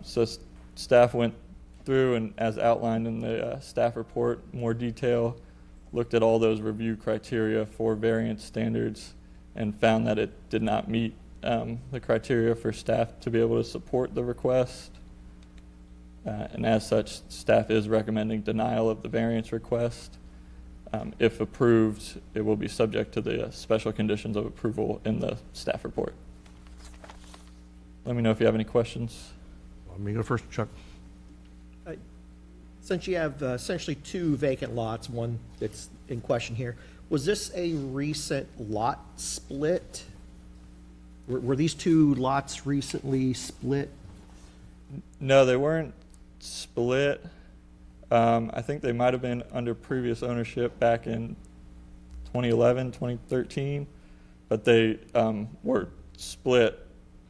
Staff went through and, as outlined in the staff report, more detail, looked at all those review criteria for variance standards and found that it did not meet the criteria for staff to be able to support the request. And as such, staff is recommending denial of the variance request. If approved, it will be subject to the special conditions of approval in the staff report. Let me know if you have any questions. Let me go first, Chuck. Since you have essentially two vacant lots, one that's in question here, was this a recent lot split? Were these two lots recently split? No, they weren't split. I think they might have been under previous ownership back in 2011, 2013, but they were split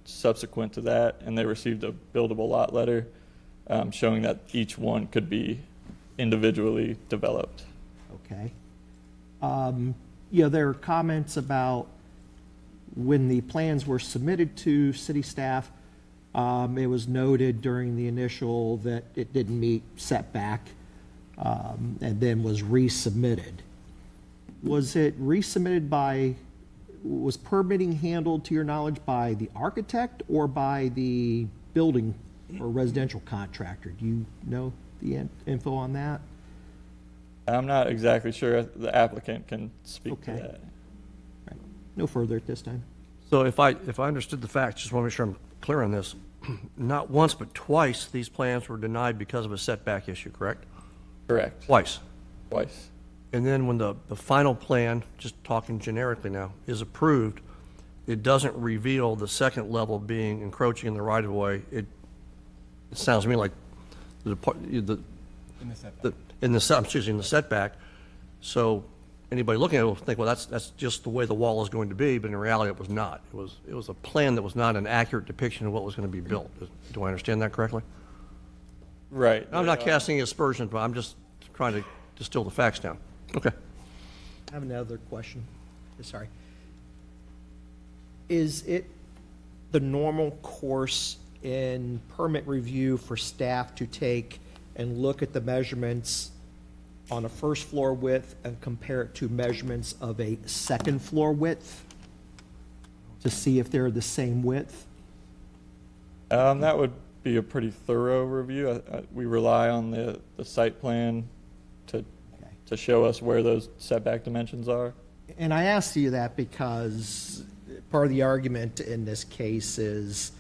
subsequent to that, and they received a buildable lot letter showing that each one could be individually developed. Okay. There are comments about when the plans were submitted to city staff, it was noted during the initial that it didn't meet setback, and then was resubmitted. Was it resubmitted was permitting handled, to your knowledge, by the architect or by the building or residential contractor? Do you know the info on that? I'm not exactly sure. The applicant can speak to that. Right. No further at this time. So if I understood the facts, just want to make sure I'm clear on this. Not once, but twice, these plans were denied because of a setback issue, correct? Correct. Twice. Twice. And then when the final plan, just talking generically now, is approved, it doesn't reveal the second level being encroaching in the right-of-way. It sounds to me like in the setback. So anybody looking at it will think, well, that's just the way the wall is going to be, but in reality it was not. It was a plan that was not an accurate depiction of what was going to be built. Do I understand that correctly? Right. I'm not casting aspersions, but I'm just trying to distill the facts down. Okay. I have another question. Sorry. Is it the normal course in permit review for staff to take and look at the measurements on a first floor width and compare it to measurements of a second floor width to see if they're the same width? That would be a pretty thorough review. We rely on the site plan to show us where those setback dimensions are. And I asked you that because part of the argument in this case is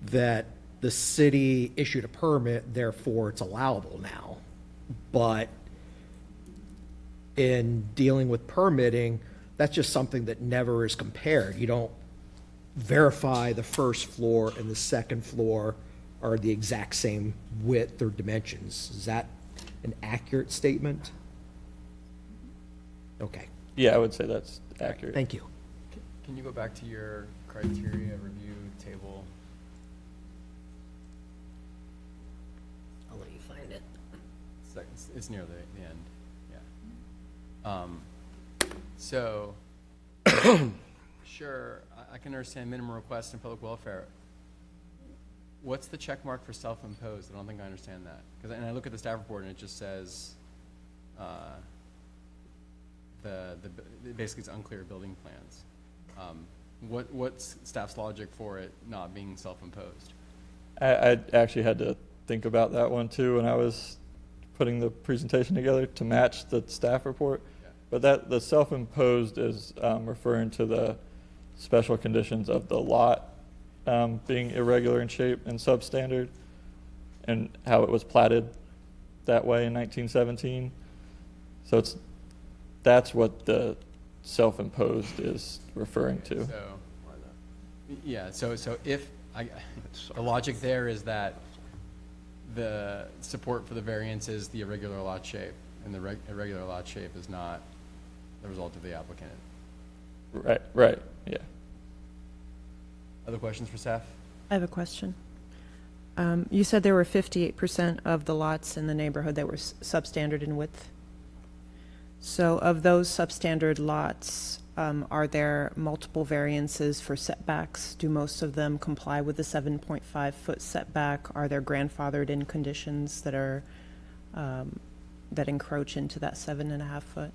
that the city issued a permit, therefore it's allowable now. But in dealing with permitting, that's just something that never is compared. You don't verify the first floor and the second floor are the exact same width or dimensions. Is that an accurate statement? Okay. Yeah, I would say that's accurate. Thank you. Can you go back to your criteria review table? I'll let you find it. It's near the end, yeah. So, sure, I can understand minimum requests and public welfare. What's the check mark for self-imposed? I don't think I understand that. And I look at the staff report and it just says, basically it's unclear building plans. What's staff's logic for it not being self-imposed? I actually had to think about that one too when I was putting the presentation together to match the staff report. Yeah. But the self-imposed is referring to the special conditions of the lot being irregular in shape and substandard, and how it was platted that way in 1917. So that's what the self-imposed is referring to. So, yeah, so if the logic there is that the support for the variance is the irregular lot shape, and the irregular lot shape is not the result of the applicant. Right, yeah. Other questions for staff? I have a question. You said there were 58% of the lots in the neighborhood that were substandard in width. So of those substandard lots, Are there multiple variances for setbacks? Do most of them comply with the 7.5-foot setback? Are there grandfathered in conditions that are, that encroach into that 7.5 foot?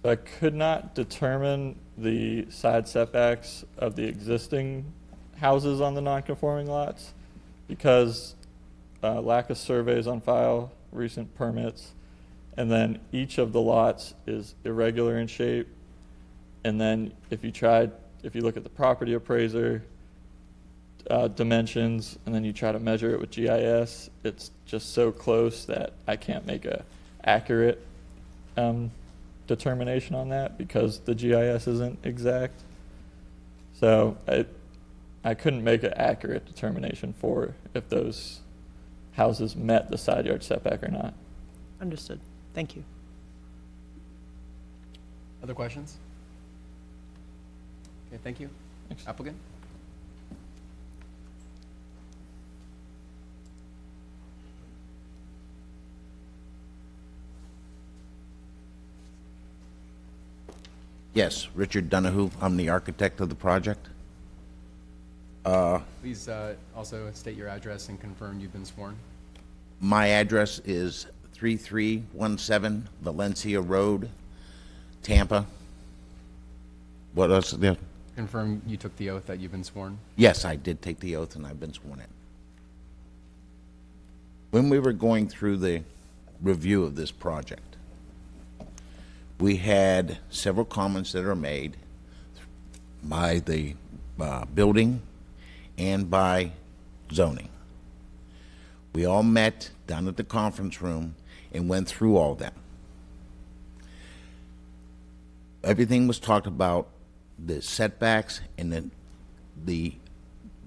I could not determine the side setbacks of the existing houses on the non-conforming lots because lack of surveys on file, recent permits, and then each of the lots is irregular in shape. And then if you look at the property appraiser dimensions, and then you try to measure it with GIS, it's just so close that I can't make a accurate determination on that because the GIS isn't exact. So I couldn't make an accurate determination for if those houses met the side yard setback or not. Understood. Thank you. Other questions? Okay, thank you. Thanks. Applicant? Yes, Richard Donahue. I'm the architect of the project. Please also state your address and confirm you've been sworn. My address is 3317 Valencia Road, Tampa. What else? Yeah. Confirm you took the oath that you've been sworn. Yes, I did take the oath and I've been sworn in. When we were going through the review of this project, we had several comments that are made by the building and by zoning. We all met down at the conference room and went through all of them. Everything was talked about, the setbacks, and then the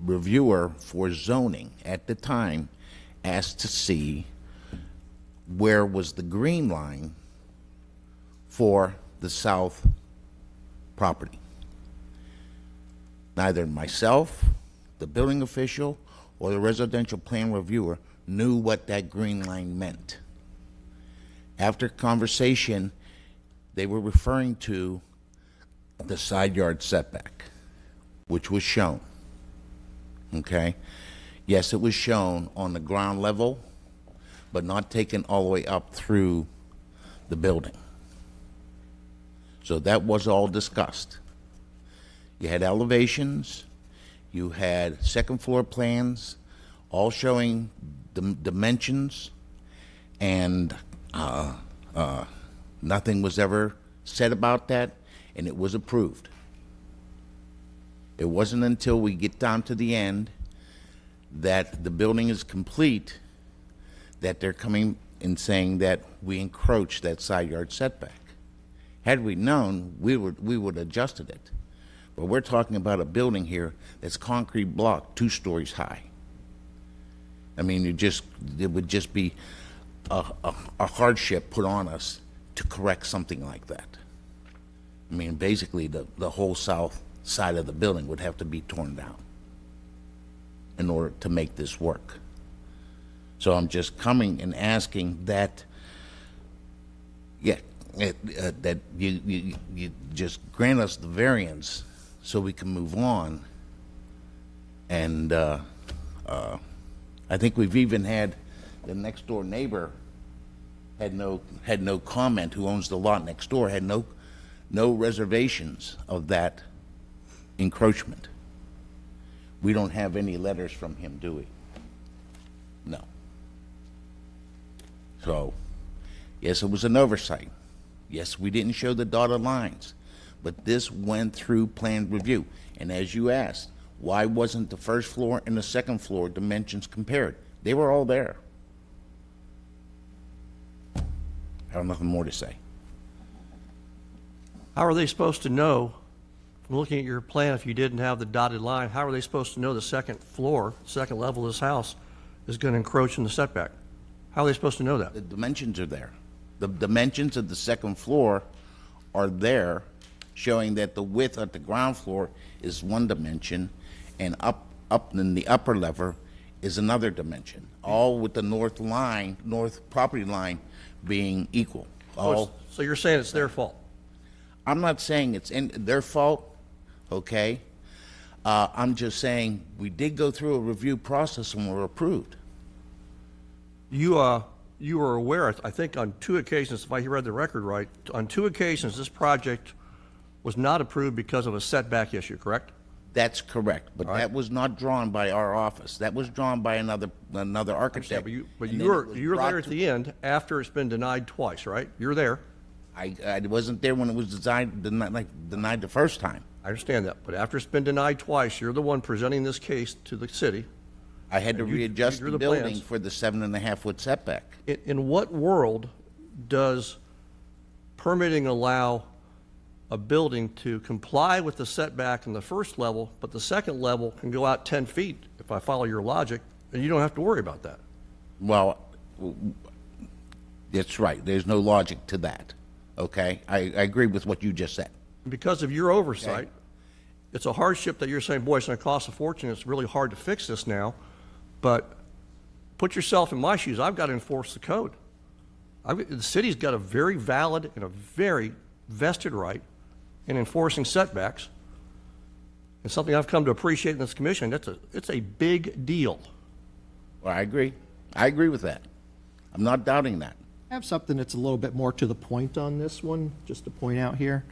reviewer for zoning at the time asked to see where was the green line for the south property. Neither myself, the building official, or the residential plan reviewer knew what that green line meant. After conversation, they were referring to the side yard setback, which was shown. Okay? Yes, it was shown on the ground level, but not taken all the way up through the building. So that was all discussed. You had elevations, you had second floor plans, all showing the dimensions, and nothing was ever said about that, and it was approved. It wasn't until we get down to the end that the building is complete that they're coming and saying that we encroached that side yard setback. Had we known, we would have adjusted it. But we're talking about a building here that's concrete block, 2 stories high. I mean, it would just be a hardship put on us to correct something like that. I mean, basically, the whole south side of the building would have to be torn down in order to make this work. So I'm just coming and asking that, that you just grant us the variance so we can move on. And I think we've even had the next door neighbor had no comment, who owns the lot next door, had no reservations of that encroachment. We don't have any letters from him, do we? No. So, yes, it was an oversight. Yes, we didn't show the dotted lines, but this went through plan review. And as you asked, why wasn't the first floor and the second floor dimensions compared? They were all there. I have nothing more to say. How are they supposed to know, from looking at your plan, if you didn't have the dotted line, how are they supposed to know the second floor, second level of this house is going to encroach in the setback? How are they supposed to know that? The dimensions are there. The dimensions of the second floor are there, showing that the width at the ground floor is one dimension, and up in the upper level is another dimension, all with the north property line being equal. All, So you're saying it's their fault? I'm not saying it's their fault, okay? I'm just saying we did go through a review process and were approved. You were aware, I think on 2 occasions, if I read the record right, on 2 occasions, this project was not approved because of a setback issue, correct? That's correct, but All right. that was not drawn by our office. That was drawn by another architect. But And you then were it was you were brought there at to- the end after it's been denied twice, right? You're there. I wasn't there when it was denied the first time. I understand that, but after it's been denied twice, you're the one presenting this case to the city. I had to And you readjust drew the the building plans. for the 7.5-foot setback. In what world does permitting allow a building to comply with the setback in the first level, but the second level can go out 10 feet, if I follow your logic, and you don't have to worry about that? Well, that's right. There's no logic to that, okay? I agree with what you just said. Because of your oversight, it's a hardship that you're saying, boy, it's going to cost a fortune, it's really hard to fix this now, but put yourself in my shoes, I've got to enforce the code. The city's got a very valid and a very vested right in enforcing setbacks. It's something I've come to appreciate in this commission. It's a big deal. Well, I agree. I agree with that. I'm not doubting that. I have something that's a little bit more to the point on this one, just to point out here.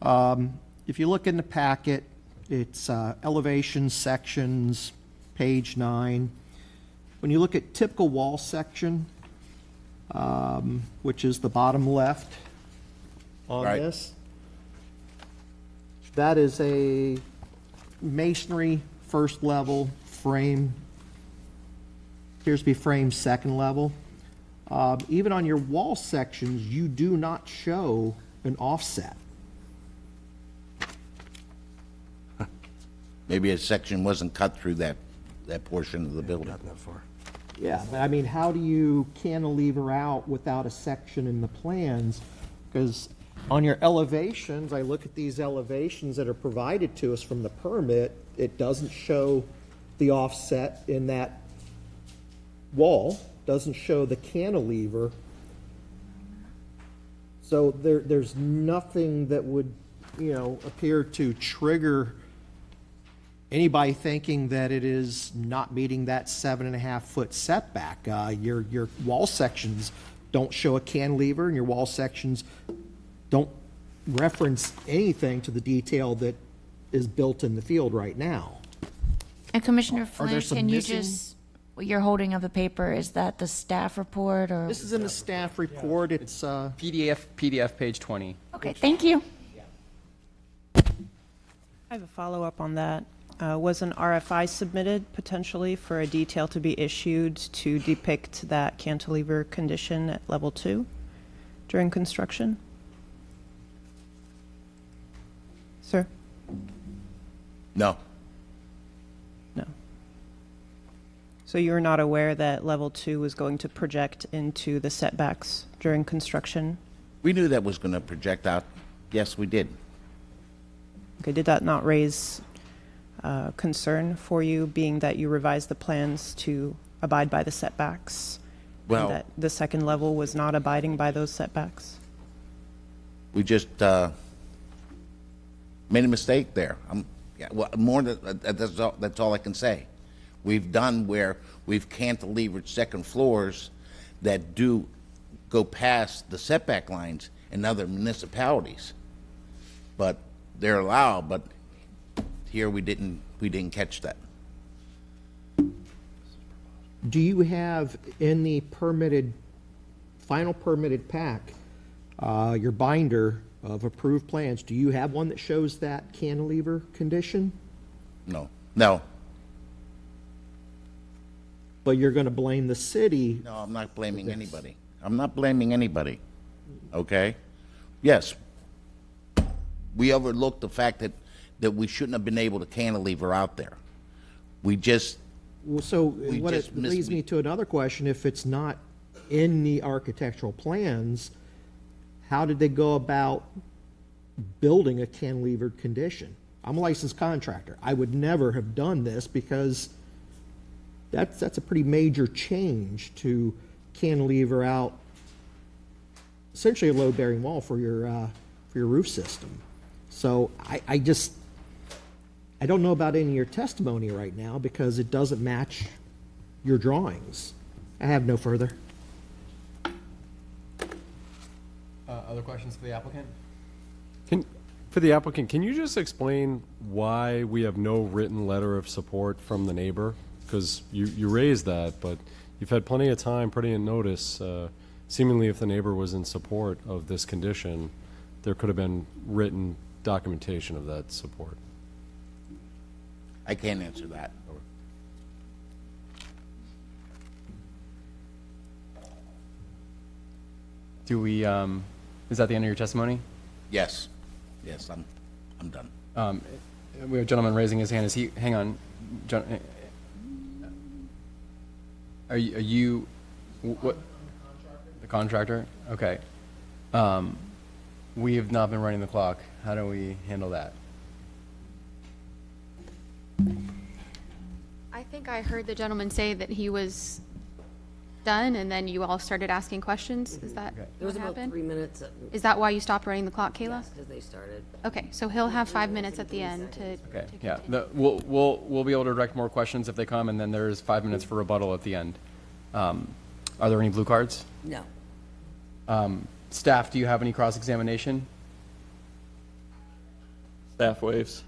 If you look in the packet, it's elevation sections, page 9. When you look at typical wall section, which is the bottom left on Right. this, that is a masonry first level frame, appears to be frame second level. Even on your wall sections, you do not show an offset. Maybe a section wasn't cut through that portion of the building. Not that far. Yeah, but I mean, how do you cantilever out without a section in the plans? Because on your elevations, I look at these elevations that are provided to us from the permit, it doesn't show the offset in that wall, doesn't show the cantilever. So there's nothing that would, appear to trigger anybody thinking that it is not meeting that 7.5-foot setback. Your wall sections don't show a cantilever, and your wall sections don't reference anything to the detail that is built in the field right now. And Commissioner Are there Flynn, some can you missing- just, what you're holding of the paper, is that the staff report or? This is in the staff report. It's, PDF page 20. Okay, thank you. I have a follow-up on that. Was an RFI submitted potentially for a detail to be issued to depict that cantilever condition at level 2 during construction? Sir? No. No. So you were not aware that level 2 was going to project into the setbacks during construction? We knew that was going to project out. Yes, we did. Okay, did that not raise concern for you, being that you revised the plans to abide by the setbacks? Well- And that the second level was not abiding by those setbacks? We just made a mistake there. That's all I can say. We've done where we've cantilevered second floors that do go past the setback lines in other municipalities. But they're allowed, but here we didn't catch that. do you have in the final permitted pack, your binder of approved plans, do you have one that shows that cantilever condition? No. No. But you're going to blame the city. No, I'm not blaming anybody. I'm not blaming anybody, okay? Yes, we overlooked the fact that we shouldn't have been able to cantilever out there. We just, Well, so We what just it leads me to another question. If it's not in the architectural plans, how did they go about building a cantilevered condition? I'm a licensed contractor. I would never have done this because that's a pretty major change to cantilever out essentially a load-bearing wall for your for your roof system. So I don't know about any of your testimony right now because it doesn't match your drawings. I have no further. Other questions for the applicant? For the applicant, can you just explain why we have no written letter of support from the neighbor? Because you raised that, but you've had plenty of time, putting in notice. Seemingly, if the neighbor was in support of this condition, there could have been written documentation of that support. I can't answer that. Do we, is that the end of your testimony? Yes, yes, I'm done. We have a gentleman raising his hand. Is he, hang on. Are you, what? The contractor? Okay. We have not been running the clock. How do we handle that? I think I heard the gentleman say that he was done, and then you all started asking questions. Is that Okay. There was what about happened? 3 minutes, Is that why you stopped running the clock, Kayla? because they started. Okay, so he'll have 5 minutes at the end to Okay, to yeah. continue. We'll be able to direct more questions if they come, and then there's 5 minutes for rebuttal at the end. Are there any blue cards? No. Staff, do you have any cross-examination? Staff waives.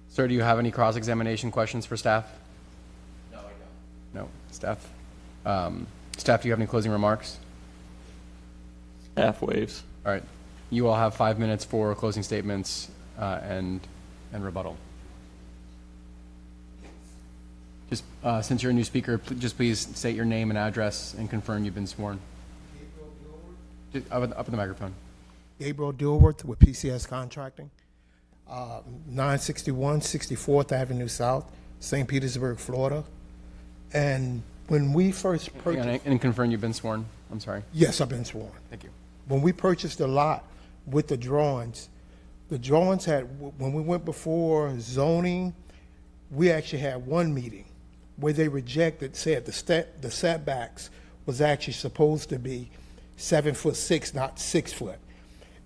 Sir, do you have any cross-examination questions for staff? No, I don't. No, staff? Staff, do you have any closing remarks? Staff waives. All right. You all have 5 minutes for closing statements and rebuttal. Just, since you're a new speaker, just please state your name and address and confirm you've been sworn. Just up in the microphone. Gabriel Dilworth with PCS Contracting, 961 64th Avenue South, St. Petersburg, Florida. And when we first Hang on, purchased, and confirm you've been sworn. I'm sorry. yes, I've been sworn. Thank you. When we purchased the lot with the drawings had, when we went before zoning, we actually had one meeting where they rejected, said the setbacks was actually supposed to be 7'6", not 6 foot.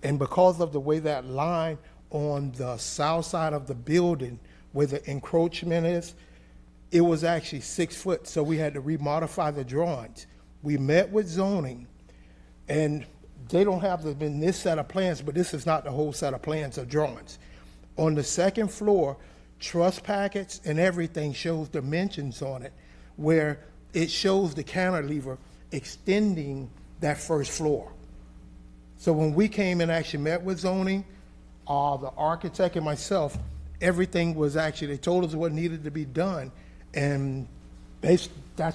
And because of the way that line on the south side of the building where the encroachment is, it was actually 6 foot, so we had to remodify the drawings. We met with zoning, and they don't have in this set of plans, but this is not the whole set of plans of drawings. On the second floor, truss packets and everything shows dimensions on it, where it shows the cantilever extending that first floor. So when we came and actually met with zoning, the architect and myself, everything was actually, they told us what needed to be done, and that's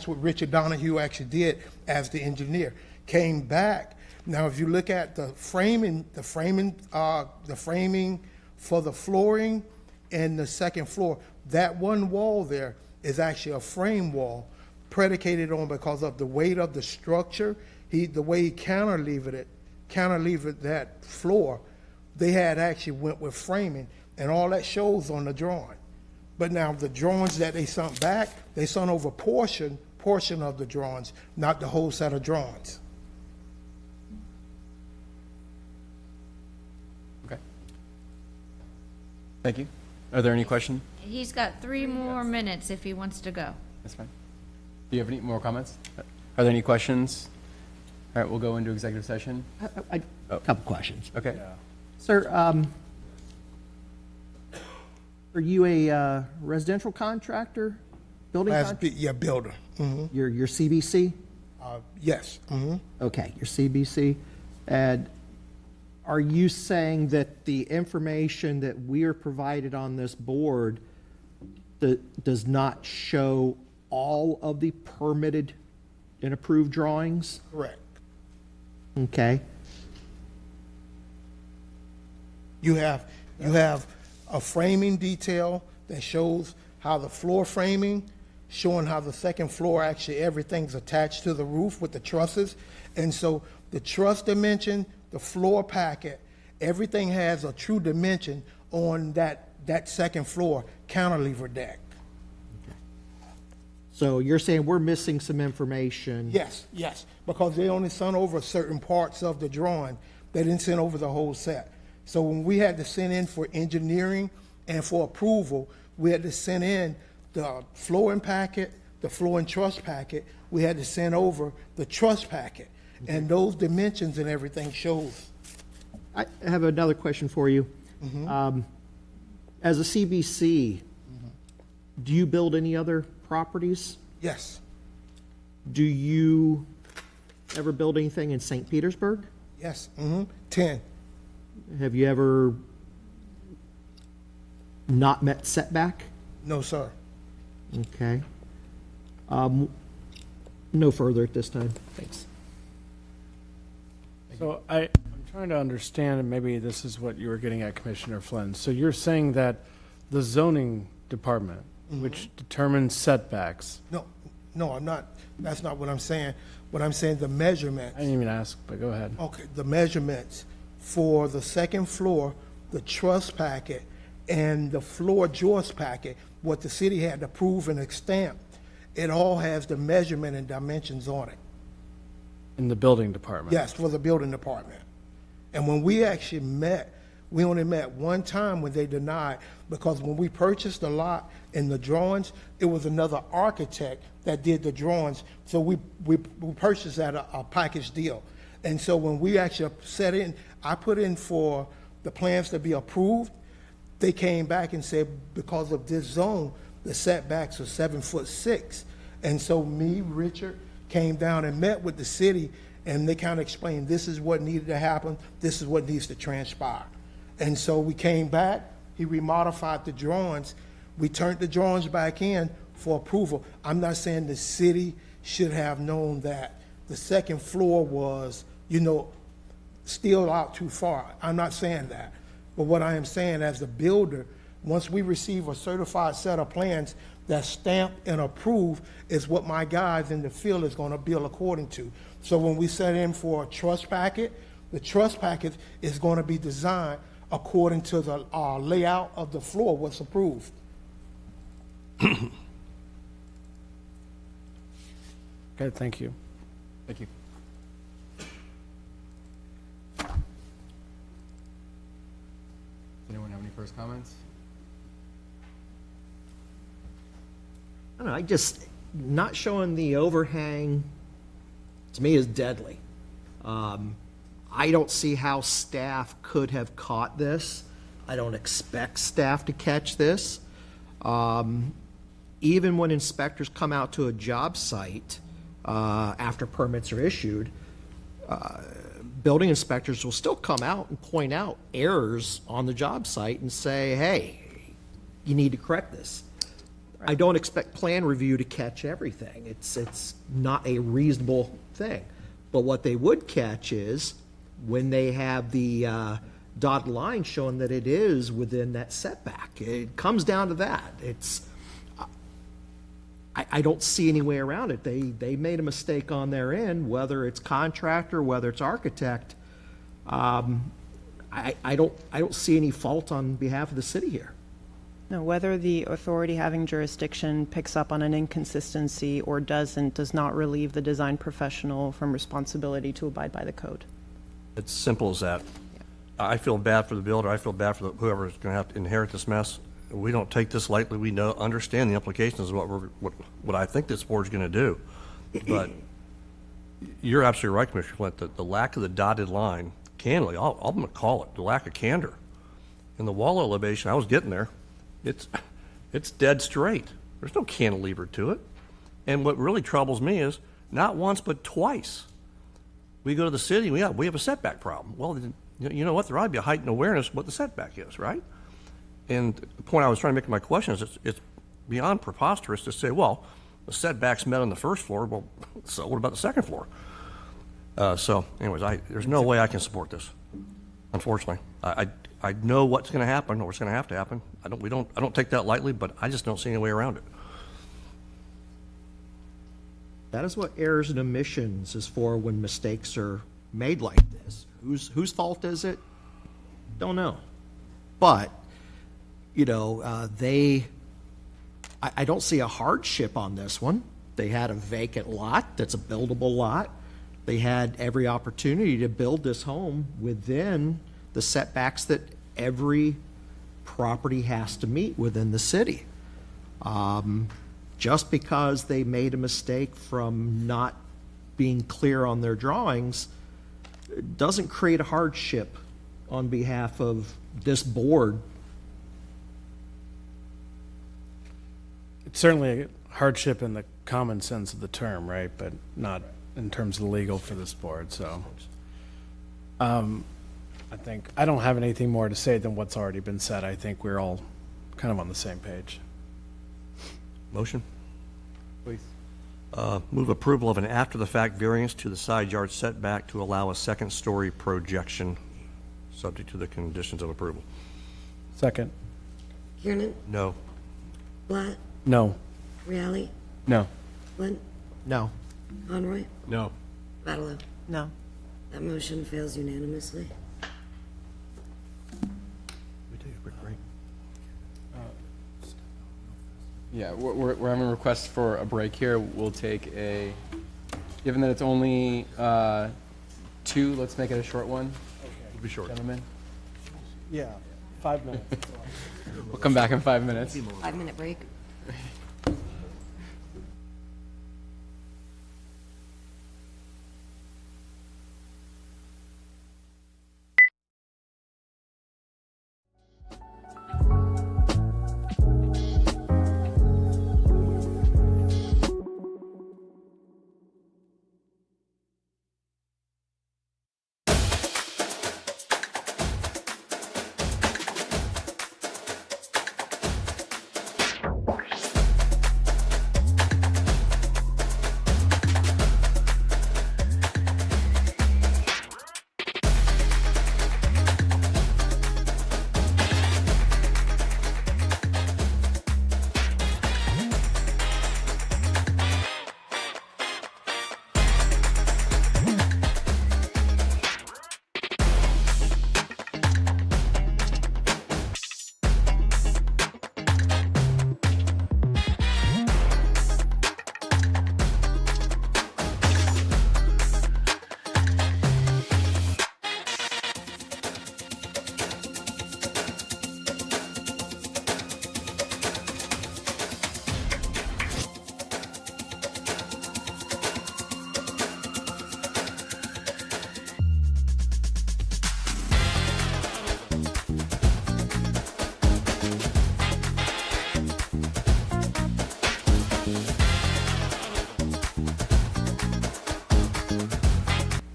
what Richard Donahue actually did as the engineer. Came back. Now, if you look at the framing for the flooring and the second floor, that one wall there is actually a frame wall predicated on because of the weight of the structure. The way he cantilevered that floor, they had actually went with framing, and all that shows on the drawing. But now the drawings that they sent back, they sent over portion of the drawings, not the whole set of drawings. Okay. Thank you. Are there any questions? He's got 3 more minutes if he wants to go. That's fine. Do you have any more comments? Are there any questions? All right, we'll go into executive session. A couple questions. Okay. Sir, are you a residential contractor, building contractor? Yeah, builder. Your CBC? Yes. Okay, your CBC. And are you saying that the information that we are provided on this board does not show all of the permitted and approved drawings? Correct. Okay. You have a framing detail that shows how the floor framing, showing how the second floor, actually everything's attached to the roof with the trusses. And so the truss dimension, the floor packet, everything has a true dimension on that second floor cantilever deck. So you're saying we're missing some information? Yes, because they only sent over certain parts of the drawing, They didn't send over the whole set. So when we had to send in for engineering and for approval, we had to send in the flooring packet, the flooring truss packet. We had to send over the truss packet. And those dimensions and everything shows. I have another question for you. As a CBC, do you build any other properties? Yes, Do you ever build anything in St. Petersburg? yes, 10. Have you ever not met setback? No, sir. Okay. No further at this time. Thanks. So I'm trying to understand, and maybe this is what you were getting at, Commissioner Flynn. So you're saying that the zoning department, which determines setbacks, No, I'm not. That's not what I'm saying. What I'm saying, the measurements. I didn't even ask, but go ahead. Okay, the measurements for the second floor, the truss packet, and the floor joist packet, what the city had to prove and stamp, it all has the measurement and dimensions on it. In the building department? Yes, for the building department. And when we actually met, we only met one time when they denied, because when we purchased the lot in the drawings, it was another architect that did the drawings. So we purchased at a package deal. And so when we actually set in, I put in for the plans to be approved, they came back and said, because of this zone, the setbacks are 7'6". And so me, Richard, came down and met with the city, and they kind of explained, this is what needed to happen, this is what needs to transpire. And so we came back, he remodified the drawings, we turned the drawings back in for approval. I'm not saying the city should have known that the second floor was, still out too far. I'm not saying that. But what I am saying, as the builder, once we receive a certified set of plans that's stamped and approved, is what my guys in the field is going to build according to. So when we set in for a truss packet, the truss packet is going to be designed according to the layout of the floor, what's approved. Okay, thank you. Thank you. Anyone have any first comments? I don't know, not showing the overhang, to me, is deadly. I don't see how staff could have caught this. I don't expect staff to catch this. Even when inspectors come out to a job site after permits are issued, building inspectors will still come out and point out errors on the job site and say, hey, you need to correct this. I don't expect plan review to catch everything. It's not a reasonable thing. But what they would catch is when they have the dotted line showing that it is within that setback. It comes down to that. I don't see any way around it. They made a mistake on their end, whether it's contractor, whether it's architect. I don't see any fault on behalf of the city here. No, whether the authority having jurisdiction picks up on an inconsistency or doesn't does not relieve the design professional from responsibility to abide by the code. It's simple as that. I feel bad for the builder. I feel bad for whoever is going to have to inherit this mess. We don't take this lightly. We understand the implications of what I think this board's going to do. But you're absolutely right, Commissioner Flint, the lack of the dotted line, candidly, I'm going to call it the lack of candor. In the wall elevation, I was getting there. It's dead straight. There's no cantilever to it. And what really troubles me is not once but twice we go to the city and we have a setback problem. Well, you know what? There ought to be a heightened awareness of what the setback is, right? And the point I was trying to make in my question is it's beyond preposterous to say, well, the setback's met on the first floor. Well, so what about the second floor? So, anyways, there's no way I can support this, unfortunately. I know what's going to happen or what's going to have to happen. I don't take that lightly, but I just don't see any way around it. That is what errors and omissions is for when mistakes are made like this. Whose fault is it? Don't know. But, I don't see a hardship on this one. They had a vacant lot that's a buildable lot. They had every opportunity to build this home within the setbacks that every property has to meet within the city. Just because they made a mistake from not being clear on their drawings doesn't create a hardship on behalf of this board. It's certainly a hardship in the common sense of the term, right? But not in terms of the legal for this board, so. I think, I don't have anything more to say than what's already been said. I think we're all kind of on the same page. Motion? Please. Move approval of an after-the-fact variance to the side yard setback to allow a second-story projection, subject to the conditions of approval. Second. Kiernan, No. Blatt, No. Reale, No. Flynn, No. Conroy, No. Battle. No. That motion fails unanimously. We take a quick break. Yeah, we're having requests for a break here. We'll take a, given that it's only 2, let's make it a short one, We'll be short. gentlemen. Yeah, 5 minutes. We'll come back in 5 minutes. 5-minute break.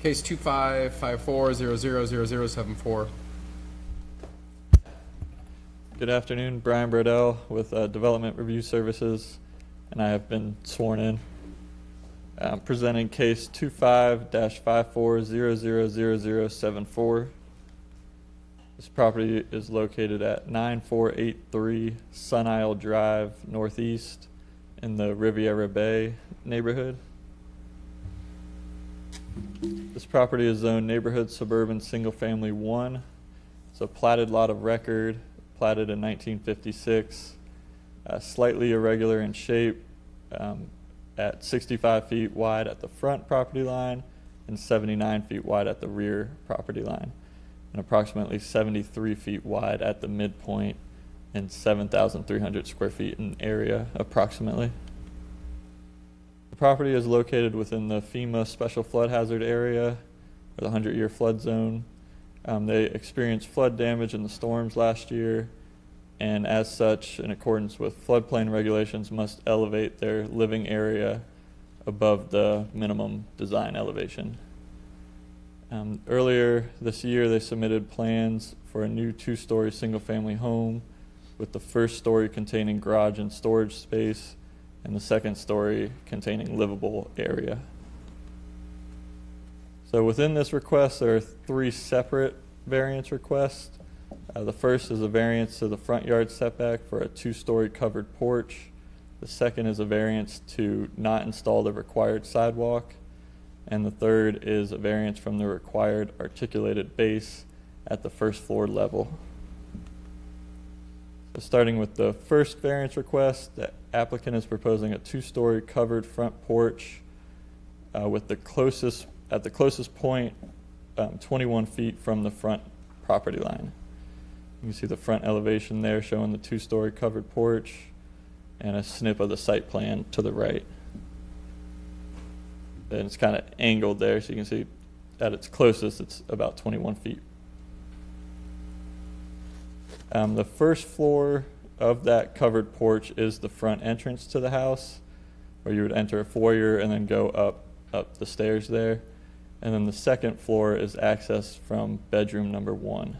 Case 2554000074. Good afternoon, Brian Burdell with Development Review Services, and I have been sworn in. I'm presenting case 25-54000074. This property is located at 9483 Sun Isle Drive Northeast in the Riviera Bay neighborhood. This property is zoned neighborhood suburban single family 1. It's a platted lot of record, platted in 1956, slightly irregular in shape, at 65 feet wide at the front property line and 79 feet wide at the rear property line, and approximately 73 feet wide at the midpoint and 7,300 square feet in area approximately. The property is located within the FEMA Special Flood Hazard Area, or the 100-year flood zone. They experienced flood damage in the storms last year, and as such, in accordance with floodplain regulations, must elevate their living area above the minimum design elevation. Earlier this year, they submitted plans for a new 2-story single-family home with the first story containing garage and storage space and the second story containing livable area. So within this request, there are 3 separate variance requests. The first is a variance to the front yard setback for a 2-story covered porch. The second is a variance to not install the required sidewalk. And the third is a variance from the required articulated base at the first floor level. So starting with the first variance request, the applicant is proposing a 2-story covered front porch with the closest at the closest point, 21 feet from the front property line. You can see the front elevation there showing the 2-story covered porch and a snip of the site plan to the right. And it's kind of angled there, so you can see at its closest, it's about 21 feet. The first floor of that covered porch is the front entrance to the house, where you would enter a foyer and then go up the stairs there. And then the second floor is access from bedroom number 1.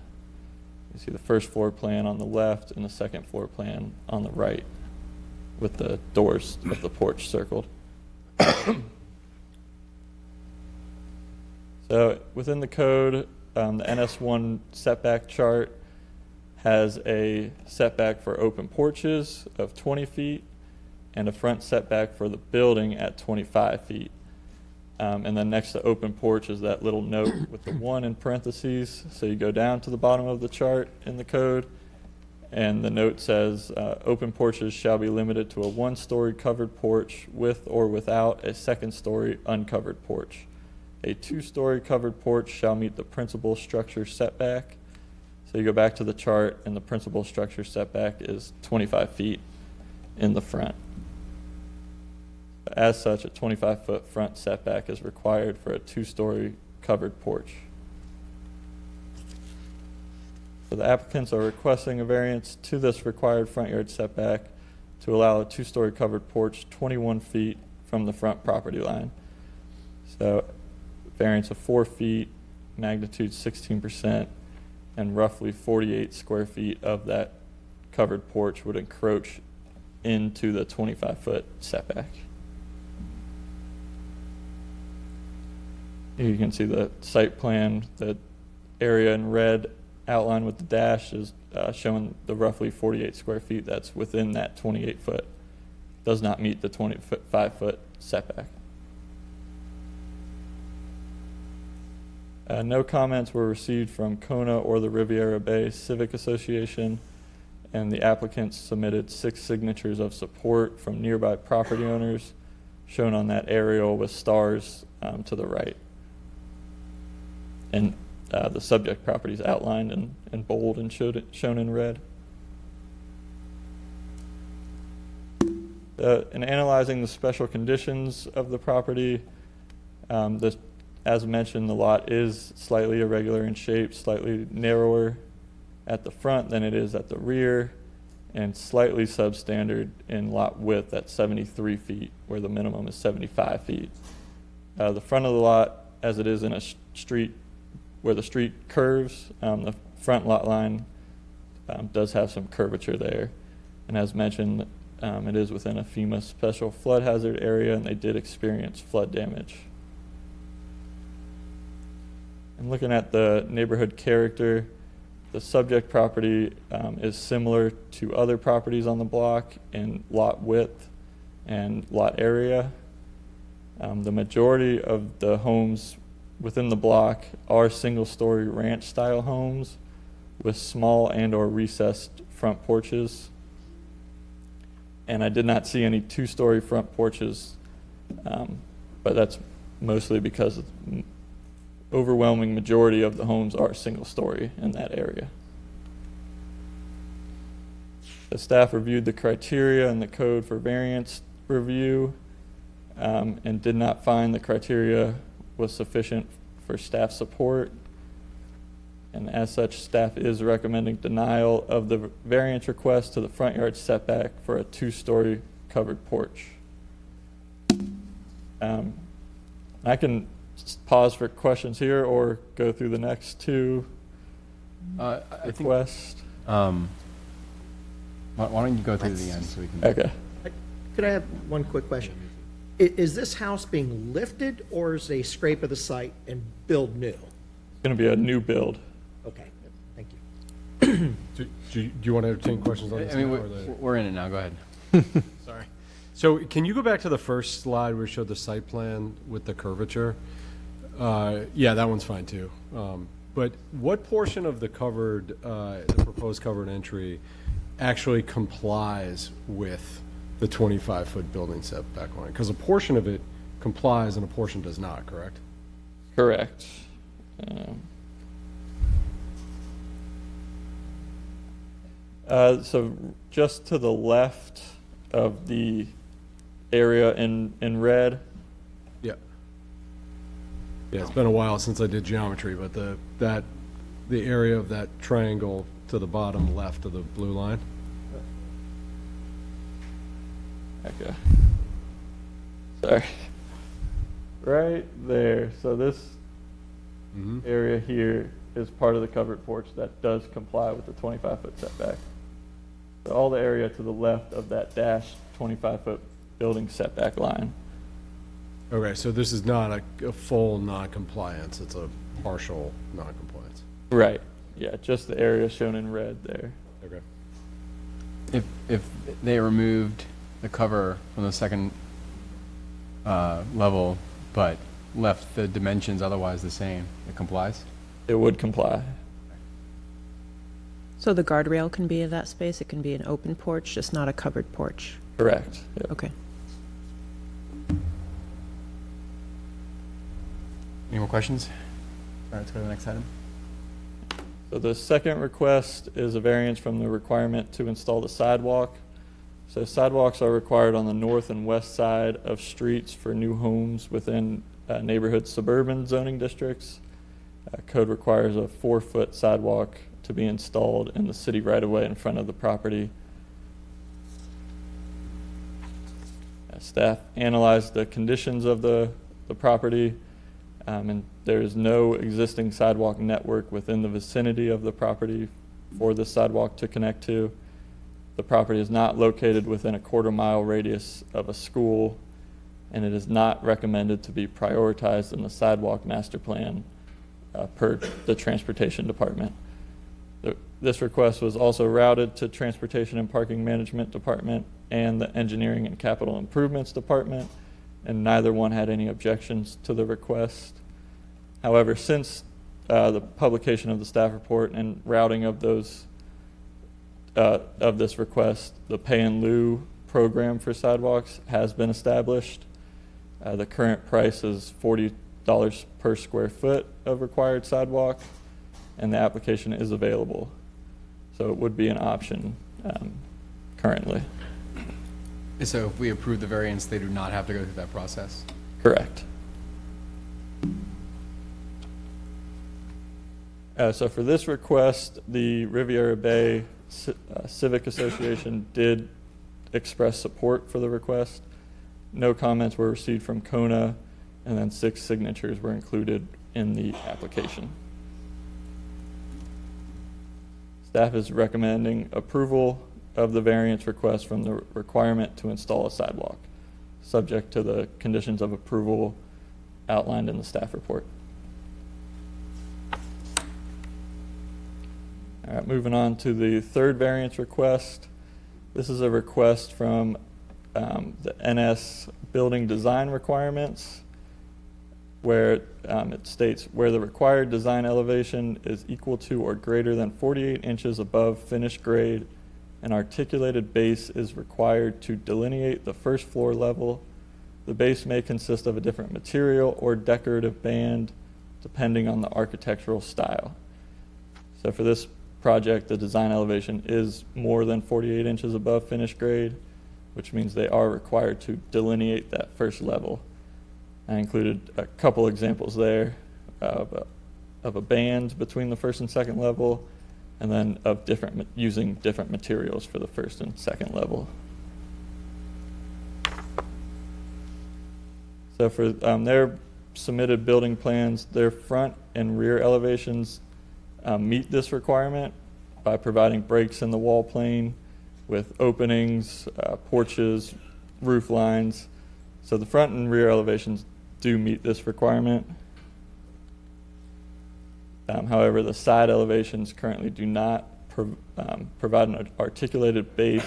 You see the first floor plan on the left and the second floor plan on the right, with the doors of the porch circled. So within the code, the NS1 setback chart has a setback for open porches of 20 feet and a front setback for the building at 25 feet. And then next to open porch is that little note with the 1 in parentheses. So you go down to the bottom of the chart in the code, and the note says, open porches shall be limited to a 1-story covered porch with or without a 2nd-story uncovered porch. A 2-story covered porch shall meet the principal structure setback. So you go back to the chart, and the principal structure setback is 25 feet in the front. As such, a 25-foot front setback is required for a 2-story covered porch. So the applicants are requesting a variance to this required front yard setback to allow a 2-story covered porch 21 feet from the front property line. So variance of 4 feet, magnitude 16%, and roughly 48 square feet of that covered porch would encroach into the 25-foot setback. Here you can see the site plan. The area in red outlined with the dash is showing the roughly 48 square feet that's within that 28-foot. Does not meet the 25-foot setback. No comments were received from Kona or the Riviera Bay Civic Association, and the applicants submitted 6 signatures of support from nearby property owners, shown on that aerial with stars to the right. And the subject property is outlined in bold and shown in red. In analyzing the special conditions of the property, as mentioned, the lot is slightly irregular in shape, slightly narrower at the front than it is at the rear, and slightly substandard in lot width at 73 feet, where the minimum is 75 feet. The front of the lot, as it is in a street where the street curves, the front lot line does have some curvature there. And as mentioned, it is within a FEMA special flood hazard area, and they did experience flood damage. And looking at the neighborhood character, the subject property is similar to other properties on the block in lot width and lot area. The majority of the homes within the block are single-story ranch-style homes with small and or recessed front porches. And I did not see any 2-story front porches, but that's mostly because the overwhelming majority of the homes are single-story in that area. The staff reviewed the criteria and the code for variance review and did not find the criteria was sufficient for staff support. And as such, staff is recommending denial of the variance request to the front yard setback for a 2-story covered porch. I can pause for questions here or go through the next 2 requests. Why don't you go through the end so we can... Okay. Could I have one quick question? Is this house being lifted, or is a scrape of the site and build new? It's going to be a new build. Okay, thank you. Do you want to entertain questions on this? I mean, now, or the- we're in it now, go ahead. Sorry. So can you go back to the first slide where it showed the site plan with the curvature? Yeah, that one's fine too. But what portion of the covered, the proposed covered entry actually complies with the 25-foot building setback line? Because a portion of it complies and a portion does not, correct? Correct. So just to the left of the area in red, Yeah. Yeah, it's been a while since I did geometry, but the area of that triangle to the bottom left of the blue line. okay. Sorry. Right there. So this area here is part of the covered porch that does comply with the 25-foot setback. So all the area to the left of that dashed 25-foot building setback line. Okay, so this is not a full non-compliance, it's a partial non-compliance. Right. Yeah, just the area shown in red there. Okay. If they removed the cover from the second level, but left the dimensions otherwise the same, it complies? It would comply. So the guardrail can be in that space, it can be an open porch, just not a covered porch. Correct. Yep. Okay. Any more questions? All right, let's go to the next item. So the second request is a variance from the requirement to install the sidewalk. So sidewalks are required on the north and west side of streets for new homes within neighborhood suburban zoning districts. Code requires a 4-foot sidewalk to be installed in the city right-of-way in front of the property. Staff analyzed the conditions of the property, and there is no existing sidewalk network within the vicinity of the property for the sidewalk to connect to. The property is not located within a 1/4-mile radius of a school, and it is not recommended to be prioritized in the sidewalk master plan per the Transportation Department. This request was also routed to Transportation and Parking Management Department and the Engineering and Capital Improvements Department, and neither one had any objections to the request. However, since the publication of the staff report and routing of those of this request, the pay in lieu program for sidewalks has been established. The current price is $40 per square foot of required sidewalk, and the application is available. So it would be an option currently. So if we approve the variance, they do not have to go through that process? Correct. So for this request, the Riviera Bay Civic Association did express support for the request. No comments were received from Kona, and then 6 signatures were included in the application. Staff is recommending approval of the variance request from the requirement to install a sidewalk, subject to the conditions of approval outlined in the staff report. All right, moving on to the third variance request. This is a request from the NS building design requirements, where it states where the required design elevation is equal to or greater than 48 inches above finished grade, an articulated base is required to delineate the first floor level. The base may consist of a different material or decorative band depending on the architectural style. So for this project, the design elevation is more than 48 inches above finished grade, which means they are required to delineate that first level. I included a couple examples there of a band between the first and second level, and then of using different materials for the first and second level. So for their submitted building plans, their front and rear elevations meet this requirement by providing breaks in the wall plane with openings, porches, roof lines. So the front and rear elevations do meet this requirement. However, the side elevations currently do not provide an articulated base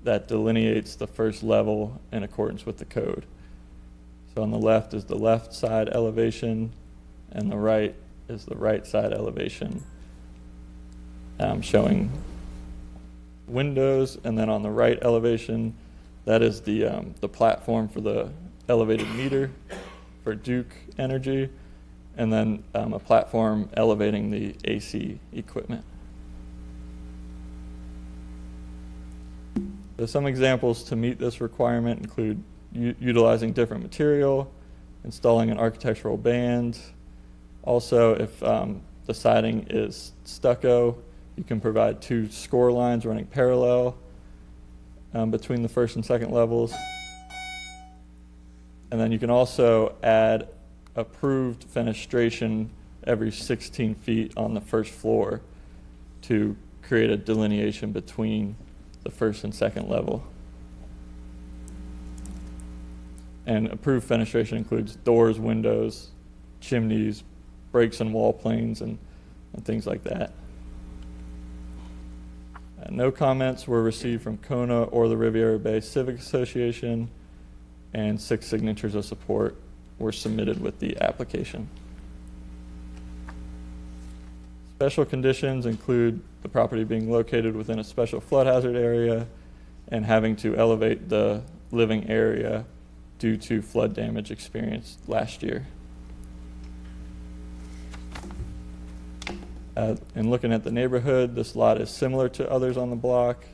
that delineates the first level in accordance with the code. So on the left is the left side elevation, and the right is the right side elevation, showing windows. And then on the right elevation, that is the platform for the elevated meter for Duke Energy. and then a platform elevating the AC equipment. So some examples to meet this requirement include utilizing different material, installing an architectural band. Also, if the siding is stucco, you can provide 2 score lines running parallel between the first and second levels. And then you can also add approved fenestration every 16 feet on the first floor to create a delineation between the first and second level. And approved fenestration includes doors, windows, chimneys, breaks and wall planes, and things like that. No comments were received from Kona or the Riviera Bay Civic Association, and 6 signatures of support were submitted with the application. Special conditions include the property being located within a special flood hazard area and having to elevate the living area due to flood damage experienced last year. And looking at the neighborhood, this lot is similar to others on the block,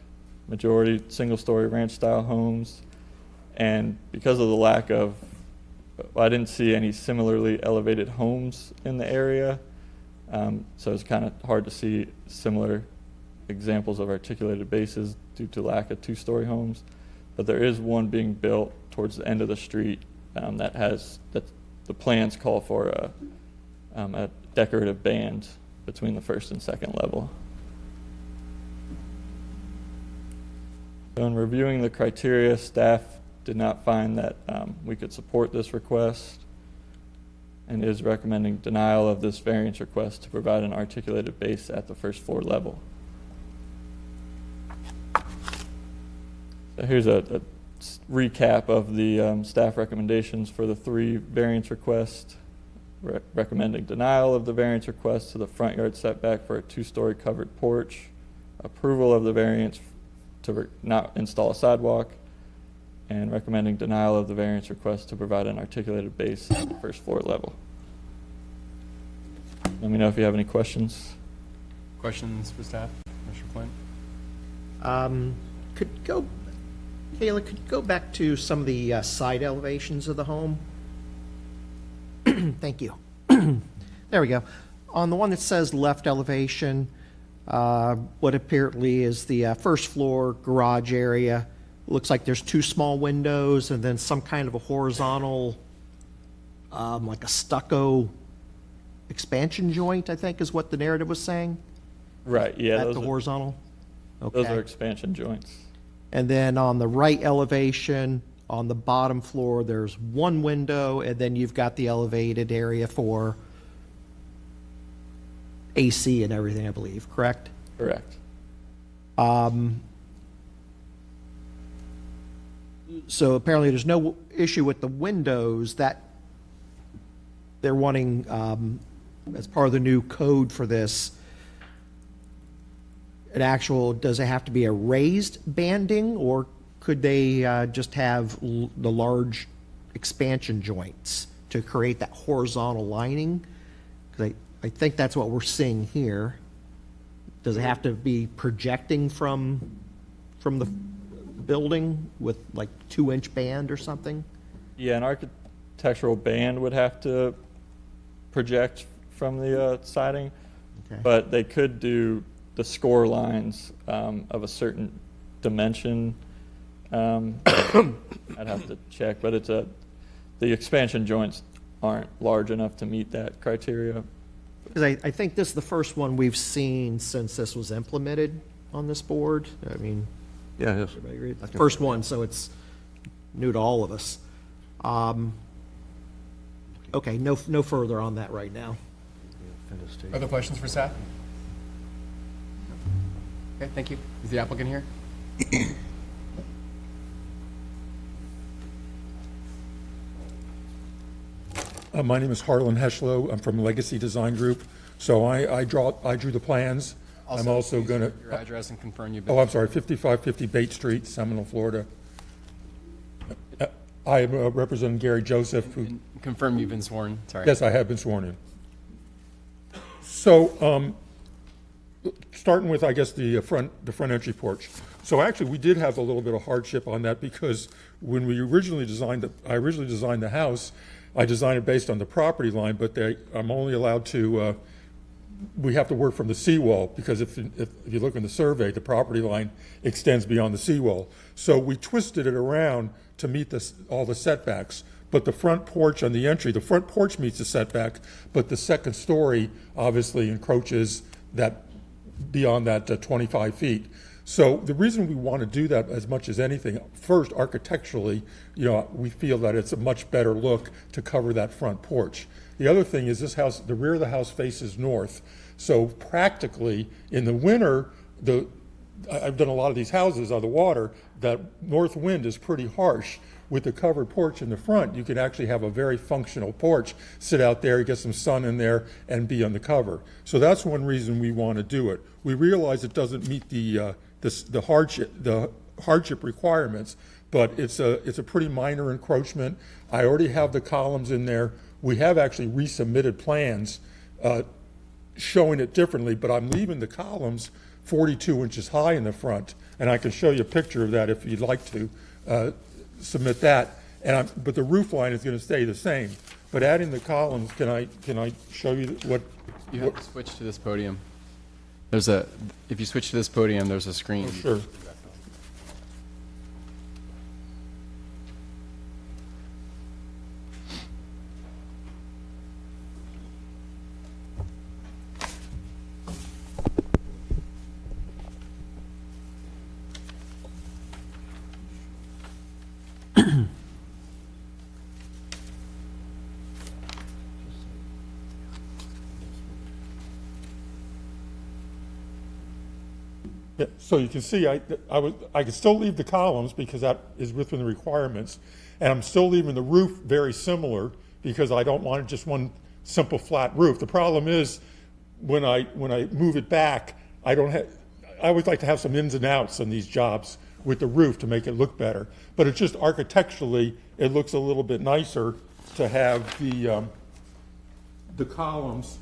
majority single-story ranch-style homes. And because of the lack of, I didn't see any similarly elevated homes in the area, so it's kind of hard to see similar examples of articulated bases due to lack of 2-story homes. But there is one being built towards the end of the street that the plans call for a decorative band between the first and second level. So in reviewing the criteria, staff did not find that we could support this request and is recommending denial of this variance request to provide an articulated base at the first floor level. So here's a recap of the staff recommendations for the 3 variance requests. Recommending denial of the variance request to the front yard setback for a 2-story covered porch, approval of the variance to not install a sidewalk, and recommending denial of the variance request to provide an articulated base at the first floor level. Let me know if you have any questions. Questions for staff? Mr. Flynn? Kayla, could you go back to some of the side elevations of the home? Thank you. There we go. On the one that says left elevation, what apparently is the first floor garage area, looks like there's 2 small windows and then some kind of a horizontal, like a stucco expansion joint, I think is what the narrative was saying. Right, yeah. At the horizontal? Those Okay. are expansion joints. And then on the right elevation, on the bottom floor, there's 1 window, and then you've got the elevated area for AC and everything, I believe, correct? Correct. So apparently there's no issue with the windows that they're wanting, as part of the new code for this, does it have to be a raised banding, or could they just have the large expansion joints to create that horizontal lining? 'Cause I think that's what we're seeing here. Does it have to be projecting from the building with like 2-inch band or something? Yeah, an architectural band would have to project from the siding, Okay. but they could do the score lines of a certain dimension. I'd have to check, but the expansion joints aren't large enough to meet that criteria. Because I think this is the first one we've seen since this was implemented on this board. I mean, Yeah, yes. everybody agree? First one, so it's new to all of us. Okay, no further on that right now. Other questions for staff? Okay, thank you. Is the applicant here? My name is Harlan Heschlow. I'm from Legacy Design Group. So I drew the plans. I'm also going to. Your address and confirm you've Oh, been. I'm sorry, 5550 Bate Street, Seminole, Florida. I am representing Gary Joseph, who, And confirm you've been sworn, sorry. yes, I have been sworn in. So, starting with, I guess, the front entry porch. So actually, we did have a little bit of hardship on that because when we originally designed the house, I designed it based on the property line, but I'm only allowed to, we have to work from the seawall because if you look in the survey, the property line extends beyond the seawall. So we twisted it around to meet all the setbacks. But the front porch on the entry, the front porch meets the setback, but the second story obviously encroaches that beyond that 25 feet. So the reason we want to do that as much as anything, first, architecturally, we feel that it's a much better look to cover that front porch. The other thing is this house, the rear of the house faces north. So practically, in the winter, I've done a lot of these houses on the water, that north wind is pretty harsh. With the covered porch in the front, you can actually have a very functional porch, sit out there, get some sun in there, and be on the cover. So that's one reason we want to do it. We realize it doesn't meet the hardship requirements, but it's a pretty minor encroachment. I already have the columns in there. We have actually resubmitted plans showing it differently, but I'm leaving the columns 42 inches high in the front, and I can show you a picture of that if you'd like to submit that. But the roof line is going to stay the same. But adding the columns, can I show you what? You have to switch to this podium. If you switch to this podium, there's a screen. Oh, sure. Yeah, so you can see I can still leave the columns because that is within the requirements, and I'm still leaving the roof very similar because I don't want just one simple flat roof. The problem is when I move it back, I always like to have some ins and outs on these jobs with the roof to make it look better. But it's just architecturally, it looks a little bit nicer to have the columns.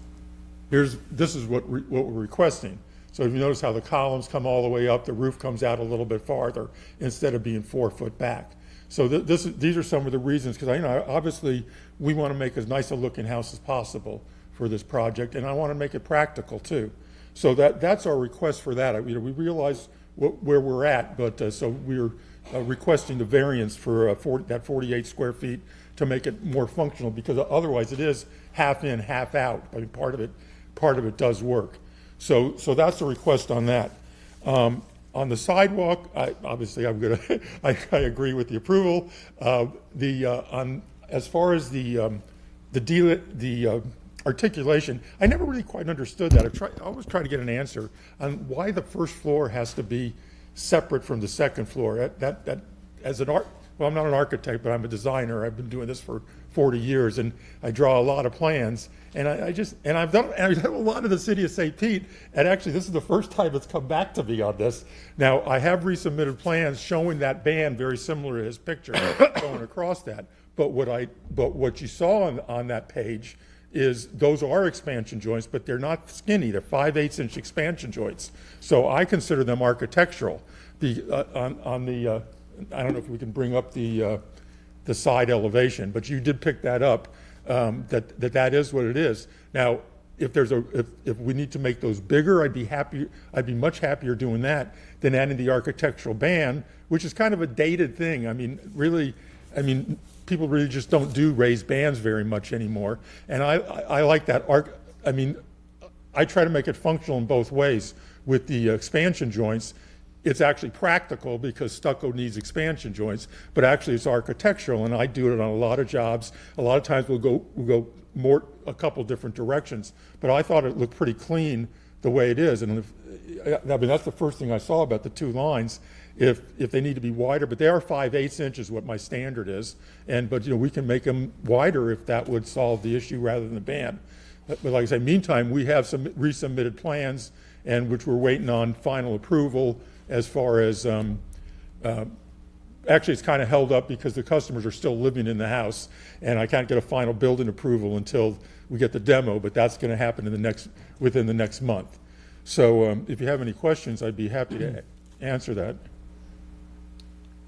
This is what we're requesting. So if you notice how the columns come all the way up, the roof comes out a little bit farther instead of being 4 foot back. So these are some of the reasons, because obviously we want to make as nice a looking house as possible for this project, and I want to make it practical too. So that's our request for that. We realize where we're at, but so we're requesting the variance for that 48 square feet to make it more functional, because otherwise it is half in, half out. I mean, part of it does work. So that's the request on that. On the sidewalk, I agree with the approval. As far as the articulation, I never really quite understood that. I always try to get an answer on why the first floor has to be separate from the second floor. Well, I'm not an architect, but I'm a designer. I've been doing this for 40 years, and I draw a lot of plans. And I've done a lot of the city of St. Pete, and actually this is the first time it's come back to me on this. Now, I have resubmitted plans showing that band very similar to his picture going across that. But what you saw on that page is those are expansion joints, but they're not skinny. They're 5/8 inch expansion joints. So I consider them architectural. I don't know if we can bring up the side elevation, but you did pick that up. That is what it is. Now, if we need to make those bigger, I'd be much happier doing that than adding the architectural band, which is kind of a dated thing. People really just don't do raised bands very much anymore. And I like that I try to make it functional in both ways. With the expansion joints, it's actually practical because stucco needs expansion joints, but actually it's architectural, and I do it on a lot of jobs. A lot of times we'll go a couple different directions, but I thought it looked pretty clean the way it is. And that's the first thing I saw about the two lines. If they need to be wider, but they are 5/8 inches, what my standard is. But we can make them wider if that would solve the issue rather than the band. But like I say, meantime, we have some resubmitted plans, and which we're waiting on final approval as far as actually, it's kind of held up because the customers are still living in the house, and I can't get a final building approval until we get the demo, but that's going to happen within the next month. So if you have any questions, I'd be happy to answer that.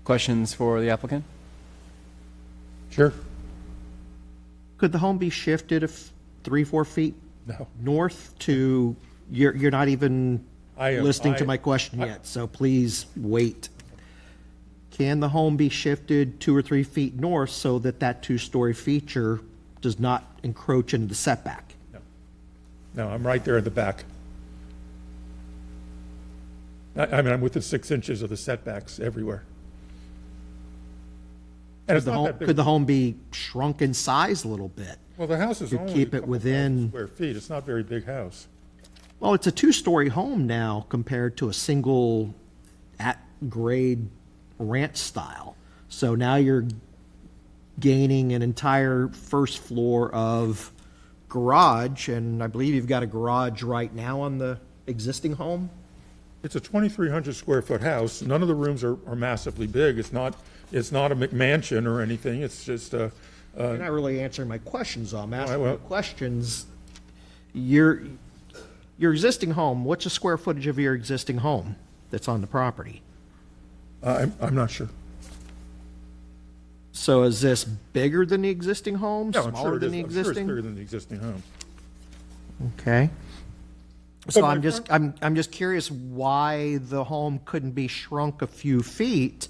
Questions for the applicant? Sure. Could the home be shifted 3-4 feet No. north to, you're not even listening to my question I- yet, so please wait. Can the home be shifted 2 or 3 feet north so that that two-story feature does not encroach into the setback? No, I'm right there in the back. I mean, I'm within 6 inches of the setbacks everywhere. And it's not that big. Could the home be shrunk in size a little bit? Well, the house is to only keep a it couple within- thousand square feet. It's not a very big house. Well, it's a two-story home now compared to a single at-grade ranch style. So now you're gaining an entire first floor of garage, and I believe you've got a garage right now on the existing home? It's a 2,300 square foot house. None of the rooms are massively big. It's not a McMansion or anything. It's just a, You're not really answering my questions, though. I'm asking well- you questions. Your existing home, what's the square footage of your existing home that's on the property? I'm not sure. So is this bigger than the existing home, No, I'm smaller sure it than is. the I'm sure it's existing? bigger than the existing home. Okay. So my I'm just curious why the home couldn't be shrunk a few feet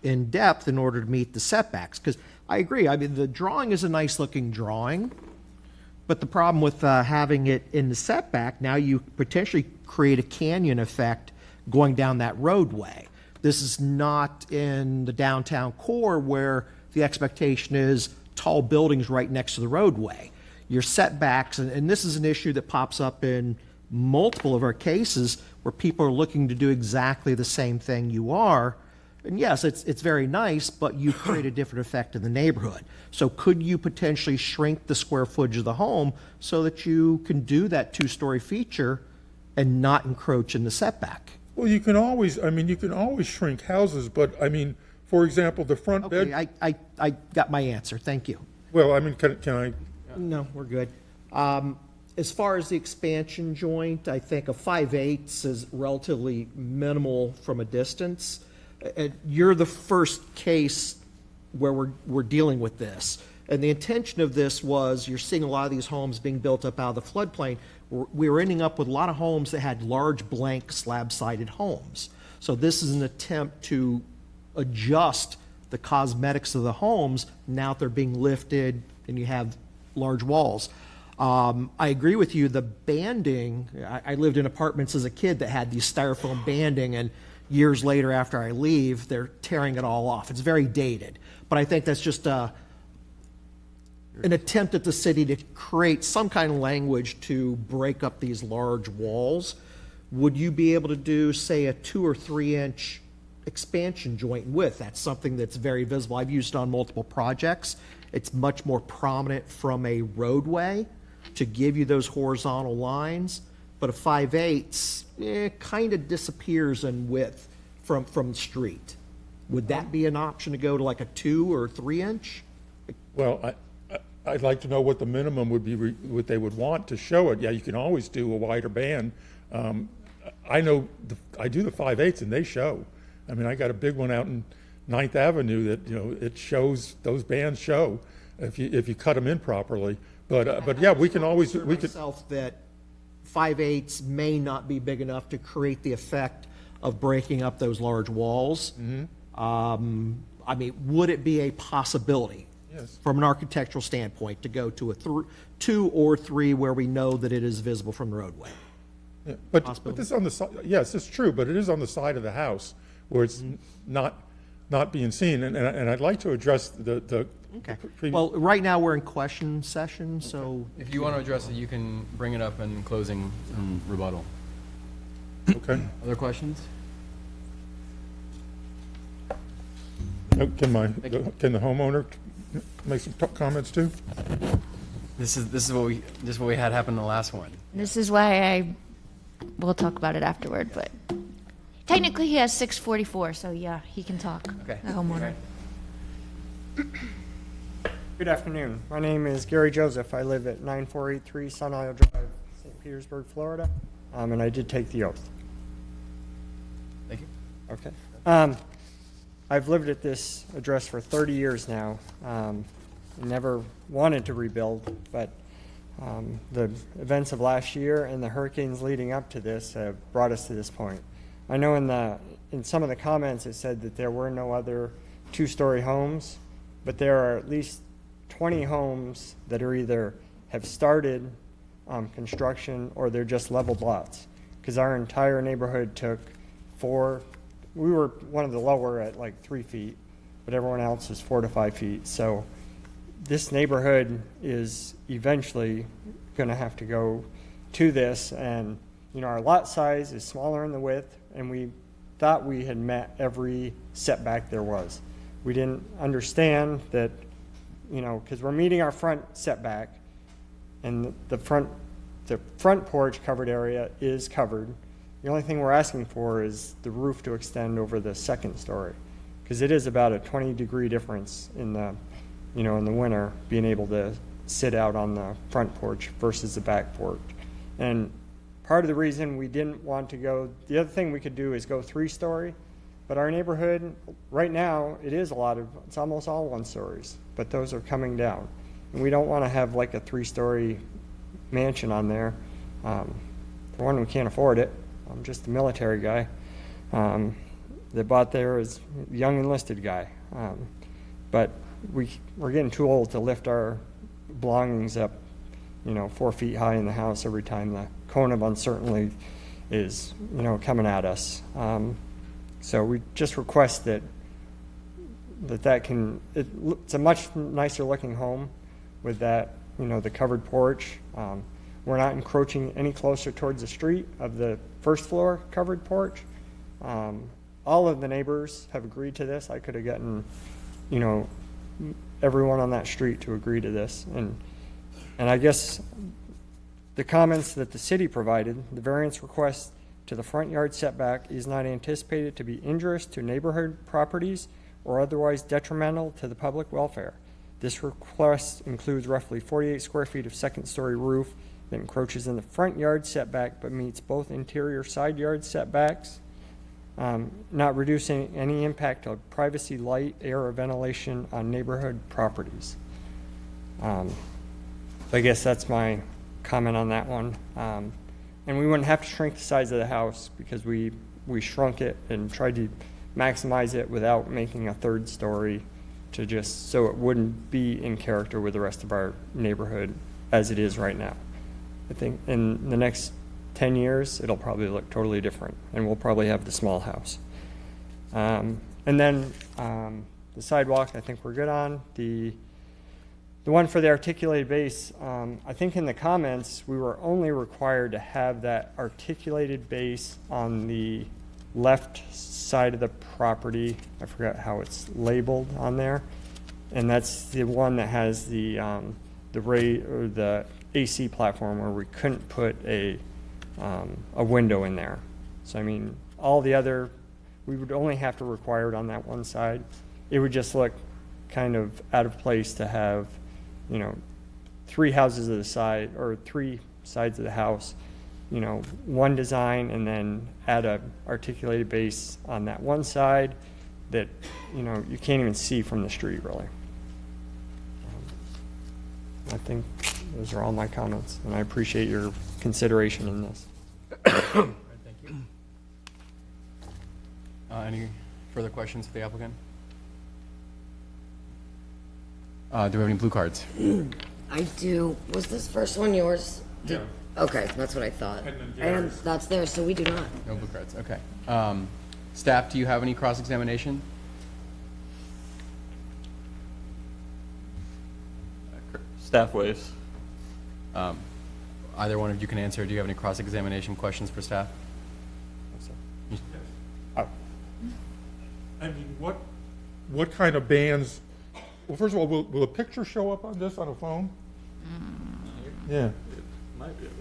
in depth in order to meet the setbacks. Because I agree, I mean, the drawing is a nice looking drawing, but the problem with having it in the setback, now you potentially create a canyon effect going down that roadway. This is not in the downtown core where the expectation is tall buildings right next to the roadway. Your setbacks, and this is an issue that pops up in multiple of our cases where people are looking to do exactly the same thing you are. And yes, it's very nice, but you create a different effect in the neighborhood. So could you potentially shrink the square footage of the home so that you can do that two-story feature and not encroach in the setback? Well, you can always shrink houses, but I mean, for example, the front bed. Okay, I got my answer. Thank you. Well, I mean, can I? No, we're good. As far as the expansion joint, I think a 5/8 is relatively minimal from a distance. You're the first case where we're dealing with this. And the intention of this was, you're seeing a lot of these homes being built up out of the floodplain. We were ending up with a lot of homes that had large blank slab-sided homes. So this is an attempt to adjust the cosmetics of the homes now that they're being lifted and you have large walls. I agree with you, the banding, I lived in apartments as a kid that had these styrofoam banding, and years later after I leave, they're tearing it all off. It's very dated. But I think that's just an attempt at the city to create some kind of language to break up these large walls. Would you be able to do, say, a 2 or 3 inch expansion joint width? That's something that's very visible. I've used it on multiple projects. It's much more prominent from a roadway to give you those horizontal lines. But a 5/8 kind of disappears in width from the street. Would that be an option to go to like a 2 or 3 inch? Well, I'd like to know what the minimum would be, what they would want to show it. Yeah, you can always do a wider band. I know I do the 5/8 and they show. I mean, I got a big one out in 9th Avenue that, it shows, those bands show if you cut them in properly. But yeah, we can always, we could. Myself that 5/8 may not be big enough to create the effect of breaking up those large walls. I mean, would it be a possibility? Yes. From an architectural standpoint, to go to a 2 or 3 where we know that it is visible from the roadway? Yeah, but this on the side, yes, it's true, but it is on the side of the house where it's not being seen, and I'd like to address the. Okay. previous- Well, right now, we're in question session, so If you want to address it, you can bring it up in closing and rebuttal. Okay. Other questions? Can the homeowner make some comments too? This is what we had happen in the last one. This is why we'll talk about it afterward, but Technically, he has 644, so yeah, he can talk. Okay. The homeowner. Good afternoon. My name is Gary Joseph. I live at 9483 Sun Isle Drive, St. Petersburg, Florida, and I did take the oath. Thank you. Okay. I've lived at this address for 30 years now. Never wanted to rebuild, but the events of last year and the hurricanes leading up to this have brought us to this point. I know in some of the comments it said that there were no other two-story homes, but there are at least 20 homes that are either have started construction or they're just leveled lots. Because our entire neighborhood took we were one of the lower at like 3 feet, but everyone else is 4 to 5 feet. So this neighborhood is eventually going to have to go to this, and our lot size is smaller in the width, and we thought we had met every setback there was. We didn't understand that, because we're meeting our front setback, and the front porch covered area is covered. The only thing we're asking for is the roof to extend over the second story, because it is about a 20-degree difference in the winter being able to sit out on the front porch versus the back porch. And part of the reason we didn't want to go, the other thing we could do is go 3-story, but our neighborhood right now, it's almost all 1-stories, but those are coming down. And we don't want to have like a 3-story mansion on there. For one, we can't afford it. I'm just a military guy that bought there as a young enlisted guy. But we're getting too old to lift our belongings up, 4 feet high in the house every time the cone of uncertainty is, coming at us. So we just request it's a much nicer looking home with that, the covered porch. We're not encroaching any closer towards the street of the first floor covered porch. All of the neighbors have agreed to this. I could have gotten, everyone on that street to agree to this. And I guess the comments that the city provided, the variance request to the front yard setback is not anticipated to be injurious to neighborhood properties or otherwise detrimental to the public welfare. This request includes roughly 48 square feet of second-story roof that encroaches in the front yard setback but meets both interior side yard setbacks, not reducing any impact of privacy, light, air, or ventilation on neighborhood properties. So I guess that's my comment on that one. And we wouldn't have to shrink the size of the house because we shrunk it and tried to maximize it without making a 3rd story to just so it wouldn't be in character with the rest of our neighborhood as it is right now. I think in the next 10 years, it'll probably look totally different, and we'll probably have the small house. And then the sidewalk, I think we're good on. The one for the articulated base, I think in the comments, we were only required to have that articulated base on the left side of the property. I forgot how it's labeled on there. And that's the one that has the AC platform where we couldn't put a window in there. So I mean, all the other, we would only have to require it on that one side. It would just look kind of out of place to have, 3 houses of the side or 3 sides of the house, one design, and then add a articulated base on that one side that, you can't even see from the street really. I think those are all my comments, and I appreciate your consideration in this. All right, thank you. Any further questions for the applicant? Do we have any blue cards? I do. Was this first one yours? Yeah. Okay, that's what I thought. And then And Gary's. that's there, so we do not. No blue cards, okay. Staff, do you have any cross-examination? Staff ways. Either one of you can answer. Do you have any cross-examination questions for staff? I mean, what kind of bands, well, first of all, will a picture show up on this on a phone? Yeah. Might be able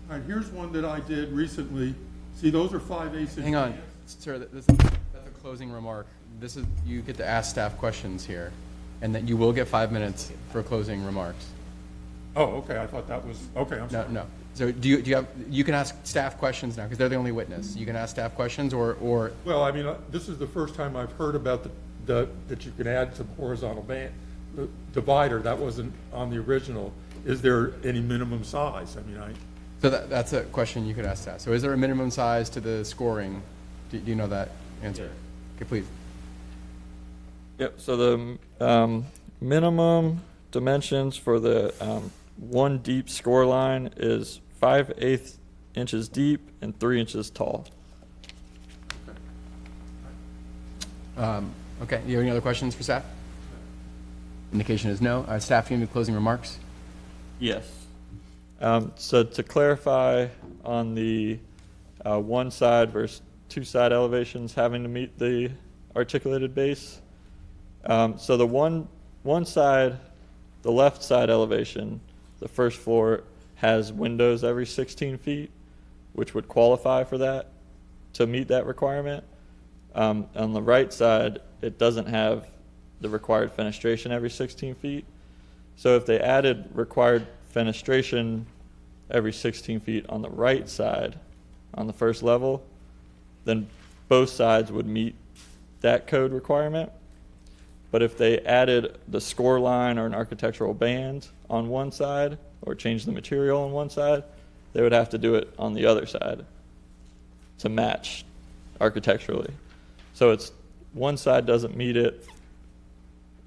All right, here's one that I did recently. See, those are 5/8 inch. Hang on, sir, that's a closing remark. This is, you get to ask staff questions here, and then you will get 5 minutes for closing remarks. Oh, okay, I thought that was, okay, I'm No, sorry. no. So do you have, you can ask staff questions now, because they're the only witness. You can ask staff questions, or, Well, I mean, this is the first time I've heard about that you can add some horizontal divider. That wasn't on the original. Is there any minimum size? I mean, so that's a question you could ask staff. So is there a minimum size to the scoring? Do you know that answer? Okay, please. Yep, so the minimum dimensions for the one deep score line is 5/8 inches deep and 3 inches tall. Okay, you have any other questions for staff? Indication is no. Staff, you have any closing remarks? Yes. So to clarify on the one side versus two side elevations having to meet the articulated base. So the one side, the left side elevation, the first floor has windows every 16 feet, which would qualify for that, to meet that requirement. On the right side, it doesn't have the required fenestration every 16 feet. So if they added required fenestration every 16 feet on the right side, on the first level, then both sides would meet that code requirement. But if they added the score line or an architectural band on one side, or change the material on one side, they would have to do it on the other side to match architecturally. So it's one side doesn't meet it.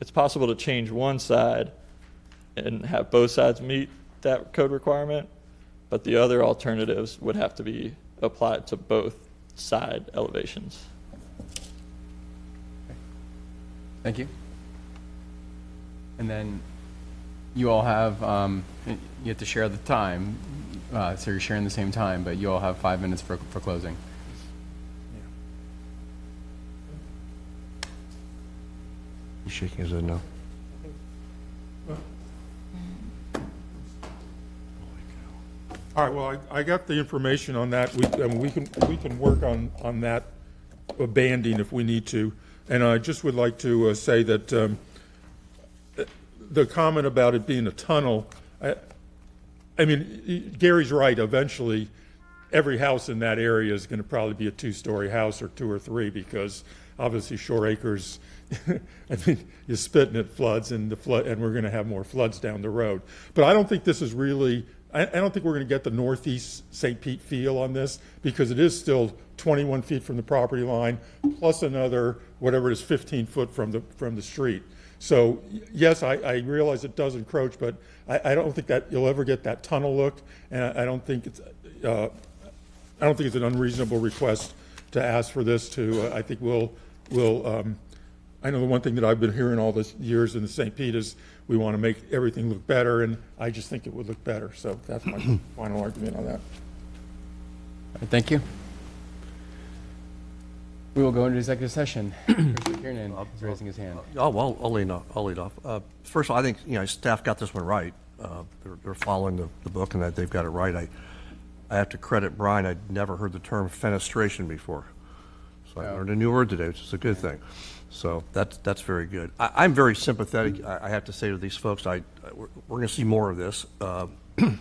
It's possible to change one side and have both sides meet that code requirement, but the other alternatives would have to be applied to both side elevations. Thank you. And then you all have, you have to share the time, so you're sharing the same time, but you all have 5 minutes for closing. He's shaking his head no. All right, well, I got the information on that. We can work on that banding if we need to. And I just would like to say that the comment about it being a tunnel, I mean, Gary's right. Eventually, every house in that area is going to probably be a two-story house or two or three, because obviously Shore Acres, I mean, you're spitting at floods, and we're going to have more floods down the road. But I don't think this is really, I don't think we're going to get the northeast St. Pete feel on this, because it is still 21 feet from the property line, plus another, whatever it is, 15 foot from the street. So yes, I realize it does encroach, but I don't think that you'll ever get that tunnel look, and I don't think it's an unreasonable request to ask for this. I think we'll. I know the one thing that I've been hearing all these years in the St. Pete is we want to make everything look better, and I just think it would look better. So that's my final argument on that. Thank you. We will go into executive session. Commissioner Kiernan is raising his hand. Oh, well, I'll lead off. First of all, I think, staff got this one right. They're following the book, and that they've got it right. I have to credit Brian. I'd never heard the term fenestration before. So I learned a new word today, which is a good thing. So that's very good. I'm very sympathetic, I have to say, to these folks. We're going to see more of this. And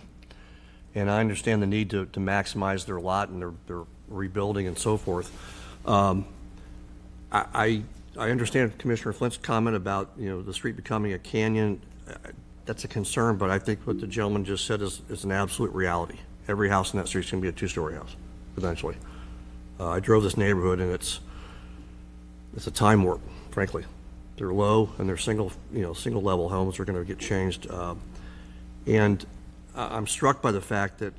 I understand the need to maximize their lot and their rebuilding and so forth. I understand Commissioner Flint's comment about, the street becoming a canyon. That's a concern, but I think what the gentleman just said is an absolute reality. Every house in that street is going to be a two-story house, eventually. I drove this neighborhood, and it's a time warp, frankly. They're low, and they're single level homes are going to get changed. And I'm struck by the fact that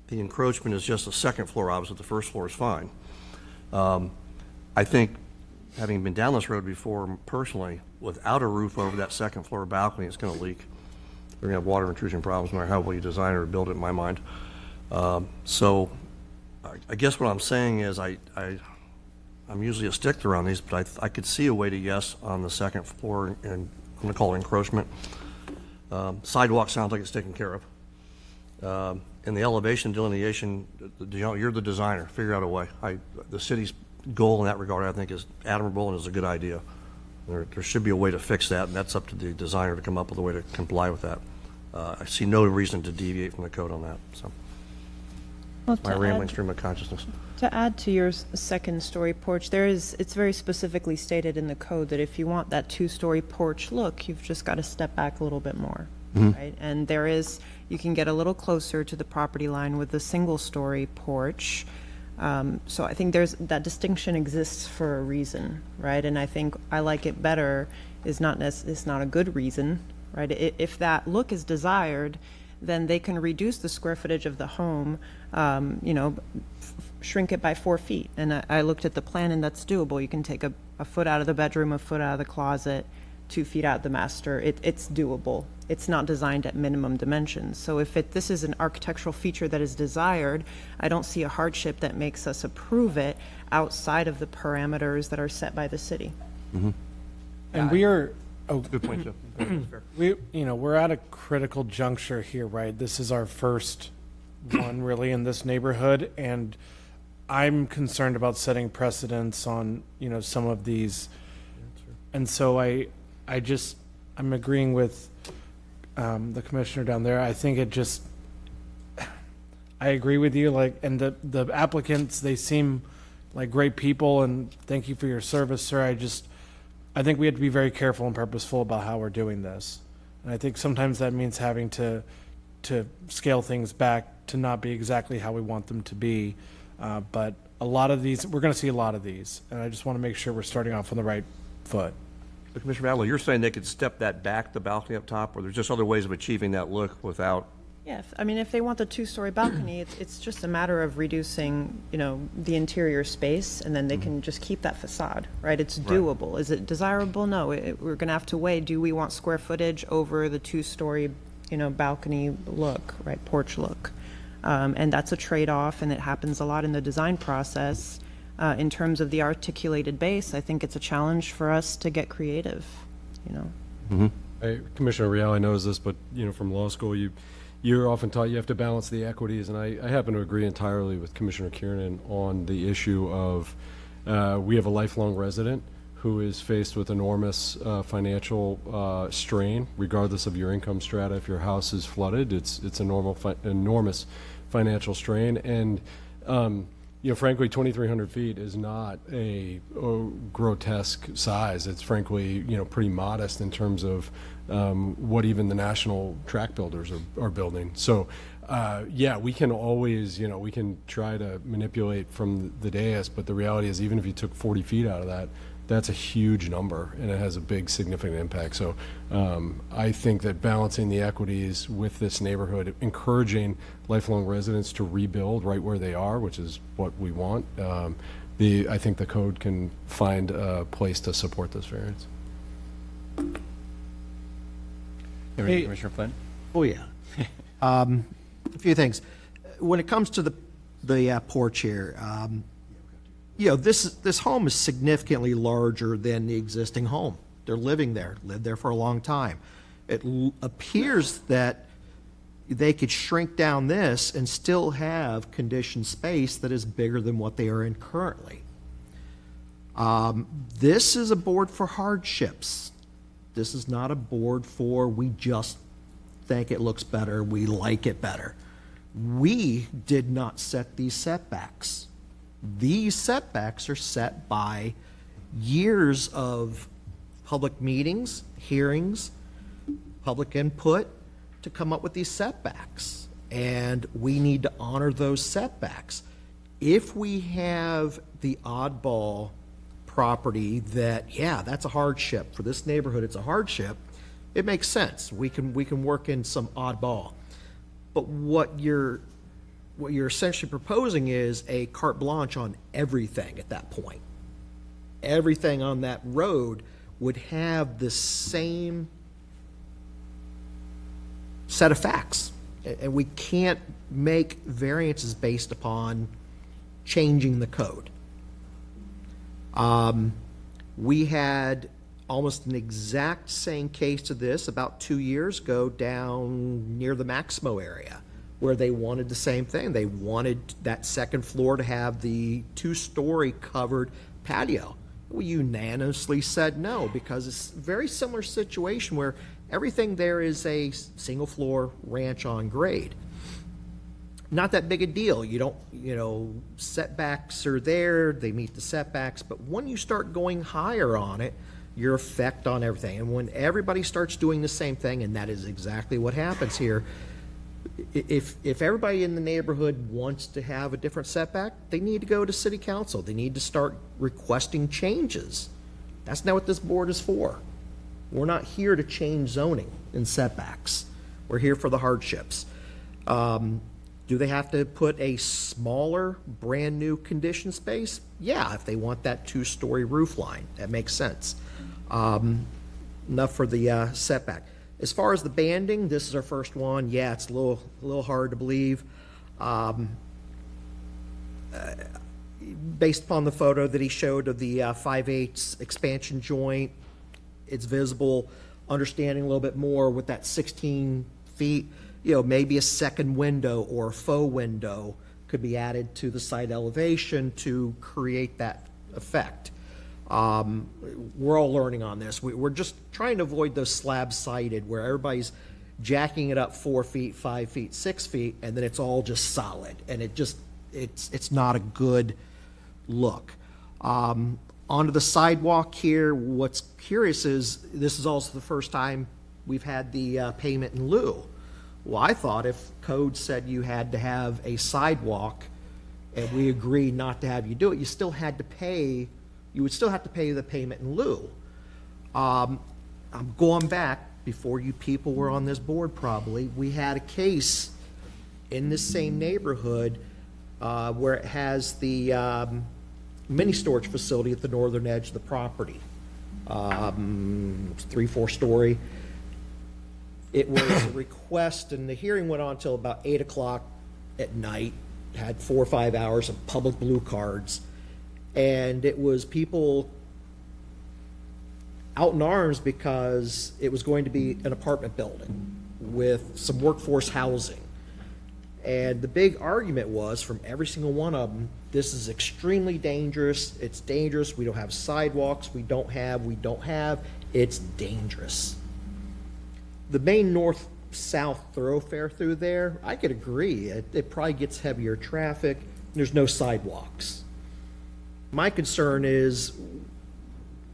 the encroachment is just a second floor opposite. The first floor is fine. I think, having been down this road before personally, without a roof over that second floor balcony, it's going to leak. They're going to have water intrusion problems no matter how well you design it or build it, in my mind. So I guess what I'm saying is I'm usually a stickler on these, but I could see a way to yes on the second floor, and I'm going to call it encroachment. Sidewalk sounds like it's taken care of. in the elevation delineation, you're the designer, figure out a way. The city's goal in that regard, I think, is admirable and is a good idea. There should be a way to fix that, and that's up to the designer to come up with a way to comply with that. I see no reason to deviate from the code on that, so. Well, My to rambling add- stream of consciousness. To add to your second-story porch, it's very specifically stated in the code that if you want that two-story porch look, you've just got to step back a little bit more, right? And you can get a little closer to the property line with the single-story porch. So I think that distinction exists for a reason, right? And I think I like it better is not a good reason, right? If that look is desired, then they can reduce the square footage of the home, shrink it by 4 feet. And I looked at the plan, and that's doable. You can take a foot out of the bedroom, a foot out of the closet, 2 feet out the master. It's doable. It's not designed at minimum dimensions. So if this is an architectural feature that is desired, I don't see a hardship that makes us approve it outside of the parameters that are set by the city. And we are, Good point, Joe. we're at a critical juncture here, right? This is our first one really in this neighborhood, and I'm concerned about setting precedents on, some of these. And so I'm agreeing with the commissioner down there. I think I agree with you, and the applicants, they seem like great people, and thank you for your service, sir. I think we have to be very careful and purposeful about how we're doing this. And I think sometimes that means having to scale things back to not be exactly how we want them to be. But a lot of these, we're going to see a lot of these, and I just want to make sure we're starting off on the right foot. So Commissioner Adler, you're saying they could step that back, the balcony up top, or there's just other ways of achieving that look without? Yeah, if they want the two-story balcony, it's just a matter of reducing, the interior space, and then they can just keep that facade, right? It's doable. Is it desirable? No. We're going to have to weigh, do we want square footage over the two-story, balcony look, right, porch look? And that's a trade-off, and it happens a lot in the design process. In terms of the articulated base, I think it's a challenge for us to get creative, Commissioner Reale knows this, but, from law school, you're often taught you have to balance the equities, and I happen to agree entirely with Commissioner Kiernan on the issue of we have a lifelong resident who is faced with enormous financial strain, regardless of your income strata. If your house is flooded, it's enormous financial strain, and frankly, 2,300 feet is not a grotesque size. It's frankly, pretty modest in terms of what even the national track builders are building. So, we can always, we can try to manipulate from the dais, but the reality is even if you took 40 feet out of that, that's a huge number, and it has a big significant impact. So I think that balancing the equities with this neighborhood, encouraging lifelong residents to rebuild right where they are, which is what we want, I think the code can find a place to support this variance. Hey. Commissioner Flynn? Oh, yeah. A few things. When it comes to the porch here, this home is significantly larger than the existing home. They're lived there for a long time. It appears that they could shrink down this and still have conditioned space that is bigger than what they are in currently. This is a board for hardships. This is not a board for we just think it looks better, we like it better. We did not set these setbacks. These setbacks are set by years of public meetings, hearings, public input to come up with these setbacks. And we need to honor those setbacks. If we have the oddball property that, that's a hardship. For this neighborhood, it's a hardship. It makes sense. We can work in some oddball. But what you're essentially proposing is a carte blanche on everything at that point. Everything on that road would have the same set of facts. And we can't make variances based upon changing the code. We had almost an exact same case to this about 2 years ago down near the Maximo area, where they wanted the same thing. They wanted that second floor to have the two-story covered patio. We unanimously said no, because it's a very similar situation where everything there is a single-floor ranch on grade. Not that big a deal. You don't, setbacks are there, they meet the setbacks, but when you start going higher on it, your effect on everything. And when everybody starts doing the same thing, and that is exactly what happens here, if everybody in the neighborhood wants to have a different setback, they need to go to city council. They need to start requesting changes. That's not what this board is for. We're not here to change zoning and setbacks. We're here for the hardships. Do they have to put a smaller, brand-new condition space? Yeah, if they want that two-story roof line. That makes sense. Enough for the setback. As far as the banding, this is our first one. Yeah, it's a little hard to believe. Based upon the photo that he showed of the 5/8 expansion joint, it's visible. Understanding a little bit more with that 16 feet, maybe a second window or a faux window could be added to the site elevation to create that effect. We're all learning on this. We're just trying to avoid those slab-sided where everybody's jacking it up 4 feet, 5 feet, 6 feet, and then it's all just solid, and it's not a good look. Onto the sidewalk here, what's curious is this is also the first time we've had the payment in lieu. Well, I thought if code said you had to have a sidewalk and we agreed not to have you do it, you would still have to pay the payment in lieu. I'm going back before you people were on this board probably. We had a case in this same neighborhood where it has the mini storage facility at the northern edge of the property. 3-4 story. It was a request, and the hearing went on until about 8 o'clock at night, had 4 or 5 hours of public blue cards, and it was people out in arms because it was going to be an apartment building with some workforce housing. And the big argument was from every single one of them, this is extremely dangerous, it's dangerous, we don't have sidewalks, we don't have, it's dangerous. The main north-south thoroughfare through there, I could agree, it probably gets heavier traffic, there's no sidewalks. My concern is,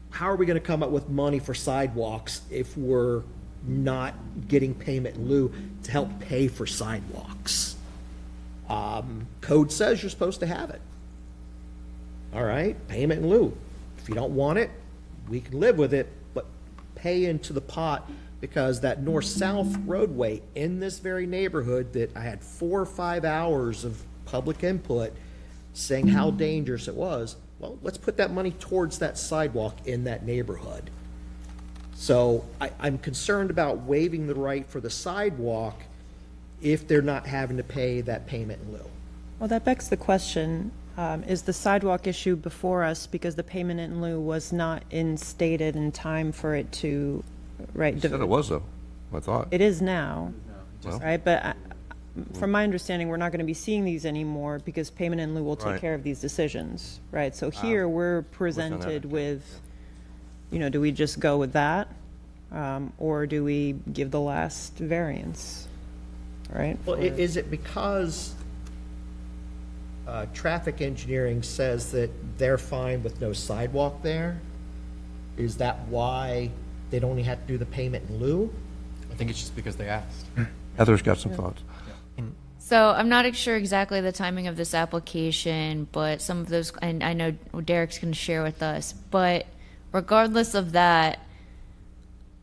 how are we gonna come up with money for sidewalks if we're not getting payment in lieu to help pay for sidewalks? Code says you're supposed to have it. All right, payment in lieu. If you don't want it, we can live with it, but pay into the pot, because that north-south roadway in this very neighborhood that I had 4 or 5 hours of public input saying how dangerous it was, well, let's put that money towards that sidewalk in that neighborhood. So I'm concerned about waiving the right for the sidewalk if they're not having to pay that payment in lieu. Well, that begs the question, is the sidewalk issue before us because the payment in lieu was not instated in time for it to, right? You said it was, though, I thought. It is now, Well. right? But from my understanding, we're not going to be seeing these anymore because payment in lieu will take Right. care of these decisions, right? So here, we're presented with, do we just go with that? Or do we give the last variance, right? Well, is it because traffic engineering says that they're fine with no sidewalk there? Is that why they'd only have to do the payment in lieu? I think it's just because they asked. Heather's got some thoughts. So I'm not sure exactly the timing of this application, but some of those, and I know Derek's going to share with us, but regardless of that,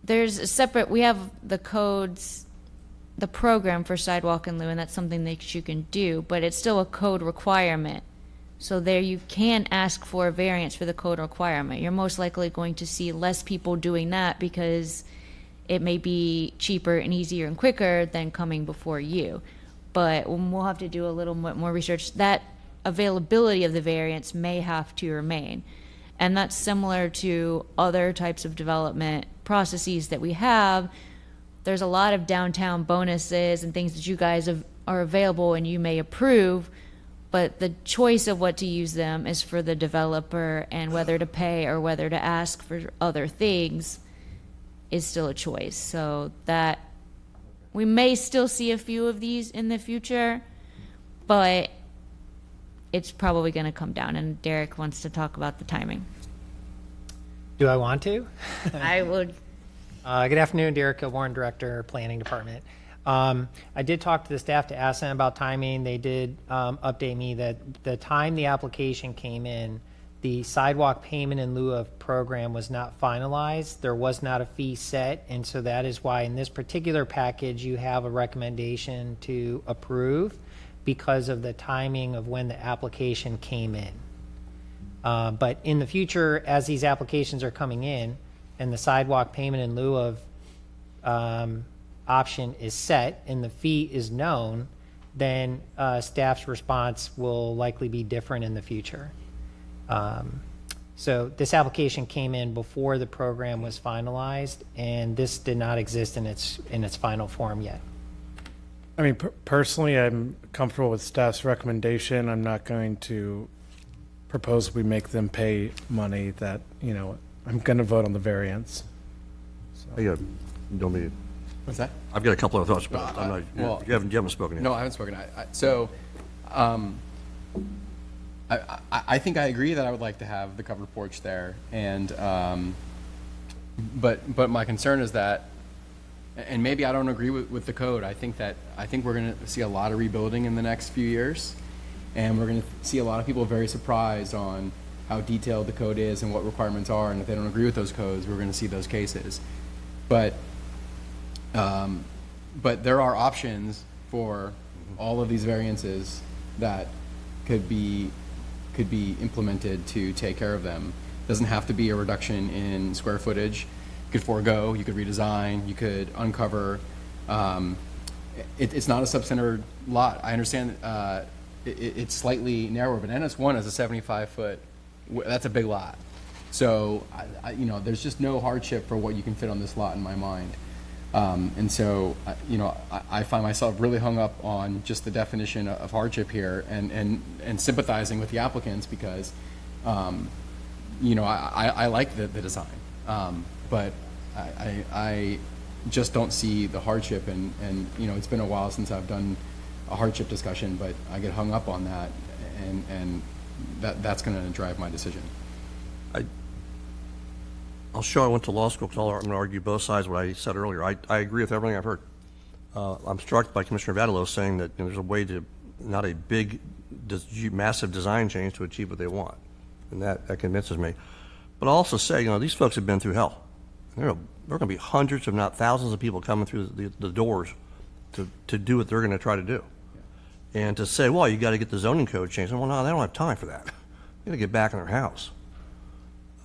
there's a separate, we have the codes, the program for sidewalk in lieu, and that's something that you can do, but it's still a code requirement. So there you can ask for a variance for the code requirement. You're most likely going to see less people doing that because it may be cheaper and easier and quicker than coming before you. But we'll have to do a little bit more research. That availability of the variance may have to remain. And that's similar to other types of development processes that we have. There's a lot of downtown bonuses and things that you guys are available and you may approve, but the choice of what to use them is for the developer, and whether to pay or whether to ask for other things is still a choice. So that we may still see a few of these in the future, but it's probably going to come down, and Derek wants to talk about the timing. Do I want to? I would. Good afternoon, Derek, Warren Director, Planning Department. I did talk to the staff to ask them about timing. They did update me that the time the application came in, the sidewalk payment in lieu of program was not finalized. There was not a fee set, and so that is why in this particular package you have a recommendation to approve because of the timing of when the application came in. But in the future, as these applications are coming in and the sidewalk payment in lieu of option is set and the fee is known, then staff's response will likely be different in the future. So this application came in before the program was finalized, and this did not exist in its final form yet. I mean, personally, I'm comfortable with staff's recommendation. I'm not going to propose we make them pay money that, I'm going to vote on the variance. Don't be. What's that? I've got a couple of thoughts, but I'm not, well, you haven't spoken yet. No, I haven't spoken. I think I agree that I would like to have the covered porch there, and but my concern is that, and maybe I don't agree with the code. I think we're going to see a lot of rebuilding in the next few years, and we're going to see a lot of people very surprised on how detailed the code is and what requirements are, and if they don't agree with those codes, we're going to see those cases. But there are options for all of these variances that could be implemented to take care of them. It doesn't have to be a reduction in square footage. You could forego, you could redesign, you could uncover. It's not a substandard lot. I understand it's slightly narrower, but NS1 is a 75-foot. That's a big lot. So, there's just no hardship for what you can fit on this lot in my mind. And so, I find myself really hung up on just the definition of hardship here and sympathizing with the applicants because, I like the design. But I just don't see the hardship and it's been a while since I've done a hardship discussion, but I get hung up on that and that's going to drive my decision. I'll show I went to law school because I'm going to argue both sides of what I said earlier. I agree with everything I've heard. I'm struck by Commissioner Vadalos saying that there's a way to, not a big, massive design change to achieve what they want. And that convinces me. But I'll also say, these folks have been through hell. There are going to be hundreds, if not thousands of people coming through the doors to do what they're going to try to do. Yeah. And to say, well, you got to get the zoning code changed. Well, no, they don't have time for that. They got to get back in their house.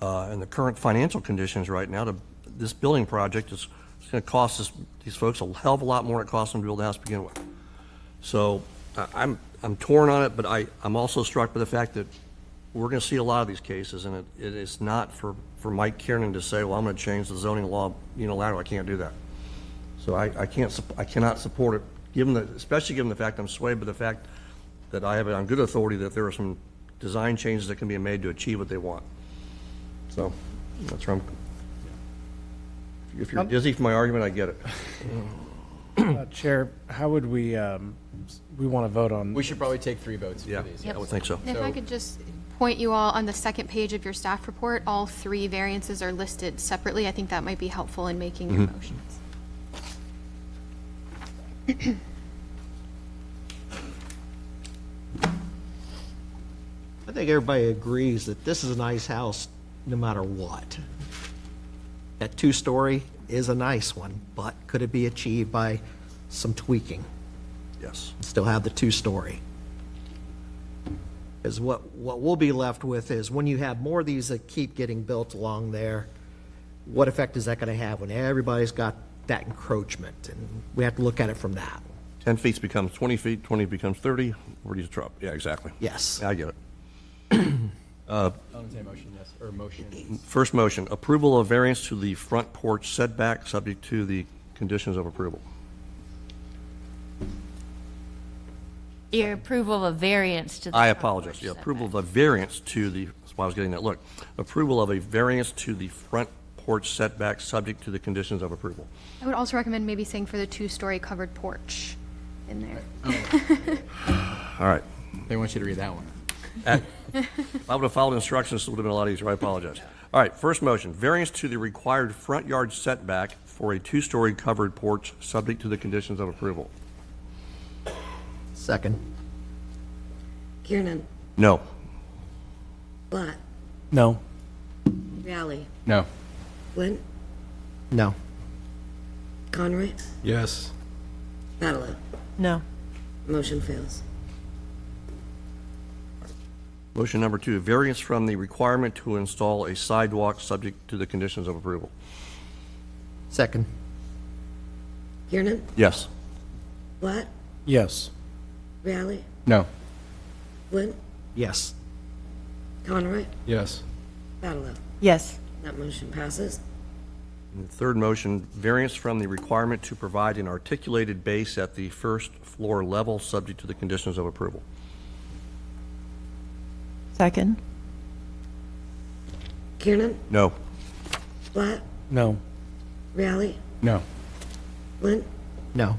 And the current financial conditions right now, this building project is going to cost these folks a hell of a lot more than it cost them to build a house to begin with. So I'm torn on it, but I'm also struck by the fact that we're going to see a lot of these cases, and it is not for Mike Kiernan to say, well, I'm going to change the zoning law unilaterally. I can't do that. So I cannot support it, especially given the fact I'm swayed by the fact that I have it on good authority that there are some design changes that can be made to achieve what they want. So that's where if you're dizzy from my argument, I get it. Chair, how would we want to vote on? We should probably take 3 votes for these. Yeah, I would think so. If I could just point you all on the second page of your staff report, all 3 variances are listed separately. I think that might be helpful in making your motions. I think everybody agrees that this is a nice house no matter what. That 2-story is a nice one, but could it be achieved by some tweaking? Yes. Still have the 2-story. Because what we'll be left with is when you have more of these that keep getting built along there, what effect is that going to have when everybody's got that encroachment? And we have to look at it from that. 10 feet becomes 20 feet, 20 becomes 30. Where do you drop? Yeah, exactly. Yes. Yeah, I get it. I'll entertain a motion, yes, or motion. First motion, approval of variance to the front porch setback subject to the conditions of approval. Your approval of a variance to the. I front apologize. porch Yeah, setback. approval of a variance to the, that's why I was getting that look. Approval of a variance to the front porch setback subject to the conditions of approval. I would also recommend maybe saying for the two-story covered porch in there. All right. They want you to read that one. If I would have followed instructions, it would have been a lot easier. I apologize. All right, first motion, variance to the required front yard setback for a two-story covered porch subject to the conditions of approval. Second. Kiernan, No. Blatt, No. Reale, No. Flint, No. Conroy, Yes. Badalow. No. Motion fails. Motion number 2, variance from the requirement to install a sidewalk subject to the conditions of approval. Second. Kiernan, Yes. Blatt, Yes. Reale, No. Flint, Yes. Conroy, Yes. Badalow. Yes. That motion passes. And the third motion, variance from the requirement to provide an articulated base at the first floor level subject to the conditions of approval. Second. Kiernan, No. Blatt, No. Reale, No. Flint, No.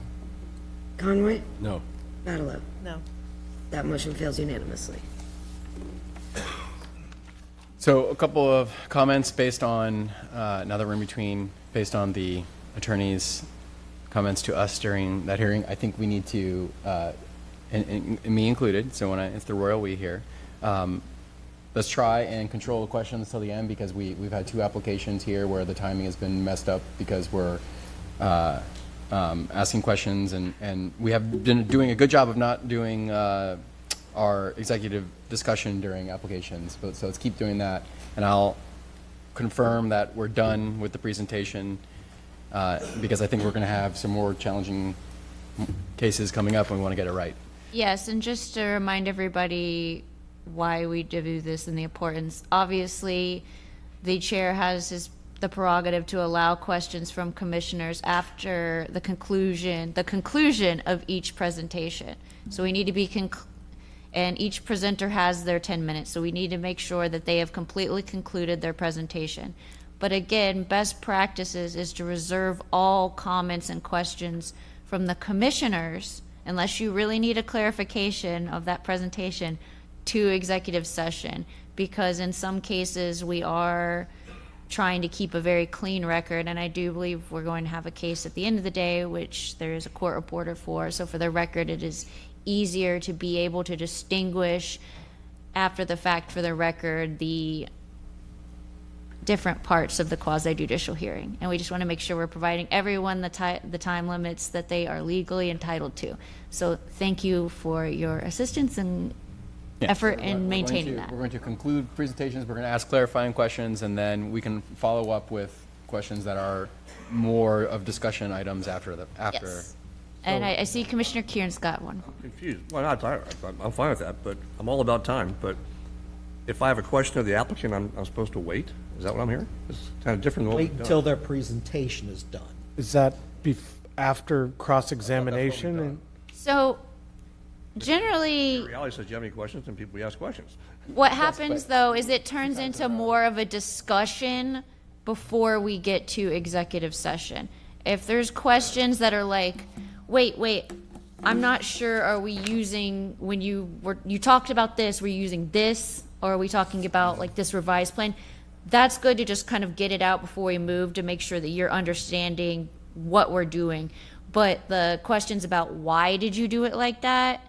Conroy, No. Badalow. No. That motion fails unanimously. So a couple of comments based on, now that we're in between, based on the attorney's comments to us during that hearing. I think we need to, and me included, so it's the royal we here, let's try and control the questions till the end, because we've had 2 applications here where the timing has been messed up because we're asking questions, and we have been doing a good job of not doing our executive discussion during applications, so let's keep doing that, and I'll confirm that we're done with the presentation, because I think we're going to have some more challenging cases coming up and we want to get it right. Yes, and just to remind everybody why we do this and the importance, obviously, the chair has the prerogative to allow questions from commissioners after the conclusion of each presentation. So we need to be, and each presenter has their 10 minutes, so we need to make sure that they have completely concluded their presentation. But again, best practices is to reserve all comments and questions from the commissioners, unless you really need a clarification of that presentation, to executive session, because in some cases we are trying to keep a very clean record, and I do believe we're going to have a case at the end of the day, which there is a court reporter for, so for the record it is easier to be able to distinguish after the fact for the record the different parts of the quasi-judicial hearing, and we just want to make sure we're providing everyone the time limits that they are legally entitled to. So thank you for your assistance and effort in maintaining that. We're going to conclude presentations, we're going to ask clarifying questions, and then we can follow up with questions that are more of discussion items after. Yes. And I see Commissioner Kieran's got one. I'm confused. Well, I'm fine with that, but I'm all about time. But if I have a question of the applicant, I'm supposed to wait? Is that what I'm hearing? It's kind of different than what Wait we've until done. their presentation is done. Is that after cross-examination? And So generally, Reality says, do you have any questions? And we ask questions. what happens though is it turns into more of a discussion before we get to executive session. If there's questions that are like, wait, I'm not sure, are we using, when you talked about this, were you using this, or are we talking about like this revised plan? That's good to just kind of get it out before we move, to make sure that you're understanding what we're doing. But the questions about why did you do it like that,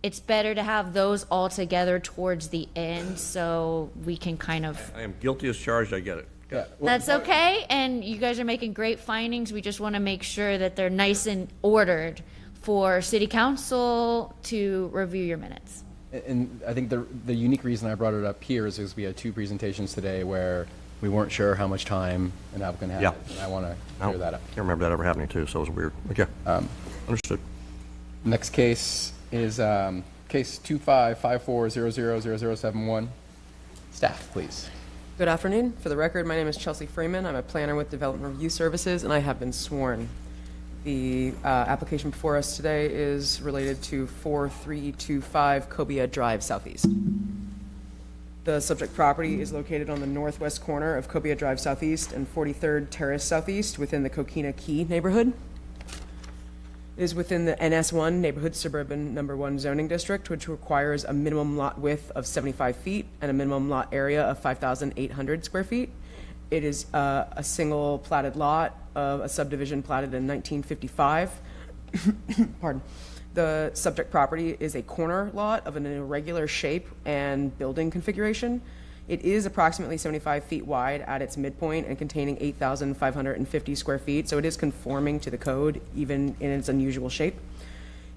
it's better to have those all together towards the end, so we can kind of. I am guilty as charged, I get it. Yeah. That's okay, and you guys are making great findings. We just want to make sure that they're nice and ordered for city council to review your minutes. And I think the unique reason I brought it up here is because we had 2 presentations today where we weren't sure how much time an applicant had. Yeah. And I want to clear that up. I can't remember that ever happening too, so it was weird. Okay, understood. Next case is case 2554000071. Staff, please. Good afternoon. For the record, my name is Chelsea Freeman. I'm a planner with Development Review Services, and I have been sworn. The application before us today is related to 4325 Cobia Drive Southeast. The subject property is located on the northwest corner of Cobia Drive Southeast and 43rd Terrace Southeast within the Coquina Key neighborhood. It is within the NS1 Neighborhood Suburban Number 1 zoning district, which requires a minimum lot width of 75 feet and a minimum lot area of 5,800 square feet. It is a single platted lot of a subdivision platted in 1955. Pardon. The subject property is a corner lot of an irregular shape and building configuration. It is approximately 75 feet wide at its midpoint and containing 8,550 square feet, so it is conforming to the code, even in its unusual shape.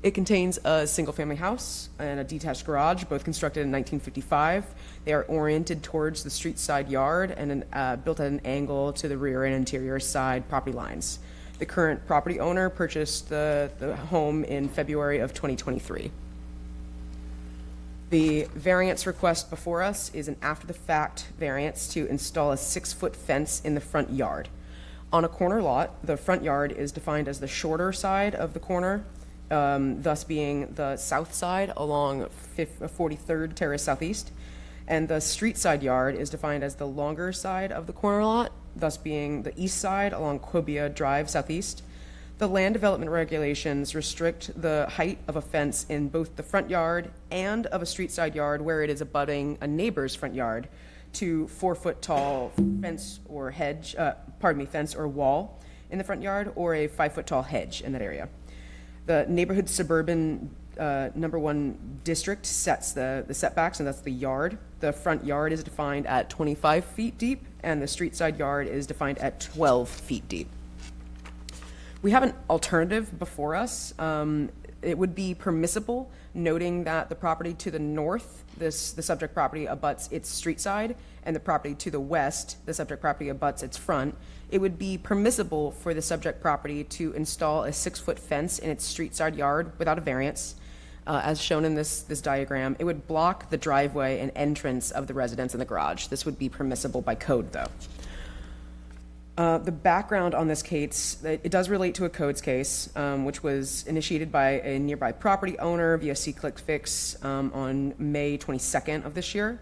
It contains a single-family house and a detached garage, both constructed in 1955. They are oriented towards the street side yard and built at an angle to the rear and interior side property lines. The current property owner purchased the home in February of 2023. The variance request before us is an after-the-fact variance to install a 6-foot fence in the front yard. On a corner lot, the front yard is defined as the shorter side of the corner, thus being the south side along 43rd Terrace Southeast, and the street side yard is defined as the longer side of the corner lot, thus being the east side along Cobia Drive Southeast. The land development regulations restrict the height of a fence in both the front yard and of a street side yard where it is abutting a neighbor's front yard to 4-foot tall fence or hedge, fence or wall in the front yard, or a 5-foot tall hedge in that area. The neighborhood suburban number 1 district sets the setbacks, and that's the yard. The front yard is defined at 25 feet deep, and the street side yard is defined at 12 feet deep. We have an alternative before us. It would be permissible, noting that the property to the north, the subject property abuts its street side, and the property to the west, the subject property abuts its front. It would be permissible for the subject property to install a 6-foot fence in its street side yard without a variance. As shown in this diagram, it would block the driveway and entrance of the residence and the garage. This would be permissible by code, though. The background on this case, it does relate to a codes case, which was initiated by a nearby property owner via C-Click-Fix on May 22nd of this year.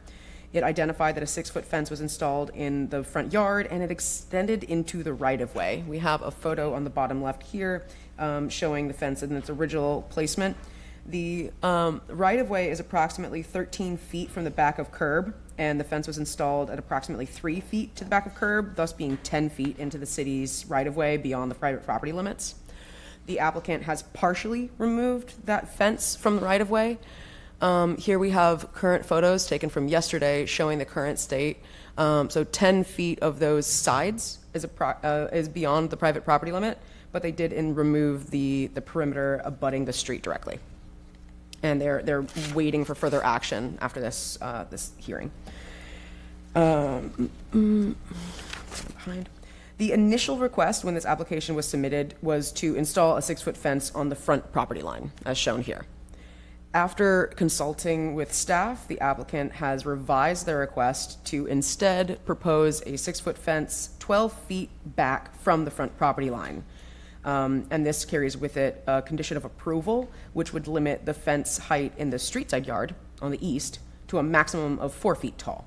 It identified that a 6-foot fence was installed in the front yard and it extended into the right-of-way. We have a photo on the bottom left here showing the fence in its original placement. The right-of-way is approximately 13 feet from the back of curb, and the fence was installed at approximately 3 feet to the back of curb, thus being 10 feet into the city's right-of-way beyond the private property limits. The applicant has partially removed that fence from the right-of-way. Here we have current photos taken from yesterday showing the current state. So 10 feet of those sides is beyond the private property limit, but they did remove the perimeter abutting the street directly. And they're waiting for further action after this hearing. Behind. The initial request when this application was submitted was to install a 6-foot fence on the front property line, as shown here. After consulting with staff, the applicant has revised their request to instead propose a 6-foot fence 12 feet back from the front property line. And this carries with it a condition of approval, which would limit the fence height in the street side yard on the east to a maximum of 4 feet tall.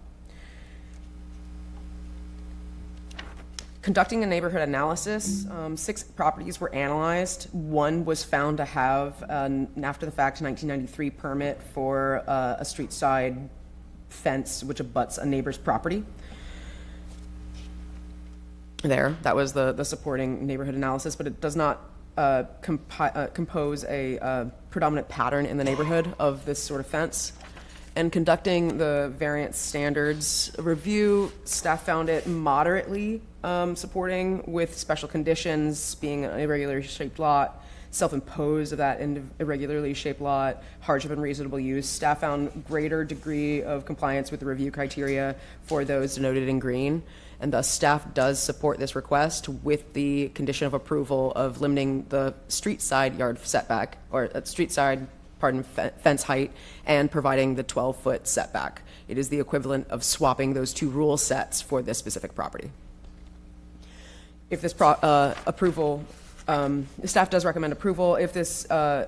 Conducting a neighborhood analysis, 6 properties were analyzed. One was found to have an after-the-fact 1993 permit for a street side fence which abuts a neighbor's property. That was the supporting neighborhood analysis, but it does not compose a predominant pattern in the neighborhood of this sort of fence. And conducting the variance standards review, staff found it moderately supporting, with special conditions being an irregularly shaped lot, self-imposed of that irregularly shaped lot, hardship and reasonable use. Staff found greater degree of compliance with the review criteria for those denoted in green, and thus staff does support this request with the condition of approval of limiting the street side yard setback, or fence height, and providing the 12-foot setback. It is the equivalent of swapping those 2 rule sets for this specific property. If this approval Staff does recommend approval. If this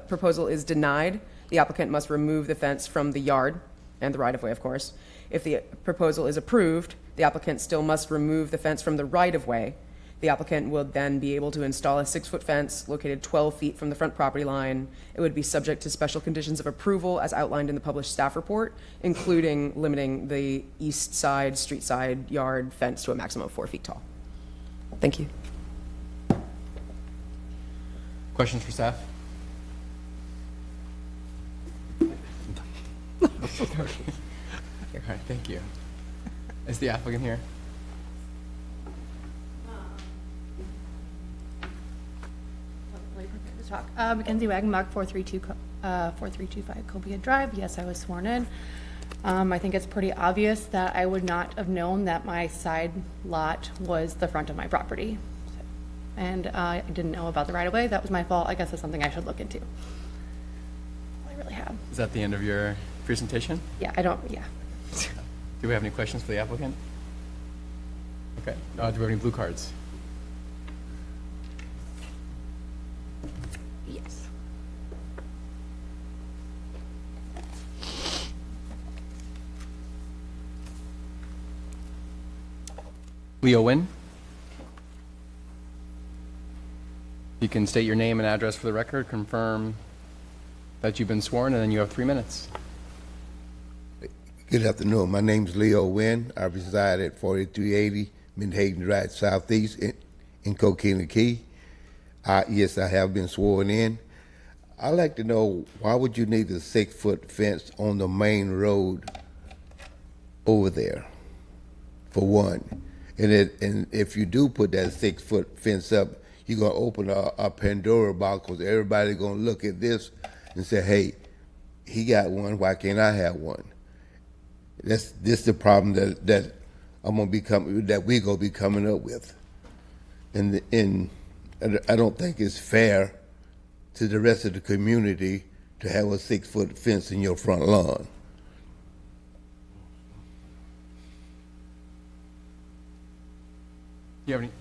proposal is denied, the applicant must remove the fence from the yard and the right-of-way, of course. If the proposal is approved, the applicant still must remove the fence from the right-of-way. The applicant will then be able to install a 6-foot fence located 12 feet from the front property line. It would be subject to special conditions of approval as outlined in the published staff report, including limiting the east side, street side yard fence to a maximum of 4 feet tall. Thank you. Questions for staff? All right, thank you. Is the applicant here? Mackenzie Wagenbach, 4325 Cobia Drive. Yes, I was sworn in. I think it's pretty obvious that I would not have known that my side lot was the front of my property. And I didn't know about the right-of-way. That was my fault. I guess that's something I should look into. I really have. Is that the end of your presentation? Yeah, yeah. Do we have any questions for the applicant? Okay. Do we have any blue cards? Yes. Leo Wynn? You can state your name and address for the record, confirm that you've been sworn, and then you have 3 minutes. Good afternoon. My name is Leo Wynn. I reside at 4380 Menhaden Drive Southeast in Coquina Key. Yes, I have been sworn in. I'd like to know, why would you need a 6-foot fence on the main road over there, for one? And if you do put that 6-foot fence up, you're going to open a Pandora box, because everybody's going to look at this and say, hey, he got one, why can't I have one? This the problem that we're going to be coming up with. And I don't think it's fair to the rest of the community to have a 6-foot fence in your front lawn. Do you have any?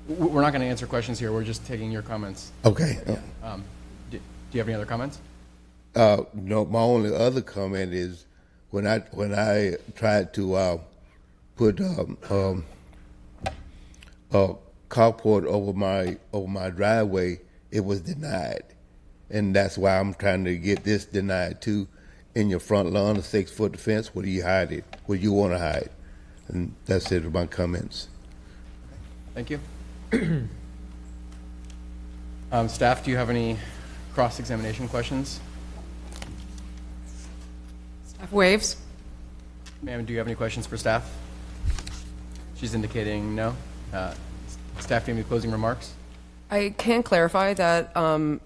We're not going to answer questions here. We're just taking your comments. Okay. Do you have any other comments? No, my only other comment is when I tried to put a carport over my driveway, it was denied, and that's why I'm trying to get this denied too. In your front lawn, a 6-foot fence, where do you hide it? Where do you want to hide? And that's it with my comments. Thank you. Staff, do you have any cross-examination questions? Staff waves. Ma'am, do you have any questions for staff? She's indicating no. Staff, do you have any closing remarks? I can clarify that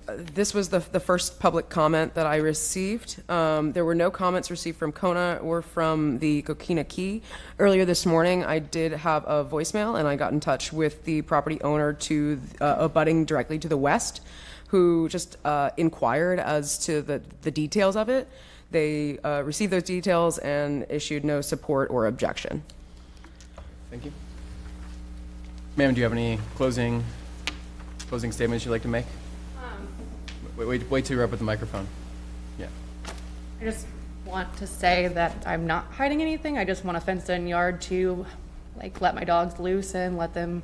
this was the first public comment that I received. There were no comments received from Kona or from the Coquina Key. Earlier this morning, I did have a voicemail, and I got in touch with the property owner to abutting directly to the west, who just inquired as to the details of it. They received those details and issued no support or objection. Thank you. Ma'am, do you have any closing statements you'd like to make? Wait till you're up with the microphone. Yeah. I just want to say that I'm not hiding anything. I just want a fenced-in yard to, like, let my dogs loose and let them,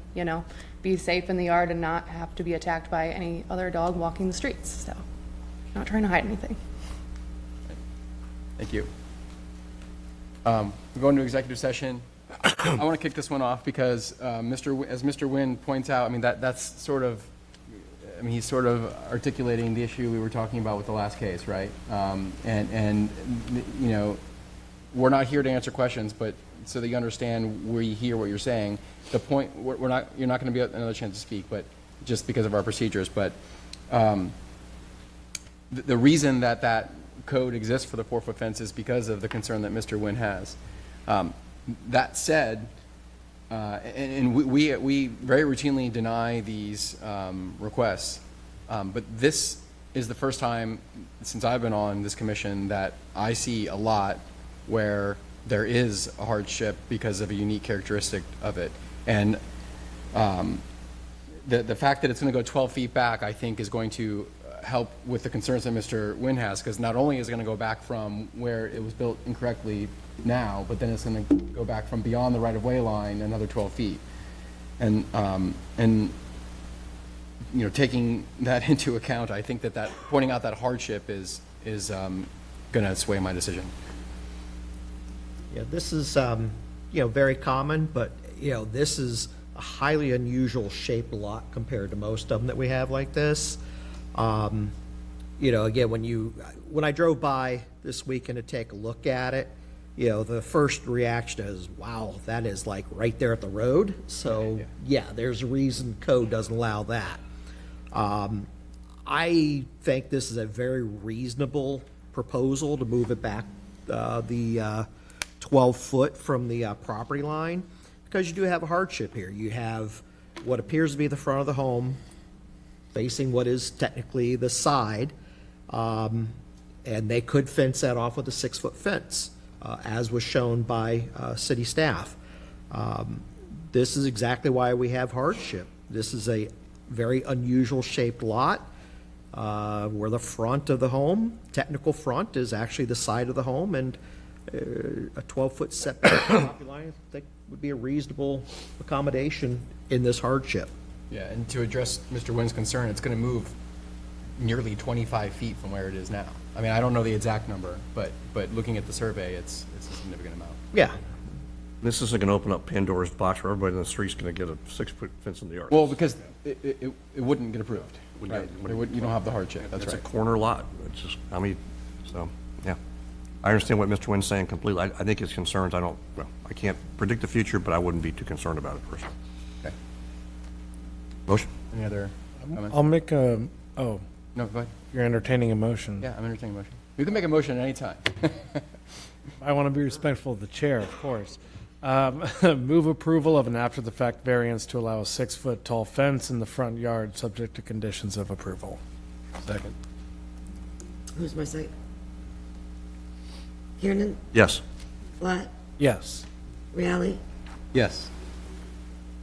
be safe in the yard and not have to be attacked by any other dog walking the streets. So, not trying to hide anything. Thank you. We're going to executive session. I want to kick this one off because as Mr. Wynn points out, I mean, that's sort of, he's sort of articulating the issue we were talking about with the last case, right? And we're not here to answer questions, but so that you understand, we hear what you're saying. The point, you're not going to be another chance to speak, but just because of our procedures. But the reason that code exists for the 4-foot fence is because of the concern that Mr. Wynn has. That said, and we very routinely deny these requests, but this is the first time since I've been on this commission that I see a lot where there is a hardship because of a unique characteristic of it. And the fact that it's going to go 12 feet back, I think, is going to help with the concerns that Mr. Nguyen has, because not only is it going to go back from where it was built incorrectly now, but then it's going to go back from beyond the right-of-way line another 12 feet. And you know, taking that into account, I think that pointing out that hardship is going to sway my decision. Yeah, this is, very common, but, this is a highly unusual shaped lot compared to most of them that we have like this. Again, when I drove by this weekend to take a look at it, the first reaction is, wow, that is like right there at the road. So, yeah, there's a reason code doesn't allow that. I think this is a very reasonable proposal to move it back the 12 foot from the property line, because you do have a hardship here. You have what appears to be the front of the home facing what is technically the side, and they could fence that off with a 6-foot fence, as was shown by city staff. This is exactly why we have hardship. This is a very unusual shaped lot, where the front of the home, technical front, is actually the side of the home, and a 12-foot setback from the property line, I think, would be a reasonable accommodation in this hardship. Yeah, and to address Mr. Nguyen's concern, it's going to move nearly 25 feet from where it is now. I mean, I don't know the exact number, but looking at the survey, it's a significant amount. Yeah. This isn't going to open up Pandora's box where everybody in the street's going to get a 6-foot fence in the yard. Well, because it wouldn't get approved. Right. You don't have the hardship. That's right. It's a corner lot. It's just, yeah. I understand what Mr. Nguyen's saying completely. I think his concerns, I can't predict the future, but I wouldn't be too concerned about it personally. Okay. Motion? Any other comments? I'll make a, No, go ahead. you're entertaining a motion. Yeah, I'm entertaining a motion. You can make a motion at any time. I want to be respectful of the chair, of course. Move approval of an after-the-fact variance to allow a 6-foot tall fence in the front yard, subject to conditions of approval. Second. Who's my second? Kiernan? Yes. Flat? Yes. Reale? Yes.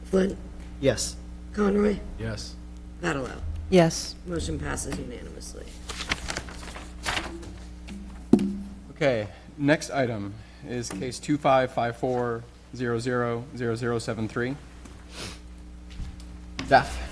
Flynn? Yes. Conroy? Yes. Paddle Yes. Motion passes unanimously. Okay, next item is case 2554000073. Staff.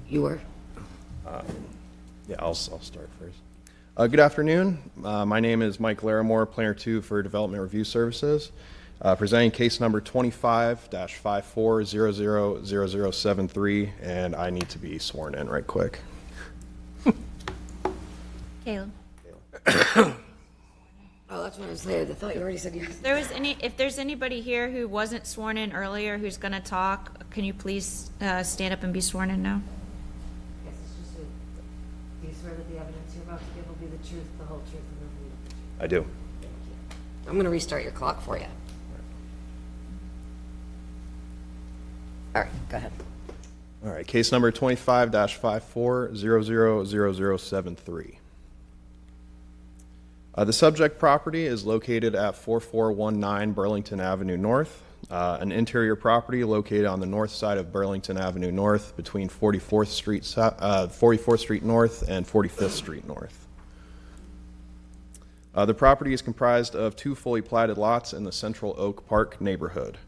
You were? Yeah, I'll start first. Good afternoon. My name is Mike Larimore, Planner 2 for Development Review Services, presenting case number 25-54000073, and I need to be sworn in right quick. Caleb. Oh, that's what I was saying. I thought you already said yes. If there's anybody here who wasn't sworn in earlier who's going to talk, can you please stand up and be sworn in now? Yes, it's just do you swear that the evidence you're about to give will be the truth, the whole truth, and nothing but the truth? I do. Thank you. I'm going to restart your clock for you. All right, go ahead. All right, case number 25-54000073. The subject property is located at 4419 Burlington Avenue North, an interior property located on the north side of Burlington Avenue North between 44th Street North and 45th Street North. The property is comprised of 2 fully platted lots in the Central Oak Park neighborhood.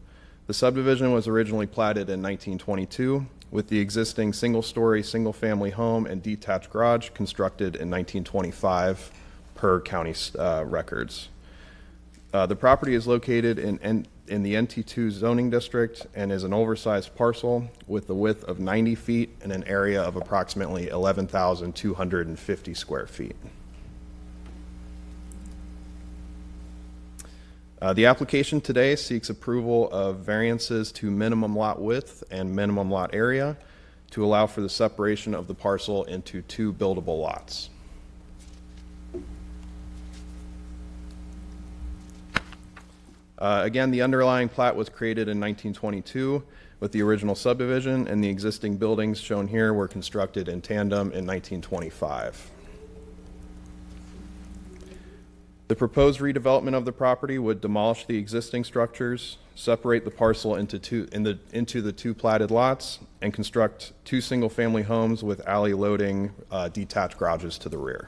The subdivision was originally platted in 1922, with the existing single-story, single-family home and detached garage constructed in 1925 per county records. The property is located in the NT2 zoning district and is an oversized parcel with a width of 90 feet and an area of approximately 11,250 square feet. The application today seeks approval of variances to minimum lot width and minimum lot area to allow for the separation of the parcel into 2 buildable lots. Again, the underlying plat was created in 1922 with the original subdivision, and the existing buildings shown here were constructed in tandem in 1925. The proposed redevelopment of the property would demolish the existing structures, separate the parcel into the two platted lots, and construct 2 single-family homes with alley loading detached garages to the rear.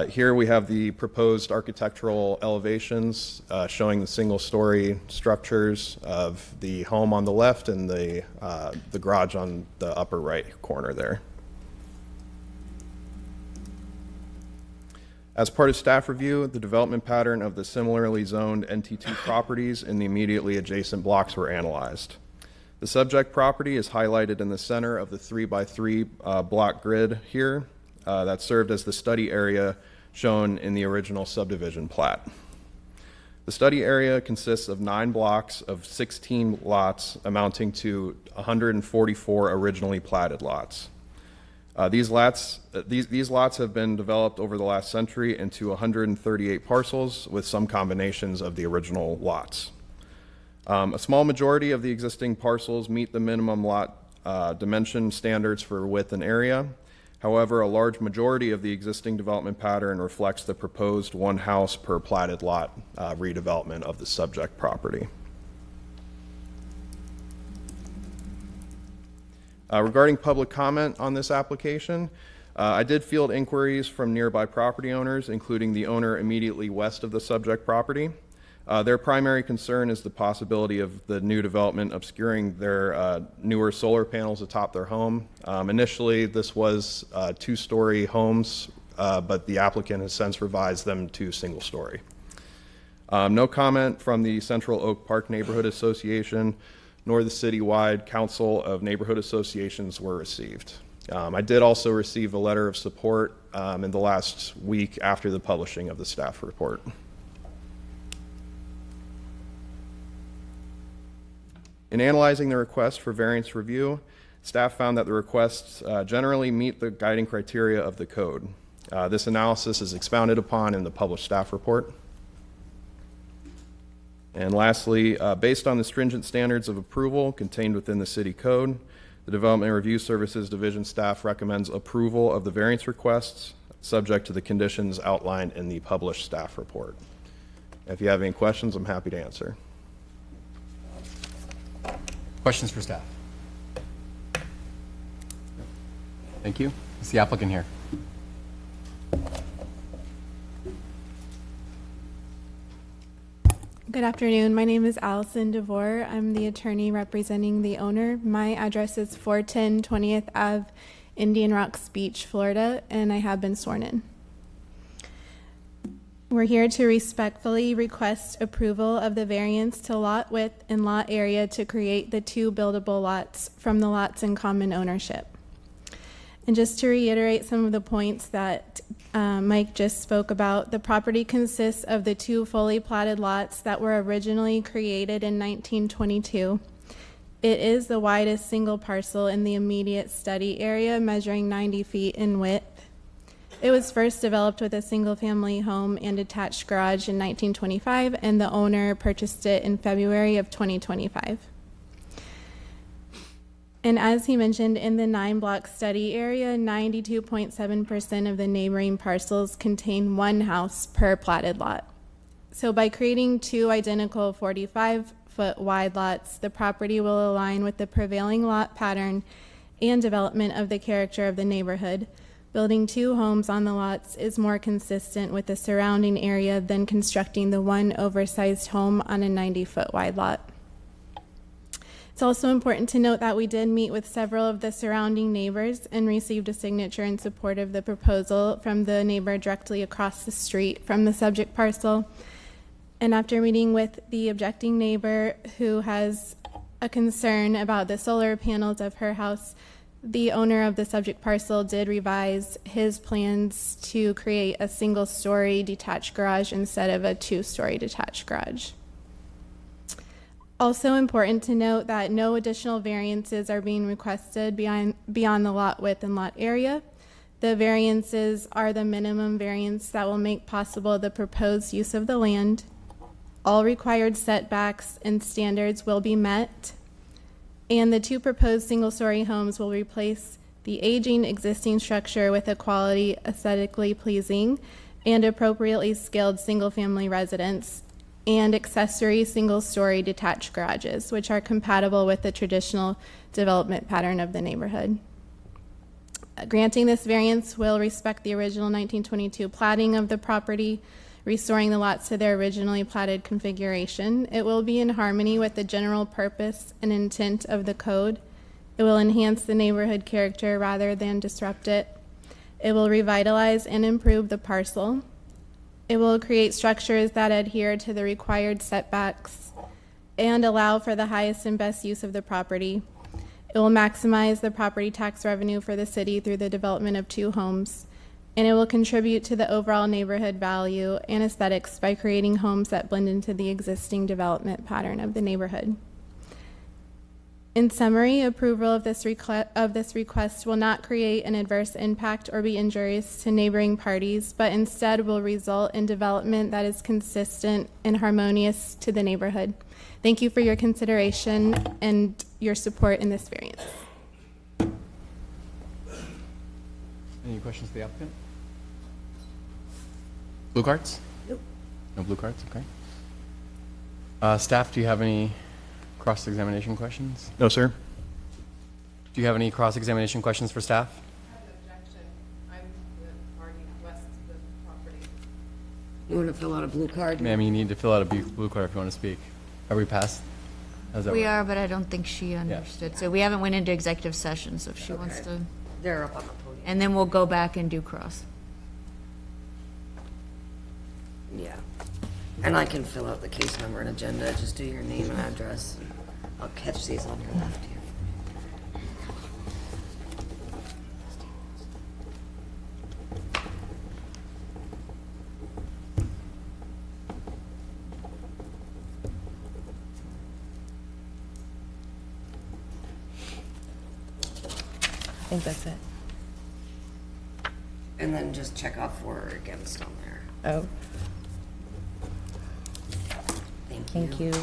Here we have the proposed architectural elevations showing the single-story structures of the home on the left and the garage on the upper right corner there. As part of staff review, the development pattern of the similarly zoned NT2 properties in the immediately adjacent blocks were analyzed. The subject property is highlighted in the center of the 3x3 block grid here that served as the study area shown in the original subdivision plat. The study area consists of 9 blocks of 16 lots amounting to 144 originally platted lots. These lots have been developed over the last century into 138 parcels with some combinations of the original lots. A small majority of the existing parcels meet the minimum lot dimension standards for width and area. However, a large majority of the existing development pattern reflects the proposed 1 house per platted lot redevelopment of the subject property. Regarding public comment on this application, I did field inquiries from nearby property owners, including the owner immediately west of the subject property. Their primary concern is the possibility of the new development obscuring their newer solar panels atop their home. Initially, this was 2-story homes, but the applicant has since revised them to single-story. No comment from the Central Oak Park Neighborhood Association nor the citywide Council of Neighborhood Associations were received. I did also receive a letter of support in the last week after the publishing of the staff report. In analyzing the request for variance review, staff found that the requests generally meet the guiding criteria of the code. This analysis is expounded upon in the published staff report. And lastly, based on the stringent standards of approval contained within the city code, the Development Review Services Division staff recommends approval of the variance requests subject to the conditions outlined in the published staff report. If you have any questions, I'm happy to answer. Questions for staff? Thank you. Is the applicant here? Good afternoon. My name is Allison DeVore. I'm the attorney representing the owner. My address is 410 20th Ave, Indian Rocks Beach, Florida, and I have been sworn in. We're here to respectfully request approval of the variance to lot width and lot area to create the 2 buildable lots from the lots in common ownership. And just to reiterate some of the points that Mike just spoke about, the property consists of the 2 fully platted lots that were originally created in 1922. It is the widest single parcel in the immediate study area, measuring 90 feet in width. It was first developed with a single-family home and attached garage in 1925, and the owner purchased it in February of 2025. And as he mentioned, in the 9-block study area, 92.7% of the neighboring parcels contain 1 house per platted lot. So by creating 2 identical 45-foot wide lots, the property will align with the prevailing lot pattern and development of the character of the neighborhood. Building 2 homes on the lots is more consistent with the surrounding area than constructing the 1 oversized home on a 90-foot wide lot. It's also important to note that we did meet with several of the surrounding neighbors and received a signature in support of the proposal from the neighbor directly across the street from the subject parcel. And after meeting with the objecting neighbor who has a concern about the solar panels of her house, the owner of the subject parcel did revise his plans to create a single-story detached garage instead of a 2-story detached garage. Also important to note that no additional variances are being requested beyond the lot width and lot area. The variances are the minimum variance that will make possible the proposed use of the land. All required setbacks and standards will be met, and the 2 proposed single-story homes will replace the aging existing structure with a quality, aesthetically pleasing, and appropriately scaled single-family residence and accessory single-story detached garages, which are compatible with the traditional development pattern of the neighborhood. Granting this variance will respect the original 1922 platting of the property, restoring the lots to their originally platted configuration. It will be in harmony with the general purpose and intent of the code. It will enhance the neighborhood character rather than disrupt it. It will revitalize and improve the parcel. It will create structures that adhere to the required setbacks and allow for the highest and best use of the property. It will maximize the property tax revenue for the city through the development of 2 homes, and it will contribute to the overall neighborhood value and aesthetics by creating homes that blend into the existing development pattern of the neighborhood. In summary, approval of this request will not create an adverse impact or be injurious to neighboring parties, but instead will result in development that is consistent and harmonious to the neighborhood. Thank you for your consideration and your support in this variance. Any questions for the applicant? Blue cards? Nope. No blue cards, okay. Staff, do you have any cross-examination questions? No, sir. Do you have any cross-examination questions for staff? You want to fill out a blue card? Ma'am, you need to fill out a blue card if you want to speak. Are we past? How's that We work? are, but I don't think she understood. So we haven't went into executive session, so if she wants to. They're up on the podium. And then we'll go back and do cross. Yeah. And I can fill out the case number and agenda, just do your name and address. I'll catch these on your left here. I think that's it. And then just check off for or against on there. Oh, Thank you.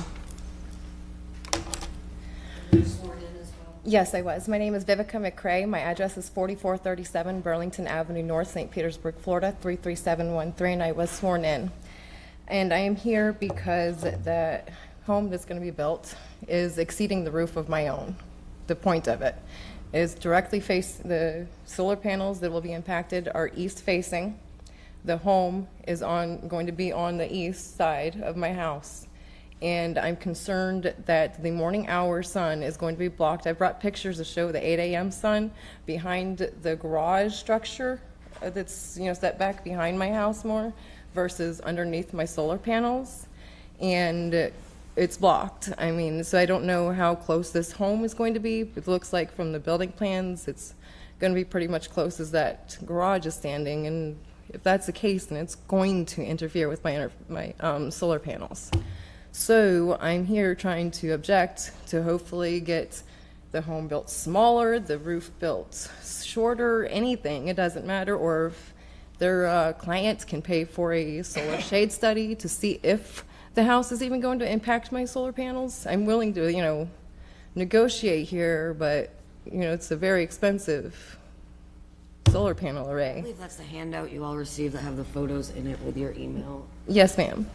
Yes, I was. My name is Vivica McCrae. My address is 4437 Burlington Avenue North, St. Petersburg, Florida, 33713, and I was sworn in. And I am here because the home that's going to be built is exceeding the roof of my own. The point of it is directly face the solar panels that will be impacted are east facing. The home is going to be on the east side of my house. And I'm concerned that the morning hour sun is going to be blocked. I brought pictures to show the 8 a.m. sun behind the garage structure that's set back behind my house more versus underneath my solar panels. And it's blocked. I mean, so I don't know how close this home is going to be. It looks like from the building plans, it's going to be pretty much close as that garage is standing. And if that's the case, then it's going to interfere with my solar panels. So I'm here trying to object to hopefully get the home built smaller, the roof built shorter, anything, it doesn't matter, or if their client can pay for a solar shade study to see if the house is even going to impact my solar panels. I'm willing to, negotiate here, but, it's a very expensive solar panel I array. believe that's the handout you all received that have the photos in it with your email. Yes, ma'am.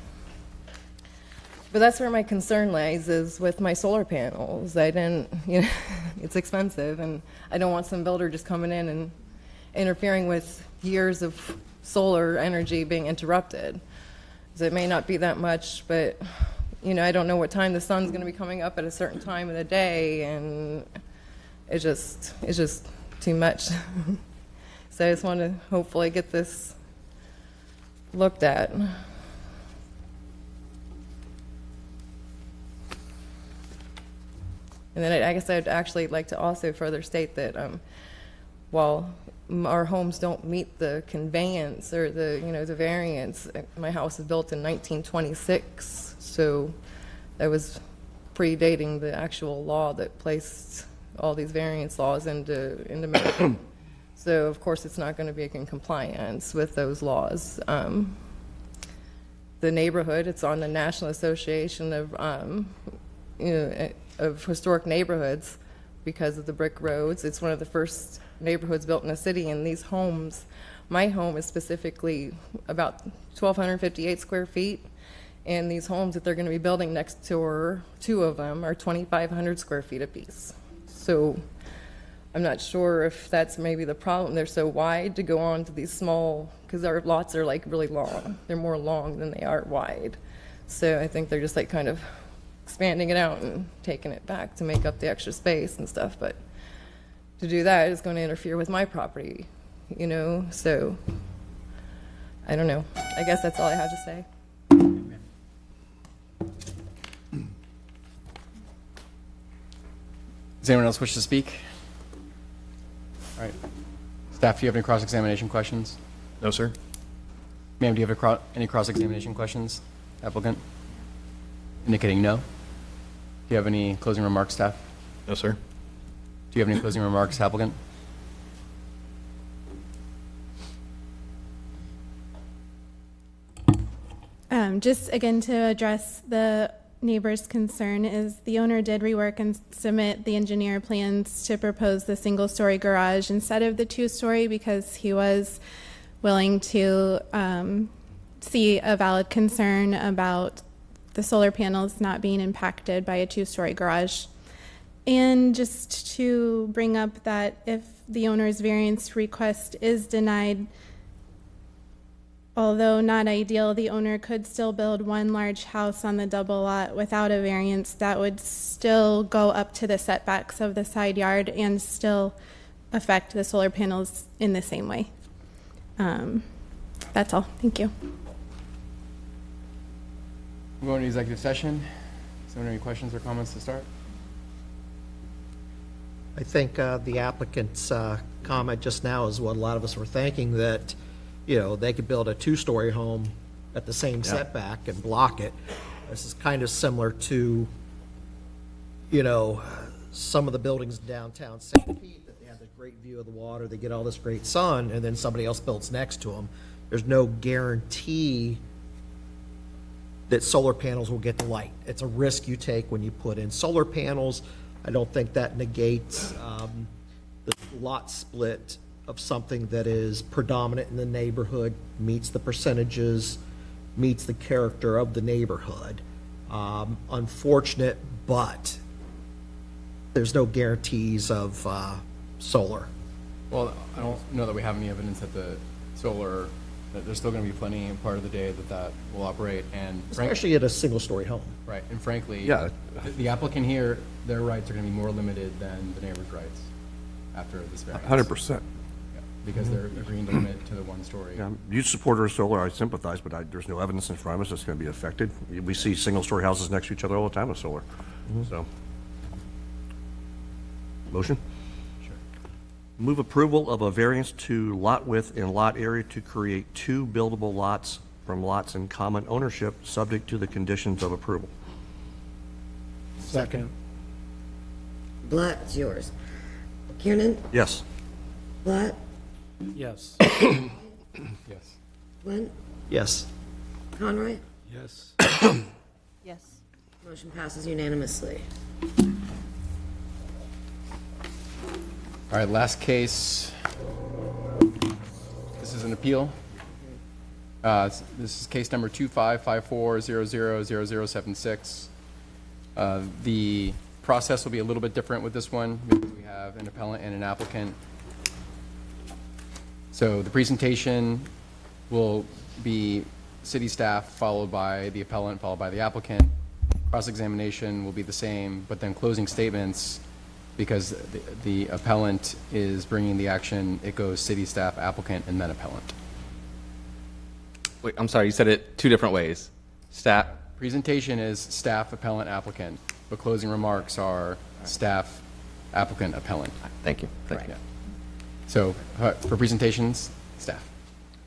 But that's where my concern lies, is with my solar panels. I didn't, it's expensive, and I don't want some builder just coming in and interfering with years of solar energy being interrupted. So it may not be that much, but, I don't know what time the sun's going to be coming up at a certain time of the day, and it's just too much. So I just want to hopefully get this looked at. And then I guess I'd actually like to also further state that while our homes don't meet the conveyance or the variance, my house was built in 1926, so that was predating the actual law that placed all these variance laws into So of course, it's not going to be in compliance with those laws. The neighborhood, it's on the National Association of, of Historic Neighborhoods because of the brick roads. It's one of the first neighborhoods built in the city, and these homes, my home is specifically about 1,258 square feet, and these homes that they're going to be building next door, 2 of them, are 2,500 square feet apiece. So I'm not sure if that's maybe the problem. They're so wide to go on to these small, because our lots are like really long. They're more long than they are wide. So I think they're just like kind of expanding it out and taking it back to make up the extra space and stuff. But to do that is going to interfere with my property, you know? So I don't know. I guess that's all I have to say. Does anyone else wish to speak? All right. Staff, do you have any cross-examination questions? No, sir. Ma'am, do you have any cross-examination questions? Applicant? Indicating no. Do you have any closing remarks, staff? No, sir. Do you have any closing remarks, applicant? Just again to address the neighbor's concern is the owner did rework and submit the engineer plans to propose the single-story garage instead of the 2-story because he was willing to see a valid concern about the solar panels not being impacted by a 2-story garage. And just to bring up that if the owner's variance request is denied, although not ideal, the owner could still build one large house on the double lot without a variance that would still go up to the setbacks of the side yard and still affect the solar panels in the same way. That's all. Thank you. We're going to executive session. Is there any questions or comments to start? I think the applicant's comment just now is what a lot of us were thinking, that, you know, they could build a 2-story home at the same setback and block it. This is kind of similar to, you know, some of the buildings in downtown St. Pete that they have this great view of the water, they get all this great sun, and then somebody else builds next to them. There's no guarantee that solar panels will get the light. It's a risk you take when you put in solar panels. I don't think that negates the lot split of something that is predominant in the neighborhood, meets the percentages, meets the character of the neighborhood. Unfortunate, but there's no guarantees of solar. Well, I don't know that we have any evidence that the solar, that there's still going to be plenty part of the day that will operate, and Especially at a single-story home. Right, and frankly, Yeah. the applicant here, their rights are going to be more limited than the neighbor's rights after this variance. 100%. Because they're agreeing to limit to the 1-story. Yeah, huge supporter of solar, I sympathize, but there's no evidence in front of us that's going to be affected. We see single-story houses next to each other all the time with solar. So, motion? Sure. Move approval of a variance to lot width and lot area to create 2 buildable lots from lots in common ownership, subject to the conditions of approval. Second. Blatt, it's yours. Kiernan? Yes. Blatt? Yes. Yes. Wynn? Yes. Conroy? Yes. Yes. Motion passes unanimously. All right, last case. This is an appeal. This is case number 2554000076. The process will be a little bit different with this one because we have an appellant and an applicant. So the presentation will be city staff followed by the appellant, followed by the applicant. Cross-examination will be the same, but then closing statements, because the appellant is bringing the action, it goes city staff, applicant, and then appellant. Wait, I'm sorry, you said it 2 different ways. Staff. Presentation is staff, appellant, applicant, but closing remarks are staff, applicant, appellant. Thank you. Thank you. So for presentations, staff.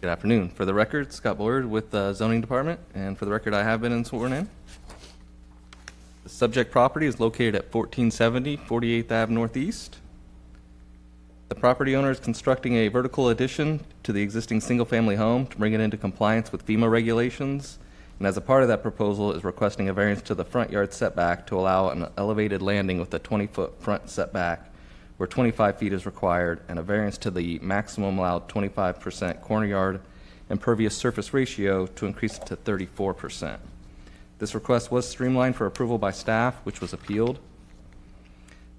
Good afternoon. For the record, Scott Boyd with the Zoning Department, and for the record, I have been sworn in. The subject property is located at 1470 48th Ave Northeast. The property owner is constructing a vertical addition to the existing single-family home to bring it into compliance with FEMA regulations, and as a part of that proposal is requesting a variance to the front yard setback to allow an elevated landing with a 20-foot front setback where 25 feet is required, and a variance to the maximum allowed 25% corner yard impervious surface ratio to increase it to 34%. This request was streamlined for approval by staff, which was appealed.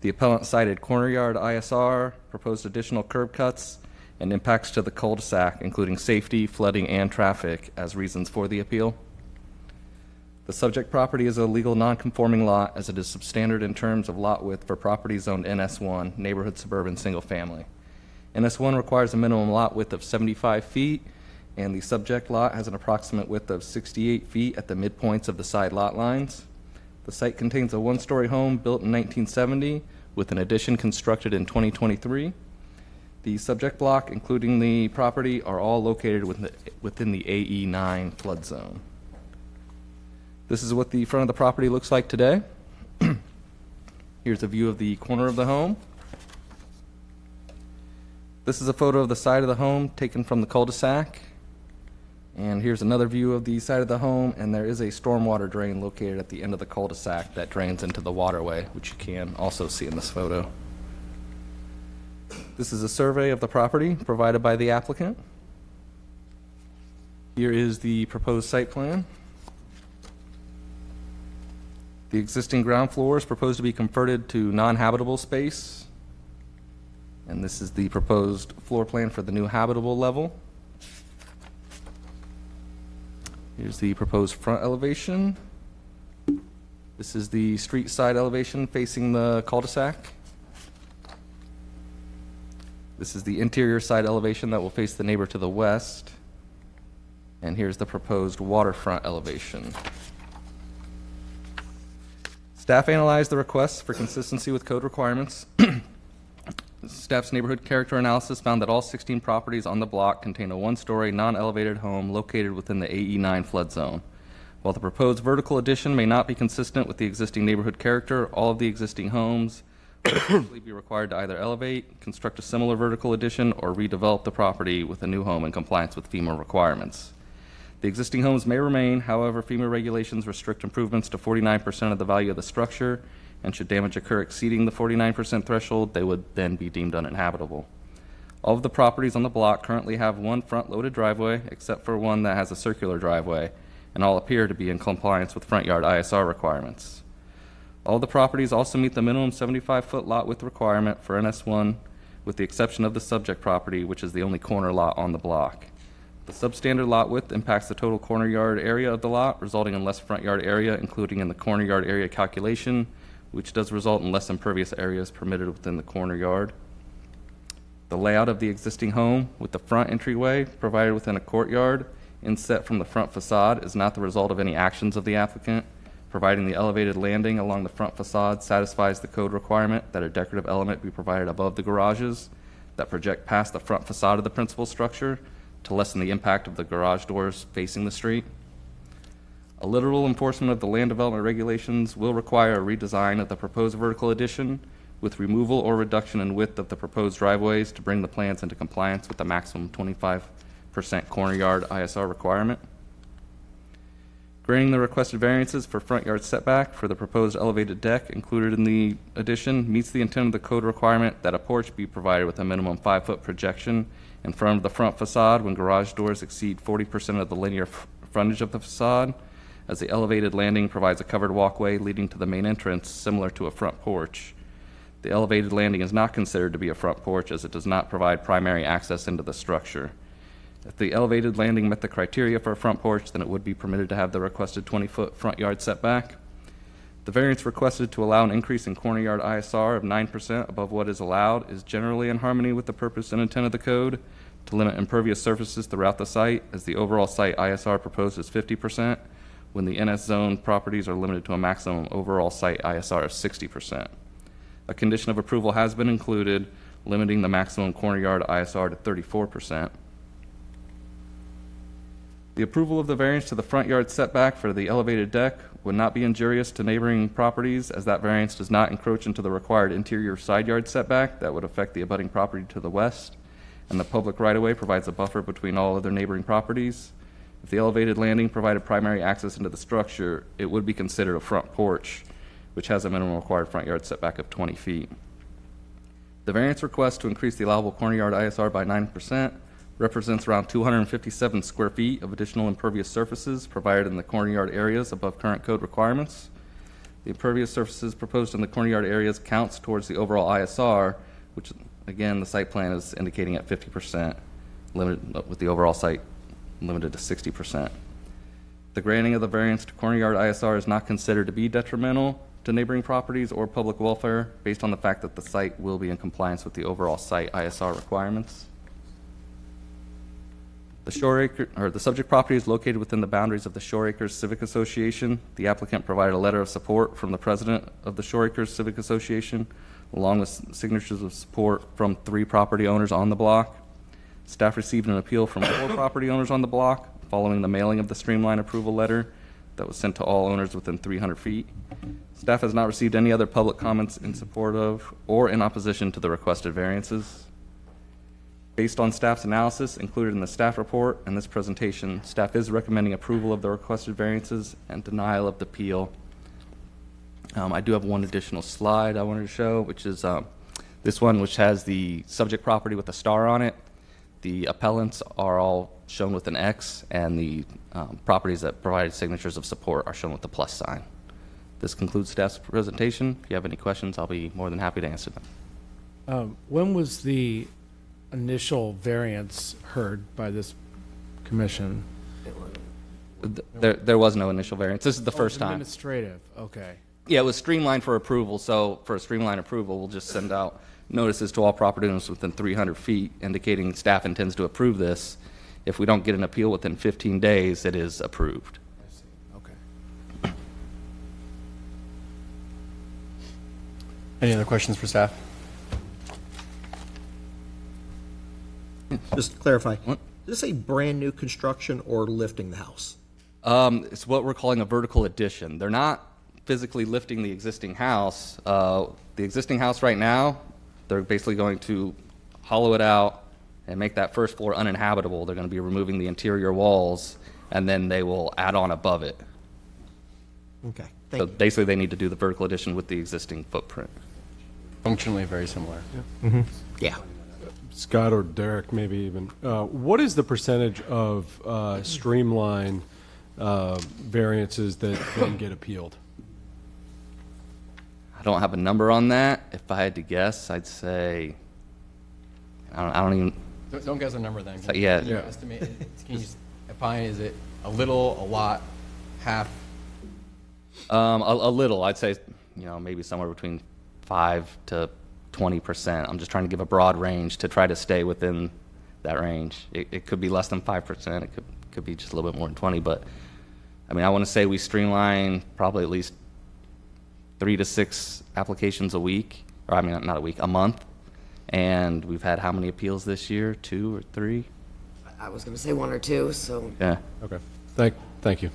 The appellant cited corner yard ISR, proposed additional curb cuts, and impacts to the cul-de-sac, including safety, flooding, and traffic, as reasons for the appeal. The subject property is a legal non-conforming lot, as it is substandard in terms of lot width for properties zoned NS1, neighborhood suburban single family. NS1 requires a minimum lot width of 75 feet, and the subject lot has an approximate width of 68 feet at the midpoints of the side lot lines. The site contains a one-story home built in 1970 with an addition constructed in 2023. The subject block, including the property, are all located within the AE9 flood zone. This is what the front of the property looks like today. Here's a view of the corner of the home. This is a photo of the side of the home taken from the cul-de-sac. And here's another view of the side of the home, and there is a stormwater drain located at the end of the cul-de-sac that drains into the waterway, which you can also see in this photo. This is a survey of the property provided by the applicant. Here is the proposed site plan. The existing ground floor is proposed to be converted to non-habitable space. And this is the proposed floor plan for the new habitable level. Here's the proposed front elevation. This is the street side elevation facing the cul-de-sac. This is the interior side elevation that will face the neighbor to the west. And here's the proposed waterfront elevation. Staff analyzed the requests for consistency with code requirements. Staff's neighborhood character analysis found that all 16 properties on the block contain a one-story, non-elevated home located within the AE9 flood zone. While the proposed vertical addition may not be consistent with the existing neighborhood character, all of the existing homes will eventually be required to either elevate, construct a similar vertical addition, or redevelop the property with a new home in compliance with FEMA requirements. The existing homes may remain, however, FEMA regulations restrict improvements to 49% of the value of the structure, and should damage occur exceeding the 49% threshold, they would then be deemed uninhabitable. All of the properties on the block currently have one front-loaded driveway, except for one that has a circular driveway, and all appear to be in compliance with front yard ISR requirements. All the properties also meet the minimum 75-foot lot width requirement for NS1, with the exception of the subject property, which is the only corner lot on the block. The substandard lot width impacts the total corner yard area of the lot, resulting in less front yard area, including in the corner yard area calculation, which does result in less impervious areas permitted within the corner yard. The layout of the existing home, with the front entryway provided within a courtyard inset from the front facade, is not the result of any actions of the applicant. Providing the elevated landing along the front facade satisfies the code requirement that a decorative element be provided above the garages that project past the front facade of the principal structure to lessen the impact of the garage doors facing the street. A literal enforcement of the land development regulations will require a redesign of the proposed vertical addition with removal or reduction in width of the proposed driveways to bring the plans into compliance with the maximum 25% corner yard ISR requirement. Granting the requested variances for front yard setback for the proposed elevated deck included in the addition meets the intent of the code requirement that a porch be provided with a minimum 5-foot projection in front of the front facade when garage doors exceed 40% of the linear frontage of the facade, as the elevated landing provides a covered walkway leading to the main entrance similar to a front porch. The elevated landing is not considered to be a front porch as it does not provide primary access into the structure. If the elevated landing met the criteria for a front porch, then it would be permitted to have the requested 20-foot front yard setback. The variance requested to allow an increase in corner yard ISR of 9% above what is allowed is generally in harmony with the purpose and intent of the code to limit impervious surfaces throughout the site, as the overall site ISR proposed is 50%, when the NS zone properties are limited to a maximum overall site ISR of 60%. A condition of approval has been included, limiting the maximum corner yard ISR to 34%. The approval of the variance to the front yard setback for the elevated deck would not be injurious to neighboring properties, as that variance does not encroach into the required interior side yard setback that would affect the abutting property to the west, and the public right-of-way provides a buffer between all other neighboring properties. If the elevated landing provided primary access into the structure, it would be considered a front porch, which has a minimum required front yard setback of 20 feet. The variance request to increase the allowable corner yard ISR by 9% represents around 257 square feet of additional impervious surfaces provided in the corner yard areas above current code requirements. The impervious surfaces proposed in the corner yard areas counts towards the overall ISR, which again, the site plan is indicating at 50%, limited with the overall site limited to 60%. The granting of the variance to corner yard ISR is not considered to be detrimental to neighboring properties or public welfare based on the fact that the site will be in compliance with the overall site ISR requirements. The subject property is located within the boundaries of the Shore Acres Civic Association. The applicant provided a letter of support from the president of the Shore Acres Civic Association, along with signatures of support from 3 property owners on the block. Staff received an appeal from 4 property owners on the block following the mailing of the streamline approval letter that was sent to all owners within 300 feet. Staff has not received any other public comments in support of or in opposition to the requested variances. Based on staff's analysis included in the staff report and this presentation, staff is recommending approval of the requested variances and denial of the appeal. I do have one additional slide I wanted to show, which is this one, which has the subject property with a star on it. The appellants are all shown with an X, and the properties that provided signatures of support are shown with the plus sign. This concludes staff's presentation. If you have any questions, I'll be more than happy to answer them. When was the initial variance heard by this commission? There was no initial variance. This is the first time. Administrative, okay. Yeah, it was streamlined for approval, so for a streamlined approval, we'll just send out notices to all property owners within 300 feet indicating staff intends to approve this. If we don't get an appeal within 15 days, it is approved. I see, okay. Any other questions for staff? Just to clarify, is this a brand-new construction or lifting the house? It's what we're calling a vertical addition. They're not physically lifting the existing house. The existing house right now, they're basically going to hollow it out and make that first floor uninhabitable. They're going to be removing the interior walls, and then they will add on above it. Okay, So basically, they need to do the vertical addition with the existing footprint. Functionally very similar. Yeah. Scott or Derek, maybe even. What is the percentage of streamline variances that then get appealed? I don't have a number on that. If I had to guess, I'd say, I don't even. Don't guess a number then. Can Yeah. you estimate, can you define, is it a little, a lot, half? A little. I'd say, maybe somewhere between 5 to 20%. I'm just trying to give a broad range to try to stay within that range. It could be less than 5%. It could be just a little bit more than 20. But I mean, I want to say we streamline probably at least 3 to 6 applications a week, or I mean, not a week, a month. And we've had how many appeals this year? 2 or 3? I was going to say 1 or 2, so. Yeah. Okay. Thank you.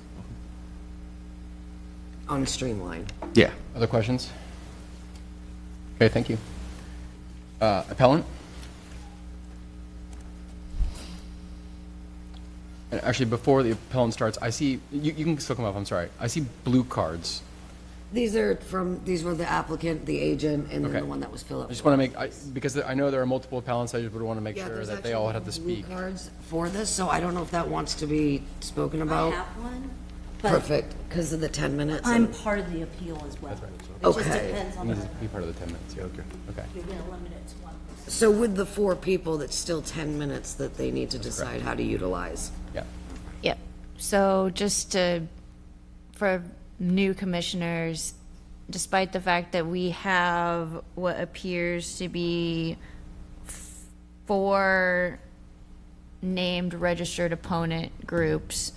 On streamline. Yeah. Other questions? Okay, thank you. Appellant? And actually, before the appellant starts, I see, you can still come up, I'm sorry. I see blue cards. These were the applicant, the agent, and then Okay. the one that was filled I up. just want to make, because I know there are multiple appellants, I just would want to make Yeah, sure there's that they actually all have to blue speak. cards for this, so I don't know if that wants to be spoken about. I have one, but Perfect, because of the 10 minutes. I'm and- part of the appeal as well. That's right. It just Okay. depends on You the, need to be part of the 10 minutes, yeah, okay. Okay. you're gonna limit it to one person. So with the 4 people, that's still 10 minutes that they need to decide how to utilize. Yeah. Yep. So for new commissioners, despite the fact that we have what appears to be 4 named registered opponent groups,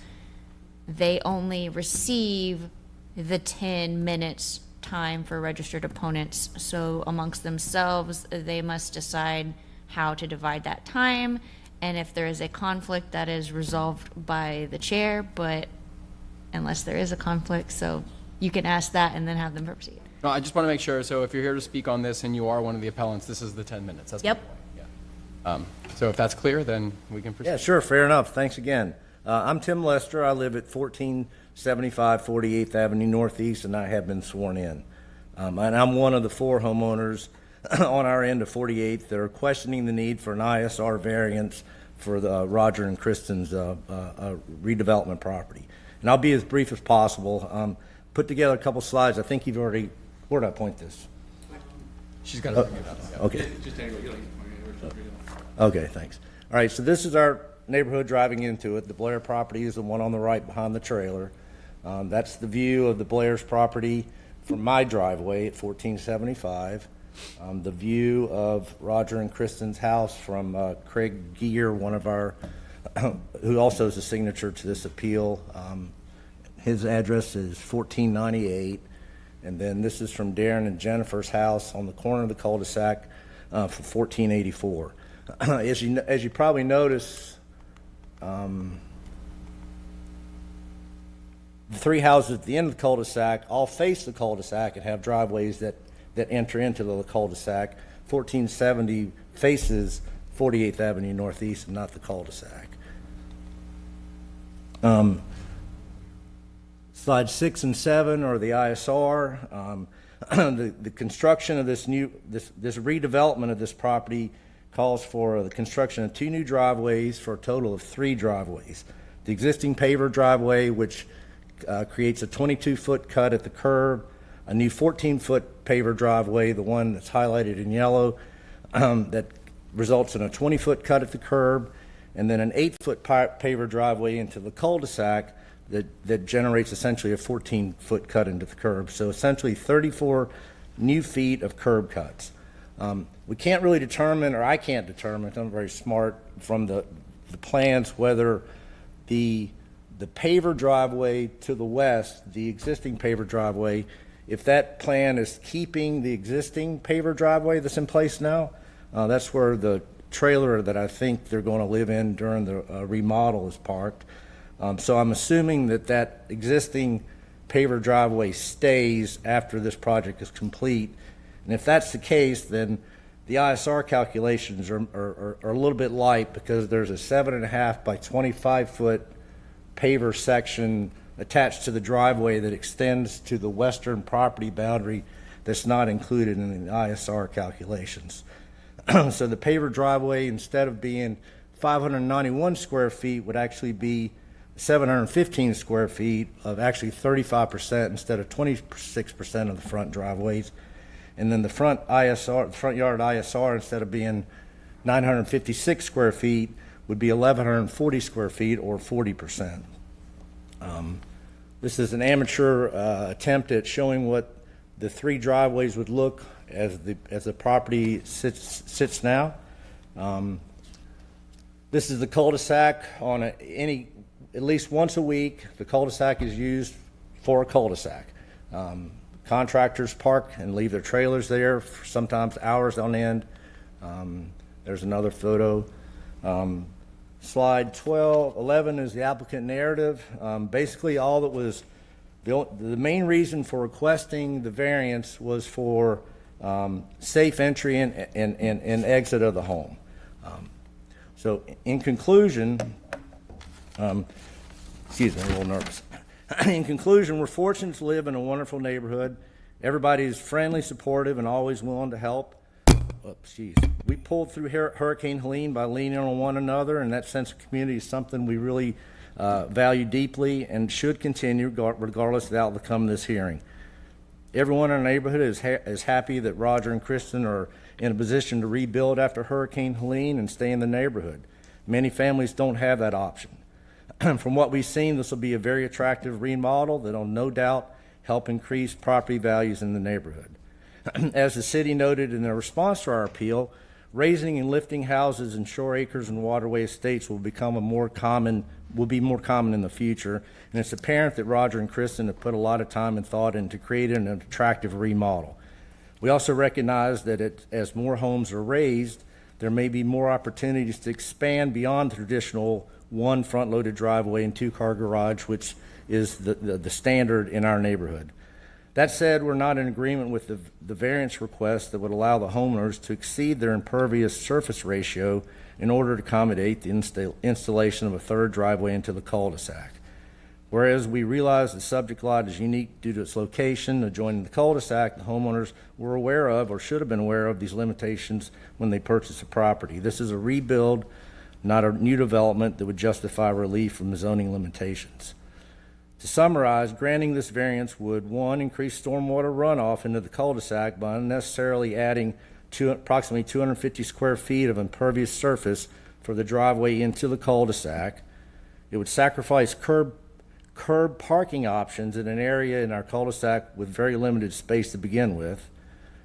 they only receive the 10 minutes time for registered opponents. So amongst themselves, they must decide how to divide that time. And if there is a conflict, that is resolved by the chair, but unless there is a conflict, so you can ask that and then have them proceed. No, I just want to make sure, so if you're here to speak on this and you are one of the appellants, this is the 10 minutes. That's my Yep. point, yeah. So if that's clear, then we can proceed. Yeah, sure, fair enough. Thanks again. I'm Tim Lester. I live at 1475 48th Avenue Northeast, and I have been sworn in. And I'm one of the 4 homeowners on our end of 48th that are questioning the need for an ISR variance for the Roger and Kristen's redevelopment property. And I'll be as brief as possible. Put together a couple slides. I think you've already, where did I point this? She's got to bring it up. Yeah. Okay. Okay, thanks. All right, so this is our neighborhood driving into it. The Blair property is the one on the right behind the trailer. That's the view of the Blair's property from my driveway at 1475. The view of Roger and Kristen's house from Craig Gear, one of our, who also is a signature to this appeal. His address is 1498. And then this is from Darren and Jennifer's house on the corner of the cul-de-sac for 1484. As you probably notice, the 3 houses at the end of the cul-de-sac all face the cul-de-sac and have driveways that enter into the cul-de-sac. 1470 faces 48th Avenue Northeast and not the cul-de-sac. Slides 6 and 7 are the ISR. The construction of this redevelopment of this property calls for the construction of 2 new driveways for a total of 3 driveways. The existing paver driveway, which creates a 22-foot cut at the curb, a new 14-foot paver driveway, the one that's highlighted in yellow, that results in a 20-foot cut at the curb, and then an 8-foot paver driveway into the cul-de-sac that generates essentially a 14-foot cut into the curb. So essentially 34 new feet of curb cuts. We can't really determine, or I can't determine, I'm very smart, from the plans whether the paver driveway to the west, the existing paver driveway, if that plan is keeping the existing paver driveway that's in place now. That's where the trailer that I think they're going to live in during the remodel is parked. So I'm assuming that existing paver driveway stays after this project is complete. And if that's the case, then the ISR calculations are a little bit light because there's a 7.5 by 25 foot paver section attached to the driveway that extends to the western property boundary that's not included in the ISR calculations. So the paver driveway, instead of being 591 square feet, would actually be 715 square feet of actually 35% instead of 26% of the front driveways. And then the front ISR, the front yard ISR, instead of being 956 square feet, would be 1,140 square feet or 40%. This is an amateur attempt at showing what the 3 driveways would look as the property sits now. This is the cul-de-sac on at least once a week. The cul-de-sac is used for a cul-de-sac. Contractors park and leave their trailers there for sometimes hours on end. There's another photo. Slide 11 is the applicant narrative. Basically, all that was the main reason for requesting the variance was for safe entry and exit of the home. So, in conclusion, excuse me, I'm a little nervous. In conclusion, we're fortunate to live in a wonderful neighborhood. Everybody is friendly, supportive, and always willing to help. Oops, geez. We pulled through Hurricane Helene by leaning on one another, and that sense of community is something we really value deeply and should continue regardless of the outcome of this hearing. Everyone in our neighborhood is happy that Roger and Kristen are in a position to rebuild after Hurricane Helene and stay in the neighborhood. Many families don't have that option. From what we've seen, this will be a very attractive remodel that will no doubt help increase property values in the neighborhood. As the city noted in their response to our appeal, raising and lifting houses in shore acres and waterway estates will be more common in the future, and it's apparent that Roger and Kristen have put a lot of time and thought into creating an attractive remodel. We also recognize that as more homes are raised, there may be more opportunities to expand beyond the traditional one front-loaded driveway and two-car garage, which is the standard in our neighborhood. That said, we're not in agreement with the variance request that would allow the homeowners to exceed their impervious surface ratio in order to accommodate the installation of a third driveway into the cul-de-sac. Whereas we realize the subject lot is unique due to its location adjoining the cul-de-sac, the homeowners were aware of or should have been aware of these limitations when they purchased the property. This is a rebuild, not a new development that would justify relief from the zoning limitations. To summarize, granting this variance would, one, increase stormwater runoff into the cul-de-sac by unnecessarily adding approximately 250 square feet of impervious surface for the driveway into the cul-de-sac. It would sacrifice curb parking options in an area in our cul-de-sac with very limited space to begin with.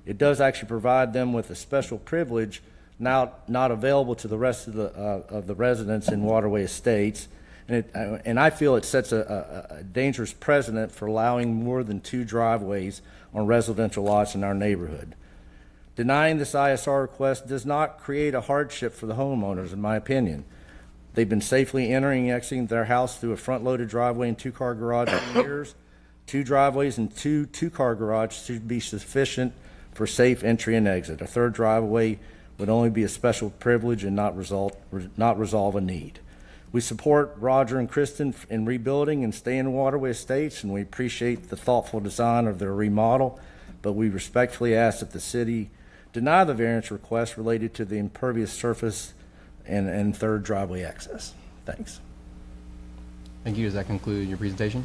It does actually provide them with a special privilege now not available to the rest of the residents in Waterway Estates. And I feel it sets a dangerous precedent for allowing more than two driveways on residential lots in our neighborhood. Denying this ISR request does not create a hardship for the homeowners, in my opinion. They've been safely entering and exiting their house through a front-loaded driveway and two-car garage for years. Two driveways and two-car garage should be sufficient for safe entry and exit. A third driveway would only be a special privilege and not resolve a need. We support Roger and Kristen in rebuilding and staying in Waterway Estates, and we appreciate the thoughtful design of their remodel, but we respectfully ask that the city deny the variance request related to the impervious surface and third driveway access. Thanks. Thank you. Does that conclude your presentation?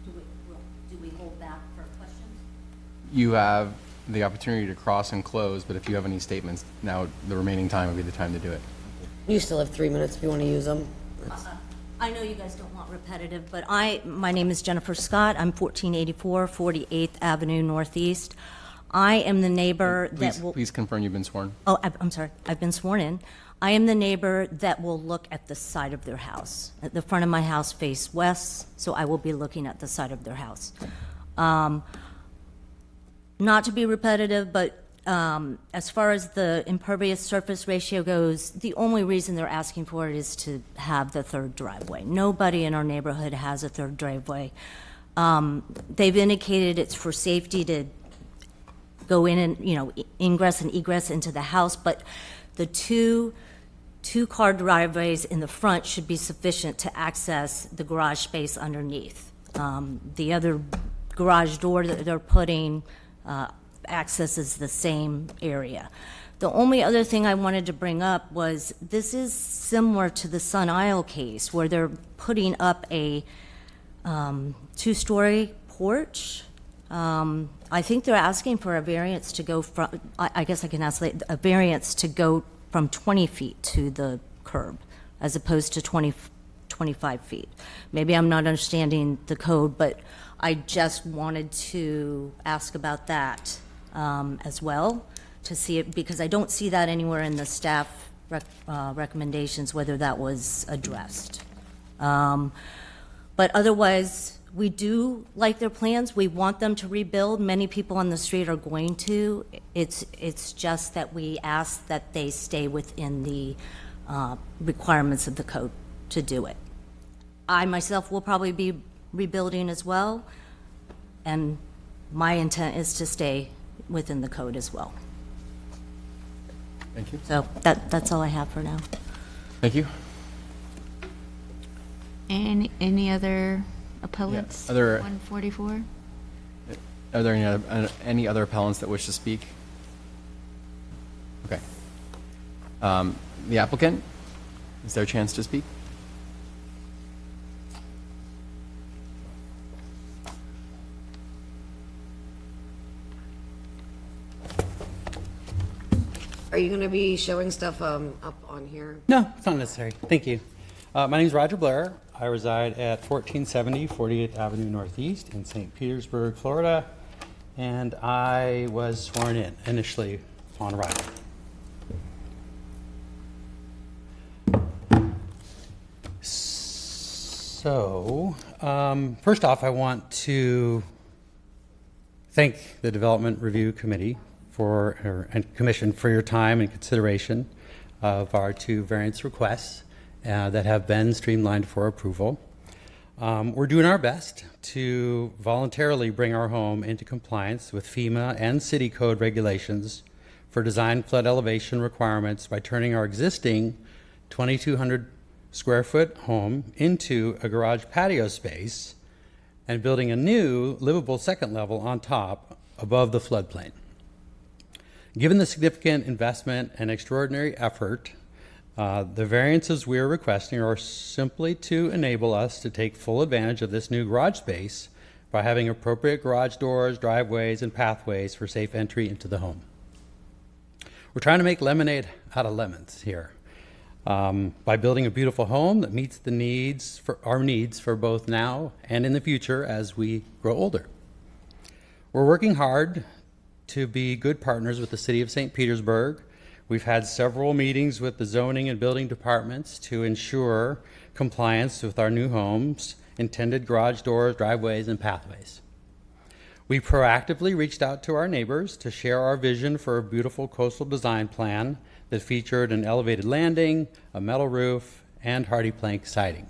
Do we hold back for questions? You have the opportunity to cross and close, but if you have any statements, now the remaining time would be the time to do it. You still have 3 minutes if you want to use them. I know you guys don't want repetitive, but my name is Jennifer Scott. I'm 1484 48th Avenue Northeast. I am the neighbor that will... Please confirm you've been sworn. Oh, I'm sorry. I've been sworn in. I am the neighbor that will look at the side of their house. At the front of my house face west, so I will be looking at the side of their house. Not to be repetitive, but as far as the impervious surface ratio goes, the only reason they're asking for it is to have the third driveway. Nobody in our neighborhood has a third driveway. They've indicated it's for safety to go in and, ingress and egress into the house, but the two-car driveways in the front should be sufficient to access the garage space underneath. The other garage door that they're putting accesses the same area. The only other thing I wanted to bring up was this is similar to the Sun Isle case where they're putting up a two-story porch. I think they're asking for a variance to go from, I guess I can ask a variance to go from 20 feet to the curb as opposed to 25 feet. Maybe I'm not understanding the code, but I just wanted to ask about that as well to see it, because I don't see that anywhere in the staff recommendations, whether that was addressed. But otherwise, we do like their plans. We want them to rebuild. Many people on the street are going to. It's just that we ask that they stay within the requirements of the code to do it. I myself will probably be rebuilding as well, and my intent is to stay within the code as well. Thank you. So that's all I have for now. Thank you. Any other appellants? Yeah. Other- 144? Are there any other appellants that wish to speak? Okay. The applicant, is there a chance to speak? Are you going to be showing stuff up on here? No, it's not necessary. Thank you. My name is Roger Blair. I reside at 1470 48th Avenue Northeast in St. Petersburg, Florida, and I was sworn in initially on arrival. So, first off, I want to thank the Development Review Committee and Commission for your time and consideration of our two variance requests that have been streamlined for approval. We're doing our best to voluntarily bring our home into compliance with FEMA and city code regulations for design flood elevation requirements by turning our existing 2,200 square foot home into a garage patio space and building a new livable second level on top above the floodplain. Given the significant investment and extraordinary effort, the variances we are requesting are simply to enable us to take full advantage of this new garage space by having appropriate garage doors, driveways, and pathways for safe entry into the home. We're trying to make lemonade out of lemons here by building a beautiful home that meets the needs for both now and in the future as we grow older. We're working hard to be good partners with the City of St. Petersburg. We've had several meetings with the zoning and building departments to ensure compliance with our new homes, intended garage doors, driveways, and pathways. We proactively reached out to our neighbors to share our vision for a beautiful coastal design plan that featured an elevated landing, a metal roof, and hardy plank siding.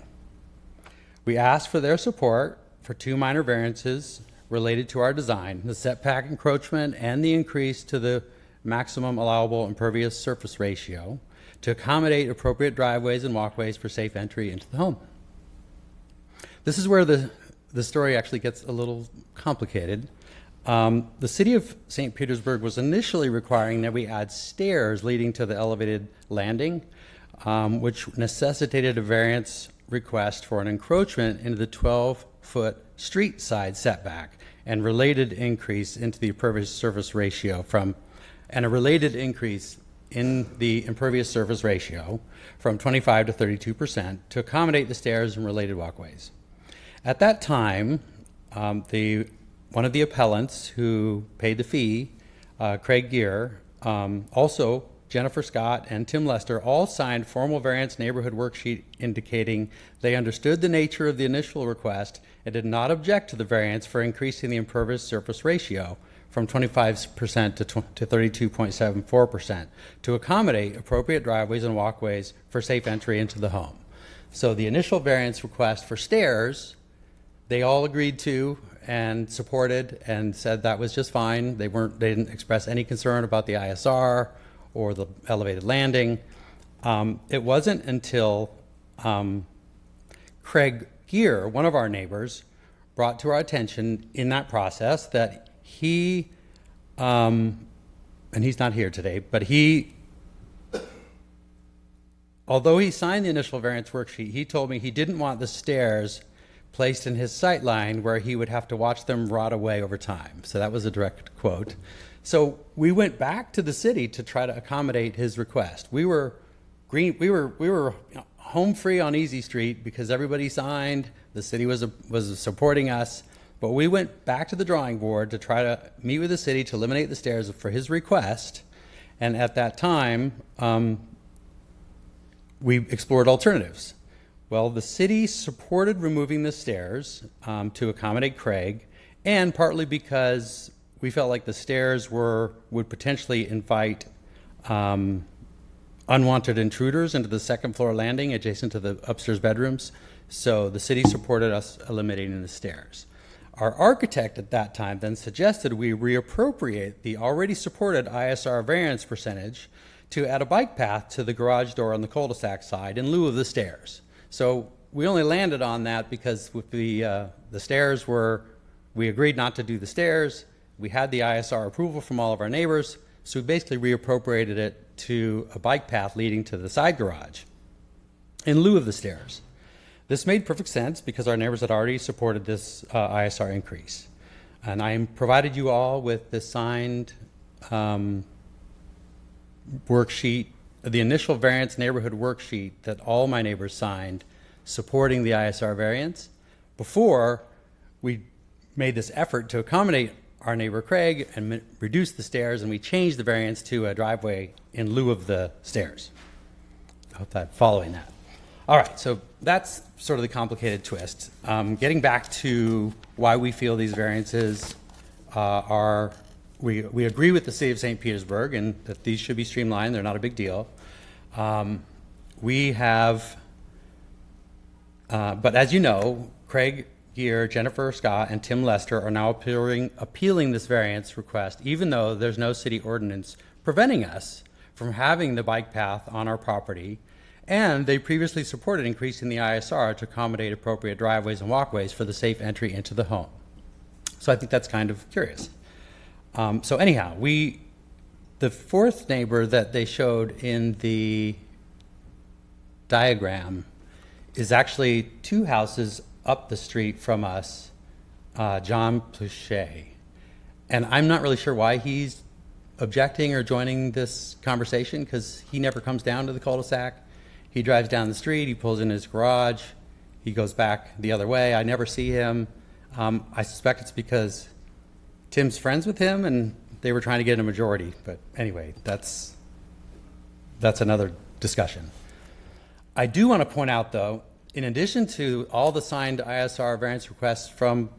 We asked for their support for two minor variances related to our design, the setback encroachment and the increase to the maximum allowable impervious surface ratio to accommodate appropriate driveways and walkways for safe entry into the home. This is where the story actually gets a little complicated. The City of St. Petersburg was initially requiring that we add stairs leading to the elevated landing, which necessitated a variance request for an encroachment into the 12-foot street side setback and related increase into the impervious surface ratio from 25 to 32% to accommodate the stairs and related walkways. At that time, one of the appellants who paid the fee, Craig Gear, also Jennifer Scott and Tim Lester, all signed formal variance neighborhood worksheet indicating they understood the nature of the initial request and did not object to the variance for increasing the impervious surface ratio from 25% to 32.74% to accommodate appropriate driveways and walkways for safe entry into the home. So the initial variance request for stairs, they all agreed to and supported and said that was just fine. They didn't express any concern about the ISR or the elevated landing. It wasn't until Craig Gear, one of our neighbors, brought to our attention in that process that he, and he's not here today, but although he signed the initial variance worksheet, he told me he didn't want the stairs placed in his sight line where he would have to watch them rot away over time. So that was a direct quote. So we went back to the city to try to accommodate his request. We were home free on Easy Street because everybody signed. The city was supporting us, but we went back to the drawing board to try to meet with the city to eliminate the stairs for his request. And at that time, we explored alternatives. Well, the city supported removing the stairs to accommodate Craig, and partly because we felt like the stairs would potentially invite unwanted intruders into the second floor landing adjacent to the upstairs bedrooms. So the city supported us eliminating the stairs. Our architect at that time then suggested we reappropriate the already supported ISR variance percentage to add a bike path to the garage door on the cul-de-sac side in lieu of the stairs. So we only landed on that because with the stairs we agreed not to do the stairs. We had the ISR approval from all of our neighbors, so we basically reappropriated it to a bike path leading to the side garage in lieu of the stairs. This made perfect sense because our neighbors had already supported this ISR increase. And I provided you all with the signed worksheet, the initial variance neighborhood worksheet that all my neighbors signed supporting the ISR variance before we made this effort to accommodate our neighbor Craig and reduce the stairs, and we changed the variance to a driveway in lieu of the stairs. I hope that following that. All right, so that's sort of the complicated twist. Getting back to why we feel these variances are we agree with the city of St. Petersburg and that these should be streamlined. They're not a big deal. We have, but as you know, Craig Gear, Jennifer Scott, and Tim Lester are now appealing this variance request, even though there's no city ordinance preventing us from having the bike path on our property, and they previously supported increasing the ISR to accommodate appropriate driveways and walkways for the safe entry into the home. So I think that's kind of curious. So anyhow, the fourth neighbor that they showed in the diagram is actually 2 houses up the street from us, John Pluchet. And I'm not really sure why he's objecting or joining this conversation, because he never comes down to the cul-de-sac. He drives down the street, he pulls in his garage, he goes back the other way. I never see him. I suspect it's because Tim's friends with him and they were trying to get a majority. But anyway, that's another discussion. I do want to point out, though, in addition to all the signed ISR variance requests from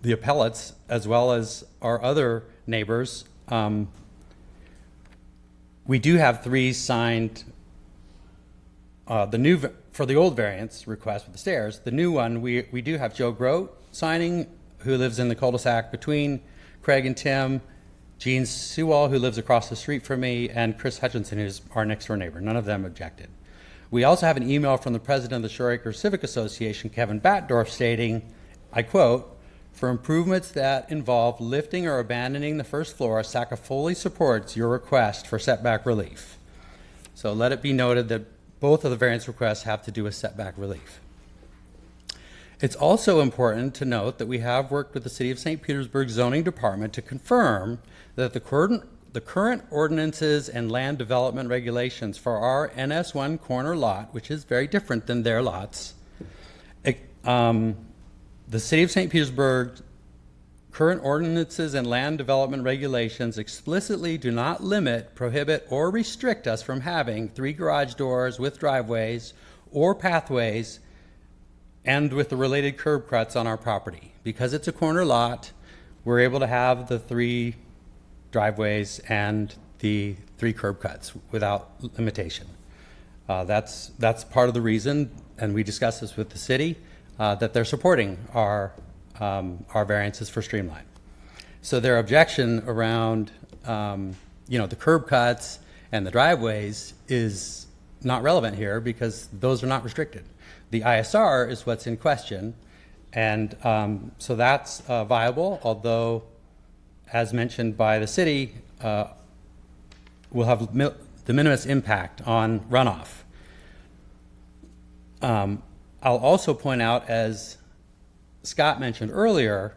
the appellates, as well as our other neighbors, we do have 3 signed, for the old variance request with the stairs. The new one, we do have Joe Grote signing, who lives in the cul-de-sac between Craig and Tim, Gene Sewall, who lives across the street from me, and Chris Hutchinson, who's our next door neighbor. None of them objected. We also have an email from the president of the Shore Acres Civic Association, Kevin Batdorf, stating, I quote, "For improvements that involve lifting or abandoning the first floor, SACA fully supports your request for setback relief." So let it be noted that both of the variance requests have to do with setback relief. It's also important to note that we have worked with the City of St. Petersburg Zoning Department to confirm that the current ordinances and land development regulations for our NS1 corner lot, which is very different than their lots, the City of St. Petersburg current ordinances and land development regulations explicitly do not limit, prohibit, or restrict us from having 3 garage doors with driveways or pathways and with the related curb cuts on our property. Because it's a corner lot, we're able to have the 3 driveways and the 3 curb cuts without limitation. That's part of the reason, and we discussed this with the city, that they're supporting our variances for streamline. So their objection around the curb cuts and the driveways is not relevant here because those are not restricted. The ISR is what's in question, and so that's viable, although, as mentioned by the city, will have the minimus impact on runoff. I'll also point out, as Scott mentioned earlier,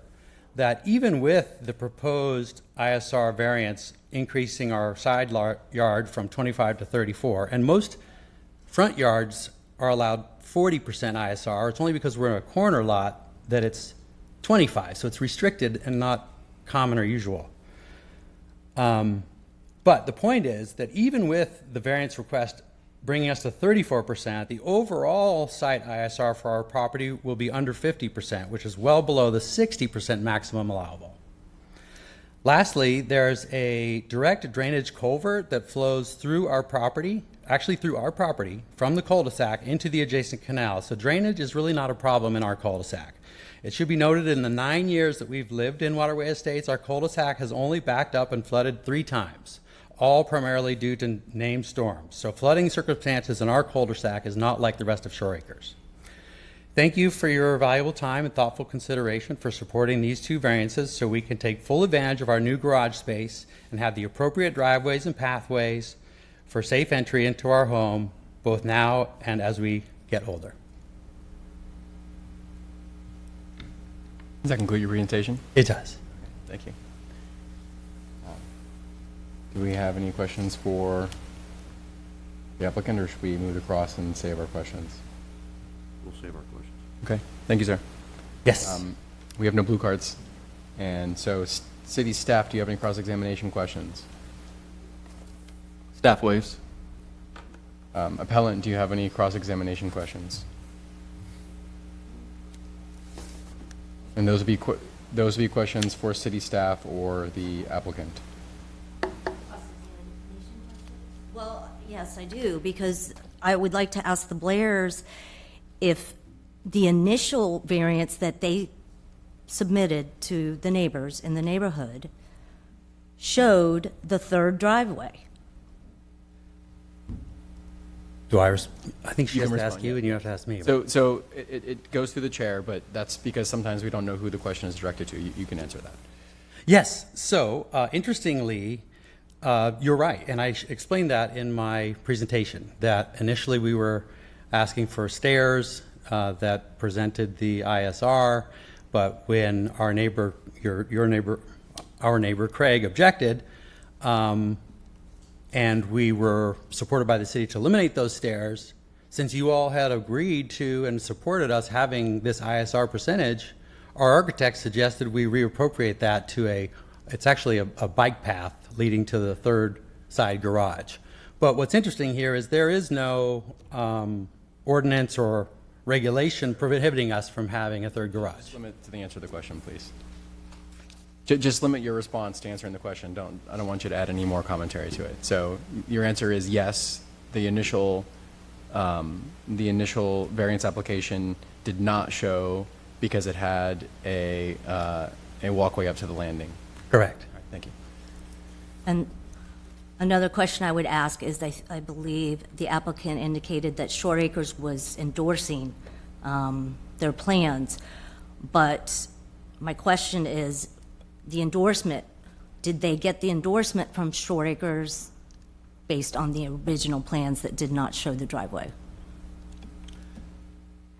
that even with the proposed ISR variance increasing our side yard from 25 to 34, and most front yards are allowed 40% ISR, it's only because we're in a corner lot that it's 25, so it's restricted and not common or usual. But the point is that even with the variance request bringing us to 34%, the overall site ISR for our property will be under 50%, which is well below the 60% maximum allowable. Lastly, there's a direct drainage culvert that flows through our property, actually through our property, from the cul-de-sac into the adjacent canal. So drainage is really not a problem in our cul-de-sac. It should be noted in the 9 years that we've lived in Waterway Estates, our cul-de-sac has only backed up and flooded 3 times, all primarily due to named storms. So flooding circumstances in our cul-de-sac is not like the rest of Shore Acres. Thank you for your valuable time and thoughtful consideration for supporting these 2 variances so we can take full advantage of our new garage space and have the appropriate driveways and pathways for safe entry into our home, both now and as we get older. Does that conclude your presentation? It does. Thank you. Do we have any questions for the applicant, or should we move across and save our questions? We'll save our questions. Okay, thank you, sir. Yes. We have no blue cards. And so, city staff, do you have any cross-examination questions? Staff waives. Appellant, do you have any cross-examination questions? And those would be those would be questions for city staff or the applicant. Well, yes, I do, because I would like to ask the Blairs if the initial variance that they submitted to the neighbors in the neighborhood showed the third driveway. I think she You has can to ask respond, you, yeah. and you have to ask me. So it goes through the chair, but that's because sometimes we don't know who the question is directed to. You can answer that. Yes. So, interestingly, you're right, and I explained that in my presentation, that initially we were asking for stairs that presented the ISR, but when our neighbor, our neighbor Craig objected, and we were supported by the city to eliminate those stairs, since you all had agreed to and supported us having this ISR percentage, our architect suggested we reappropriate that to it's actually a bike path leading to the third side garage. But what's interesting here is there is no ordinance or regulation prohibiting us from having a third garage. Just limit to the answer to the question, please. Just limit your response to answering the question. I don't want you to add any more commentary to it. So your answer is yes. The initial variance application did not show because it had a walkway up to the landing. Correct. All right, thank you. And another question I would ask is, I believe the applicant indicated that Short Acres was endorsing their plans, but my question is, the endorsement, did they get the endorsement from Short Acres based on the original plans that did not show the driveway?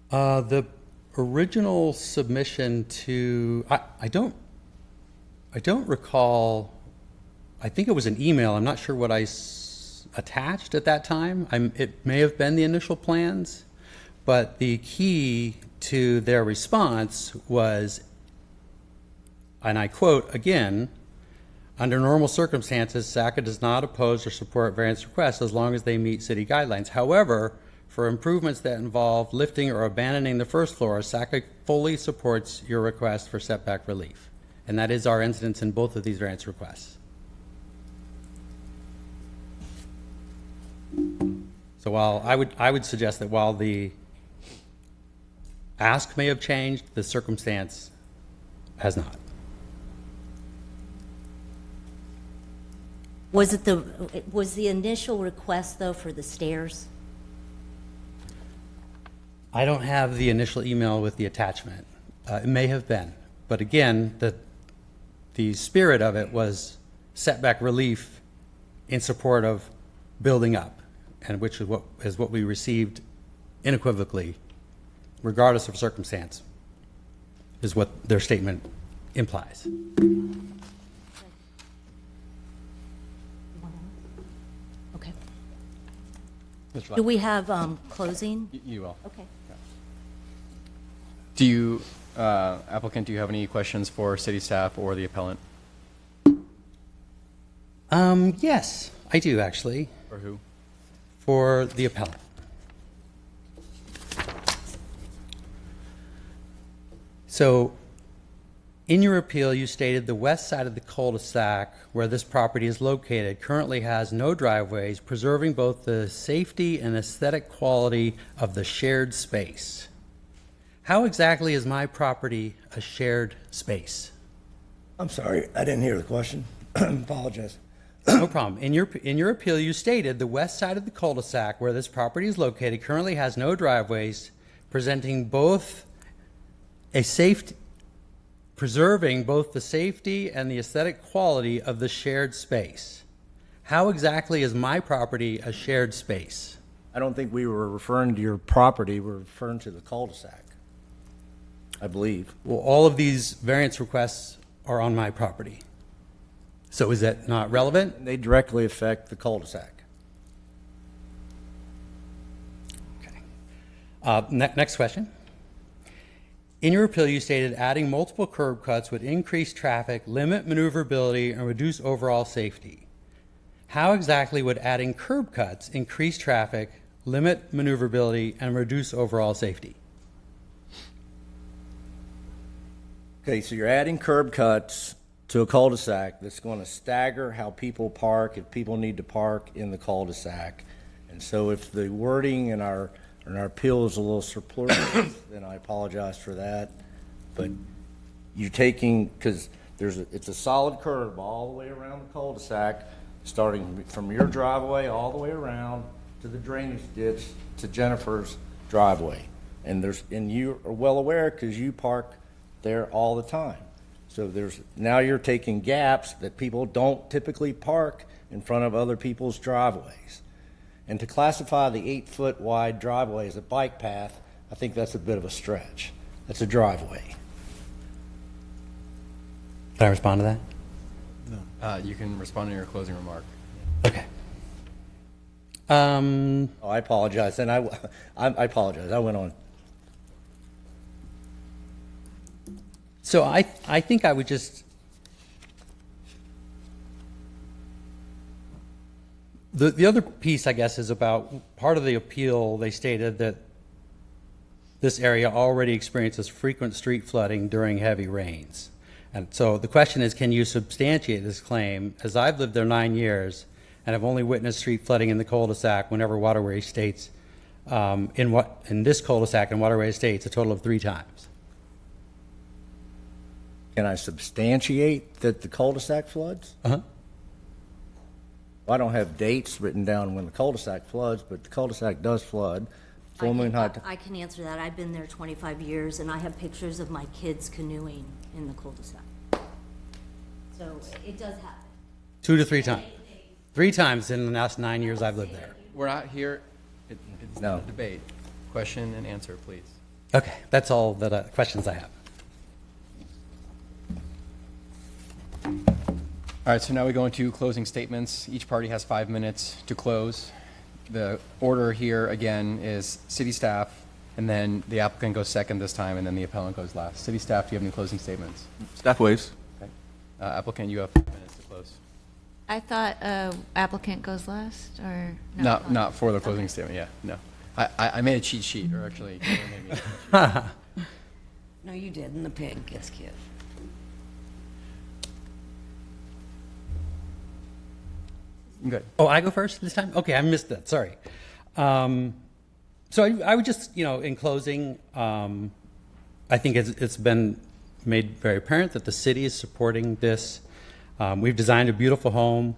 The original submission to, I don't recall, I think it was an email. I'm not sure what I attached at that time. It may have been the initial plans, but the key to their response was, and I quote again, under normal circumstances, SACA does not oppose or support variance requests as long as they meet city guidelines. However, for improvements that involve lifting or abandoning the first floor, SACA fully supports your request for setback relief. And that is our incidence in both of these variance requests. So while I would suggest that while the ask may have changed, the circumstance has not. Was the initial request, though, for the stairs? I don't have the initial email with the attachment. It may have been, but again, the spirit of it was setback relief in support of building up, and which is what we received unequivocally, regardless of circumstance, is what their statement implies. Okay. Mr. Do we have closing? You will. Okay. Do you, applicant, do you have any questions for city staff or the appellant? Yes, I do actually. For who? For the appellant. So, in your appeal, you stated the west side of the cul-de-sac where this property is located currently has no driveways, preserving both the safety and aesthetic quality of the shared space. How exactly is my property a shared space? I'm sorry, I didn't hear the question. Apologize. No problem. In your appeal, you stated the west side of the cul-de-sac where this property is located currently has no driveways, presenting both preserving both the safety and the aesthetic quality of the shared space. How exactly is my property a shared space? I don't think we were referring to your property, we're referring to the cul-de-sac, I believe. Well, all of these variance requests are on my property. So is that not relevant? They directly affect the cul-de-sac. Okay. Next question. In your appeal, you stated adding multiple curb cuts would increase traffic, limit maneuverability, and reduce overall safety. How exactly would adding curb cuts increase traffic, limit maneuverability, and reduce overall safety? Okay, so you're adding curb cuts to a cul-de-sac that's going to stagger how people park if people need to park in the cul-de-sac. And so if the wording in our appeal is a little surplusage, then I apologize for that. But you're taking, because it's a solid curb all the way around the cul-de-sac, starting from your driveway all the way around to the drainage ditch to Jennifer's driveway. And you are well aware because you park there all the time. So now you're taking gaps that people don't typically park in front of other people's driveways. And to classify the 8-foot wide driveway as a bike path, I think that's a bit of a stretch. That's a driveway. Can I respond to that? You can respond in your closing remark. Okay. Oh, I apologize. And I apologize. I went on. So I think I would just, the other piece, I guess, is about part of the appeal. They stated that this area already experiences frequent street flooding during heavy rains. And so the question is, can you substantiate this claim? As I've lived there 9 years and I've only witnessed street flooding in the cul-de-sac whenever Waterway Estates, in this cul-de-sac in Waterway Estates, a total of 3 times. Can I substantiate that the cul-de-sac floods? Uh-huh. Well, I don't have dates written down when the cul-de-sac floods, but the cul-de-sac does flood. Full moon high. I can answer that. I've been there 25 years, and I have pictures of my kids canoeing in the cul-de-sac. So it does happen. 2 to 3 times. 3 times in the last 9 years I've lived there. We're not here, it's not a debate. Question and answer, please. Okay, that's all the questions I have. All right, so now we go into closing statements. Each party has 5 minutes to close. The order here, again, is city staff, and then the applicant goes second this time, and then the appellant goes last. City staff, do you have any closing statements? Staff waives. Okay. Applicant, you have 5 minutes to close. I thought applicant goes last, or no? Not for the closing statement, yeah, no. I made a cheat sheet, or actually, Kayla made me a cheat sheet. No, you did, and the pig gets cute. Good. Oh, I go first this time? Okay, I missed that. Sorry. So I would just, in closing, I think it's been made very apparent that the city is supporting this. We've designed a beautiful home.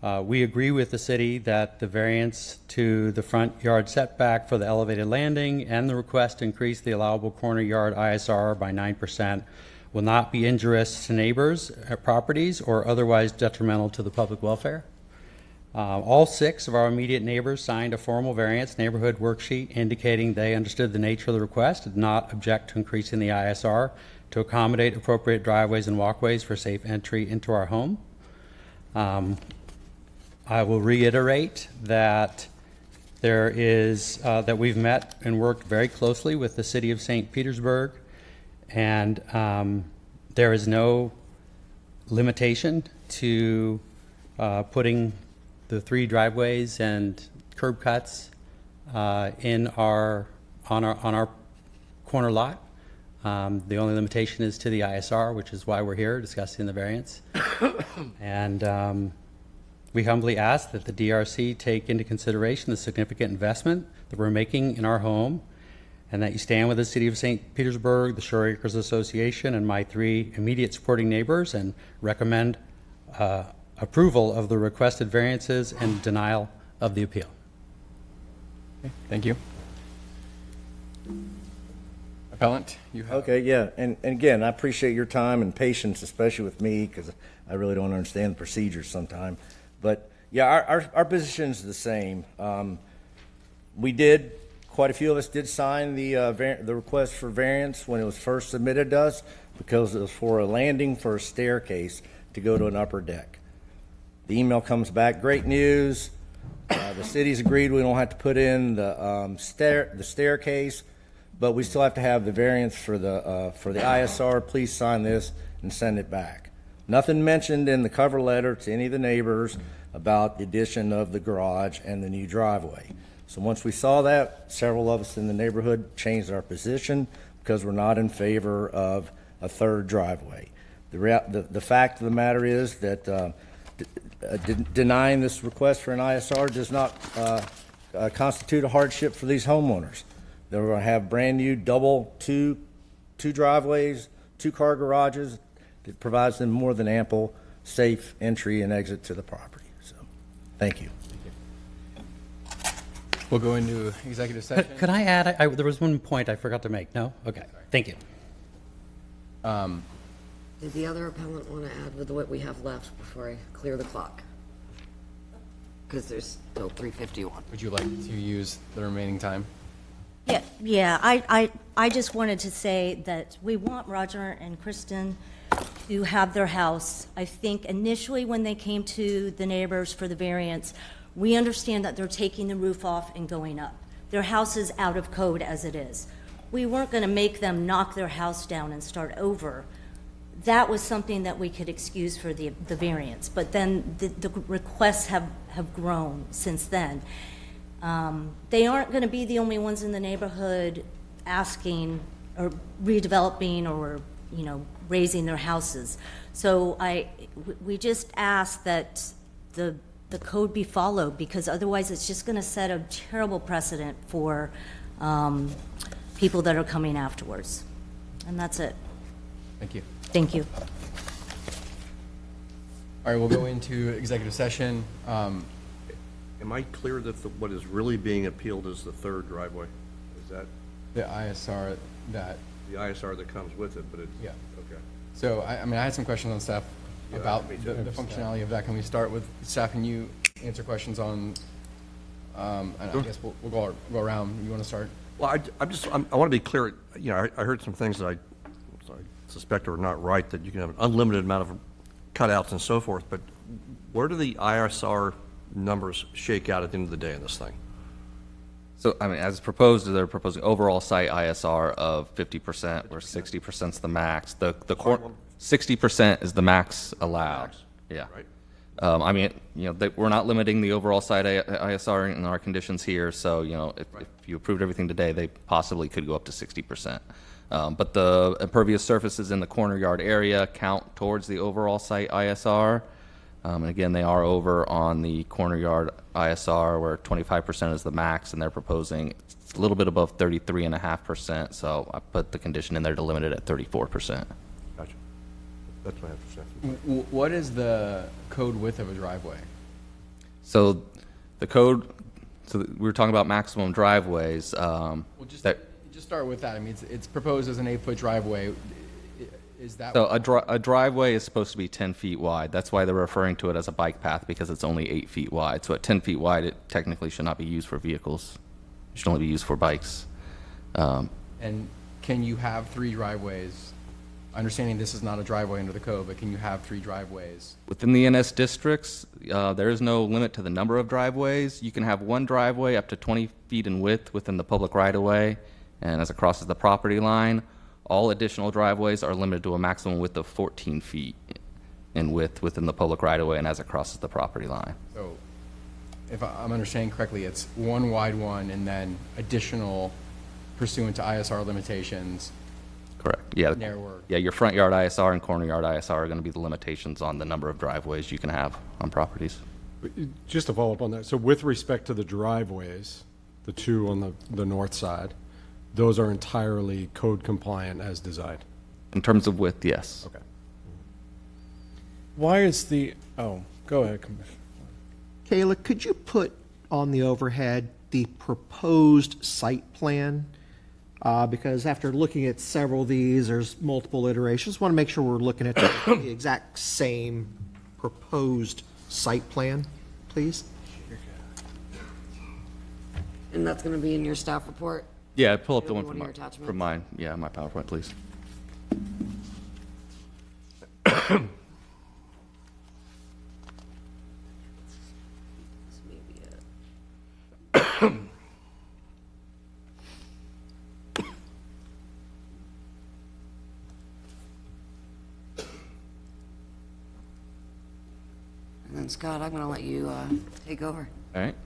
We agree with the city that the variance to the front yard setback for the elevated landing and the request to increase the allowable corner yard ISR by 9% will not be injurious to neighbors at properties or otherwise detrimental to the public welfare. All 6 of our immediate neighbors signed a formal variance neighborhood worksheet indicating they understood the nature of the request and did not object to increasing the ISR to accommodate appropriate driveways and walkways for safe entry into our home. I will reiterate that that we've met and worked very closely with the city of St. Petersburg, and there is no limitation to putting the 3 driveways and curb cuts on our corner lot. The only limitation is to the ISR, which is why we're here discussing the variance. And we humbly ask that the DRC take into consideration the significant investment that we're making in our home, and that you stand with the City of St. Petersburg, the Shore Acres Association, and my 3 immediate supporting neighbors, and recommend approval of the requested variances and denial of the appeal. Okay, thank you. Appellant, you have. Okay, yeah, and again, I appreciate your time and patience, especially with me, because I really don't understand the procedures sometimes. But yeah, our position is the same. Quite a few of us did sign the request for variance when it was first submitted to us, because it was for a landing for a staircase to go to an upper deck. The email comes back, great news. The city's agreed we don't have to put in the staircase, but we still have to have the variance for the ISR. Please sign this and send it back. Nothing mentioned in the cover letter to any of the neighbors about the addition of the garage and the new driveway. So once we saw that, several of us in the neighborhood changed our position because we're not in favor of a third driveway. The fact of the matter is that denying this request for an ISR does not constitute a hardship for these homeowners. They're going to have brand-new two driveways, 2-car garages. It provides them more than ample safe entry and exit to the property. So, thank you. We'll go into executive session. Could I add, there was one point I forgot to make. No? Okay, thank you. Did the other appellant want to add with what we have left before I clear the clock? Because there's still 3:51. Would you like to use the remaining time? Yeah, I just wanted to say that we want Roger and Kristen to have their house. I think initially when they came to the neighbors for the variance, we understand that they're taking the roof off and going up. Their house is out of code as it is. We weren't going to make them knock their house down and start over. That was something that we could excuse for the variance, but then the requests have grown since then. They aren't going to be the only ones in the neighborhood asking or redeveloping or, raising their houses. So we just ask that the code be followed, because otherwise it's just going to set a terrible precedent for people that are coming afterwards. And that's it. Thank you. Thank you. All right, we'll go into executive session. Am I clear that what is really being appealed is the third driveway? Is that? The ISR that. The ISR that comes with it, but it's. Yeah. Okay. So, I had some questions on staff about the functionality of that. Can we start with staff and you answer questions on, and I guess we'll go around. You want to start? Well, I want to be clear. I heard some things that I suspect are not right, that you can have an unlimited amount of cutouts and so forth, but where do the ISR numbers shake out at the end of the day in this thing? So, as proposed, they're proposing overall site ISR of 50%, where 60% is the max. The 60% is the max allowed. Yeah. Right. We're not limiting the overall site ISR in our conditions here, so, if you approved everything today, they possibly could go up to 60%. But the impervious surfaces in the corner yard area count towards the overall site ISR. And again, they are over on the corner yard ISR, where 25% is the max, and they're proposing a little bit above 33.5%. So I put the condition in there to limit it at 34%. Gotcha. That's my understanding. What is the code width of a driveway? So the code, we were talking about maximum driveways. Just start with that. It's proposed as an 8-foot driveway. Is that so? A driveway is supposed to be 10 feet wide. That's why they're referring to it as a bike path, because it's only 8 feet wide. So at 10 feet wide, it technically should not be used for vehicles. It should only be used for bikes. And can you have 3 driveways? Understanding this is not a driveway under the code, but can you have 3 driveways? Within the NS districts, there is no limit to the number of driveways. You can have one driveway up to 20 feet in width within the public right-of-way, and as it crosses the property line, all additional driveways are limited to a maximum width of 14 feet in width within the public right-of-way and as it crosses the property line. So, if I'm understanding correctly, it's one wide one and then additional pursuant to ISR limitations. Correct. Yeah. Narrower. Yeah, your front yard ISR and corner yard ISR are going to be the limitations on the number of driveways you can have on properties. Just to follow up on that, so with respect to the driveways, the 2 on the north side, those are entirely code compliant as designed? In terms of width, yes. Okay. Why is go ahead, Commissioner. Kayla, could you put on the overhead the proposed site plan? Because after looking at several of these, there's multiple iterations. Want to make sure we're looking at the exact same proposed site plan, please? And that's going to be in your staff report? Yeah, pull up the one One of your attachments? from mine. Yeah, my PowerPoint, please. This may be it. And then Scott, I'm going to let you take over. All right.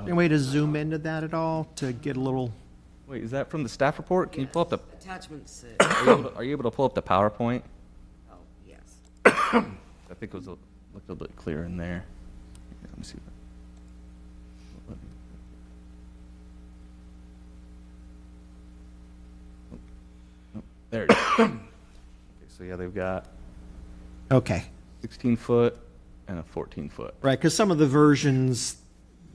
Any way to zoom into that at all to get a little Wait, is that from the staff report? Can you pull up the, Attachment 6. are you able to pull up the PowerPoint? Oh, yes. I think it was looked a little bit clearer in there. Here, let me see. There it is. Okay, so yeah, they've got Okay. 16 foot and a 14 foot. Right, because some of the versions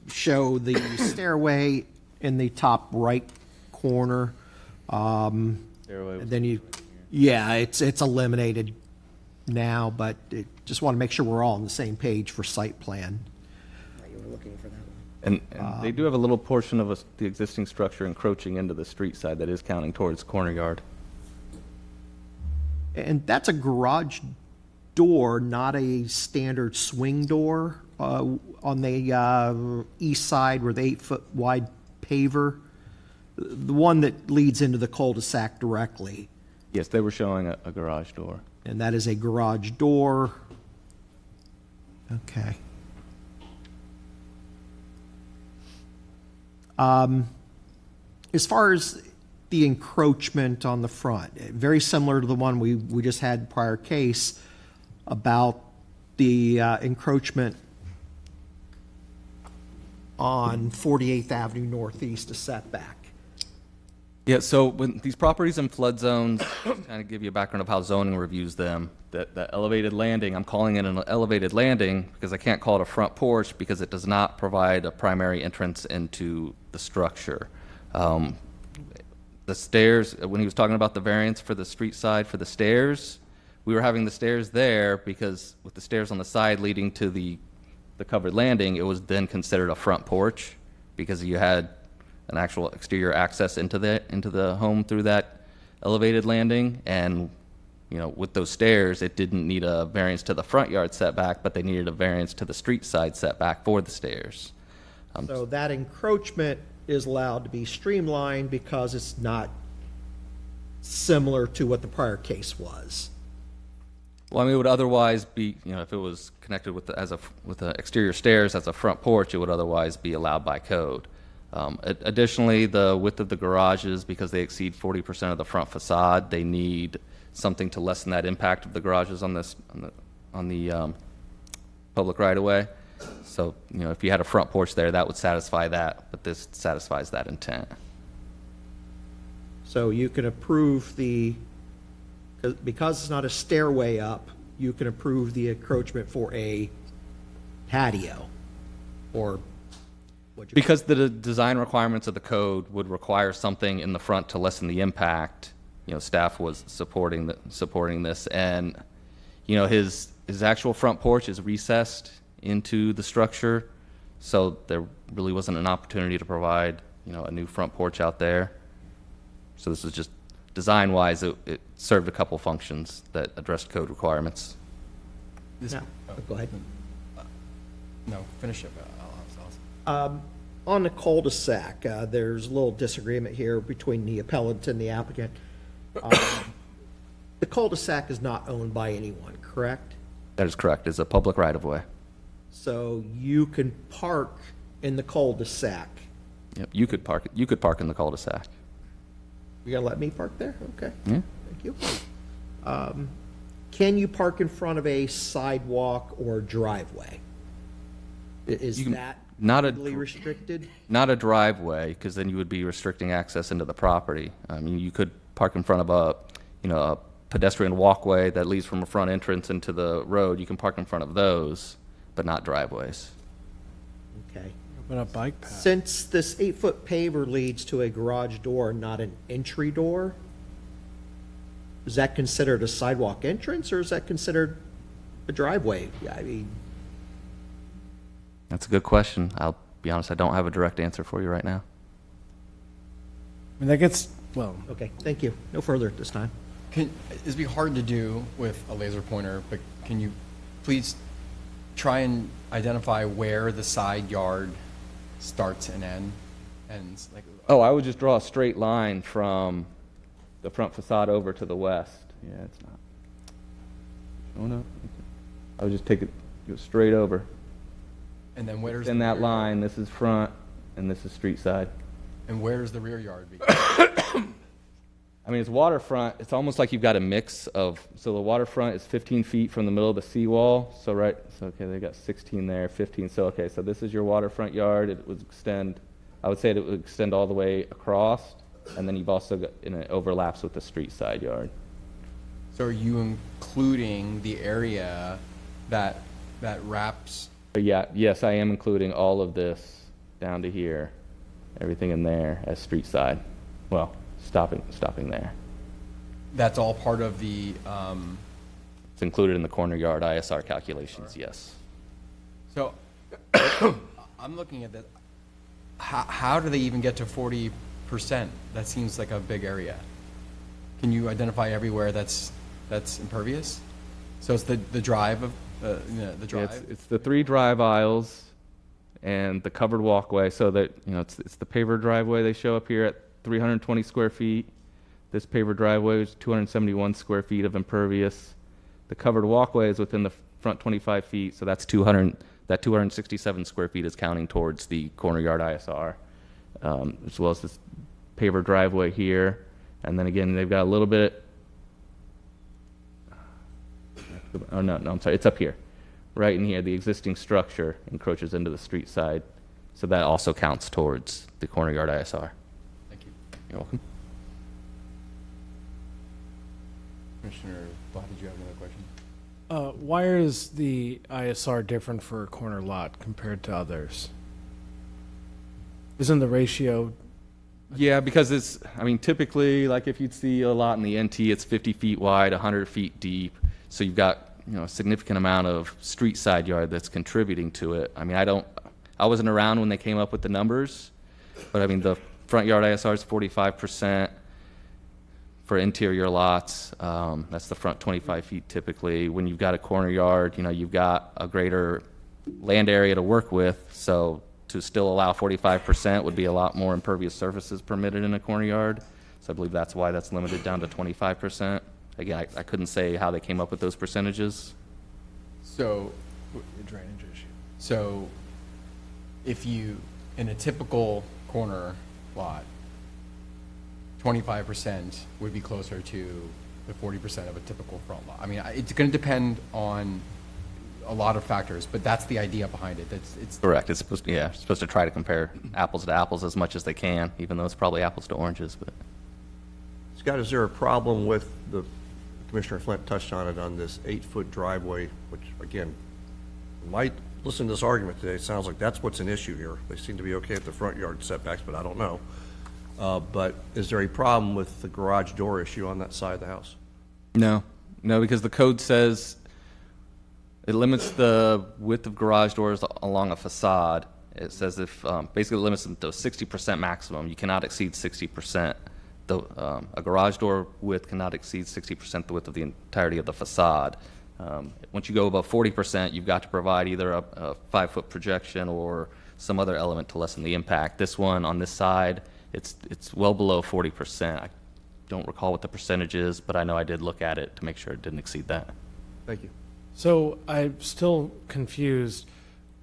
show the stairway in the top right corner. Stairway And then yeah, it's eliminated now, but just want to make sure we're all on the same page for site plan. You were looking for that one. And they do have a little portion of the existing structure encroaching into the street side that is counting towards corner yard. And that's a garage door, not a standard swing door on the east side where the 8-foot wide paver, the one that leads into the cul-de-sac directly. Yes, they were showing a garage door. And that is a garage door. Okay. As far as the encroachment on the front, very similar to the one we just had prior case about the encroachment on 48th Avenue Northeast, a setback. Yeah, so when these properties in flood zones, kind of give you a background of how zoning reviews them, that elevated landing, I'm calling it an elevated landing because I can't call it a front porch because it does not provide a primary entrance into the structure. The stairs, when he was talking about the variance for the street side for the stairs, we were having the stairs there because with the stairs on the side leading to the covered landing, it was then considered a front porch because you had an actual exterior access into the home through that elevated landing. And, you know, with those stairs, it didn't need a variance to the front yard setback, but they needed a variance to the street side setback for the stairs. So that encroachment is allowed to be streamlined because it's not similar to what the prior case was. Well, I mean, it would otherwise be, you know, if it was connected with the exterior stairs as a front porch, it would otherwise be allowed by code. Additionally, the width of the garages, because they exceed 40% of the front facade, they need something to lessen that impact of the garages on the public right-of-way. So, you know, if you had a front porch there, that would satisfy that, but this satisfies that intent. So you can approve because it's not a stairway up, you can approve the encroachment for a patio or because the design requirements of the code would require something in the front to lessen the impact, you know, staff was supporting this, and, you know, his actual front porch is recessed into the structure, so there really wasn't an opportunity to provide, you know, a new front porch out there. So this was just design-wise, it served a couple functions that addressed code requirements. Go ahead. No, finish it. On the cul-de-sac, there's a little disagreement here between the appellant and the applicant. The cul-de-sac is not owned by anyone, correct? That is correct. It's a public right-of-way. So you can park in the cul-de-sac. Yep, you could park in the cul-de-sac. You gonna let me park there? Okay. Yeah. Thank you. Can you park in front of a sidewalk or driveway? Is that legally restricted? Not a driveway, because then you would be restricting access into the property. I mean, you could park in front of a pedestrian walkway that leads from a front entrance into the road. You can park in front of those, but not driveways. Okay. But a bike path. Since this 8-foot paver leads to a garage door, not an entry door, is that considered a sidewalk entrance or is that considered a driveway? I mean, That's a good question. I'll be honest, I don't have a direct answer for you right now. I mean, that gets, well. Okay, thank you. No further at this time. It'd be hard to do with a laser pointer, but can you please try and identify where the side yard starts and ends? Like, Oh, I would just draw a straight line from the front facade over to the west. Yeah, it's not. Oh, no. I would just go straight over. and then where's In the that rear? line, this is front, and this is street side. And where's the rear yard? I mean, it's waterfront. It's almost like you've got a mix of, so the waterfront is 15 feet from the middle of the seawall. So okay, they got 16 there, 15. So okay, so this is your waterfront yard. It would extend, I would say it would extend all the way across, and then you've also got, and it overlaps with the street side yard. So are you including the area that wraps? But yeah, yes, I am including all of this down to here, everything in there as street side. Well, stopping there. That's all part of the. It's included in the corner yard ISR calculations. Yes. So I'm looking at that. How do they even get to 40%? That seems like a big area. Can you identify everywhere that's impervious? So it's the drive of the drive. Yeah, it's the 3 drive aisles and the covered walkway. So that it's the paver driveway they show up here at 320 square feet. This paver driveway is 271 square feet of impervious. The covered walkway is within the front 25 feet, so that's 267 square feet is counting towards the corner yard ISR, as well as this paver driveway here. And then again, they've got a little bit. Oh no, I'm sorry, it's up here, right in here. The existing structure encroaches into the street side, so that also counts towards the corner yard ISR. You're welcome. Commissioner Blatt, did you have another question? Why is the ISR different for a corner lot compared to others? Isn't the ratio? Yeah, because typically, like if you'd see a lot in the NT, it's 50 feet wide, 100 feet deep. So you've got, a significant amount of street side yard that's contributing to it. I mean, I wasn't around when they came up with the numbers, but I mean, the front yard ISR is 45% for interior lots. That's the front 25 feet typically. When you've got a corner yard, you've got a greater land area to work with. So to still allow 45% would be a lot more impervious surfaces permitted in a corner yard. So I believe that's why that's limited down to 25%. Again, I couldn't say how they came up with those percentages. So, drainage issue. So if you, in a typical corner lot, 25% would be closer to the 40% of a typical front lot. I mean, it's going to depend on a lot of factors, but that's the idea behind it. It's correct. It's supposed to try to compare apples to apples as much as they can, even though it's probably apples to oranges. But Scott, is there a problem with Commissioner Flint touched on it, on this 8-foot driveway, which again, listen to this argument today, it sounds like that's what's an issue here. They seem to be okay at the front yard setbacks, but I don't know. But is there a problem with the garage door issue on that side of the house? No, because the code says it limits the width of garage doors along a facade. It says if basically limits them to 60% maximum. You cannot exceed 60%. A garage door width cannot exceed 60% the width of the entirety of the facade. Once you go above 40%, you've got to provide either a 5-foot projection or some other element to lessen the impact. This one on this side, it's well below 40%. I don't recall what the percentage is, but I know I did look at it to make sure it didn't exceed that. Thank you. So I'm still confused.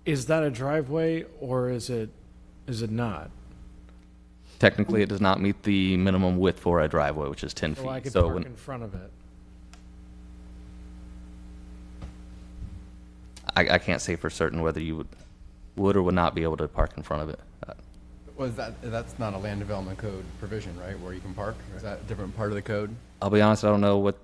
Is that a driveway or is it not? Technically, it does not meet the minimum width for a driveway, which is 10 feet. So I could park in front of it. I can't say for certain whether you would or would not be able to park in front of it. Well, that's not a land development code provision, right, where you can park? Is that a different part of the code? I'll be honest, I don't know what.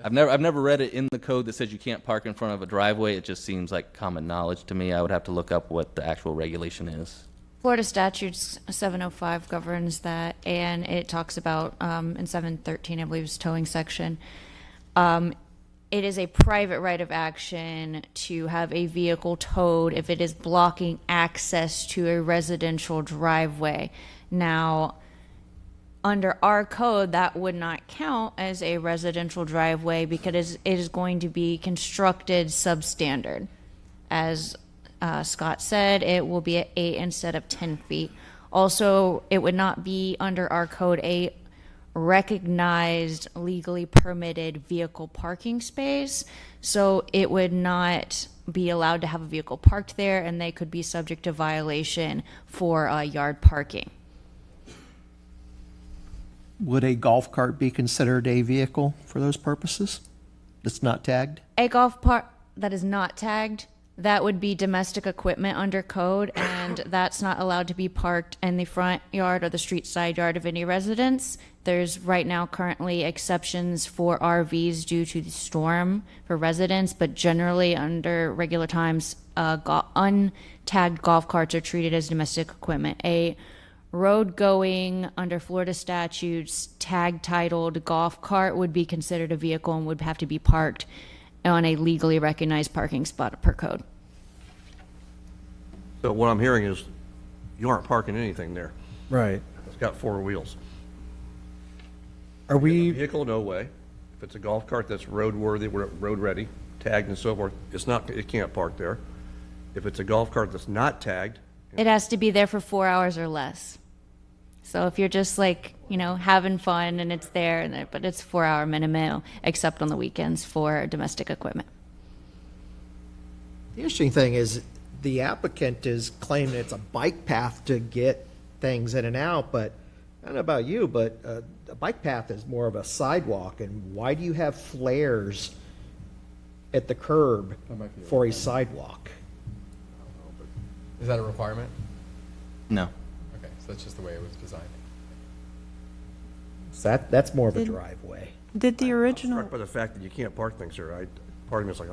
I've never read it in the code that says you can't park in front of a driveway. It just seems like common knowledge to me. I would have to look up what the actual regulation is. Florida statutes 705 governs that, and it talks about in 713, I believe, is towing section. It is a private right of action to have a vehicle towed if it is blocking access to a residential driveway. Now, under our code, that would not count as a residential driveway because it is going to be constructed substandard. As Scott said, it will be at 8 instead of 10 feet. Also, it would not be under our code a recognized, legally permitted vehicle parking space. So it would not be allowed to have a vehicle parked there, and they could be subject to violation for yard parking. Would a golf cart be considered a vehicle for those purposes? That's not tagged? A golf cart that is not tagged, that would be domestic equipment under code, and that's not allowed to be parked in the front yard or the street side yard of any residence. There's right now currently exceptions for RVs due to the storm for residents, but generally under regular times, untagged golf carts are treated as domestic equipment. A road going under Florida statutes tag titled golf cart would be considered a vehicle and would have to be parked on a legally recognized parking spot per code. So what I'm hearing is you aren't parking anything there. Right. It's got four wheels. Are we? Vehicle, no way. If it's a golf cart that's roadworthy, road ready, tagged and so forth, it can't park there. If it's a golf cart that's not tagged, It has to be there for 4 hours or less. So if you're just like, having fun and it's there, but it's 4 hour minimum, except on the weekends for domestic equipment. The interesting thing is the applicant is claiming it's a bike path to get things in and out, but I don't know about you, but a bike path is more of a sidewalk. And why do you have flares at the curb for a sidewalk? Is that a requirement? No. Okay, so that's just the way it was designed. So that's more of a driveway. Did the original? struck by the fact that you can't park things there. Part of me is like,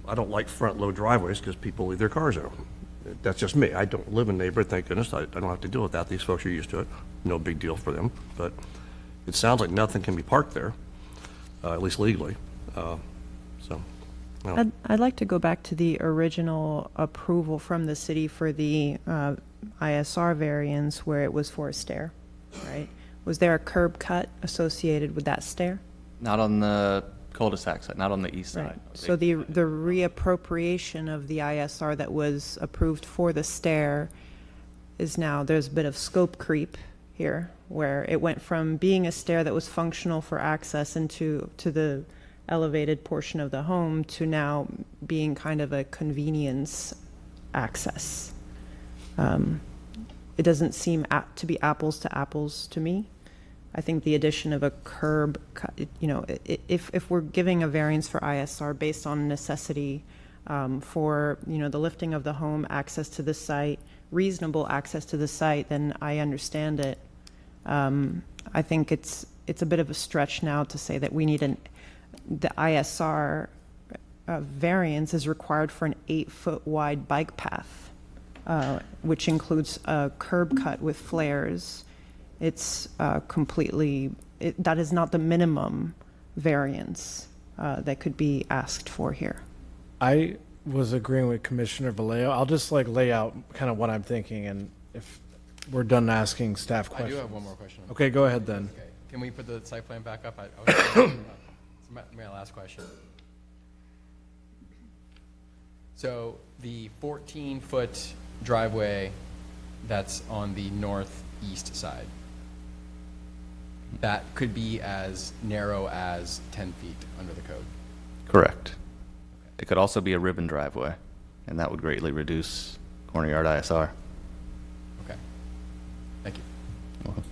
I don't like front-load driveways because people leave their cars in them. That's just me. I don't live in a neighborhood, thank goodness. I don't have to deal with that. These folks are used to it. No big deal for them. But it sounds like nothing can be parked there, at least legally. I'd like to go back to the original approval from the city for the ISR variance where it was for a stair, right? Was there a curb cut associated with that stair? Not on the cul-de-sac side, not on the east Right. side. So the reappropriation of the ISR that was approved for the stair is now, there's a bit of scope creep here, where it went from being a stair that was functional for access to the elevated portion of the home to now being kind of a convenience access. It doesn't seem to be apples to apples to me. I think the addition of a curb, if we're giving a variance for ISR based on necessity for, the lifting of the home, access to the site, reasonable access to the site, then I understand it. I think it's a bit of a stretch now to say that we need the ISR variance is required for an 8-foot wide bike path, which includes a curb cut with flares. It's that is not the minimum variance that could be asked for here. I was agreeing with Commissioner Vallejo. I'll just lay out kind of what I'm thinking, and if we're done asking staff questions. I do have one more question. Okay, go ahead then. Okay. Can we put the site plan back up? It's my last question. So the 14-foot driveway that's on the northeast side, that could be as narrow as 10 feet under the code. Correct. It could also be a ribbon driveway, and that would greatly reduce corner yard ISR. Okay. Thank you. Welcome.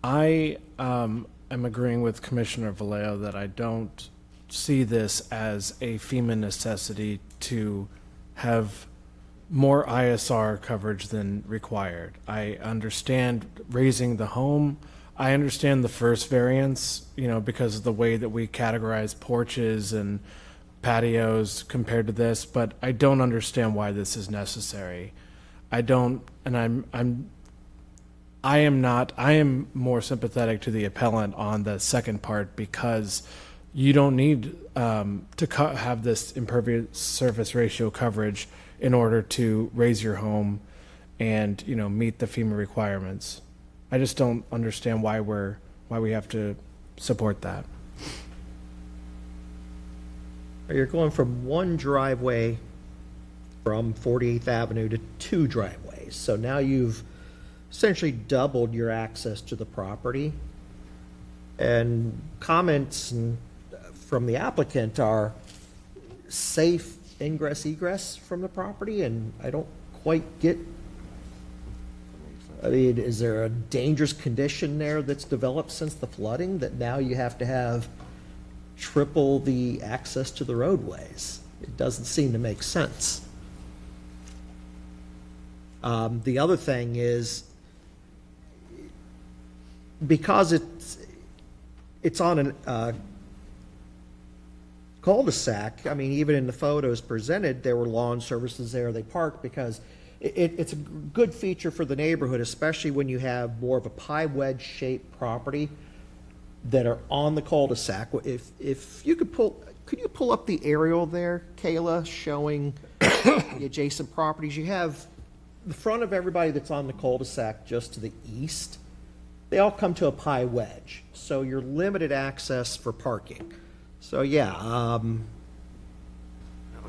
I am agreeing with Commissioner Vallejo that I don't see this as a FEMA necessity to have more ISR coverage than required. I understand raising the home. I understand the first variance, because of the way that we categorize porches and patios compared to this, but I don't understand why this is necessary. I am more sympathetic to the appellant on the second part because you don't need to have this impervious surface ratio coverage in order to raise your home and meet the FEMA requirements. I just don't understand why we have to support that. You're going from one driveway from 48th Avenue to two driveways. So now you've essentially doubled your access to the property. And comments from the applicant are safe ingress egress from the property, and I don't quite get I mean, is there a dangerous condition there that's developed since the flooding that now you have to have triple the access to the roadways? It doesn't seem to make sense. The other thing is, because it's on a cul-de-sac, I mean, even in the photos presented, there were lawn services there, they parked, because it's a good feature for the neighborhood, especially when you have more of a pie wedge shaped property that are on the cul-de-sac. If you could you pull up the aerial there, Kayla, showing the adjacent properties? You have the front of everybody that's on the cul-de-sac just to the east. They all come to a pie wedge, so you're limited access for parking. So yeah, That one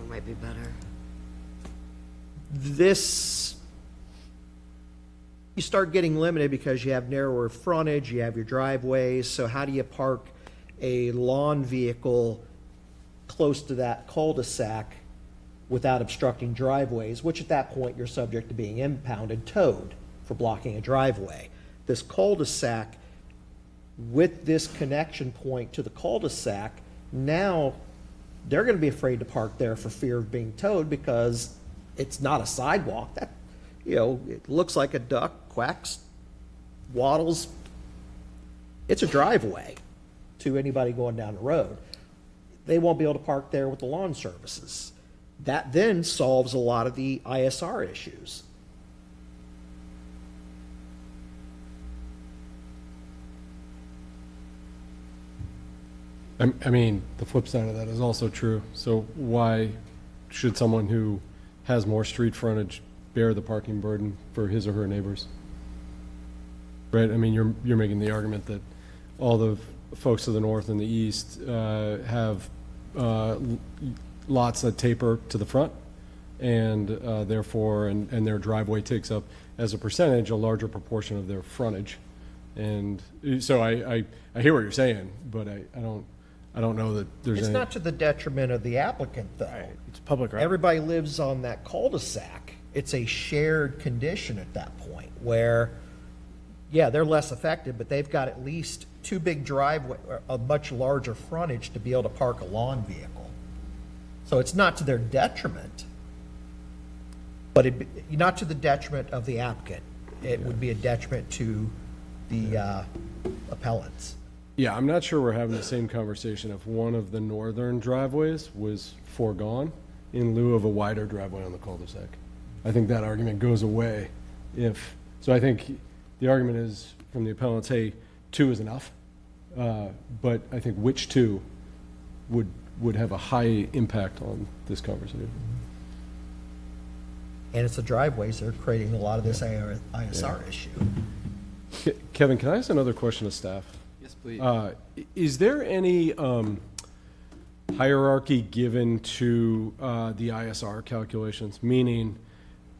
might be better. this, you start getting limited because you have narrower frontage, you have your driveways, so how do you park a lawn vehicle close to that cul-de-sac without obstructing driveways, which at that point you're subject to being impounded, towed for blocking a driveway. This cul-de-sac with this connection point to the cul-de-sac, now they're going to be afraid to park there for fear of being towed because it's not a sidewalk. That, you know, it looks like a duck, quacks, waddles. It's a driveway to anybody going down the road. They won't be able to park there with the lawn services. That then solves a lot of the ISR issues. I mean, the flip side of that is also true. So why should someone who has more street frontage bear the parking burden for his or her neighbors? Right? I mean, you're making the argument that all the folks to the north and the east have lots that taper to the front, and therefore, and their driveway takes up, as a percentage, a larger proportion of their frontage. And so I hear what you're saying, but I don't know that there's It's any. not to the detriment of the applicant, though. It's public record. Everybody lives on that cul-de-sac. It's a shared condition at that point where, yeah, they're less affected, but they've got at least two big driveway, a much larger frontage to be able to park a lawn vehicle. So it's not to their detriment, but not to the detriment of the applicant. It would be a detriment to the appellants. Yeah, I'm not sure we're having the same conversation if one of the northern driveways was foregone in lieu of a wider driveway on the cul-de-sac. I think that argument goes away if, so I think the argument is from the appellants, hey, 2 is enough. But I think which 2 would have a high impact on this conversation. And it's the driveways that are creating a lot of this ISR issue. Kevin, can I ask another question of staff? Yes, please. Is there any hierarchy given to the ISR calculations? Meaning,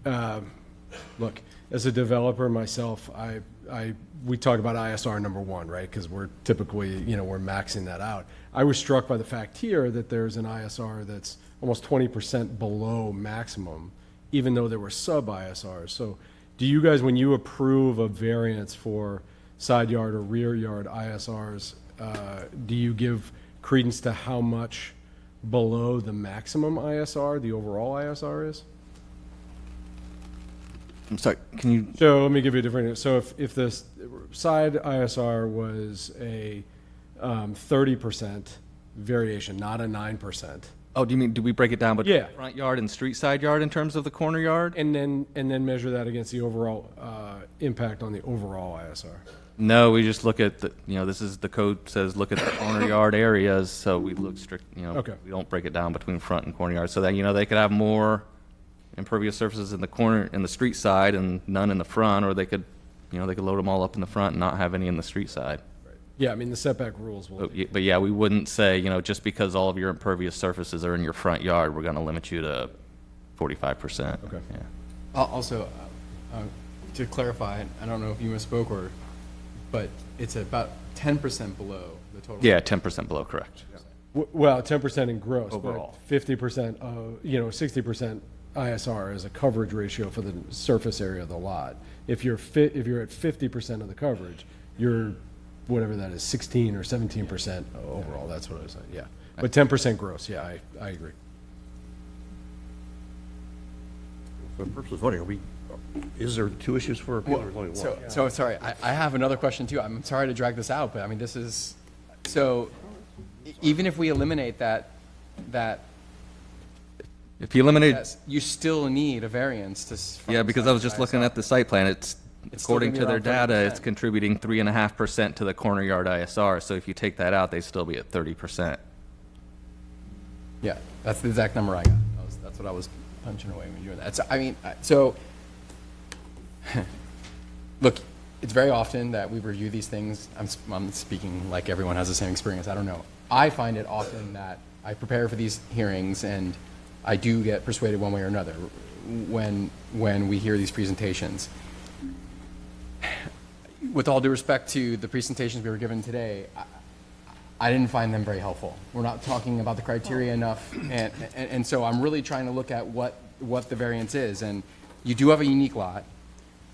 look, as a developer myself, we talk about ISR number 1, right? Because we're typically, we're maxing that out. I was struck by the fact here that there's an ISR that's almost 20% below maximum, even though there were sub-ISRs. So do you guys, when you approve a variance for side yard or rear yard ISRs, do you give credence to how much below the maximum ISR, the overall ISR is? I'm sorry, can you? So let me give you a different, so if the side ISR was a 30% variation, not a 9%. Oh, do you mean, do we break it down between Yeah. front yard and street side yard in terms of the corner yard? And then measure that against the overall impact on the overall ISR. No, we just look at the, this is, the code says look at the corner yard areas, so we look strict, Okay. we don't break it down between front and corner yard, so that, they could have more impervious surfaces in the corner, in the street side and none in the front, or they could, they could load them all up in the front and not have any in the street side. Yeah, I mean, the setback rules will. But yeah, we wouldn't say, just because all of your impervious surfaces are in your front yard, we're gonna limit you to 45%. Okay. Yeah. Also, to clarify, I don't know if you misspoke but it's about 10% below the total. Yeah, 10% below, correct. Well, 10% in gross, Overall. but 50%, 60% ISR as a coverage ratio for the surface area of the lot. If you're at 50% of the coverage, you're, whatever that is, 16 or 17% overall, that's what I was saying, yeah. But 10% gross, yeah, I agree. For the purpose of voting, is there two issues for appeal or only one? So sorry, I have another question too. I'm sorry to drag this out, but I mean, this is, so even if we eliminate that, If you eliminate, yes, you still need a variance to. yeah, because I was just looking at the site plan, it's, It's still according gonna to be their around data, 30%. it's contributing 3.5% to the corner yard ISR, so if you take that out, they'd still be at 30%. Yeah, that's the exact number I got. That's what I was punching away when you were doing that. So, I mean, so, look, it's very often that we review these things. I'm speaking like everyone has the same experience. I don't know. I find it often that I prepare for these hearings and I do get persuaded one way or another when we hear these presentations. With all due respect to the presentations we were given today, I didn't find them very helpful. We're not talking about the criteria enough, and so I'm really trying to look at what the variance is. And you do have a unique lot.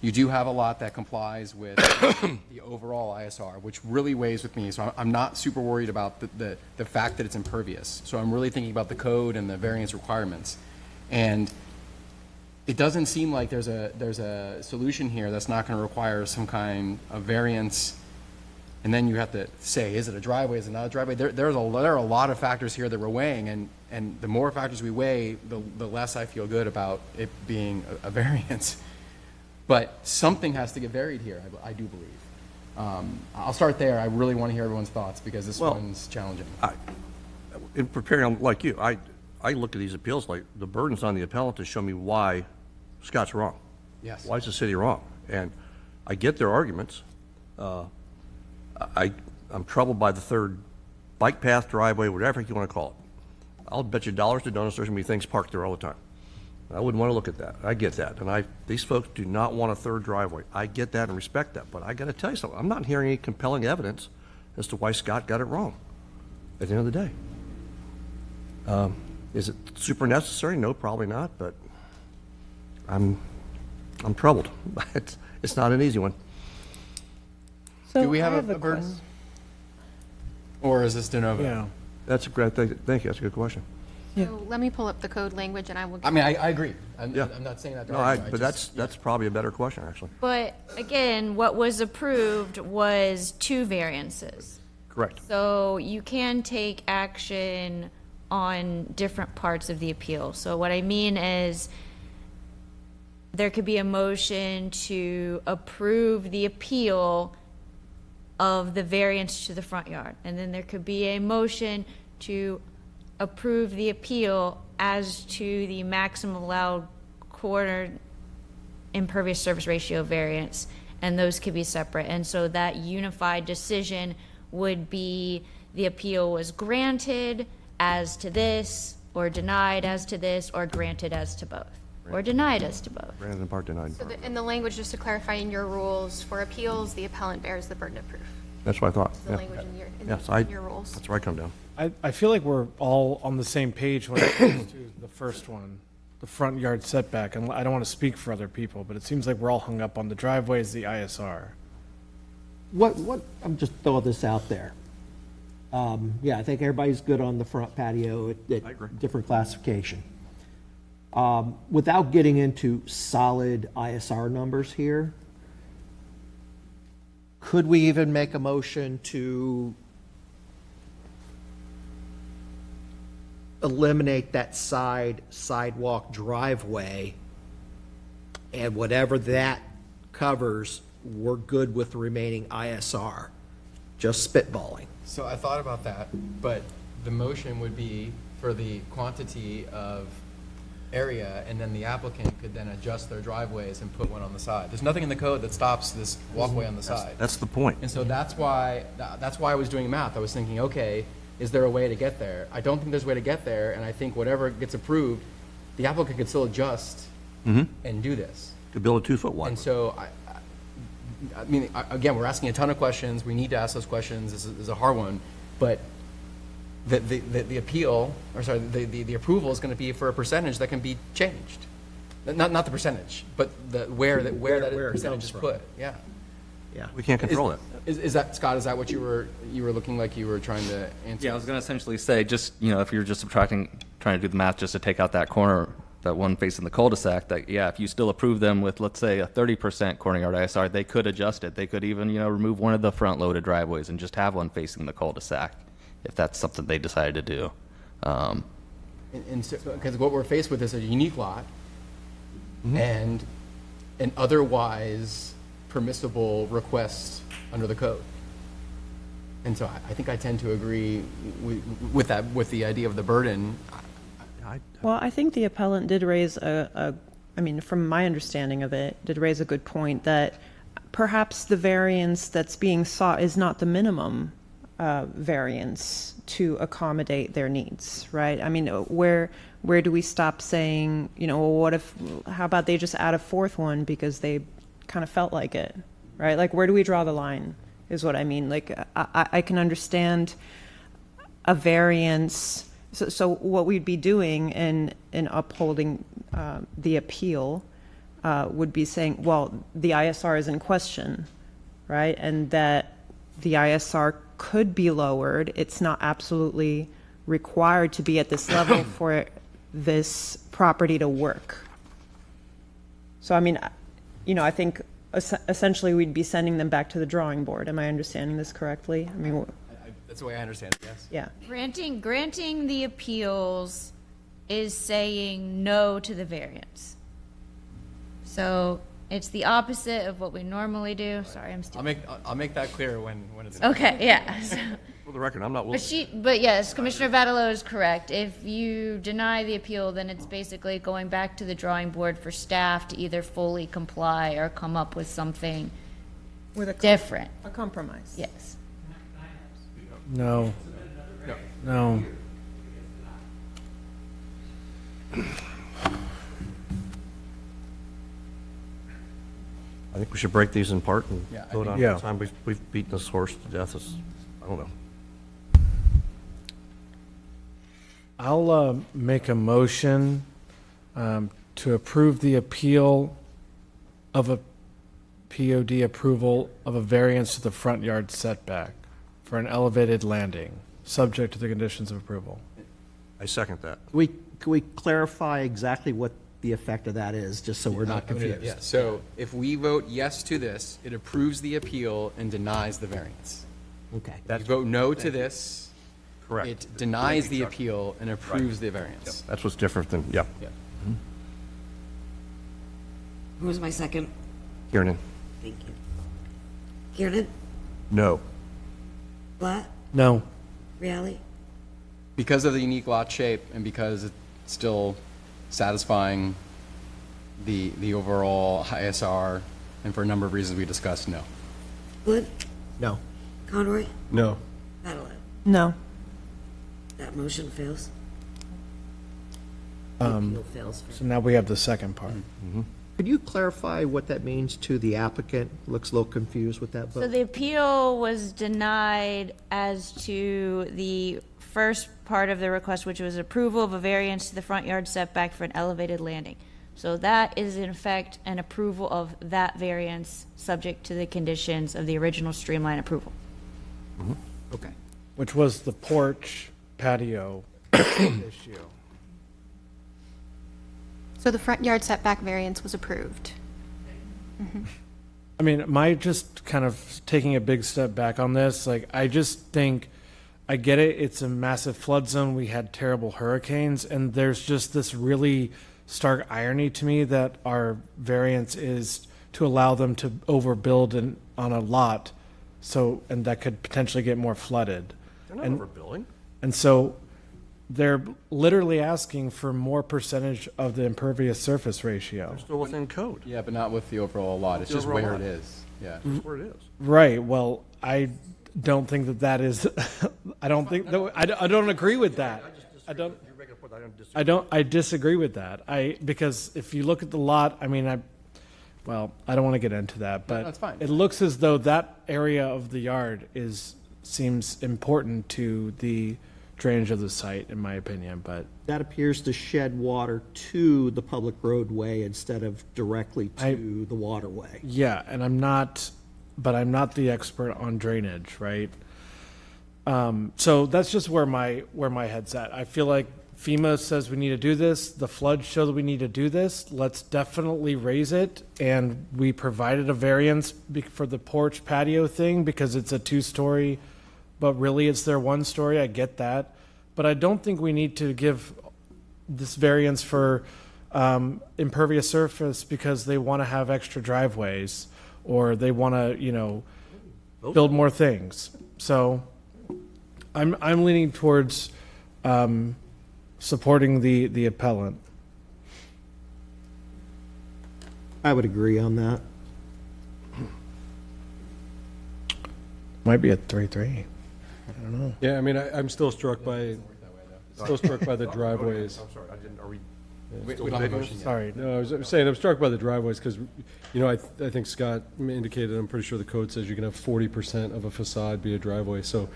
You do have a lot that complies with the overall ISR, which really weighs with me. So I'm not super worried about the fact that it's impervious. So I'm really thinking about the code and the variance requirements. And it doesn't seem like there's a solution here that's not going to require some kind of variance. And then you have to say, is it a driveway? Is it not a driveway? There are a lot of factors here that we're weighing, and the more factors we weigh, the less I feel good about it being a variance. But something has to get varied here, I do believe. I'll start there. I really want to hear everyone's thoughts because this one's challenging. In preparing, like you, I look at these appeals like the burden's on the appellant to show me why Scott's wrong. Yes. Why is the city wrong? And I get their arguments. I'm troubled by the third bike path, driveway, whatever you want to call it. I'll bet you dollars to donuts there's going to be things parked there all the time. I wouldn't want to look at that. I get that. And these folks do not want a third driveway. I get that and respect that. But I got to tell you something. I'm not hearing any compelling evidence as to why Scott got it wrong at the end of the day. Is it super necessary? No, probably not. But I'm troubled. It's not an easy one. So Do we have I a burden? Or is this de novo? Yeah. That's a great thing. Thank you. That's a good question. So let me pull up the code language and I will. I mean, I agree. I'm Yeah. not saying that. No, but that's probably a better question, actually. But again, what was approved was 2 variances. Correct. So you can take action on different parts of the appeal. So what I mean is there could be a motion to approve the appeal of the variance to the front yard. And then there could be a motion to approve the appeal as to the maximum allowed corner impervious surface ratio variance, and those could be separate. And so that unified decision would be the appeal was granted as to this, or denied as to this, or granted as to both, or denied as to both. Granted in part, denied in So part. in the language, just to clarify, in your rules for appeals, the appellant bears the burden of proof. That's what I thought. The Yeah. language in Yes, your rules. that's where I come down. I feel like we're all on the same page when it comes to the first one, the front yard setback. And I don't want to speak for other people, but it seems like we're all hung up on the driveways, the ISR. I'm just throwing this out there. Yeah, I think everybody's good on the front patio at different classification. Without getting into solid ISR numbers here, could we even make a motion to eliminate that sidewalk driveway, and whatever that covers, we're good with the remaining ISR? Just spitballing. So I thought about that, but the motion would be for the quantity of area, and then the applicant could then adjust their driveways and put one on the side. There's nothing in the code that stops this walkway on the side. That's the point. And so that's why I was doing math. I was thinking, okay, is there a way to get there? I don't think there's a way to get there, and I think whatever gets approved, the applicant could still adjust and do this. To build a 2-foot wide. And so, I mean, again, we're asking a ton of questions. We need to ask those questions. This is a hard one. But the appeal, or sorry, the approval is going to be for a percentage that can be changed. Not the percentage, but where that percentage is put. Yeah. Yeah. We can't control it. Is that, Scott, is that what you were looking like you were trying to answer? Yeah, I was going to essentially say, just, if you're just trying to do the math just to take out that corner, that one facing the cul-de-sac, that, yeah, if you still approve them with, let's say, a 30% corner yard ISR, they could adjust it. They could even, remove one of the front-loaded driveways and just have one facing the cul-de-sac, if that's something they decided to do. Because what we're faced with is a unique lot and an otherwise permissible request under the code. And so I think I tend to agree with that, with the idea of the burden. Well, I think the appellant did raise I mean, from my understanding of it, did raise a good point that perhaps the variance that's being sought is not the minimum variance to accommodate their needs, right? I mean, where do we stop saying, well, how about they just add a fourth one because they kind of felt like it, right? Like, where do we draw the line is what I mean. Like, I can understand a variance. So what we'd be doing in upholding the appeal would be saying, well, the ISR is in question, right? And that the ISR could be lowered. It's not absolutely required to be at this level for this property to work. So, I mean, I think essentially we'd be sending them back to the drawing board. Am I understanding this correctly? I mean, that's the way I understand it, yes. Yeah. Granting the appeals is saying no to the variance. So it's the opposite of what we normally do. Sorry, I'm stupid. I'll make that clear when it's okay. Yeah. For the record, I'm not. But yes, Commissioner Vatalo is correct. If you deny the appeal, then it's basically going back to the drawing board for staff to either fully comply or come up with something different. A compromise. Yes. No. No. I think we should break these in part and vote on it. Yeah. By the time we've beaten this horse to death. I don't know. I'll make a motion to approve the appeal of a POD approval of a variance to the front yard setback for an elevated landing, subject to the conditions of approval. I second that. Can we clarify exactly what the effect of that is, just so we're not confused? Yeah. So if we vote yes to this, it approves the appeal and denies the variance. Okay. If you vote no to this, correct. It denies the appeal and approves the variance. That's what's different than, yeah. Who was my second? Kiernan. Thank you. Kiernan? No. Blatt? No. Reale? Because of the unique lot shape and because it's still satisfying the overall ISR, and for a number of reasons we discussed, no. Wood? No. Conroy? No. Vatalo? No. That motion fails. So now we have the second part. Could you clarify what that means to the applicant? Looks a little confused with that vote. So the appeal was denied as to the first part of the request, which was approval of a variance to the front yard setback for an elevated landing. So that is in effect an approval of that variance, subject to the conditions of the original streamline approval. Okay. Which was the porch patio issue. So the front yard setback variance was approved. I mean, my just kind of taking a big step back on this, like, I just think, I get it, it's a massive flood zone, we had terrible hurricanes, and there's just this really stark irony to me that our variance is to allow them to overbuild on a lot, and that could potentially get more flooded. They're not overbuilding. And so they're literally asking for more percentage of the impervious surface ratio. They're still within code. Yeah, but not with the overall lot. It's just where it is. Yeah. That's where it is. Right. Well, I don't think that is. I don't think that. I don't agree with that. I disagree with that. Because if you look at the lot, I mean, I don't want to get into that, but that's fine. It looks as though that area of the yard seems important to the drainage of the site, in my opinion, but That appears to shed water to the public roadway instead of directly to the waterway. yeah, and I'm not the expert on drainage, right? So that's just where my head's at. I feel like FEMA says we need to do this. The floods show that we need to do this. Let's definitely raise it. And we provided a variance for the porch patio thing because it's a 2-story, but really it's their 1-story. I get that. But I don't think we need to give this variance for impervious surface because they want to have extra driveways or they want to, build more things. So I'm leaning towards supporting the appellant. I would agree on that. Might be a 3-3. I don't know. Yeah, I mean, I'm still struck by the driveways. I'm sorry, I didn't, are we? We don't have a motion yet. Sorry. No, I was saying, I'm struck by the driveways because, I think Scott indicated, I'm pretty sure the code says you can have 40% of a facade be a driveway. So,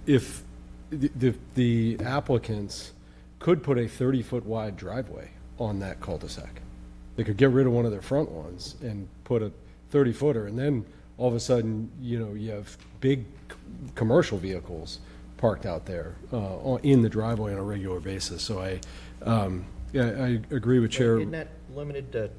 if the applicants could put a 30-foot wide driveway on that cul-de-sac, they could get rid of one of their front ones and put a 30-footer, and then all of a sudden, you have big commercial vehicles parked out there in the driveway on a regular basis. So I agree with Chair. Isn't that limited to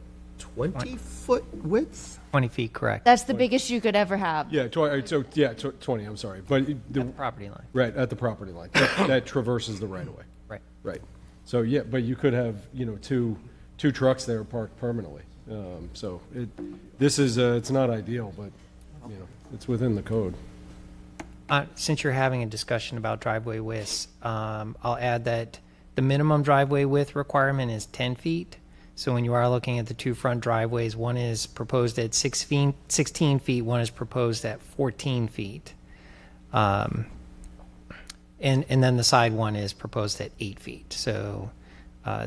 20-foot width? 20 feet, correct. That's the biggest you could ever have. Yeah, 20, I'm sorry. But The property line. right, at the property line. That traverses the right-of-way. Right. Right. So, yeah, but you could have, two trucks there parked permanently. So it's not ideal, but, it's within the code. Since you're having a discussion about driveway widths, I'll add that the minimum driveway width requirement is 10 feet. So when you are looking at the two front driveways, one is proposed at 16 feet, one is proposed at 14 feet. And then the side one is proposed at 8 feet. So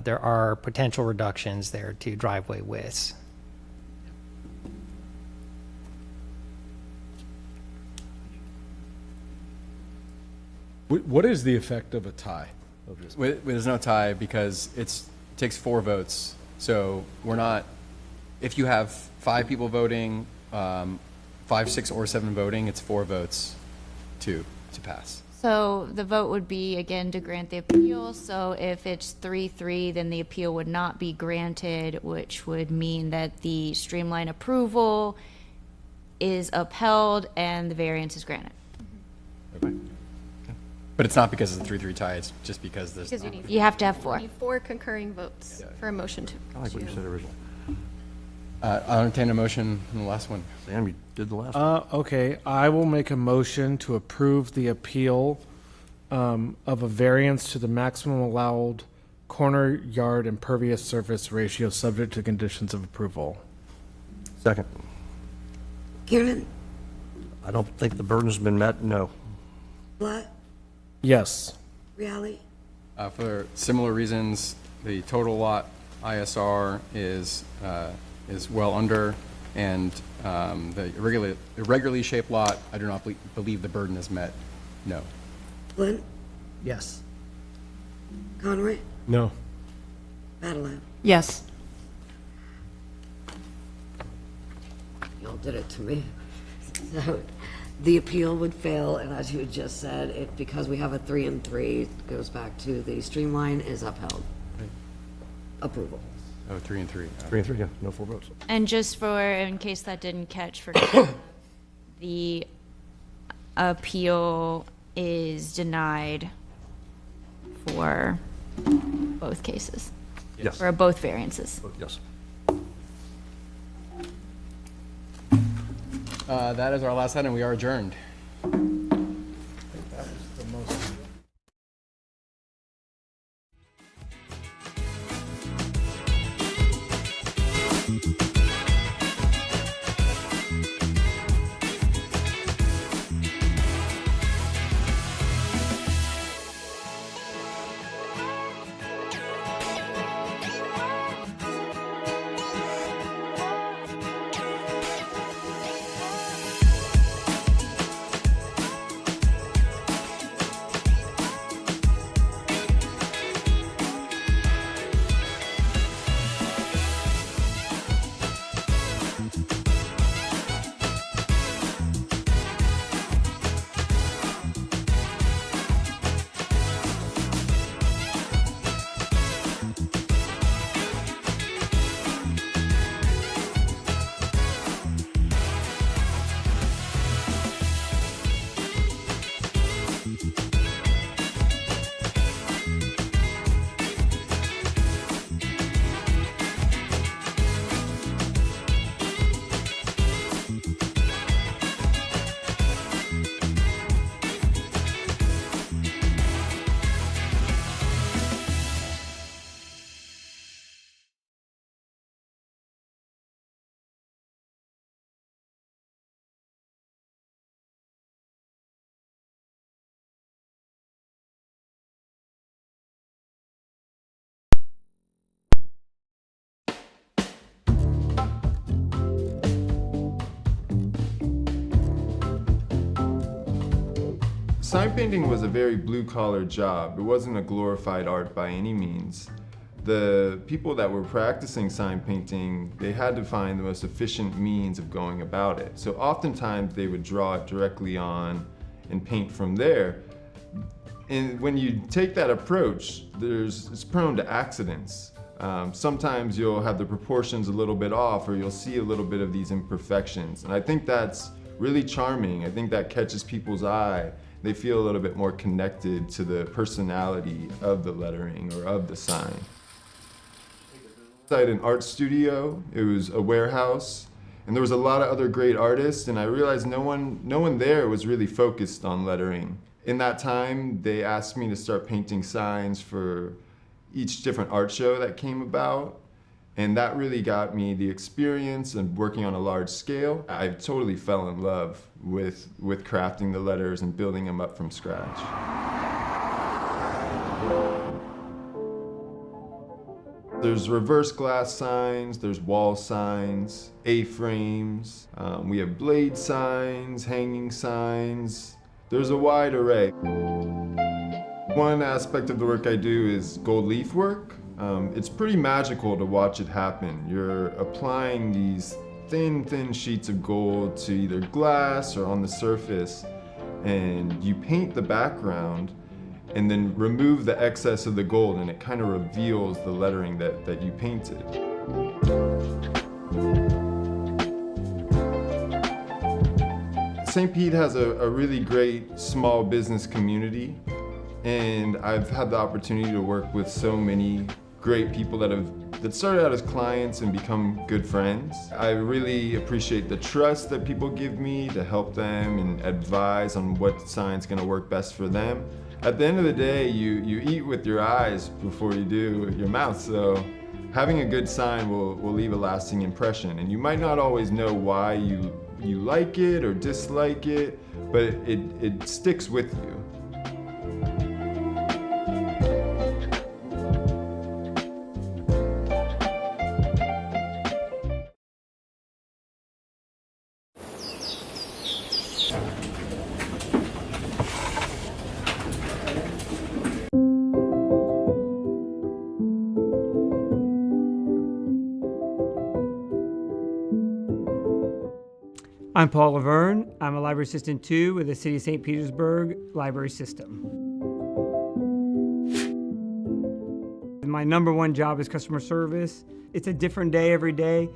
there are potential reductions there to driveway widths. What is the effect of a tie of this? There's no tie because it takes 4 votes. So we're not, if you have 5 people voting, 5, 6, or 7 voting, it's 4 votes to pass. So the vote would be, again, to grant the appeal. So if it's 3-3, then the appeal would not be granted, which would mean that the streamline approval is upheld and the variance is granted. Okay. But it's not because of the 3-3 tie, it's just because there's. Because you need. You have to have 4. You need 4 concurring votes for a motion to. I like what you said originally. I'll entertain a motion on the last one. Sam, you did the last one. Okay, I will make a motion to approve the appeal of a variance to the maximum allowed corner yard impervious surface ratio subject to conditions of approval. Second. Kiernan, I don't think the burden's been met, no. Blatt, Yes. Reale, For similar reasons, the total lot ISR is well under, and the irregularly shaped lot, I do not believe the burden is met, no. Flint, Yes. Conway, No. Badalone. Yes. Y'all did it to me. So the appeal would fail, and as you had just said, because we have a 3 and 3, it goes back to the streamline is upheld. Approval. Oh, 3 and 3. 3 and 3, yeah, no 4 votes. And just in case that didn't catch for the appeal is denied for both cases. Yes. For both variances. Yes. That is our last item. We are adjourned. sign painting was a very blue-collar job. It wasn't a glorified art by any means. The people that were practicing sign painting, they had to find the most efficient means of going about it. So oftentimes they would draw it directly on and paint from there. And when you take that approach, it's prone to accidents. Sometimes you'll have the proportions a little bit off, or you'll see a little bit of these imperfections. And I think that's really charming. I think that catches people's eye. They feel a little bit more connected to the personality of the lettering or of the sign. Inside an art studio, it was a warehouse, and there was a lot of other great artists, and I realized no one there was really focused on lettering. In that time, they asked me to start painting signs for each different art show that came about, and that really got me the experience and working on a large scale. I totally fell in love with crafting the letters and building them up from scratch. There's reverse glass signs, there's wall signs, A-frames, we have blade signs, hanging signs. There's a wide array. One aspect of the work I do is gold leaf work. It's pretty magical to watch it happen. You're applying these thin sheets of gold to either glass or on the surface, and you paint the background and then remove the excess of the gold, and it kind of reveals the lettering that you painted. St. Pete has a really great small business community, and I've had the opportunity to work with so many great people that started out as clients and become good friends. I really appreciate the trust that people give me to help them and advise on what sign's gonna work best for them. At the end of the day, you eat with your eyes before you do with your mouth, so having a good sign will leave a lasting impression. And you might not always know why you like it or dislike it, but it sticks with you. I'm Paul Laverne. I'm a library assistant 2 with the City of St. Petersburg Library System. My number one job is customer service. It's a different day every day.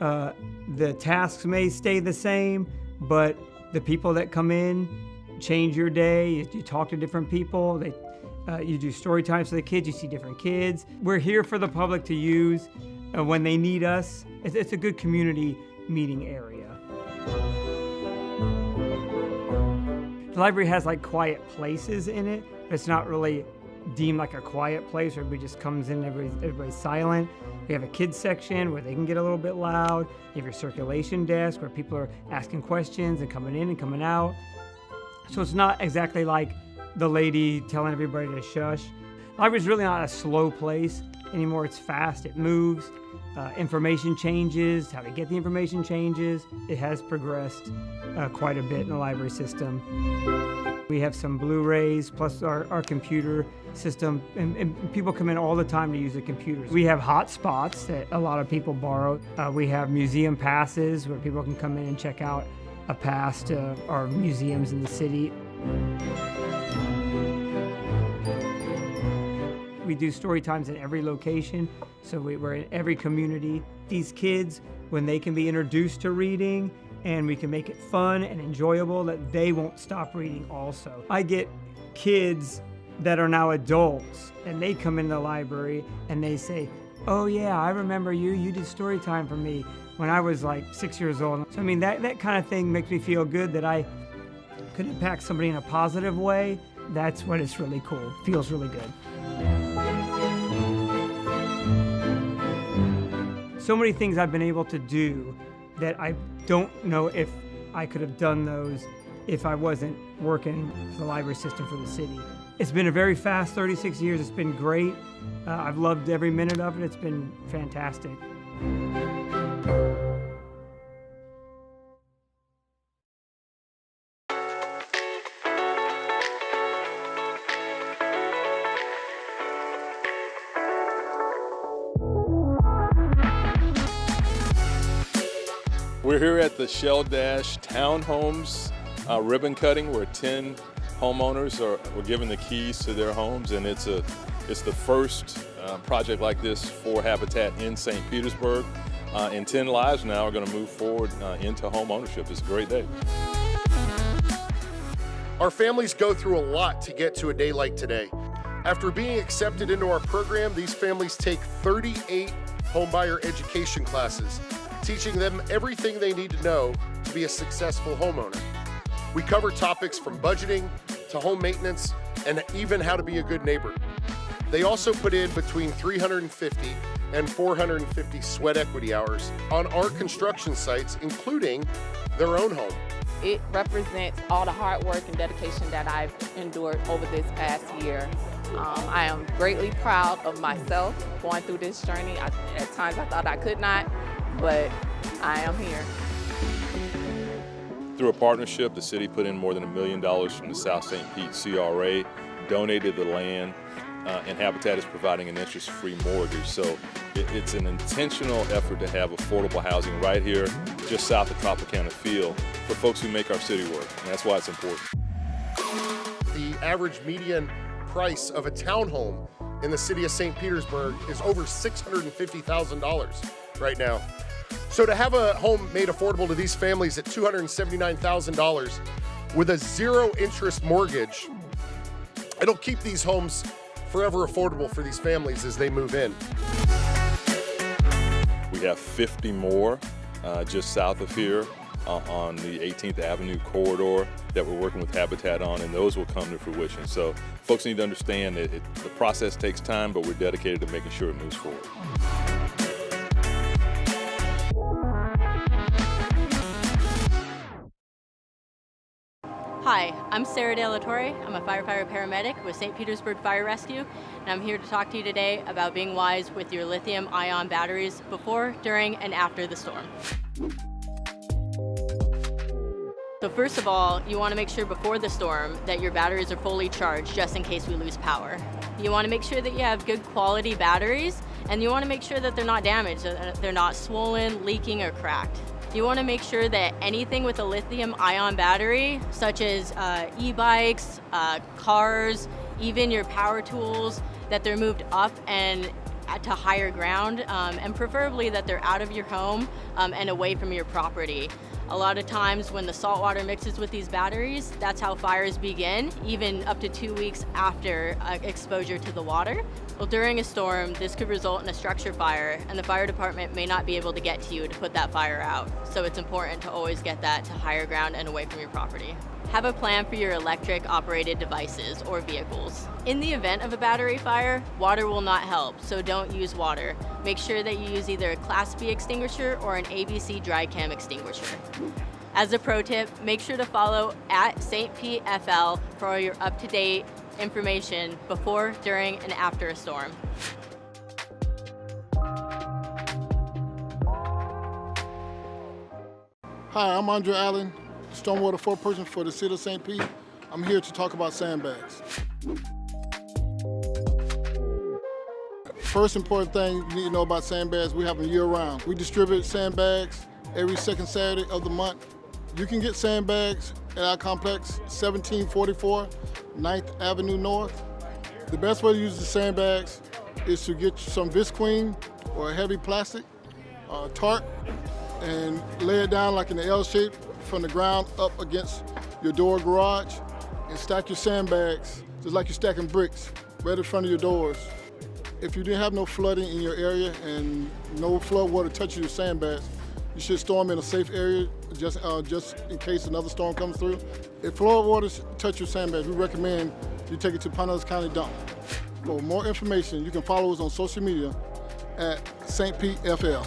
The tasks may stay the same, but the people that come in change your day. You talk to different people. You do story times for the kids. You see different kids. We're here for the public to use when they need us. It's a good community meeting area. The library has like quiet places in it, but it's not really deemed like a quiet place where everybody just comes in, everybody's silent. We have a kids section where they can get a little bit loud. You have your circulation desk where people are asking questions and coming in and coming out. So it's not exactly like the lady telling everybody to shush. The library's really not a slow place anymore. It's fast, it moves. Information changes, how to get the information changes. It has progressed quite a bit in the library system. We have some Blu-rays plus our computer system, and people come in all the time to use the computers. We have hot spots that a lot of people borrow. We have museum passes where people can come in and check out a pass to our museums in the city. We do story times in every location, so we're in every community. These kids, when they can be introduced to reading and we can make it fun and enjoyable, that they won't stop reading also. I get kids that are now adults and they come in the library and they say, oh yeah, I remember you did story time for me when I was like 6 years old. So I mean, that kind of thing makes me feel good that I could impact somebody in a positive way. That's what is really cool. It feels really good. So many things I've been able to do that I don't know if I could have done those if I wasn't working for the library system for the city. It's been a very fast 36 years. It's been great. I've loved every minute of it. It's been fantastic. We're here at the Shell Dash Townhomes ribbon cutting, where 10 homeowners were given the keys to their homes, and it's the first project like this for Habitat in St. Petersburg. And 10 lives now are going to move forward into home ownership. It's a great day. Our families go through a lot to get to a day like today. After being accepted into our program, these families take 38 homebuyer education classes, teaching them everything they need to know to be a successful homeowner. We cover topics from budgeting to home maintenance and even how to be a good neighbor. They also put in between 350 and 450 sweat equity hours on our construction sites, including their own home. It represents all the hard work and dedication that I've endured over this past year. I am greatly proud of myself going through this journey. At times I thought I could not, but I am here. Through a partnership, the city put in more than $1 million from the South St. Pete CRA, donated the land, and Habitat is providing an interest-free mortgage. So it's an intentional effort to have affordable housing right here, just south of Tropicana Field, for folks who make our city work, and that's why it's important. The average median price of a townhome in the city of St. Petersburg is over $650,000 right now. So to have a home made affordable to these families at $279,000 with a zero interest mortgage, it'll keep these homes forever affordable for these families as they move in. We have 50 more just south of here on the 18th Avenue corridor that we're working with Habitat on, and those will come to fruition. So folks need to understand that the process takes time, but we're dedicated to making sure it moves forward. Hi, I'm Sarah De La Torre. I'm a firefighter paramedic with St. Petersburg Fire Rescue, and I'm here to talk to you today about being wise with your lithium-ion batteries before, during, and after the storm. So first of all, you want to make sure before the storm that your batteries are fully charged just in case we lose power. You want to make sure that you have good quality batteries, and you want to make sure that they're not damaged, that they're not swollen, leaking, or cracked. You want to make sure that anything with a lithium-ion battery, such as e-bikes, cars, even your power tools, that they're moved up and to higher ground, and preferably that they're out of your home and away from your property. A lot of times when the salt water mixes with these batteries, that's how fires begin, even up to 2 weeks after exposure to the water. Well, during a storm, this could result in a structure fire, and the fire department may not be able to get to you to put that fire out. So it's important to always get that to higher ground and away from your property. Have a plan for your electric operated devices or vehicles. In the event of a battery fire, water will not help, so don't use water. Make sure that you use either a Class B extinguisher or an ABC dry cam extinguisher. As a pro tip, make sure to follow @StPetFL for all your up-to-date information before, during, and after a storm. Hi, I'm Andre Allen, stormwater foreperson for the City of St. Pete. I'm here to talk about sandbags. First important thing you need to know about sandbags, we have them year-round. We distribute sandbags every second Saturday of the month. You can get sandbags at our complex, 1744 9th Avenue North. The best way to use the sandbags is to get some visqueen or a heavy plastic, tarp, and lay it down like in an L shape from the ground up against your door garage, and stack your sandbags just like you're stacking bricks right in front of your doors. If you didn't have no flooding in your area and no flood water touching your sandbags, you should store them in a safe area just in case another storm comes through. If flood water touch your sandbags, we recommend you take it to Pinellas County Dump. For more information, you can follow us on social media at St. Pete FL.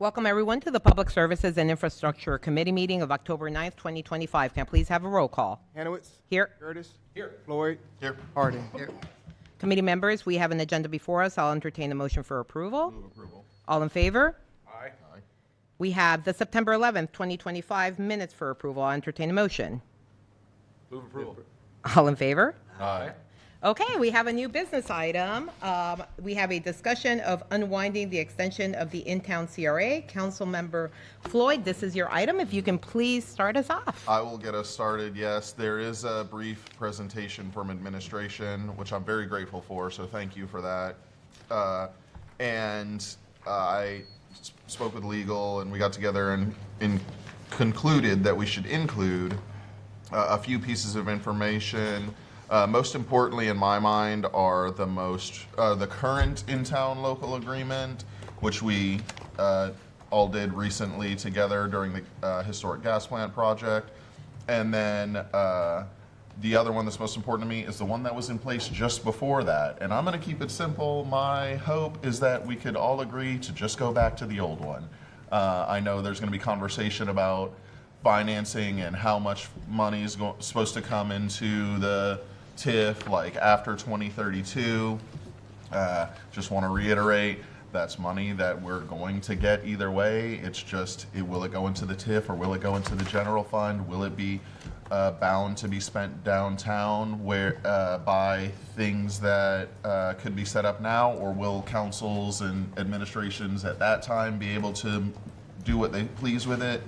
Welcome, everyone, to the Public Services and Infrastructure Committee meeting of October 9th, 2025. Can I please have a roll call? Hanowitz. Here. Curtis. Here. Floyd. Here. Harding. Here. Committee members, we have an agenda before us. I'll entertain a motion for approval. Move approval. All in favor? Aye. Aye. We have the September 11th, 2025 minutes for approval. I'll entertain a motion. Move approval. All in favor? Aye. Okay, we have a new business item. We have a discussion of unwinding the extension of the in-town CRA. Councilmember Floyd, this is your item. If you can please start us off. I will get us started, yes. There is a brief presentation from administration, which I'm very grateful for, so thank you for that. I spoke with legal, and we got together and concluded that we should include a few pieces of information. Most importantly, in my mind, are the current in-town local agreement, which we all did recently together during the historic gas plant project. And then the other one that's most important to me is the one that was in place just before that. And I'm going to keep it simple. My hope is that we could all agree to just go back to the old one. I know there's going to be conversation about financing and how much money is supposed to come into the TIF, like after 2032. Just want to reiterate, that's money that we're going to get either way. It's just, will it go into the TIF or will it go into the general fund? Will it be bound to be spent downtown where by things that could be set up now, or will councils and administrations at that time be able to do what they please with it?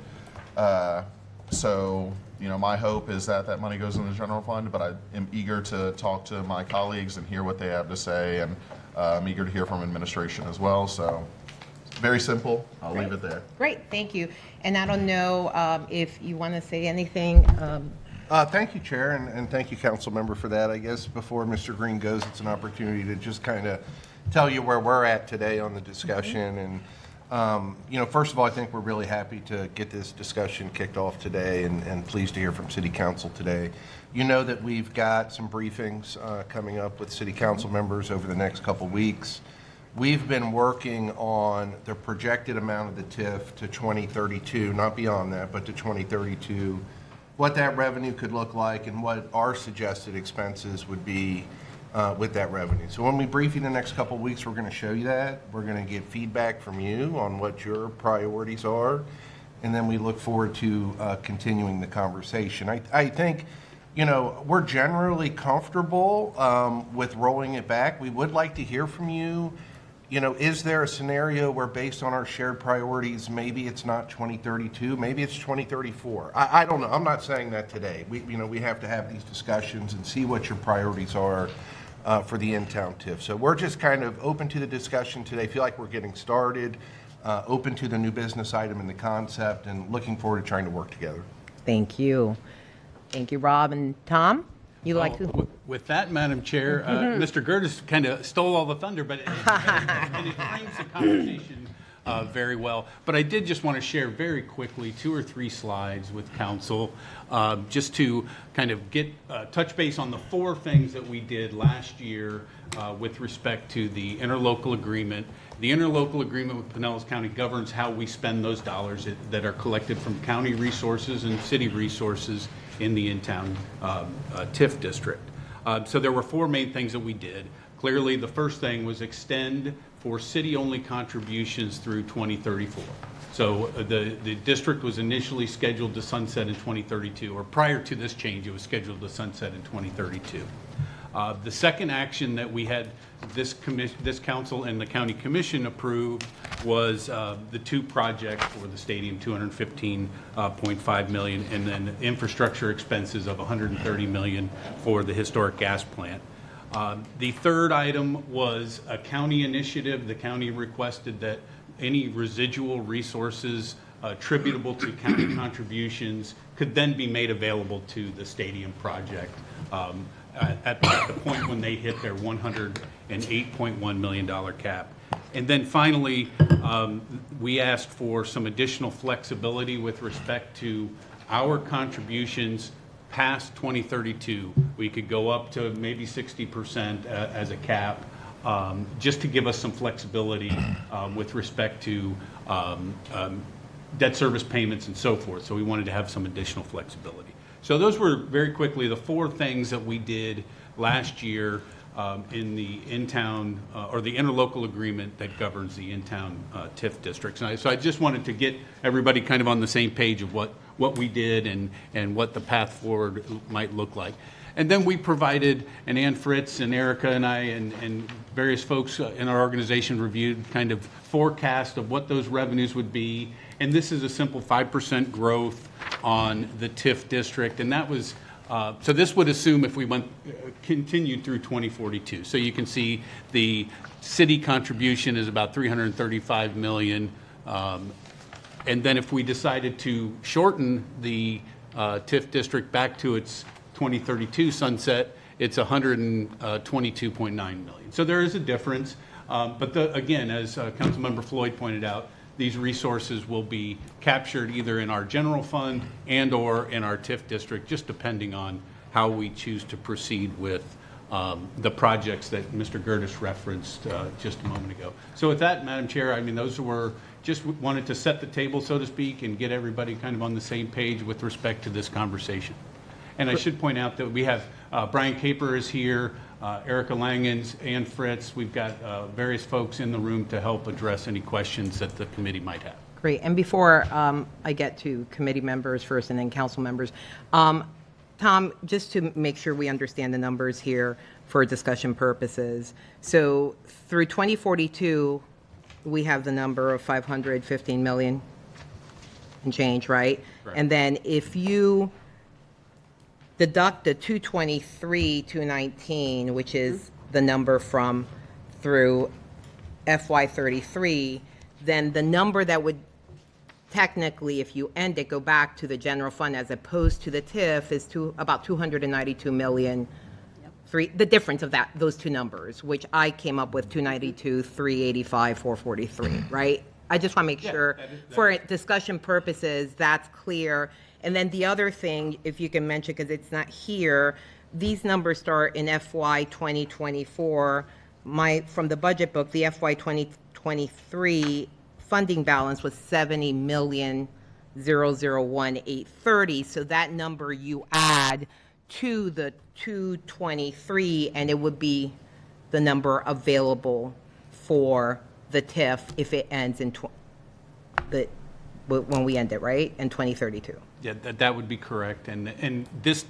So, you know, my hope is that that money goes in the general fund, but I am eager to talk to my colleagues and hear what they have to say, and I'm eager to hear from administration as well. So, very simple. I'll leave it there. Great, thank you. And I don't know if you want to say anything. Thank you, Chair, and thank you, Council Member, for that. I guess before Mr. Green goes, it's an opportunity to just kind of tell you where we're at today on the discussion. And you know, first of all, I think we're really happy to get this discussion kicked off today, and pleased to hear from City Council today. You know that we've got some briefings coming up with City Council members over the next couple weeks. We've been working on the projected amount of the TIF to 2032, not beyond that, but to 2032, what that revenue could look like and what our suggested expenses would be with that revenue. So when we brief you the next couple of weeks, we're going to show you that. We're going to get feedback from you on what your priorities are, and then we look forward to continuing the conversation. I think, you know, we're generally comfortable with rolling it back. We would like to hear from you. You know, is there a scenario where, based on our shared priorities, maybe it's not 2032, maybe it's 2034? I don't know. I'm not saying that today. We have to have these discussions and see what your priorities are for the in-town TIF. So we're just kind of open to the discussion today. Feel like we're getting started, open to the new business item and the concept, and looking forward to trying to work together. Thank you. Thank you, Rob. And Tom, you like to? With that, Madam Chair, Mr. Gertis kind of stole all the thunder, but it frames the conversation very well. But I did just want to share very quickly 2 or 3 slides with council, just to kind of get touch base on the 4 things that we did last year with respect to the interlocal agreement. The interlocal agreement with Pinellas County governs how we spend those dollars that are collected from county resources and city resources in the in-town TIF district. So there were 4 main things that we did. Clearly, the first thing was extend for city-only contributions through 2034. So the district was initially scheduled to sunset in 2032, or prior to this change, it was scheduled to sunset in 2032. The second action that we had this council and the county commission approved was the 2 projects for the stadium, $215.5 million, and then infrastructure expenses of $130 million for the historic gas plant. The third item was a county initiative. The county requested that any residual resources attributable to county contributions could then be made available to the stadium project at the point when they hit their $108.1 million cap. And then finally, we asked for some additional flexibility with respect to our contributions past 2032. We could go up to maybe 60% as a cap just to give us some flexibility with respect to debt service payments and so forth. So we wanted to have some additional flexibility. So those were very quickly the 4 things that we did last year in the in-town or the interlocal agreement that governs the in-town TIF districts. And so I just wanted to get everybody kind of on the same page of what we did and what the path forward might look like. And then we provided, and Ann Fritz and Erica and I and various folks in our organization reviewed kind of forecast of what those revenues would be. And this is a simple 5% growth on the TIF district. And that was, so this would assume if we continued through 2042. So you can see the city contribution is about $335 million. And then if we decided to shorten the TIF district back to its 2032 sunset, it's $122.9 million. So there is a difference. But again, as Councilmember Floyd pointed out, these resources will be captured either in our general fund and or in our TIF district, just depending on how we choose to proceed with the projects that Mr. Gertis referenced just a moment ago. So with that, Madam Chair, I mean, those were just wanted to set the table, so to speak, and get everybody kind of on the same page with respect to this conversation. And I should point out that we have Brian Caper is here, Erica Langens, Ann Fritz. We've got various folks in the room to help address any questions that the committee might have. Great. And before I get to committee members first and then council members, Tom, just to make sure we understand the numbers here for discussion purposes. So through 2042, we have the number of 515 million and change, right? Correct. And then if you deduct the 223, 219, which is the number from through FY33, then the number that would technically, if you end it, go back to the general fund as opposed to the TIF is about 292 million. The difference of those two numbers, which I came up with 292, 385, 443, right? I just want to make sure for discussion purposes, that's clear. And then the other thing, if you can mention, because it's not here, these numbers start in FY 2024. From the budget book, the FY 2023 funding balance was 70,001,830. So that number you add to the 223, and it would be the number available for the TIF if it ends in when we end it, right, in 2032. Yeah, that would be correct. And these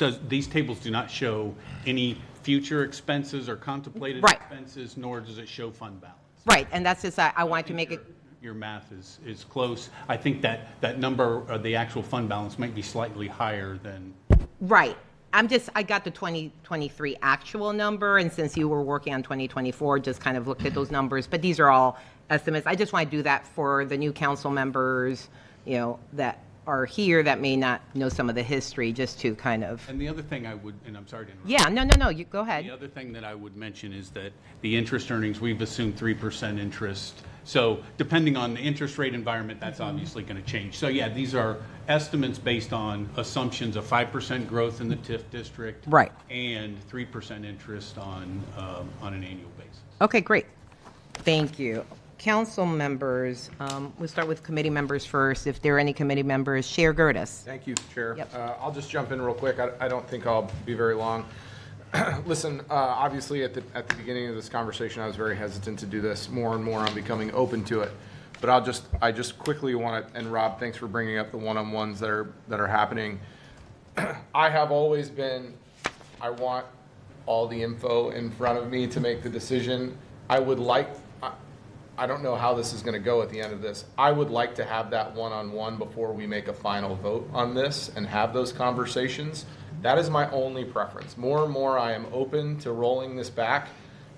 tables do not show any future expenses or contemplated expenses, nor does it show fund balance. Right, and that's just I wanted to make it. Your math is close. I think that number, or the actual fund balance, might be slightly higher than. Right. I got the 2023 actual number, and since you were working on 2024, just kind of looked at those numbers. But these are all estimates. I just want to do that for the new council members, that are here that may not know some of the history, just to kind of. And the other thing I would, and I'm sorry to interrupt. Yeah, no, you go ahead. The other thing that I would mention is that the interest earnings, we've assumed 3% interest. So depending on the interest rate environment, that's obviously going to change. So yeah, these are estimates based on assumptions of 5% growth in the TIF district, right, and 3% interest on an annual basis. Okay, great. Thank you. Council members, we'll start with committee members first. If there are any committee members, Chair Gertis. Thank you, Chair. Yep. I'll just jump in real quick. I don't think I'll be very long. Listen, obviously at the beginning of this conversation, I was very hesitant to do this. More and more, I'm becoming open to it. But I just quickly want to, and Rob, thanks for bringing up the one-on-ones that are happening. I have always been, I want all the info in front of me to make the decision. I would like, I don't know how this is going to go at the end of this. I would like to have that one-on-one before we make a final vote on this and have those conversations. That is my only preference. More and more, I am open to rolling this back,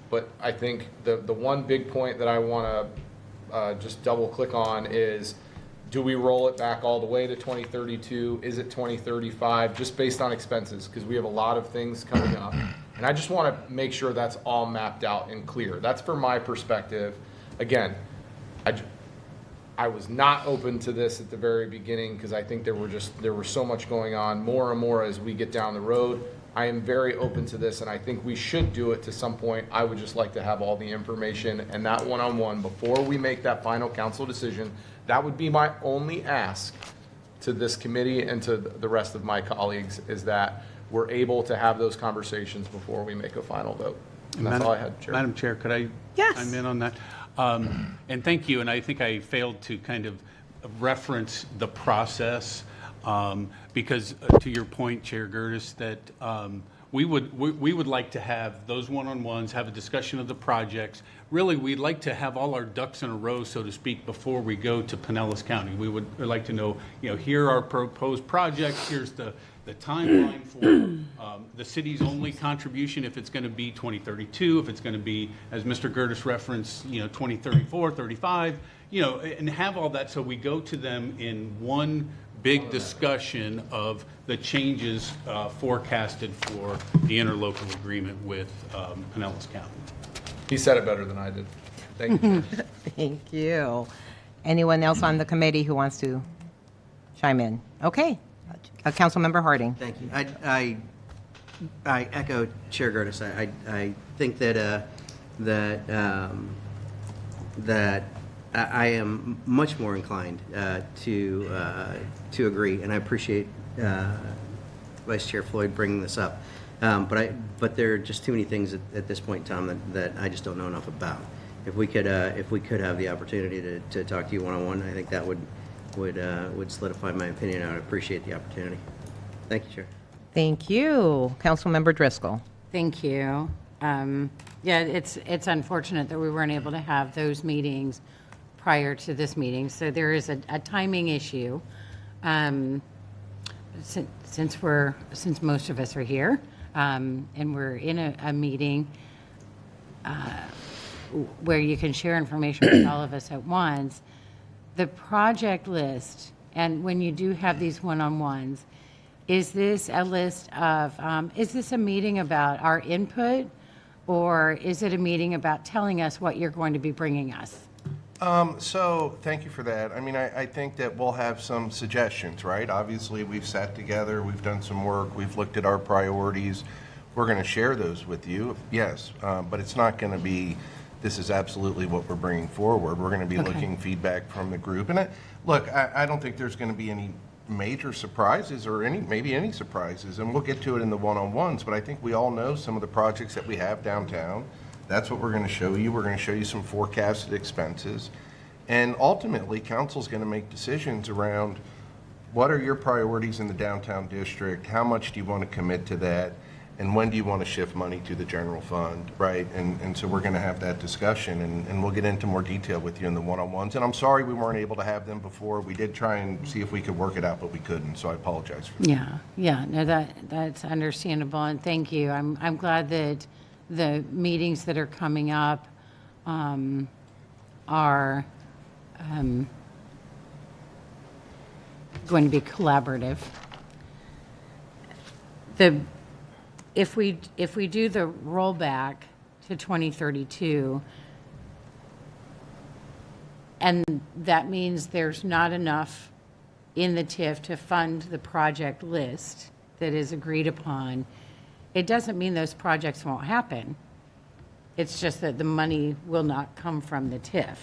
but I think the one big point that I want to just double click on is, do we roll it back all the way to 2032? Is it 2035? Just based on expenses, because we have a lot of things coming up. And I just want to make sure that's all mapped out and clear. That's from my perspective. Again, I was not open to this at the very beginning because I think there was so much going on. More and more as we get down the road, I am very open to this, and I think we should do it to some point. I would just like to have all the information and that one-on-one before we make that final council decision. That would be my only ask to this committee and to the rest of my colleagues, is that we're able to have those conversations before we make a final vote. And that's all I had, Chair. Madam Chair, could I Yes. chime in on that? And thank you, and I think I failed to kind of reference the process, because to your point, Chair Gertis, that we would like to have those one-on-ones, have a discussion of the projects. Really, we'd like to have all our ducks in a row, so to speak, before we go to Pinellas County. We would like to know, here are proposed projects, here's the timeline for the city's only contribution, if it's going to be 2032, if it's going to be, as Mr. Gertis referenced, 2034, 35, and have all that, so we go to them in one big discussion of the changes forecasted for the interlocal agreement with Pinellas County. He said it better than I did. Thank you. Thank you. Anyone else on the committee who wants to chime in? Okay. Councilmember Harding. Thank you. I echo Chair Gertis. I think that I am much more inclined to agree, and I appreciate Vice Chair Floyd bringing this up. But there are just too many things at this point in time that I just don't know enough about. If we could have the opportunity to talk to you one-on-one, I think that would solidify my opinion. I would appreciate the opportunity. Thank you, Chair. Thank you. Councilmember Driscoll. Thank you. Yeah, it's unfortunate that we weren't able to have those meetings prior to this meeting. So there is a timing issue. Since most of us are here, and we're in a meeting where you can share information with all of us at once, the project list, and when you do have these one-on-ones, is this a list of, is this a meeting about our input, or is it a meeting about telling us what you're going to be bringing us? So thank you for that. I mean, I think that we'll have some suggestions, right? Obviously, we've sat together, we've done some work, we've looked at our priorities. We're going to share those with you, yes, but it's not going to be, this is absolutely what we're bringing forward. We're going to be looking feedback from the group. And I don't think there's going to be any major surprises or maybe any surprises, and we'll get to it in the one-on-ones, but I think we all know some of the projects that we have downtown. That's what we're going to show you. We're going to show you some forecasted expenses. And ultimately, council's going to make decisions around what are your priorities in the downtown district, how much do you want to commit to that, and when do you want to shift money to the general fund, right? And so we're going to have that discussion, and we'll get into more detail with you in the one-on-ones. And I'm sorry we weren't able to have them before. We did try and see if we could work it out, but we couldn't, so I apologize for that. Yeah, no, that's understandable, and thank you. I'm glad that the meetings that are coming up are going to be collaborative. If we do the rollback to 2032, and that means there's not enough in the TIF to fund the project list that is agreed upon, it doesn't mean those projects won't happen. It's just that the money will not come from the TIF.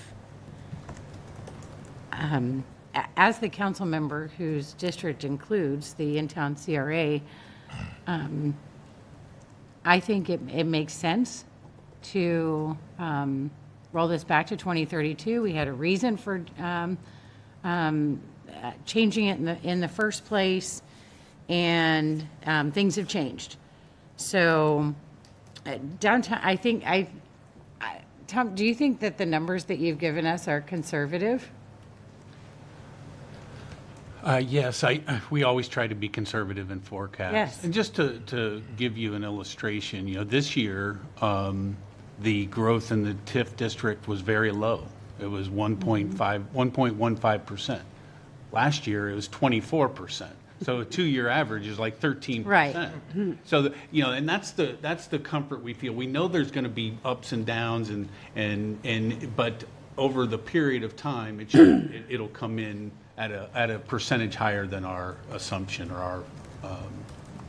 As the council member whose district includes the in-town CRA, I think it makes sense to roll this back to 2032. We had a reason for changing it in the first place, and things have changed. So downtown, I think, Tom, do you think that the numbers that you've given us are conservative? Yes, we always try to be conservative in forecasts. Yes. And just to give you an illustration, this year, the growth in the TIF district was very low. It was 1.15%. Last year, it was 24%. So a 2-year average is like 13%. Right. So, and that's the comfort we feel. We know there's going to be ups and downs, but over the period of time, it'll come in at a percentage higher than our assumption or our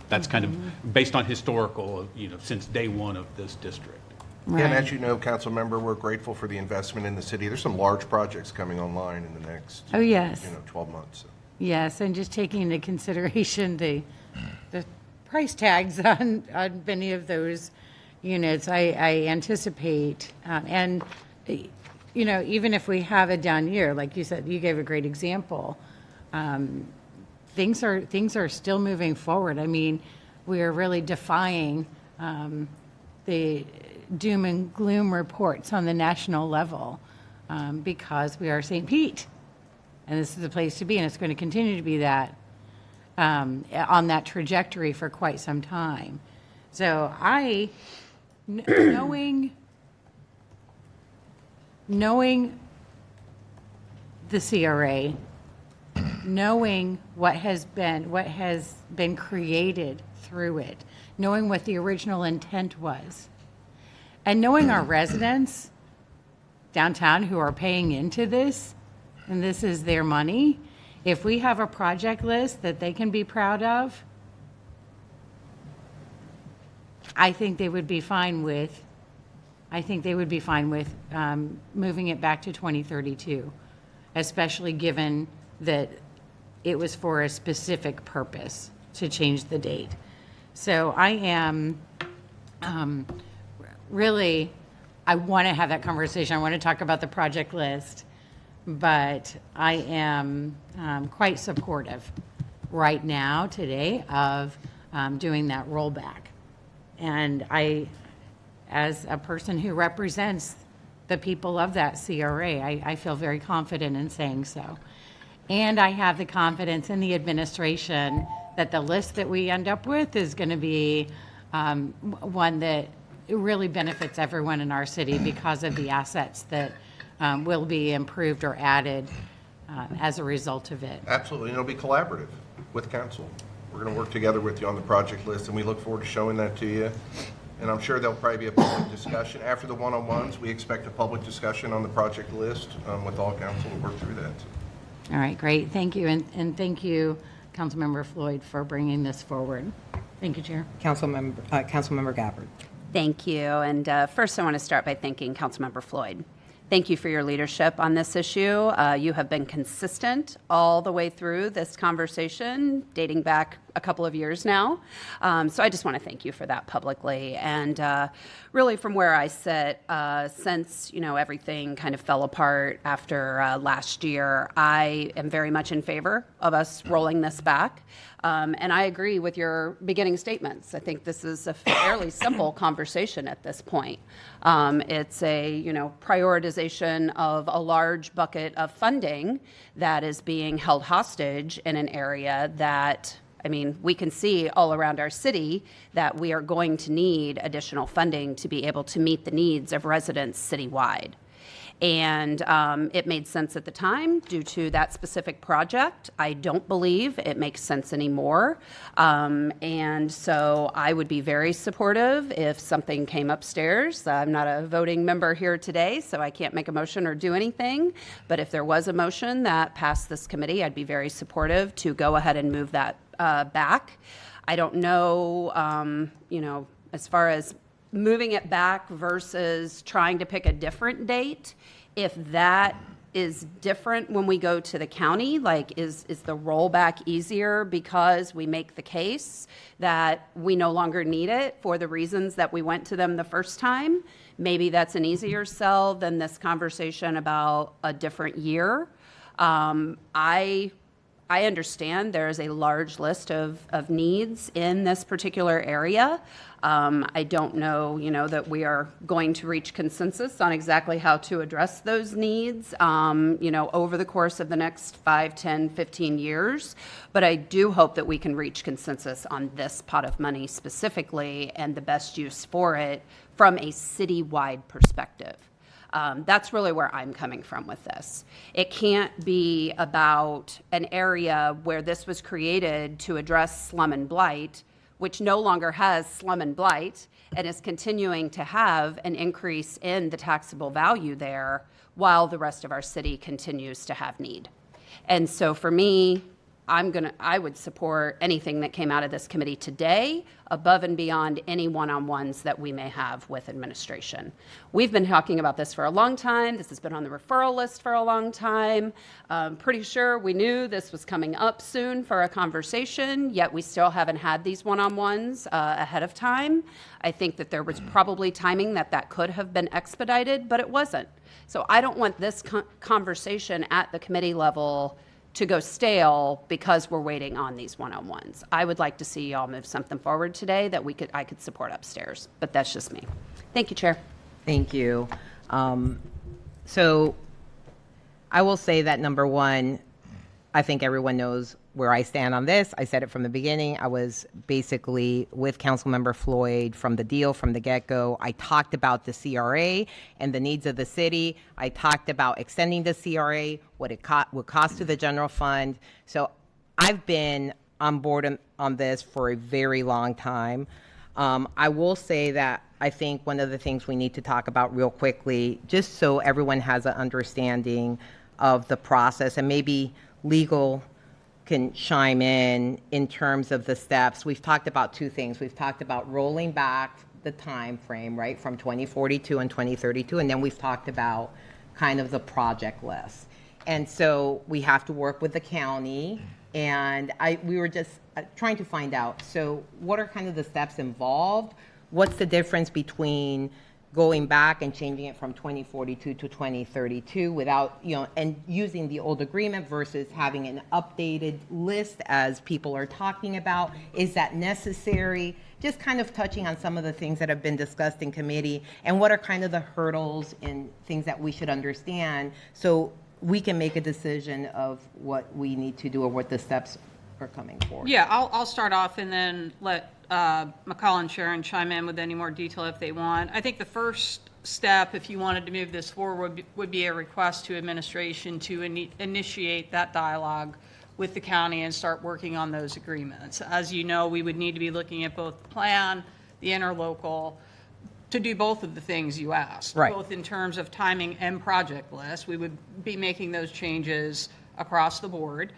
That's kind of based on historical, since day one of this district. Yeah, and as you know, council member, we're grateful for the investment in the city. There's some large projects coming online in the next, Oh, yes. 12 months. So. Yes, and just taking into consideration the price tags on many of those units, I anticipate, and, even if we have a down year, like you said, you gave a great example, things are still moving forward. I mean, we are really defying the doom and gloom reports on the national level because we are St. Pete. And this is the place to be, and it's going to continue to be that on that trajectory for quite some time. So knowing the CRA, knowing what has been created through it, knowing what the original intent was, and knowing our residents downtown who are paying into this, and this is their money, if we have a project list that they can be proud of, I think they would be fine with moving it back to 2032, especially given that it was for a specific purpose to change the date. So I am really, I want to have that conversation. I want to talk about the project list, but I am quite supportive right now, today, of doing that rollback. And I, as a person who represents the people of that CRA, I feel very confident in saying so. And I have the confidence in the administration that the list that we end up with is going to be one that really benefits everyone in our city because of the assets that will be improved or added as a result of it. Absolutely, and it'll be collaborative with council. We're going to work together with you on the project list, and we look forward to showing that to you. And I'm sure there'll probably be a public discussion. After the one-on-ones, we expect a public discussion on the project list with all council to work through that. All right, great. Thank you. And thank you, Councilmember Floyd, for bringing this forward. Thank you, Chair. Councilmember Gabbard. Thank you. And first, I want to start by thanking Councilmember Floyd. Thank you for your leadership on this issue. You have been consistent all the way through this conversation, dating back a couple of years now. So I just want to thank you for that publicly. And really from where I sit, since, everything kind of fell apart after last year, I am very much in favor of us rolling this back. And I agree with your beginning statements. I think this is a fairly simple conversation at this point. It's a, prioritization of a large bucket of funding that is being held hostage in an area that, we can see all around our city that we are going to need additional funding to be able to meet the needs of residents citywide. And it made sense at the time due to that specific project. I don't believe it makes sense anymore. And so I would be very supportive if something came upstairs. I'm not a voting member here today, so I can't make a motion or do anything. But if there was a motion that passed this committee, I'd be very supportive to go ahead and move that back. I don't know, as far as moving it back versus trying to pick a different date, if that is different when we go to the county, like is the rollback easier because we make the case that we no longer need it for the reasons that we went to them the first time? Maybe that's an easier sell than this conversation about a different year. I understand there is a large list of needs in this particular area. I don't know, that we are going to reach consensus on exactly how to address those needs, over the course of the next 5, 10, 15 years. But I do hope that we can reach consensus on this pot of money specifically and the best use for it from a citywide perspective. That's really where I'm coming from with this. It can't be about an area where this was created to address slum and blight, which no longer has slum and blight and is continuing to have an increase in the taxable value there while the rest of our city continues to have need. And so for me, I would support anything that came out of this committee today, above and beyond any one-on-ones that we may have with administration. We've been talking about this for a long time. This has been on the referral list for a long time. Pretty sure we knew this was coming up soon for a conversation, yet we still haven't had these one-on-ones ahead of time. I think that there was probably timing that could have been expedited, but it wasn't. So I don't want this conversation at the committee level to go stale because we're waiting on these one-on-ones. I would like to see y'all move something forward today that I could support upstairs, but that's just me. Thank you, Chair. Thank you. So I will say that number one, I think everyone knows where I stand on this. I said it from the beginning. I was basically with Councilmember Floyd from the deal, from the get-go. I talked about the CRA and the needs of the city. I talked about extending the CRA, what it would cost to the general fund. So I've been on board on this for a very long time. I will say that I think one of the things we need to talk about real quickly, just so everyone has an understanding of the process, and maybe legal can chime in terms of the steps. We've talked about two things. We've talked about rolling back the time frame, right, from 2042 and 2032, and then we've talked about kind of the project list. And so we have to work with the county, and we were just trying to find out, so what are kind of the steps involved? What's the difference between going back and changing it from 2042 to 2032 without, and using the old agreement versus having an updated list as people are talking about? Is that necessary? Just kind of touching on some of the things that have been discussed in committee, and what are kind of the hurdles and things that we should understand so we can make a decision of what we need to do or what the steps are coming forward. Yeah, I'll start off and then let McCall and Sharon chime in with any more detail if they want. I think the first step, if you wanted to move this forward, would be a request to administration to initiate that dialogue with the county and start working on those agreements. As you know, we would need to be looking at both the plan, the interlocal, to do both of the things you asked, right, both in terms of timing and project list. We would be making those changes across the board.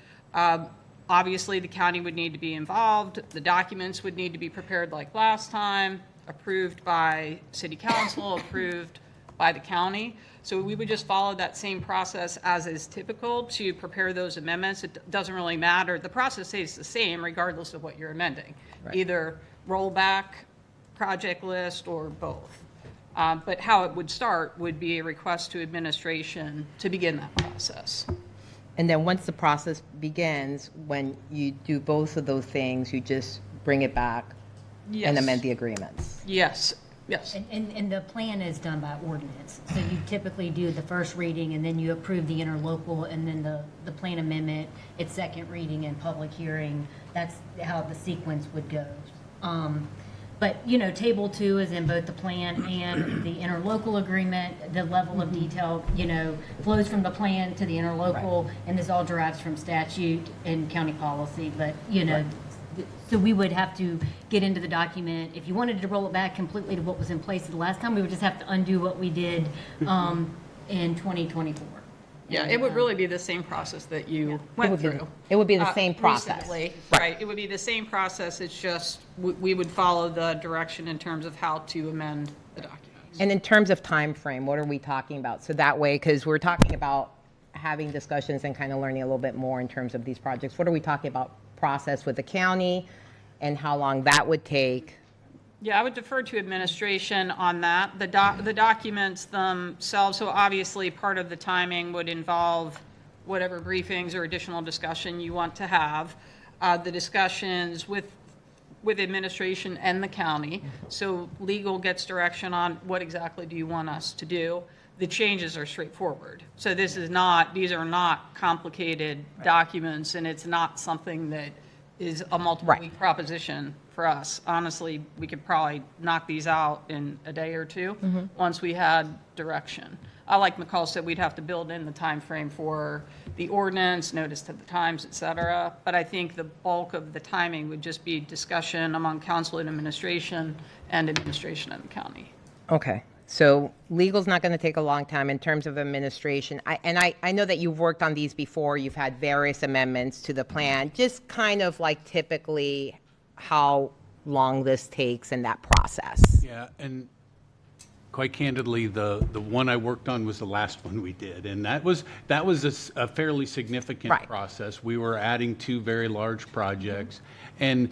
Obviously, the county would need to be involved. The documents would need to be prepared like last time, approved by city council, approved by the county. So we would just follow that same process as is typical to prepare those amendments. It doesn't really matter. The process stays the same regardless of what you're amending. Right. Either rollback, project list, or both. But how it would start would be a request to administration to begin that process. And then once the process begins, when you do both of those things, you just bring it back and amend the agreements. Yes, yes. And the plan is done by ordinance. So you typically do the first reading and then you approve the interlocal and then the plan amendment, its second reading and public hearing. That's how the sequence would go. But, table 2 is in both the plan and the interlocal agreement. The level of detail, flows from the plan to the interlocal, and this all derives from statute and county policy. But, so we would have to get into the document. If you wanted to roll it back completely to what was in place the last time, we would just have to undo what we did in 2024. Yeah, it would really be the same process that you went through. It would be the same process. Recently. Right. It would be the same process. It's just we would follow the direction in terms of how to amend the documents. And in terms of time frame, what are we talking about? So that way, because we're talking about having discussions and kind of learning a little bit more in terms of these projects. What are we talking about process with the county and how long that would take? Yeah, I would defer to administration on that. The documents themselves, so obviously part of the timing would involve whatever briefings or additional discussion you want to have. The discussions with administration and the county. So legal gets direction on what exactly do you want us to do. The changes are straightforward. So these are not complicated documents, and it's not something that is a multiple-week proposition for us. Honestly, we could probably knock these out in a day or two once we had direction. Like McCall said, we'd have to build in the time frame for the ordinance, notice to the times, et cetera. But I think the bulk of the timing would just be discussion among council and administration and the county. Okay. So legal's not going to take a long time in terms of administration. I know that you've worked on these before. You've had various amendments to the plan. Just kind of like typically how long this takes in that process. Yeah, and quite candidly, the one I worked on was the last one we did, and that was a fairly significant process. We were adding 2 very large projects, and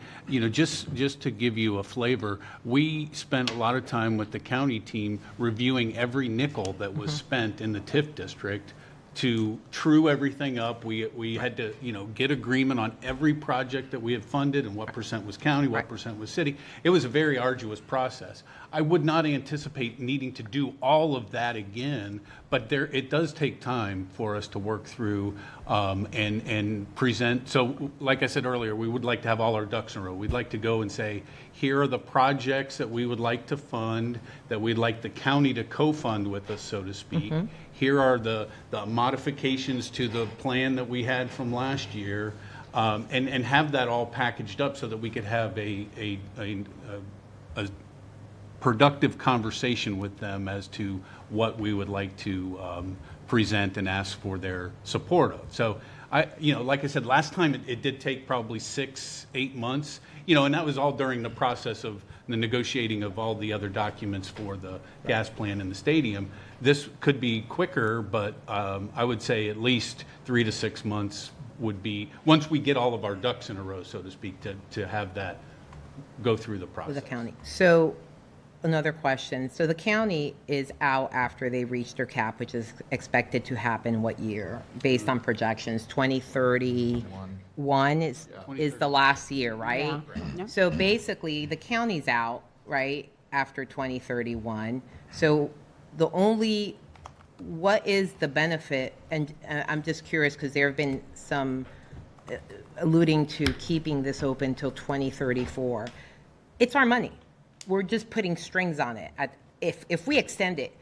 just to give you a flavor, we spent a lot of time with the county team reviewing every nickel that was spent in the TIF district to true everything up. We had to get agreement on every project that we had funded and what percent was county, what percent was city. It was a very arduous process. I would not anticipate needing to do all of that again, but it does take time for us to work through and present. So like I said earlier, we would like to have all our ducks in a row. We'd like to go and say, here are the projects that we would like to fund, that we'd like the county to co-fund with us, so to speak. Here are the modifications to the plan that we had from last year, and have that all packaged up so that we could have a productive conversation with them as to what we would like to present and ask for their support of. So like I said, last time it did take probably 6-8 months, and that was all during the process of the negotiating of all the other documents for the gas plant and the stadium. This could be quicker, but I would say at least 3 to 6 months would be, once we get all of our ducks in a row, so to speak, to have that go through the process. With the county. So another question. So the county is out after they reach their cap, which is expected to happen what year? Based on projections, 2031 is the last year, right? Yeah. So basically, the county's out, right, after 2031. So what is the benefit? And I'm just curious because there have been some alluding to keeping this open till 2034. It's our money. We're just putting strings on it. If we extend it,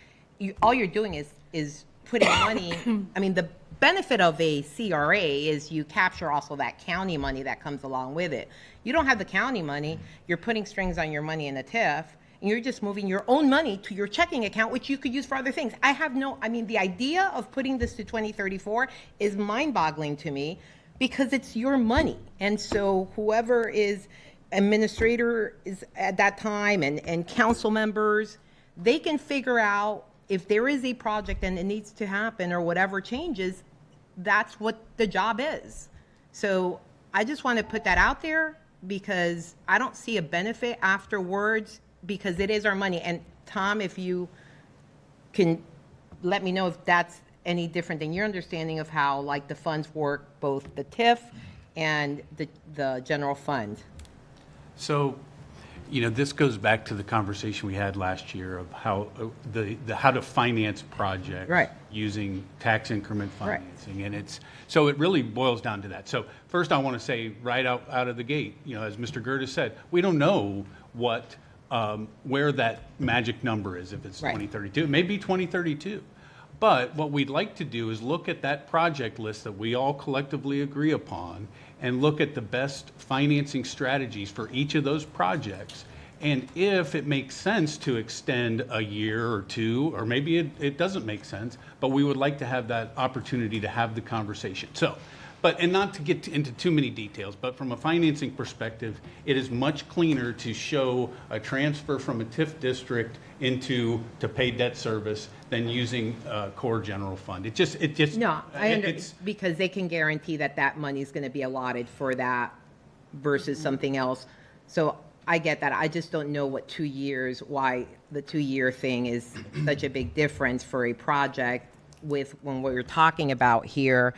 all you're doing is putting money. I mean, the benefit of a CRA is you capture also that county money that comes along with it. You don't have the county money. You're putting strings on your money in a TIF, and you're just moving your own money to your checking account, which you could use for other things. The idea of putting this to 2034 is mind-boggling to me because it's your money. And so whoever is administrator is at that time and council members, they can figure out if there is a project and it needs to happen or whatever changes, that's what the job is. So I just want to put that out there because I don't see a benefit afterwards because it is our money. And Tom, if you can let me know if that's any different than your understanding of how like the funds work, both the TIF and the general fund. So, this goes back to the conversation we had last year of how how to finance projects using tax increment financing, and it really boils down to that. So first, I want to say right out of the gate, as Mr. Gerdes said, we don't know what where that magic number is. If it's 2032, it may be 2032. But what we'd like to do is look at that project list that we all collectively agree upon and look at the best financing strategies for each of those projects. And if it makes sense to extend a year or two, or maybe it doesn't make sense, but we would like to have that opportunity to have the conversation. And not to get into too many details, but from a financing perspective, it is much cleaner to show a transfer from a TIF district to pay debt service than using core general fund. Because they can guarantee that money is going to be allotted for that versus something else. So I get that. I just don't know why the 2-year thing is such a big difference for a project with when what we're talking about here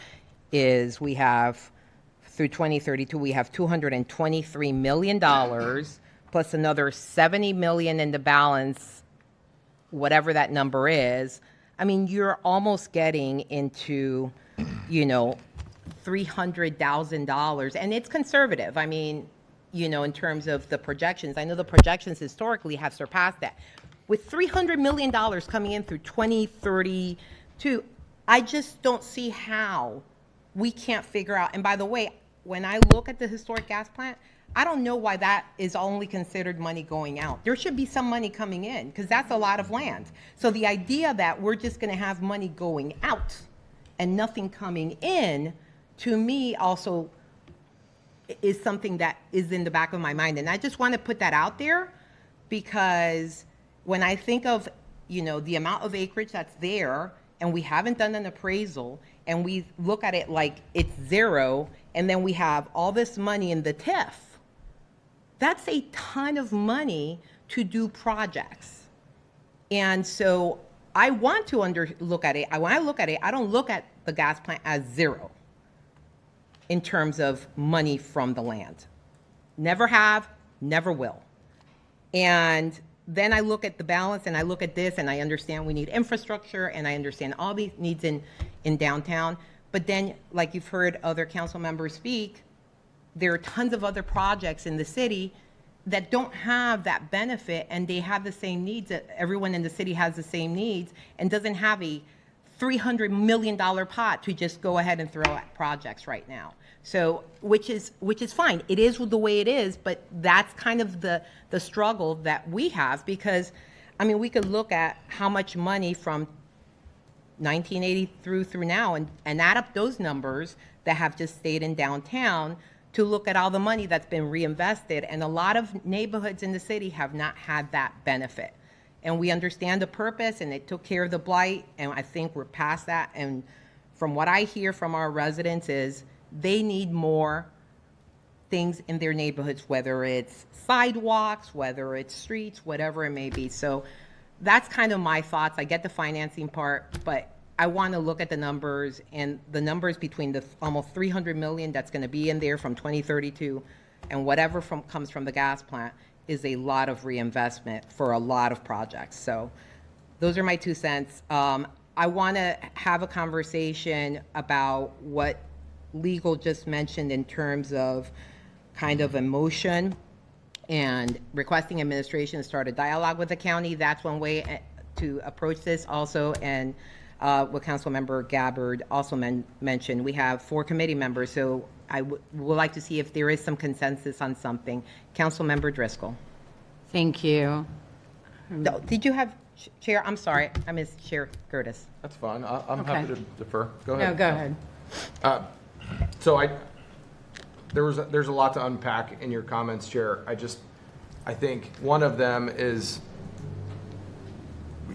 is we have through 2032, we have $223 million plus another $70 million in the balance, whatever that number is. I mean, you're almost getting into, $300,000, and it's conservative. I mean, in terms of the projections, I know the projections historically have surpassed that. With $300 million coming in through 2032, I just don't see how we can't figure out. And by the way, when I look at the historic gas plant, I don't know why that is only considered money going out. There should be some money coming in, because that's a lot of land. So the idea that we're just going to have money going out and nothing coming in, to me also is something that is in the back of my mind. And I just want to put that out there, because when I think of, the amount of acreage that's there, and we haven't done an appraisal, and we look at it like it's zero, and then we have all this money in the TIF, that's a ton of money to do projects. And so I want to look at it. When I look at it, I don't look at the gas plant as zero in terms of money from the land. Never have, never will. And then I look at the balance, and I look at this, and I understand we need infrastructure, and I understand all these needs in downtown. But then, like you've heard other council members speak, there are tons of other projects in the city that don't have that benefit, and they have the same needs. That everyone in the city has the same needs, and doesn't have a $300 million pot to just go ahead and throw at projects right now. So, which is fine. It is the way it is, but that's kind of the struggle that we have, because, we could look at how much money from 1980 through now and add up those numbers that have just stayed in downtown to look at all the money that's been reinvested. And a lot of neighborhoods in the city have not had that benefit. And we understand the purpose, and it took care of the blight, and I think we're past that. And from what I hear from our residents is they need more things in their neighborhoods, whether it's sidewalks, whether it's streets, whatever it may be. So that's kind of my thoughts. I get the financing part, but I want to look at the numbers, and the numbers between the almost 300 million that's going to be in there from 2032 and whatever comes from the gas plant is a lot of reinvestment for a lot of projects. So those are my 2 cents. I want to have a conversation about what legal just mentioned in terms of kind of emotion and requesting administration to start a dialogue with the county. That's one way to approach this also. And what Councilmember Gabbard also mentioned, we have 4 committee members, so I would like to see if there is some consensus on something. Councilmember Driscoll. Thank you. Did you have, Chair? I'm sorry, I missed Chair Curtis. That's fine. I'm Okay. happy to defer. Go ahead. No, go ahead. So there's a lot to unpack in your comments, Chair. I think one of them is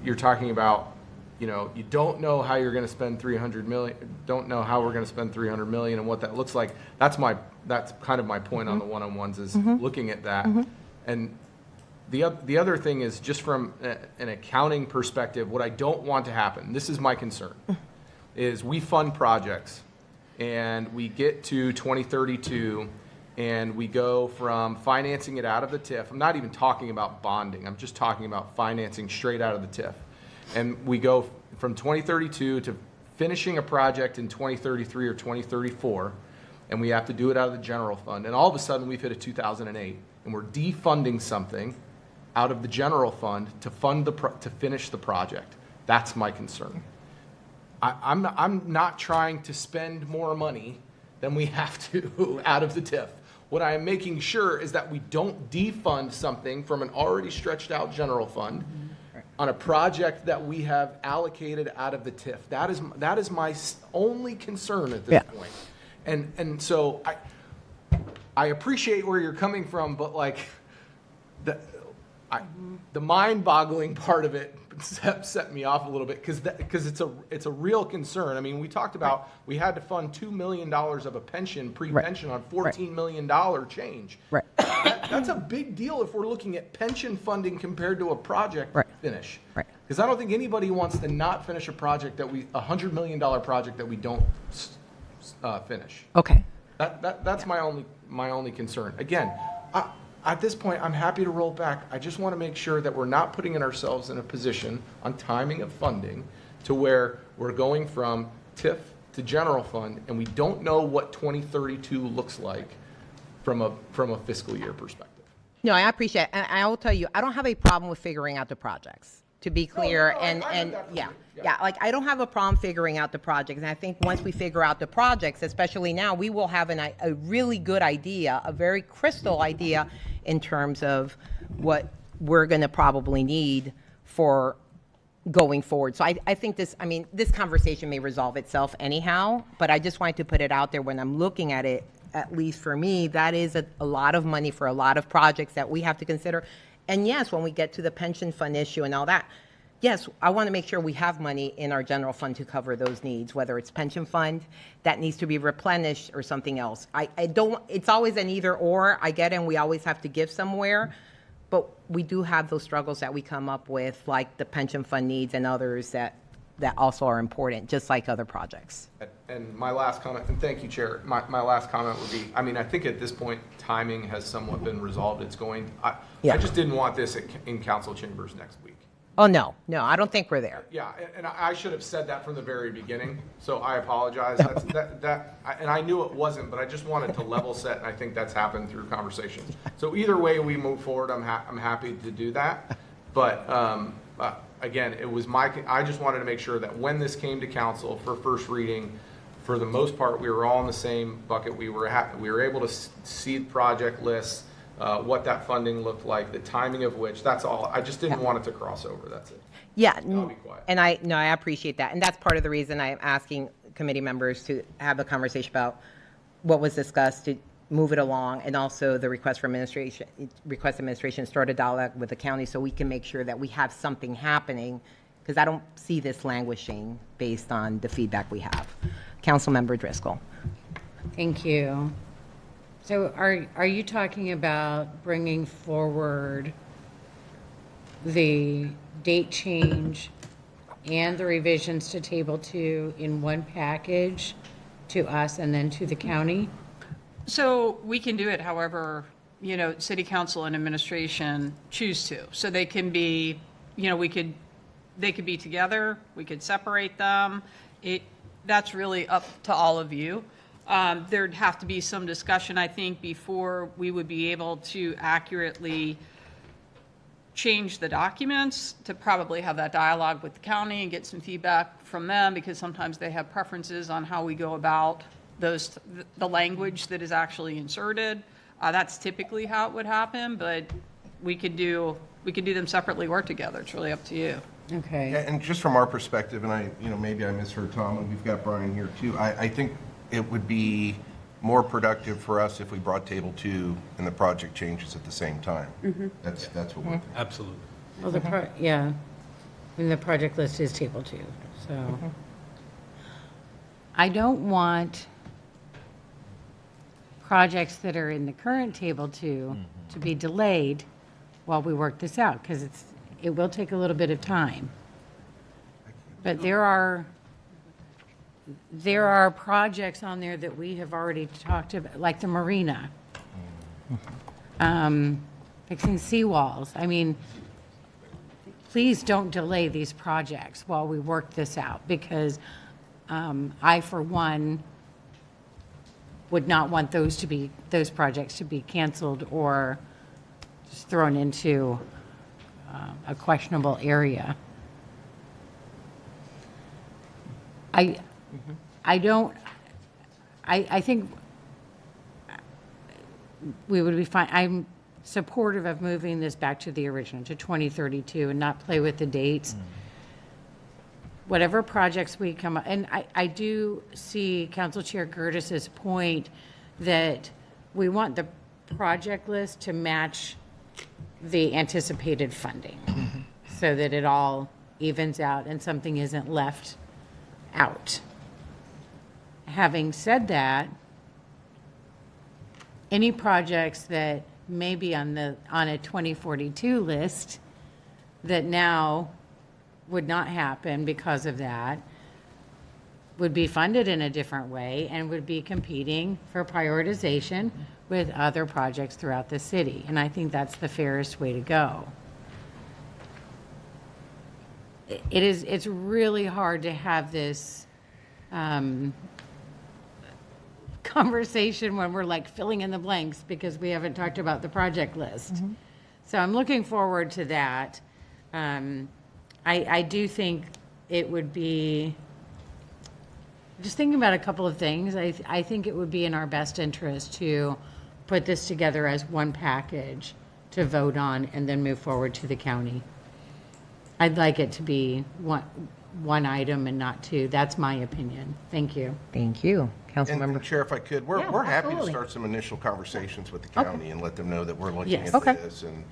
you're talking about, you don't know how you're going to spend 300 million, don't know how we're going to spend 300 million and what that looks like. That's kind of my point on the one-on-ones is looking at that. And the other thing is just from an accounting perspective, what I don't want to happen, this is my concern, is we fund projects and we get to 2032 and we go from financing it out of the TIF. I'm not even talking about bonding. I'm just talking about financing straight out of the TIF. And we go from 2032 to finishing a project in 2033 or 2034, and we have to do it out of the general fund. And all of a sudden, we've hit a 2008, and we're defunding something out of the general fund to to finish the project. That's my concern. I'm not trying to spend more money than we have to out of the TIF. What I am making sure is that we don't defund something from an already stretched out general fund on a project that we have allocated out of the TIF. That is my only concern at this point. And so I appreciate where you're coming from, but like the mind-boggling part of it set me off a little bit because it's a real concern. I mean, we talked about we had to fund $2 million of a pension, pre-pension on $14 million change. Right. That's a big deal if we're looking at pension funding compared to a project finish. Right. Because I don't think anybody wants to not finish a project a $100 million project that we don't finish. Okay. That's my only concern. Again, at this point, I'm happy to roll back. I just want to make sure that we're not putting ourselves in a position on timing of funding to where we're going from TIF to general fund, and we don't know what 2032 looks like from a fiscal year perspective. No, I appreciate it. And I will tell you, I don't have a problem with figuring out the projects. to be clear, and yeah, like, I don't have a problem figuring out the projects, and I think once we figure out the projects, especially now, we will have a really good idea, a very crystal idea in terms of what we're gonna probably need for going forward. So I think this conversation may resolve itself anyhow, but I just wanted to put it out there when I'm looking at it, at least for me, that is a lot of money for a lot of projects that we have to consider. And yes, when we get to the pension fund issue and all that, yes, I want to make sure we have money in our general fund to cover those needs, whether it's pension fund that needs to be replenished or something else. I don't, it's always an either or, I get it, and we always have to give somewhere, but we do have those struggles that we come up with, like the pension fund needs and others that also are important, just like other projects. And my last comment, and thank you, Chair, my last comment would be, I mean, I think at this point, timing has somewhat been resolved. It's going, I just didn't want this in council chambers next week. Oh, no, I don't think we're there. Yeah, and I should have said that from the very beginning, so I apologize. And I knew it wasn't, but I just wanted to level set, and I think that's happened through conversations. So either way we move forward, I'm happy to do that. But again, it was I just wanted to make sure that when this came to council for first reading, for the most part, we were all in the same bucket. We were able to see project lists, what that funding looked like, the timing of which, that's all. I just didn't want it to cross over, that's it. Yeah, I'll be quiet. and I appreciate that. And that's part of the reason I'm asking committee members to have a conversation about what was discussed, to move it along, and also the request administration start a dialogue with the county so we can make sure that we have something happening, because I don't see this languishing based on the feedback we have. Councilmember Driscoll. Thank you. So are you talking about bringing forward the date change and the revisions to Table 2 in one package to us and then to the county? So we can do it however, city council and administration choose to. So they can be, they could be together, we could separate them. That's really up to all of you. There'd have to be some discussion, I think, before we would be able to accurately change the documents, to probably have that dialogue with the county and get some feedback from them, because sometimes they have preferences on how we go about the language that is actually inserted. That's typically how it would happen, but we could do them separately or together. It's really up to you. Okay. Yeah, and just from our perspective, and maybe I misheard Tom, and we've got Brian here too, I think it would be more productive for us if we brought Table 2 and the project changes at the same time. Mhm. That's what we're thinking. Absolutely. Well, and the project list is Table 2, so. I don't want projects that are in the current Table 2 to be delayed while we work this out, because it will take a little bit of time. But there are projects on there that we have already talked about, like the marina, fixing seawalls. I mean, please don't delay these projects while we work this out, because I, for one, would not want those projects to be canceled or just thrown into a questionable area. I think we would be fine. I'm supportive of moving this back to the original, to 2032, and not play with the dates. Whatever projects we come up, and I do see Council Chair Gertis's point that we want the project list to match the anticipated funding, so that it all evens out and something isn't left out. Having said that, any projects that may be on a 2042 list that now would not happen because of that would be funded in a different way and would be competing for prioritization with other projects throughout the city. And I think that's the fairest way to go. It's really hard to have this conversation when we're like filling in the blanks because we haven't talked about the project list. So I'm looking forward to that. I do think it would be, just thinking about a couple of things, I think it would be in our best interest to put this together as one package to vote on and then move forward to the county. I'd like it to be one item and not two. That's my opinion. Thank you. Thank you. And Chair, if I could, we're happy to absolutely. start some initial conversations with the county and let them know that we're looking Yes. into Okay. this and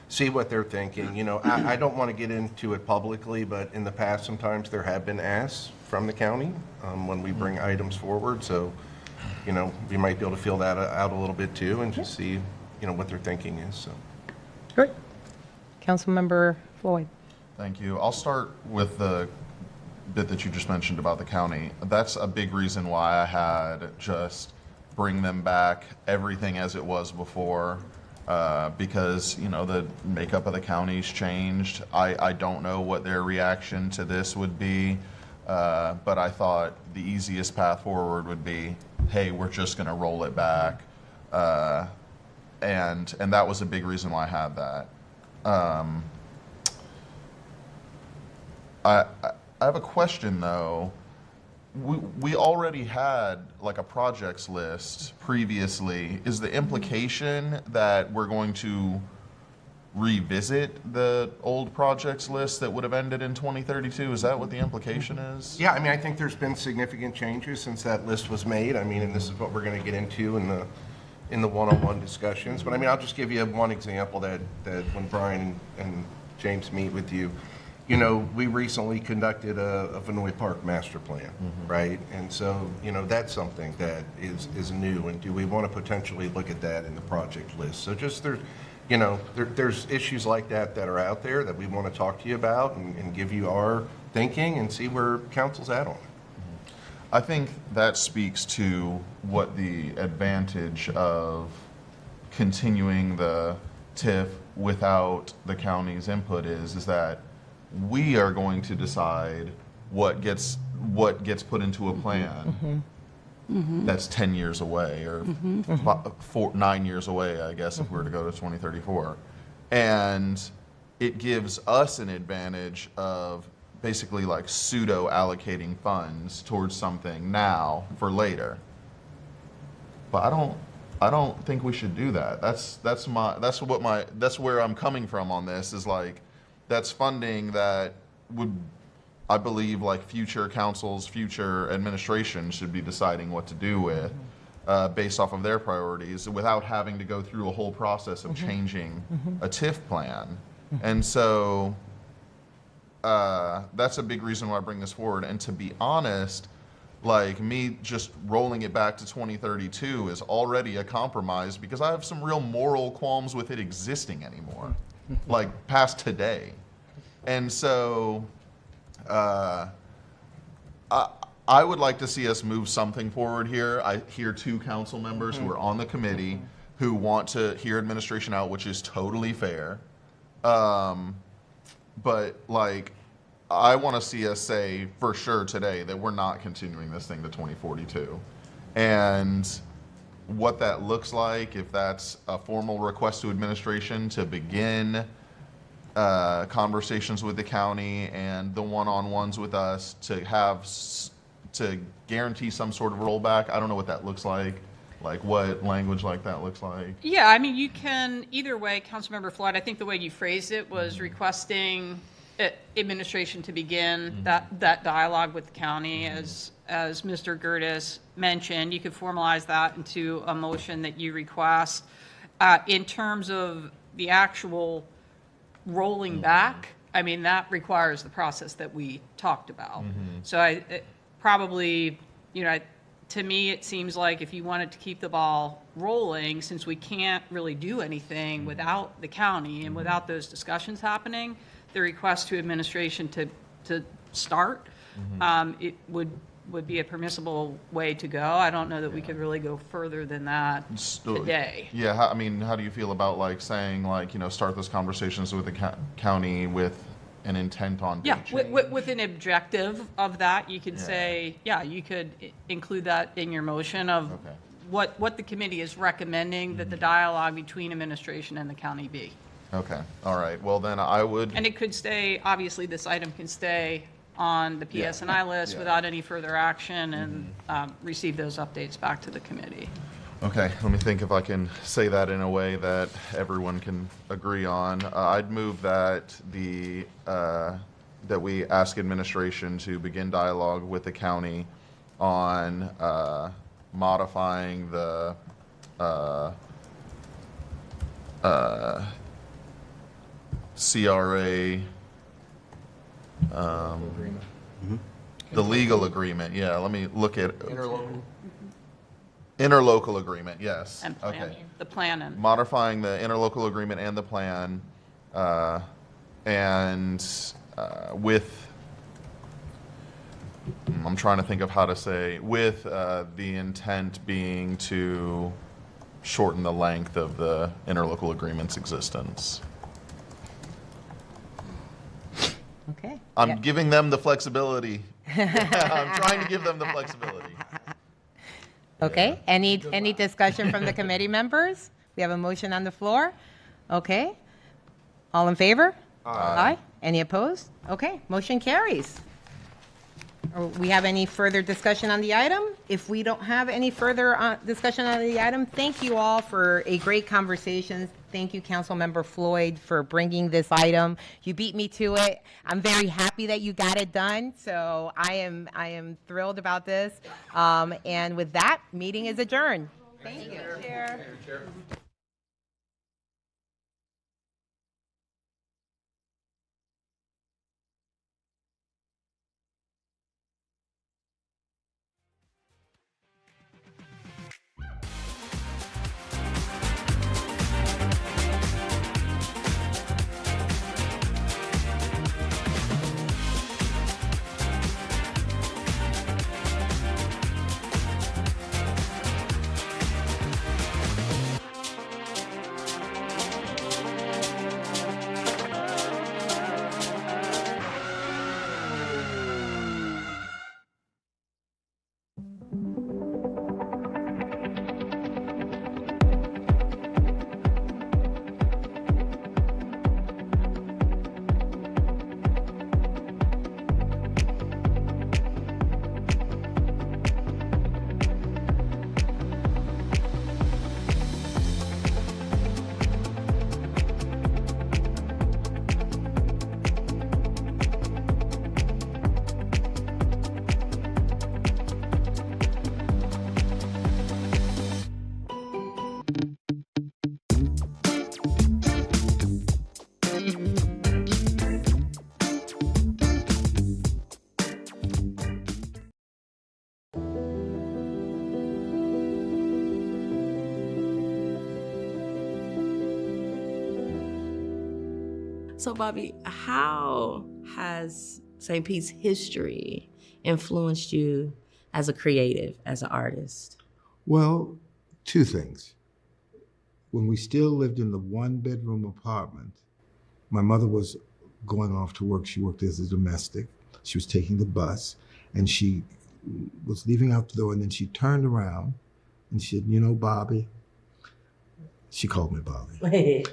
see what they're thinking. You know, I don't want to get into it publicly, but in the past, sometimes there have been asks from the county when we bring items forward. So, you know, we might be able to feel that out a little bit too and just see, you know, what their thinking is. So. Great. Councilmember Floyd. Thank you. I'll start with the bit that you just mentioned about the county. That's a big reason why I had just bring them back everything as it was before, because, you know, the makeup of the county's changed. I don't know what their reaction to this would be, but I thought the easiest path forward would be, hey, we're just going to roll it back. And that was a big reason why I had that. I have a question though. We already had like a projects list previously. Is the implication that we're going to revisit the old projects list that would have ended in 2032? Is that what the implication is? Yeah, I mean, I think there's been significant changes since that list was made. I mean, and this is what we're going to get into in the one-on-one discussions. But I mean, I'll just give you one example that when Brian and James meet with you, you know, we recently conducted a Vinoy Park master plan, right? And so, you know, that's something that is new. And do we want to potentially look at that in the project list? So just there's, you know, there's issues like that are out there that we want to talk to you about and give you our thinking and see where council's at on it. I think that speaks to what the advantage of continuing the TIF without the county's input is that we are going to decide what gets put into a plan that's 10 years away or 9 years away, I guess, if we were to go to 2034. And it gives us an advantage of basically like pseudo allocating funds towards something now for later. But I don't think we should do that. That's where I'm coming from on this is like, that's funding that would, I believe, like future councils, future administration should be deciding what to do with based off of their priorities without having to go through a whole process of changing a TIF plan. And so that's a big reason why I bring this forward. And to be honest, like me just rolling it back to 2032 is already a compromise because I have some real moral qualms with it existing anymore. Like past today. And so I would like to see us move something forward here. I hear two council members who are on the committee who want to hear administration out, which is totally fair. But like, I want to see us say for sure today that we're not continuing this thing to 2042. And what that looks like, if that's a formal request to administration to begin conversations with the county and the one-on-ones with us to guarantee some sort of rollback. I don't know what that looks like what language like that looks like. Yeah, I mean, you can, either way, Councilmember Flood, I think the way you phrased it was requesting administration to begin that dialogue with the county. As Mr. Gertis mentioned, you could formalize that into a motion that you request. In terms of the actual rolling back, I mean, that requires the process that we talked about. So probably, you know, to me, it seems like if you wanted to keep the ball rolling, since we can't really do anything without the county and without those discussions happening, the request to administration to start, it would be a permissible way to go. I don't know that we could really go further than that today. Yeah, I mean, how do you feel about like saying like, you know, start those conversations with the county with an intent on with an objective of that, you could say, you could include that in your motion of what the committee is recommending that the dialogue between administration and the county be. Okay, all right. Well, then I would, And it could stay, obviously, this item can stay on the PSNI list yeah. without any further action and receive those updates back to the committee. okay, let me think if I can say that in a way that everyone can agree on. I'd move that that we ask administration to begin dialogue with the county on modifying the CRA, the legal agreement, yeah, let me look at. Interlocal agreement, yes. And plan, Okay. the plan and. Modifying the interlocal agreement and the plan, and with, I'm trying to think of how to say, with the intent being to shorten the length of the interlocal agreement's existence. Okay. I'm giving them the flexibility. I'm trying to give them the flexibility. Okay, any discussion from the committee members? We have a motion on the floor. Okay. All in favor? Aye. Any opposed? Okay, motion carries. We have any further discussion on the item? If we don't have any further discussion on the item, thank you all for a great conversation. Thank you, Councilmember Floyd, for bringing this item. You beat me to it. I'm very happy that you got it done. So I am thrilled about this. And with that, meeting is adjourned. Thank you, Chair. So, Bobby, how has St. Pete's history influenced you as a creative, as an artist? Well, two things. When we still lived in the one-bedroom apartment, my mother was going off to work. She worked as a domestic. She was taking the bus, and she was leaving out the door, and then she turned around and she said, "You know, Bobby," she called me Bobby.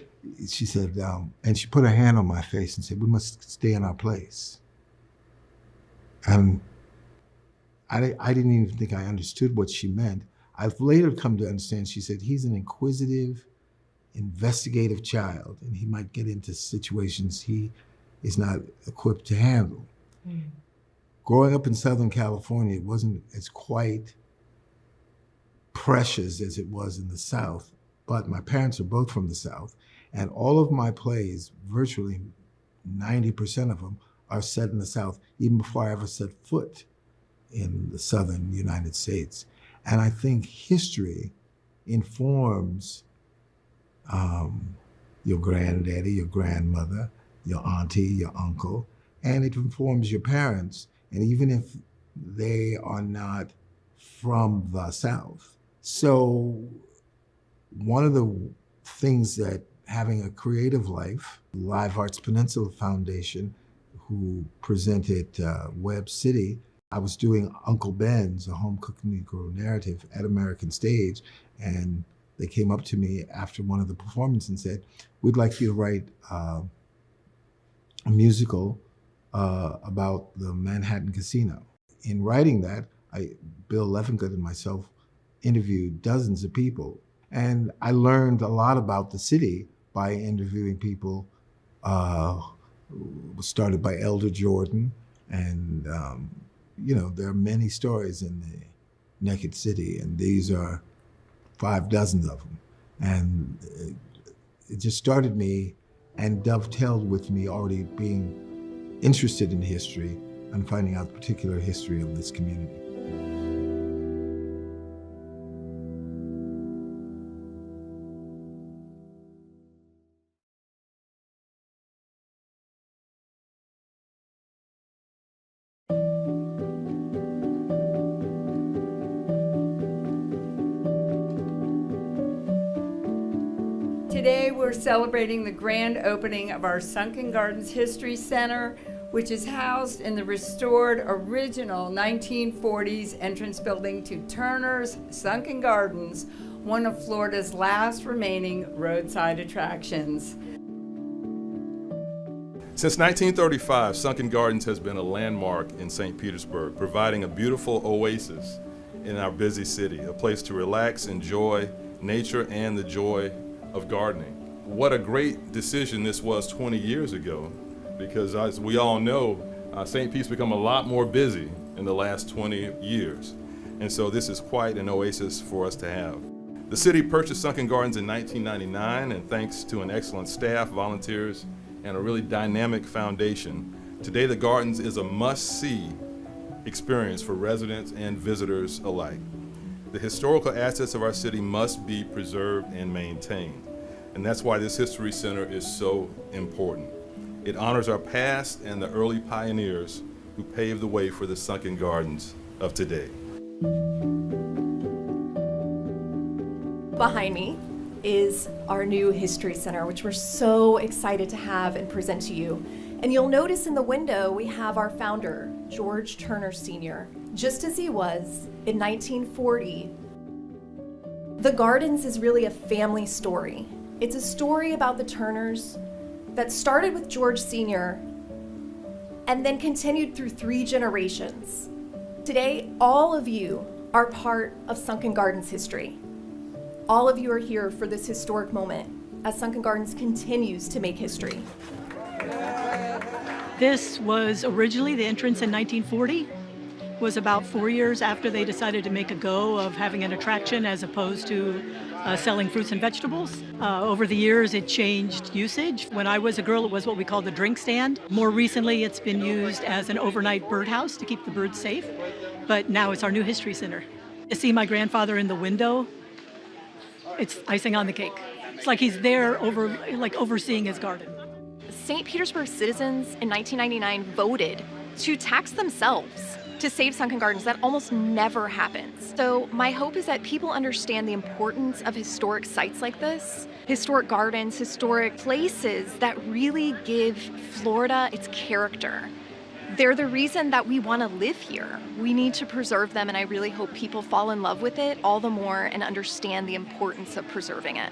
She said, and she put her hand on my face and said, "We must stay in our place." And I didn't even think I understood what she meant. I've later come to understand, she said, he's an inquisitive, investigative child, and he might get into situations he is not equipped to handle. Growing up in Southern California, it wasn't as quite precious as it was in the South, but my parents are both from the South, and all of my plays, virtually 90% of them, are set in the South, even before I ever set foot in the Southern United States. And I think history informs your granddaddy, your grandmother, your auntie, your uncle, and it informs your parents, and even if they are not from the South. So one of the things that having a creative life, Live Arts Peninsula Foundation, who presented Web City, I was doing Uncle Ben's, a home cooked Negro narrative at American Stage, and they came up to me after one of the performances and said, "We'd like you to write a musical about the Manhattan Casino." In writing that, Bill Leffingott and myself interviewed dozens of people, and I learned a lot about the city by interviewing people. Was started by Elder Jordan, and there are many stories in the Naked City, and these are 6 of them. And it just started me and dovetailed with me already being interested in history and finding out the particular history of this community. Today we're celebrating the grand opening of our Sunken Gardens History Center, which is housed in the restored original 1940s entrance building to Turner's Sunken Gardens, one of Florida's last remaining roadside attractions. Since 1935, Sunken Gardens has been a landmark in St. Petersburg, providing a beautiful oasis in our busy city, a place to relax, enjoy nature, and the joy of gardening. What a great decision this was 20 years ago, because as we all know, St. Pete's become a lot more busy in the last 20 years. And so this is quite an oasis for us to have. The city purchased Sunken Gardens in 1999, and thanks to an excellent staff, volunteers, and a really dynamic foundation, today the Gardens is a must-see experience for residents and visitors alike. The historical assets of our city must be preserved and maintained, and that's why this History Center is so important. It honors our past and the early pioneers who paved the way for the Sunken Gardens of today. Behind me is our new History Center, which we're so excited to have and present to you. And you'll notice in the window we have our founder, George Turner Sr., just as he was in 1940. The Gardens is really a family story. It's a story about the Turners that started with George Sr. and then continued through 3 generations. Today, all of you are part of Sunken Gardens history. All of you are here for this historic moment as Sunken Gardens continues to make history. This was originally the entrance in 1940. Was about 4 years after they decided to make a go of having an attraction as opposed to selling fruits and vegetables. Over the years, it changed usage. When I was a girl, it was what we call the drink stand. More recently, it's been used as an overnight birdhouse to keep the birds safe. But now it's our new History Center. To see my grandfather in the window, it's icing on the cake. It's like he's there overseeing his garden. St. Petersburg citizens in 1999 voted to tax themselves to save Sunken Gardens. That almost never happens. So my hope is that people understand the importance of historic sites like this, historic gardens, historic places that really give Florida its character. They're the reason that we want to live here. We need to preserve them, and I really hope people fall in love with it all the more and understand the importance of preserving it.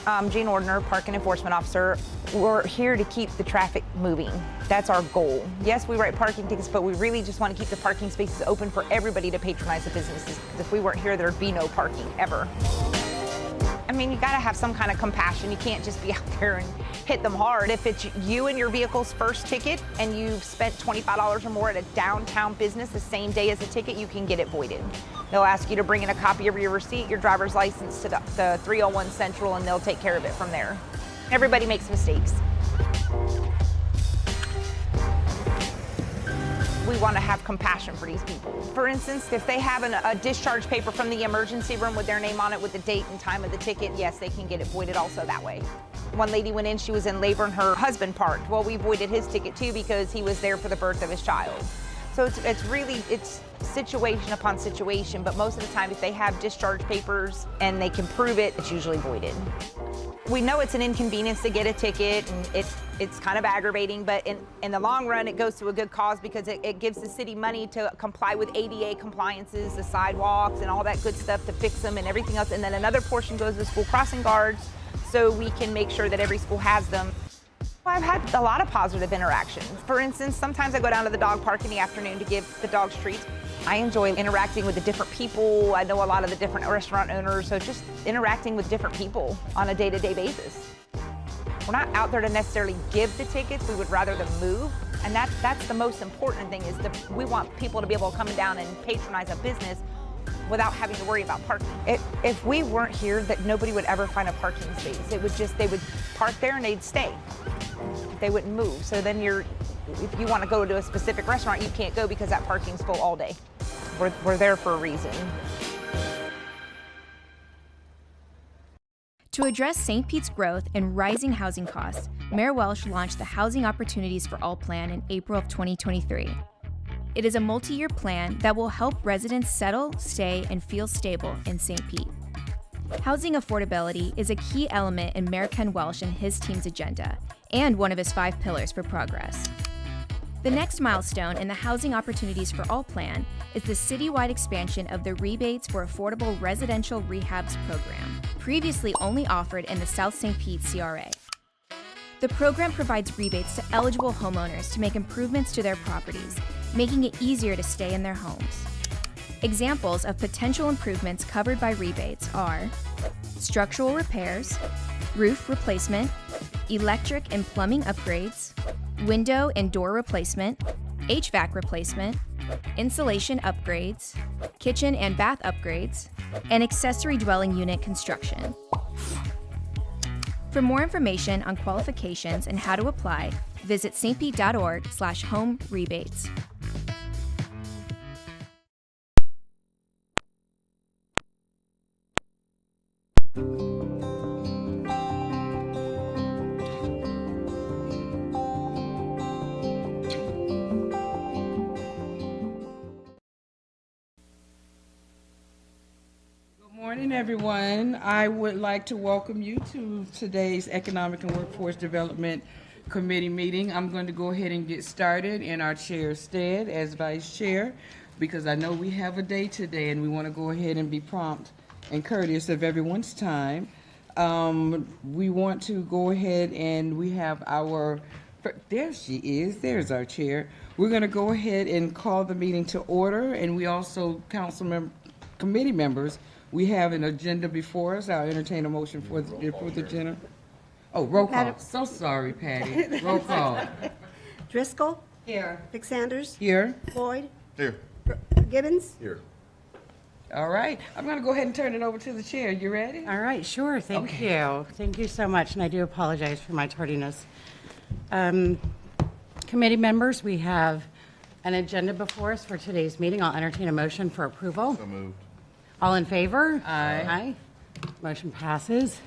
I'm Jane Ordner, Parking Enforcement Officer. We're here to keep the traffic moving. That's our goal. Yes, we write parking tickets, but we really just want to keep the parking spaces open for everybody to patronize the businesses. If we weren't here, there'd be no parking ever. I mean, you gotta have some kind of compassion. You can't just be out there and hit them hard. If it's you and your vehicle's first ticket and you've spent $25 or more at a downtown business the same day as the ticket, you can get it voided. They'll ask you to bring in a copy of your receipt, your driver's license to the 301 Central, and they'll take care of it from there. Everybody makes mistakes. We want to have compassion for these people. For instance, if they have a discharge paper from the emergency room with their name on it with the date and time of the ticket, yes, they can get it voided also that way. One lady went in, she was in labor and her husband parked. Well, we voided his ticket too because he was there for the birth of his child. So it's really situation upon situation, but most of the time if they have discharge papers and they can prove it, it's usually voided. We know it's an inconvenience to get a ticket and it's kind of aggravating, but in the long run it goes to a good cause because it gives the city money to comply with ADA compliances, the sidewalks and all that good stuff to fix them and everything else. And then another portion goes to school crossing guards so we can make sure that every school has them. I've had a lot of positive interactions. For instance, sometimes I go down to the dog park in the afternoon to give the dogs treats. I enjoy interacting with the different people. I know a lot of the different restaurant owners, so just interacting with different people on a day-to-day basis. We're not out there to necessarily give the tickets, we would rather them move. And that's the most important thing is we want people to be able to come down and patronize a business without having to worry about parking. If we weren't here, that nobody would ever find a parking space. They would park there and they'd stay. They wouldn't move. So then if you want to go to a specific restaurant, you can't go because that parking's full all day. We're there for a reason. To address St. Pete's growth and rising housing costs, Mayor Welsh launched the Housing Opportunities for All plan in April of 2023. It is a multi-year plan that will help residents settle, stay, and feel stable in St. Pete. Housing affordability is a key element in Mayor Ken Welsh and his team's agenda, and one of his 5 pillars for progress. The next milestone in the Housing Opportunities for All plan is the citywide expansion of the Rebates for Affordable Residential Rehabs program, previously only offered in the South St. Pete CRA. The program provides rebates to eligible homeowners to make improvements to their properties, making it easier to stay in their homes. Examples of potential improvements covered by rebates are structural repairs, roof replacement, electric and plumbing upgrades, window and door replacement, HVAC replacement, insulation upgrades, kitchen and bath upgrades, and accessory dwelling unit construction. For more information on qualifications and how to apply, visit stpete.org/home rebates. Good morning, everyone. I would like to welcome you to today's Economic and Workforce Development Committee meeting. I'm going to go ahead and get started in our chair's stead as vice chair because I know we have a day today and we want to go ahead and be prompt and courteous of everyone's time. We want to go ahead and we have there she is, there's our chair. We're going to go ahead and call the meeting to order, and we also, committee members, we have an agenda before us. I'll entertain a motion for the agenda. Oh, roll call. So sorry, Patty. Roll call. Driscoll? Here. Vic Sanders? Here. Floyd? Here. Gibbons? Here. All right. I'm going to go ahead and turn it over to the chair. You ready? All right, sure. Thank you. Thank you so much, and I do apologize for my tardiness. Committee members, we have an agenda before us for today's meeting. I'll entertain a motion for approval. So moved. All in favor? Aye. Motion passes.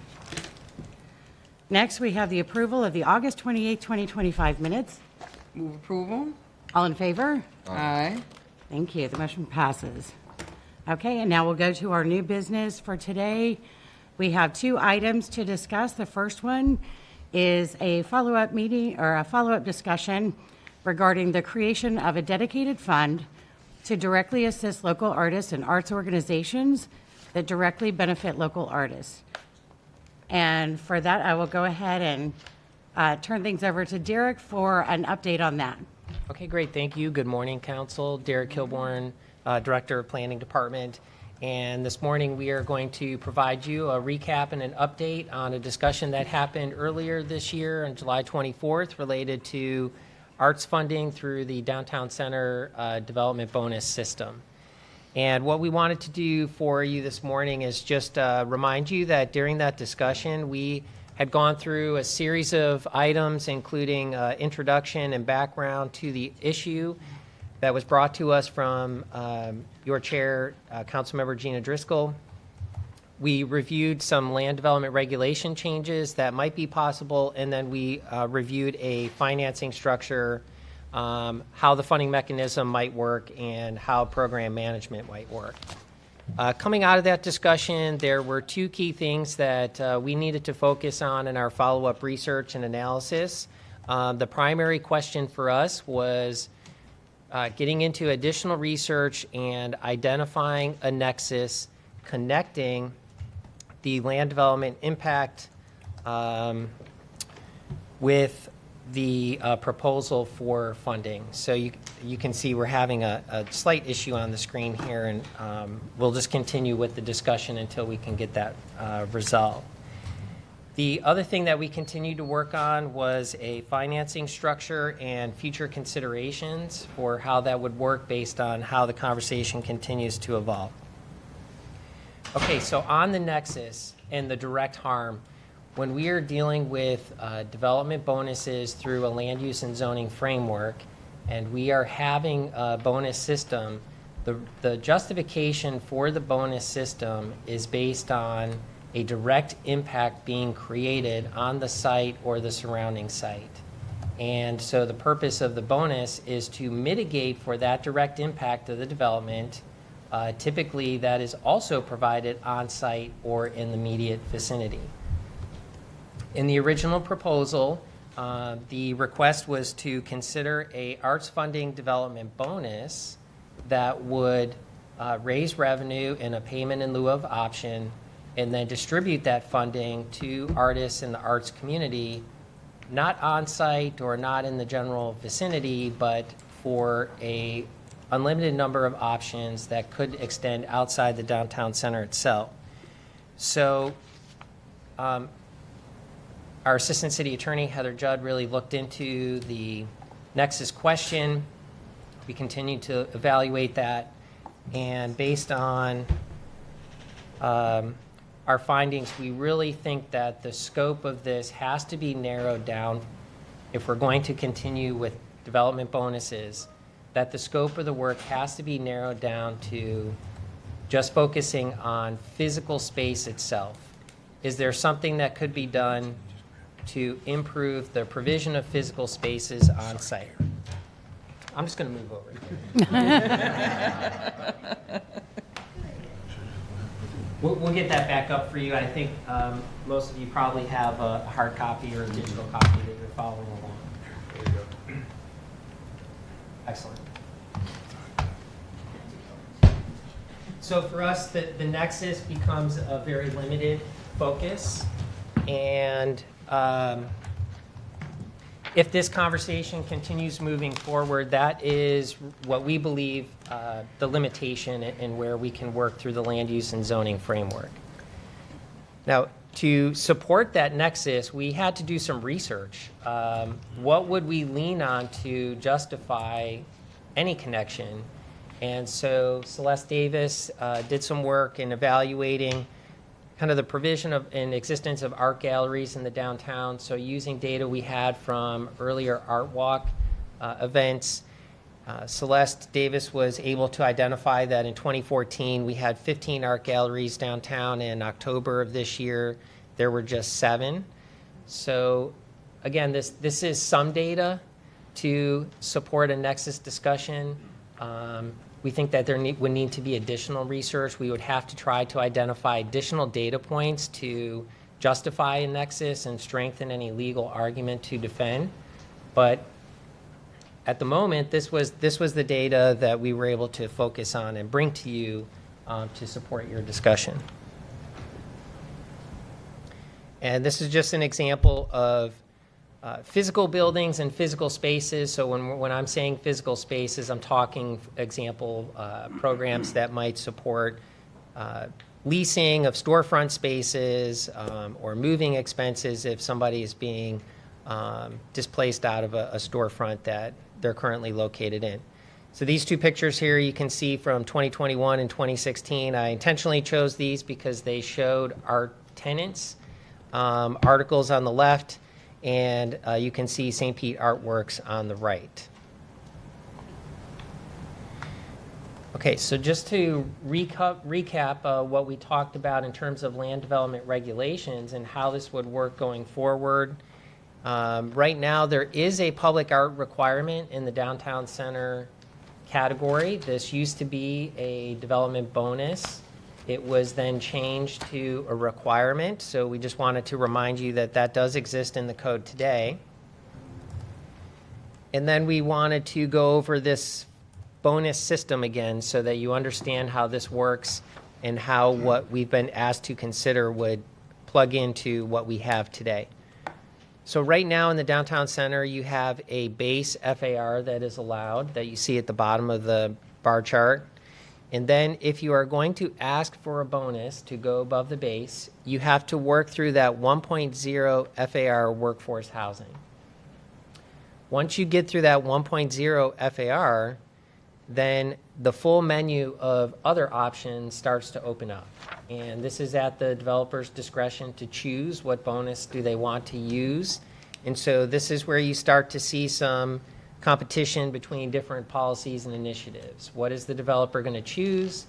Next, we have the approval of the August 28, 2025 minutes. Move approval. All in favor? Aye. Thank you. The motion passes. Okay, and now we'll go to our new business for today. We have 2 items to discuss. The first one is a follow-up meeting or a follow-up discussion regarding the creation of a dedicated fund to directly assist local artists and arts organizations that directly benefit local artists. And for that, I will go ahead and turn things over to Derek for an update on that. Okay, great. Thank you. Good morning, Council. Derek Kilborn, Director of Planning Department. And this morning we are going to provide you a recap and an update on a discussion that happened earlier this year on July 24th related to arts funding through the Downtown Center Development Bonus System. And what we wanted to do for you this morning is just remind you that during that discussion, we had gone through a series of items, including introduction and background to the issue, that was brought to us from your chair, Councilmember Gina Driscoll. We reviewed some land development regulation changes that might be possible, and then we reviewed a financing structure, how the funding mechanism might work, and how program management might work. Coming out of that discussion, there were two key things that we needed to focus on in our follow-up research and analysis. The primary question for us was getting into additional research and identifying a nexus connecting the land development impact with the proposal for funding. So you can see we're having a slight issue on the screen here, and we'll just continue with the discussion until we can get that resolved. The other thing that we continued to work on was a financing structure and future considerations for how that would work based on how the conversation continues to evolve. Okay, so on the nexus and the direct harm, when we are dealing with development bonuses through a land use and zoning framework, and we are having a bonus system, the justification for the bonus system is based on a direct impact being created on the site or the surrounding site. And so the purpose of the bonus is to mitigate for that direct impact of the development. Typically, that is also provided on site or in the immediate vicinity. In the original proposal, the request was to consider a arts funding development bonus that would raise revenue in a payment in lieu of option, and then distribute that funding to artists in the arts community, not on site or not in the general vicinity, but for a unlimited number of options that could extend outside the downtown center itself. So our Assistant City Attorney, Heather Judd, really looked into the nexus question. We continue to evaluate that, and based on our findings, we really think that the scope of this has to be narrowed down if we're going to continue with development bonuses, that the scope of the work has to be narrowed down to just focusing on physical space itself. Is there something that could be done to improve the provision of physical spaces on site? I'm just going to move over. We'll get that back up for you. I think most of you probably have a hard copy or a digital copy that you're following along. There you go. Excellent. So for us, the nexus becomes a very limited focus, and if this conversation continues moving forward, that is what we believe the limitation and where we can work through the land use and zoning framework. Now, to support that nexus, we had to do some research. What would we lean on to justify any connection? And so Celeste Davis did some work in evaluating kind of the provision of and existence of art galleries in the downtown. So using data we had from earlier Art Walk events, Celeste Davis was able to identify that in 2014 we had 15 art galleries downtown. In October of this year there were just 7. So again, this is some data to support a nexus discussion. We think that there would need to be additional research. We would have to try to identify additional data points to justify a nexus and strengthen any legal argument to defend. But at the moment, this was the data that we were able to focus on and bring to you to support your discussion. And this is just an example of physical buildings and physical spaces. So when I'm saying physical spaces, I'm talking example programs that might support leasing of storefront spaces or moving expenses if somebody is being displaced out of a storefront that they're currently located in. So these two pictures here you can see from 2021 and 2016. I intentionally chose these because they showed our tenants, articles on the left, and you can see St. Pete Artworks on the right. Okay, so just to recap what we talked about in terms of land development regulations and how this would work going forward. Right now, there is a public art requirement in the downtown center category. This used to be a development bonus. It was then changed to a requirement, so we just wanted to remind you that that does exist in the code today. And then we wanted to go over this bonus system again so that you understand how this works and how what we've been asked to consider would plug into what we have today. So right now in the downtown center, you have a base FAR that is allowed that you see at the bottom of the bar chart. And then if you are going to ask for a bonus to go above the base, you have to work through that 1.0 FAR workforce housing. Once you get through that 1.0 FAR, then the full menu of other options starts to open up. And this is at the developer's discretion to choose what bonus do they want to use. And so this is where you start to see some competition between different policies and initiatives. What is the developer going to choose?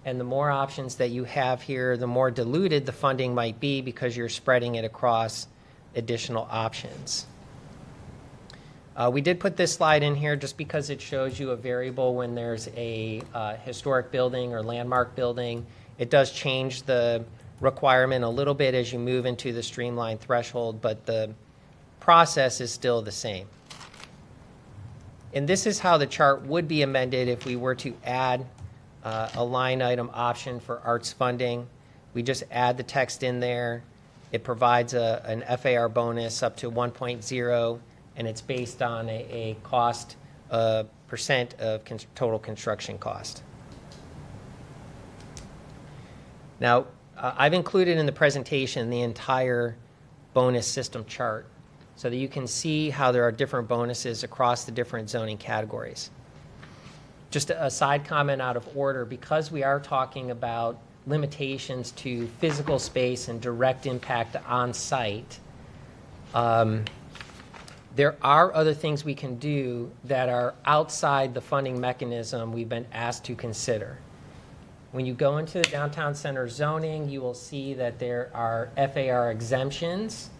And the more options that you have here, the more diluted the funding might be because you're spreading it across additional options. We did put this slide in here just because it shows you a variable when there's a historic building or landmark building. It does change the requirement a little bit as you move into the streamlined threshold, but the process is still the same. And this is how the chart would be amended if we were to add a line item option for arts funding. We just add the text in there. It provides an FAR bonus up to 1.0, and it's based on a cost percent of total construction cost. Now, I've included in the presentation the entire bonus system chart so that you can see how there are different bonuses across the different zoning categories. Just a side comment out of order, because we are talking about limitations to physical space and direct impact on site, there are other things we can do that are outside the funding mechanism we've been asked to consider. When you go into the downtown center zoning, you will see that there are FAR exemptions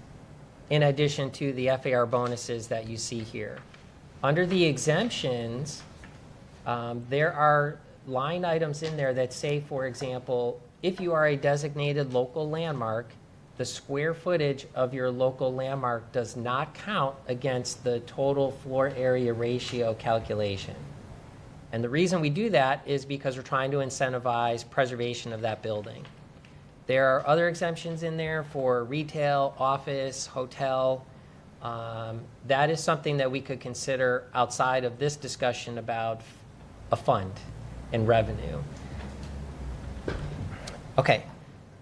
in addition to the FAR bonuses that you see here. Under the exemptions, there are line items in there that say, for example, if you are a designated local landmark, the square footage of your local landmark does not count against the total floor area ratio calculation. And the reason we do that is because we're trying to incentivize preservation of that building. There are other exemptions in there for retail, office, hotel. That is something that we could consider outside of this discussion about a fund and revenue. Okay.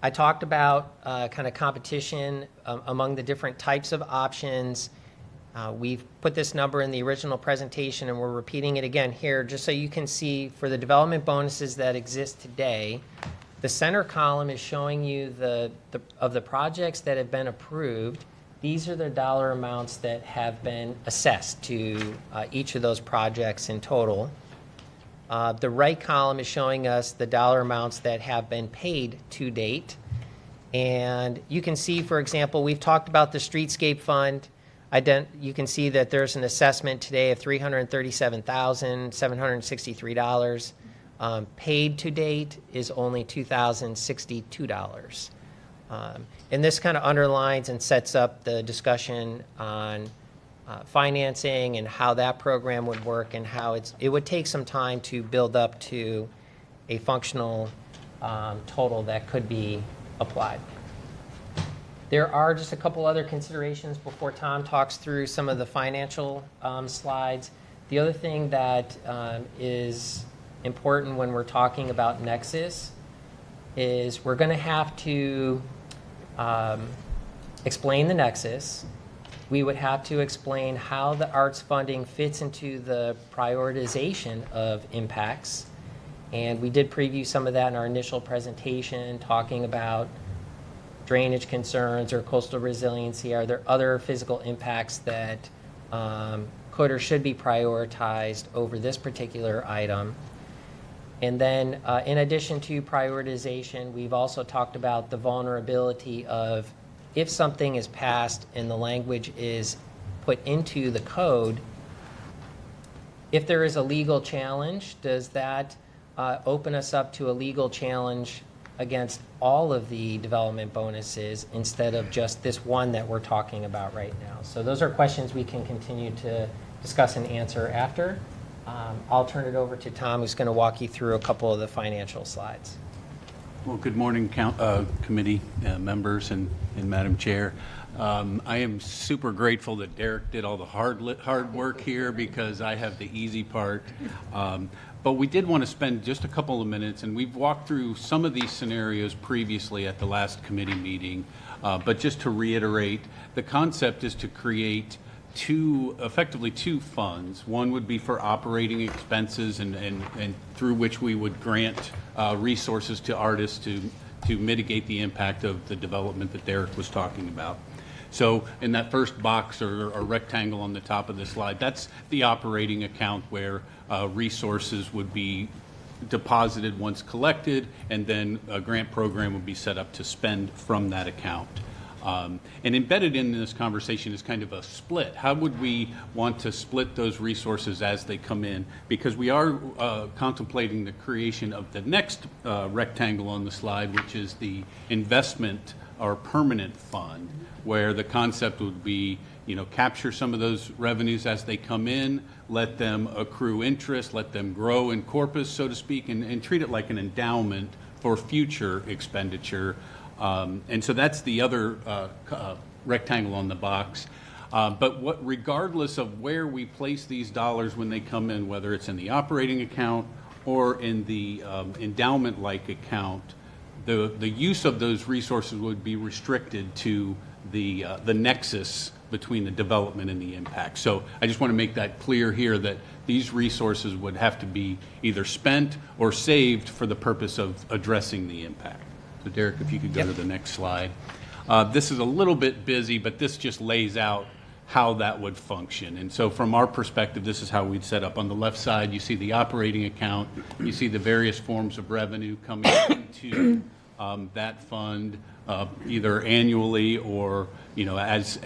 I talked about kind of competition among the different types of options. We've put this number in the original presentation, and we're repeating it again here just so you can see for the development bonuses that exist today. The center column is showing you of the projects that have been approved. These are the dollar amounts that have been assessed to each of those projects in total. The right column is showing us the dollar amounts that have been paid to date. And you can see, for example, we've talked about the Streetscape Fund. You can see that there's an assessment today of $337,763. Paid to date is only $2,062. And this kind of underlines and sets up the discussion on financing and how that program would work and how it would take some time to build up to a functional total that could be applied. There are just a couple other considerations before Tom talks through some of the financial slides. The other thing that is important when we're talking about Nexus is we're going to have to explain the Nexus. We would have to explain how the arts funding fits into the prioritization of impacts. And we did preview some of that in our initial presentation, talking about drainage concerns or coastal resiliency. Are there other physical impacts that could or should be prioritized over this particular item? And then in addition to prioritization, we've also talked about the vulnerability of if something is passed and the language is put into the code, if there is a legal challenge, does that open us up to a legal challenge against all of the development bonuses instead of just this one that we're talking about right now? So those are questions we can continue to discuss and answer after. I'll turn it over to Tom, who's going to walk you through a couple of the financial slides. Well, good morning, committee members and Madam Chair. I am super grateful that Derek did all the hard work here because I have the easy part. But we did want to spend just a couple of minutes, and we've walked through some of these scenarios previously at the last committee meeting. But just to reiterate, the concept is to create effectively two funds. One would be for operating expenses and through which we would grant resources to artists to mitigate the impact of the development that Derek was talking about. So in that first box or rectangle on the top of the slide, that's the operating account where resources would be deposited once collected, and then a grant program would be set up to spend from that account. And embedded in this conversation is kind of a split. How would we want to split those resources as they come in? Because we are contemplating the creation of the next rectangle on the slide, which is the investment or permanent fund, where the concept would be, capture some of those revenues as they come in, let them accrue interest, let them grow in corpus, so to speak, and treat it like an endowment for future expenditure. And so that's the other rectangle on the box. But regardless of where we place these dollars when they come in, whether it's in the operating account or in the endowment-like account, the use of those resources would be restricted to the nexus between the development and the impact. So I just want to make that clear here that these resources would have to be either spent or saved for the purpose of addressing the impact. So Derek, if you could go to the next slide. This is a little bit busy, but this just lays out how that would function. And so from our perspective, this is how we'd set up. On the left side, you see the operating account. You see the various forms of revenue coming into that fund, either annually or as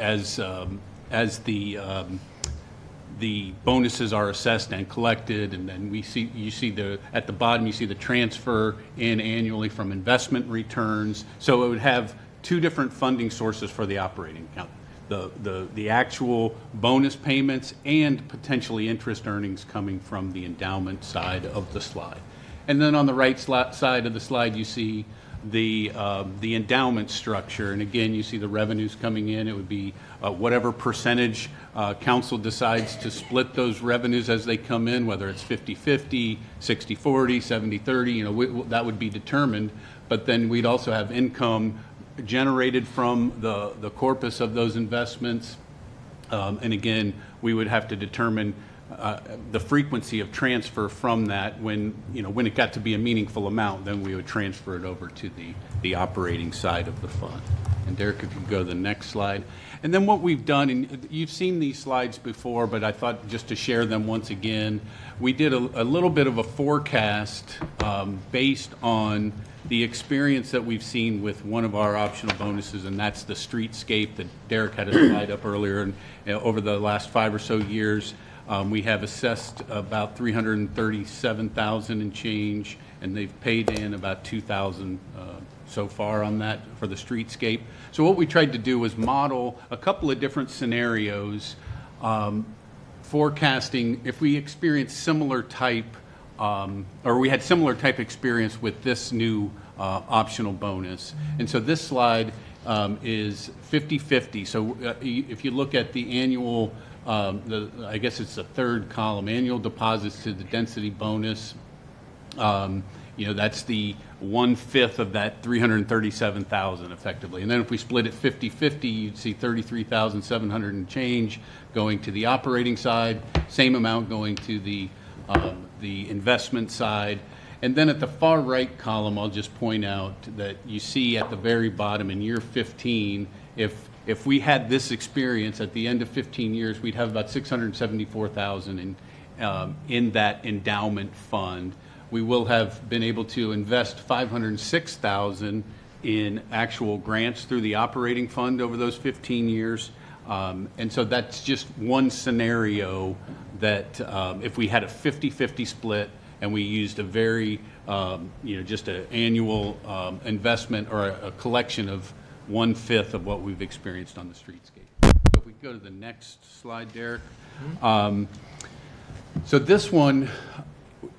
the bonuses are assessed and collected, and then you see at the bottom you see the transfer in annually from investment returns. So it would have two different funding sources for the operating account: the actual bonus payments and potentially interest earnings coming from the endowment side of the slide. And then on the right side of the slide you see the endowment structure, and again you see the revenues coming in. It would be whatever percentage council decides to split those revenues as they come in, whether it's 50-50, 60-40, 70-30, that would be determined. But then we'd also have income generated from the corpus of those investments, and again we would have to determine the frequency of transfer from that. When it got to be a meaningful amount, then we would transfer it over to the operating side of the fund. And Derek, if you could go to the next slide. And then what we've done, and you've seen these slides before, but I thought just to share them once again, we did a little bit of a forecast based on the experience that we've seen with one of our optional bonuses, and that's the streetscape that Derek had a slide up earlier. And over the last 5 or so years, we have assessed about $337,000 and change, and they've paid in about $2,000 so far on that for the streetscape. So what we tried to do was model a couple of different scenarios, forecasting if we experience similar type, or we had similar type experience with this new optional bonus. And so this slide is 50-50. So if you look at the annual, I guess it's the third column, annual deposits to the density bonus, that's the 1/5 of that 337,000 effectively. And then if we split it 50-50, you'd see 33,700 and change going to the operating side, same amount going to the investment side. And then at the far right column, I'll just point out that you see at the very bottom in year 15, if we had this experience at the end of 15 years, we'd have about $674,000 in that endowment fund, we will have been able to invest $506,000 in actual grants through the operating fund over those 15 years. And so that's just one scenario that if we had a 50-50 split and we used a very, just an annual investment or a collection of 1/5 of what we've experienced on the streetscape. So if we go to the next slide, Derek. So this one,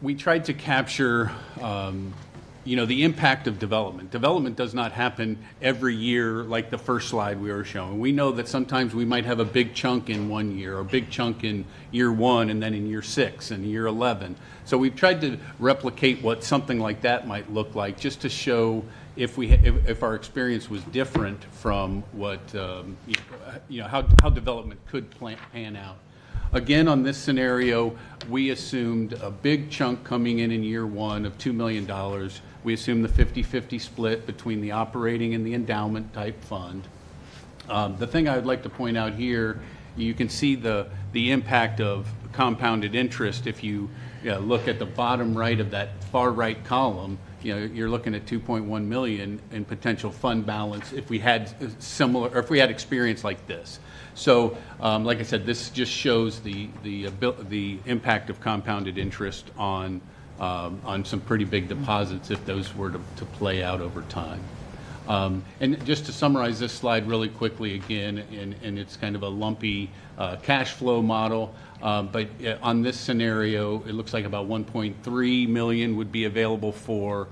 we tried to capture the impact of development. Development does not happen every year like the first slide we were showing. We know that sometimes we might have a big chunk in 1 year or a big chunk in year 1 and then in year 6 and year 11. So we've tried to replicate what something like that might look like just to show if our experience was different from what, how development could pan out. Again, on this scenario, we assumed a big chunk coming in year 1 of $2 million. We assumed the 50-50 split between the operating and the endowment type fund. The thing I would like to point out here, you can see the impact of compounded interest. If you look at the bottom right of that far right column, you're looking at 2.1 million in potential fund balance if we had similar, or if we had experience like this. So, like I said, this just shows the impact of compounded interest on some pretty big deposits if those were to play out over time. And just to summarize this slide really quickly again, and it's kind of a lumpy cash flow model, but on this scenario, it looks like about 1.3 million would be available for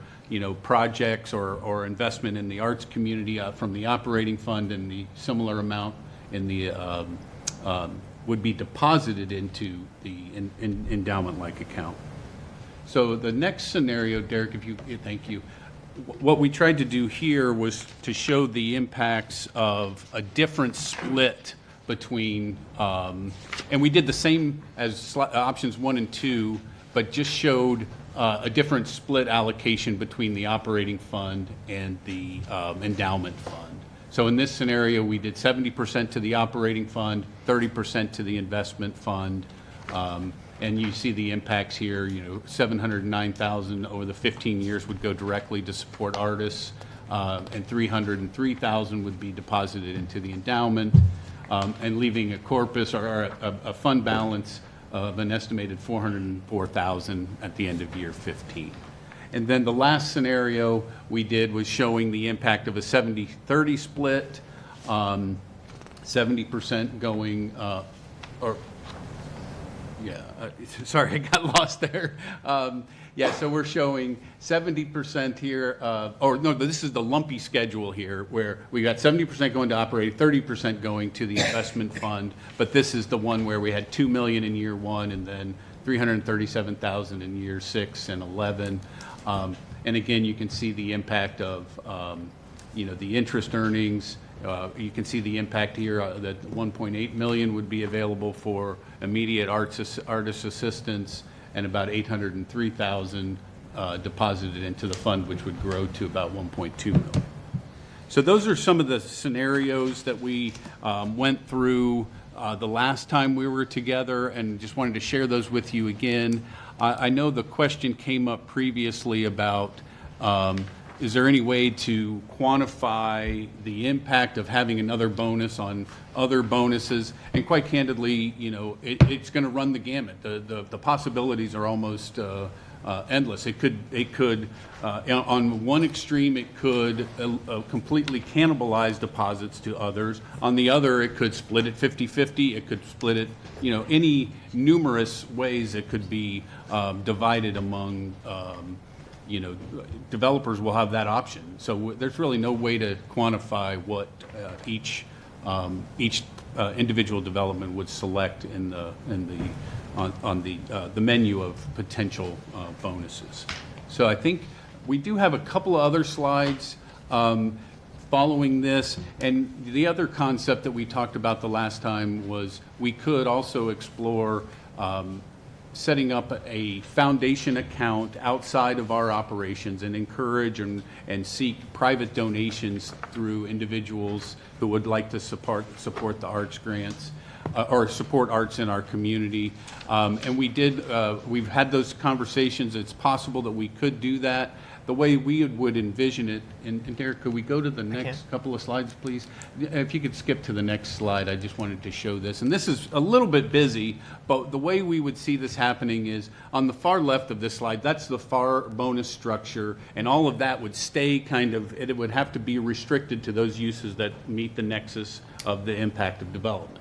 projects or investment in the arts community from the operating fund, and the similar amount in the would be deposited into the endowment-like account. So the next scenario, Derek, thank you. What we tried to do here was to show the impacts of a different split between, and we did the same as options 1 and 2, but just showed a different split allocation between the operating fund and the endowment fund. So in this scenario, we did 70% to the operating fund, 30% to the investment fund. And you see the impacts here, $709,000 over the 15 years would go directly to support artists, and $303,000 would be deposited into the endowment, and leaving a corpus or a fund balance of an estimated $404,000 at the end of year 15. And then the last scenario we did was showing the impact of a 70-30 split, 70% going, sorry, I got lost there. So we're showing 70% here, this is the lumpy schedule here, where we got 70% going to operating, 30% going to the investment fund, but this is the one where we had $2 million in year 1 and then $337,000 in year 6 and 11. And again, you can see the impact of, the interest earnings. You can see the impact here that 1.8 million would be available for immediate artist assistance, and about 803,000 deposited into the fund, which would grow to about 1.2 million. So those are some of the scenarios that we went through the last time we were together, and just wanted to share those with you again. I know the question came up previously about is there any way to quantify the impact of having another bonus on other bonuses? And quite candidly, it's going to run the gamut. The possibilities are almost endless. It could on one extreme, it could completely cannibalize deposits to others. On the other, it could split it 50-50. It could split it, any numerous ways it could be divided among. Developers will have that option. So there's really no way to quantify what each individual development would select on the menu of potential bonuses. So I think we do have a couple of other slides following this, and the other concept that we talked about the last time was we could also explore setting up a foundation account outside of our operations and encourage and seek private donations through individuals who would like to support the arts grants. or support arts in our community. And we've had those conversations. It's possible that we could do that. The way we would envision it, and Derek, could we go to the next couple of slides, please? If you could skip to the next slide, I just wanted to show this. And this is a little bit busy, but the way we would see this happening is on the far left of this slide, that's the FAR bonus structure, and all of that would stay it would have to be restricted to those uses that meet the nexus of the impact of development.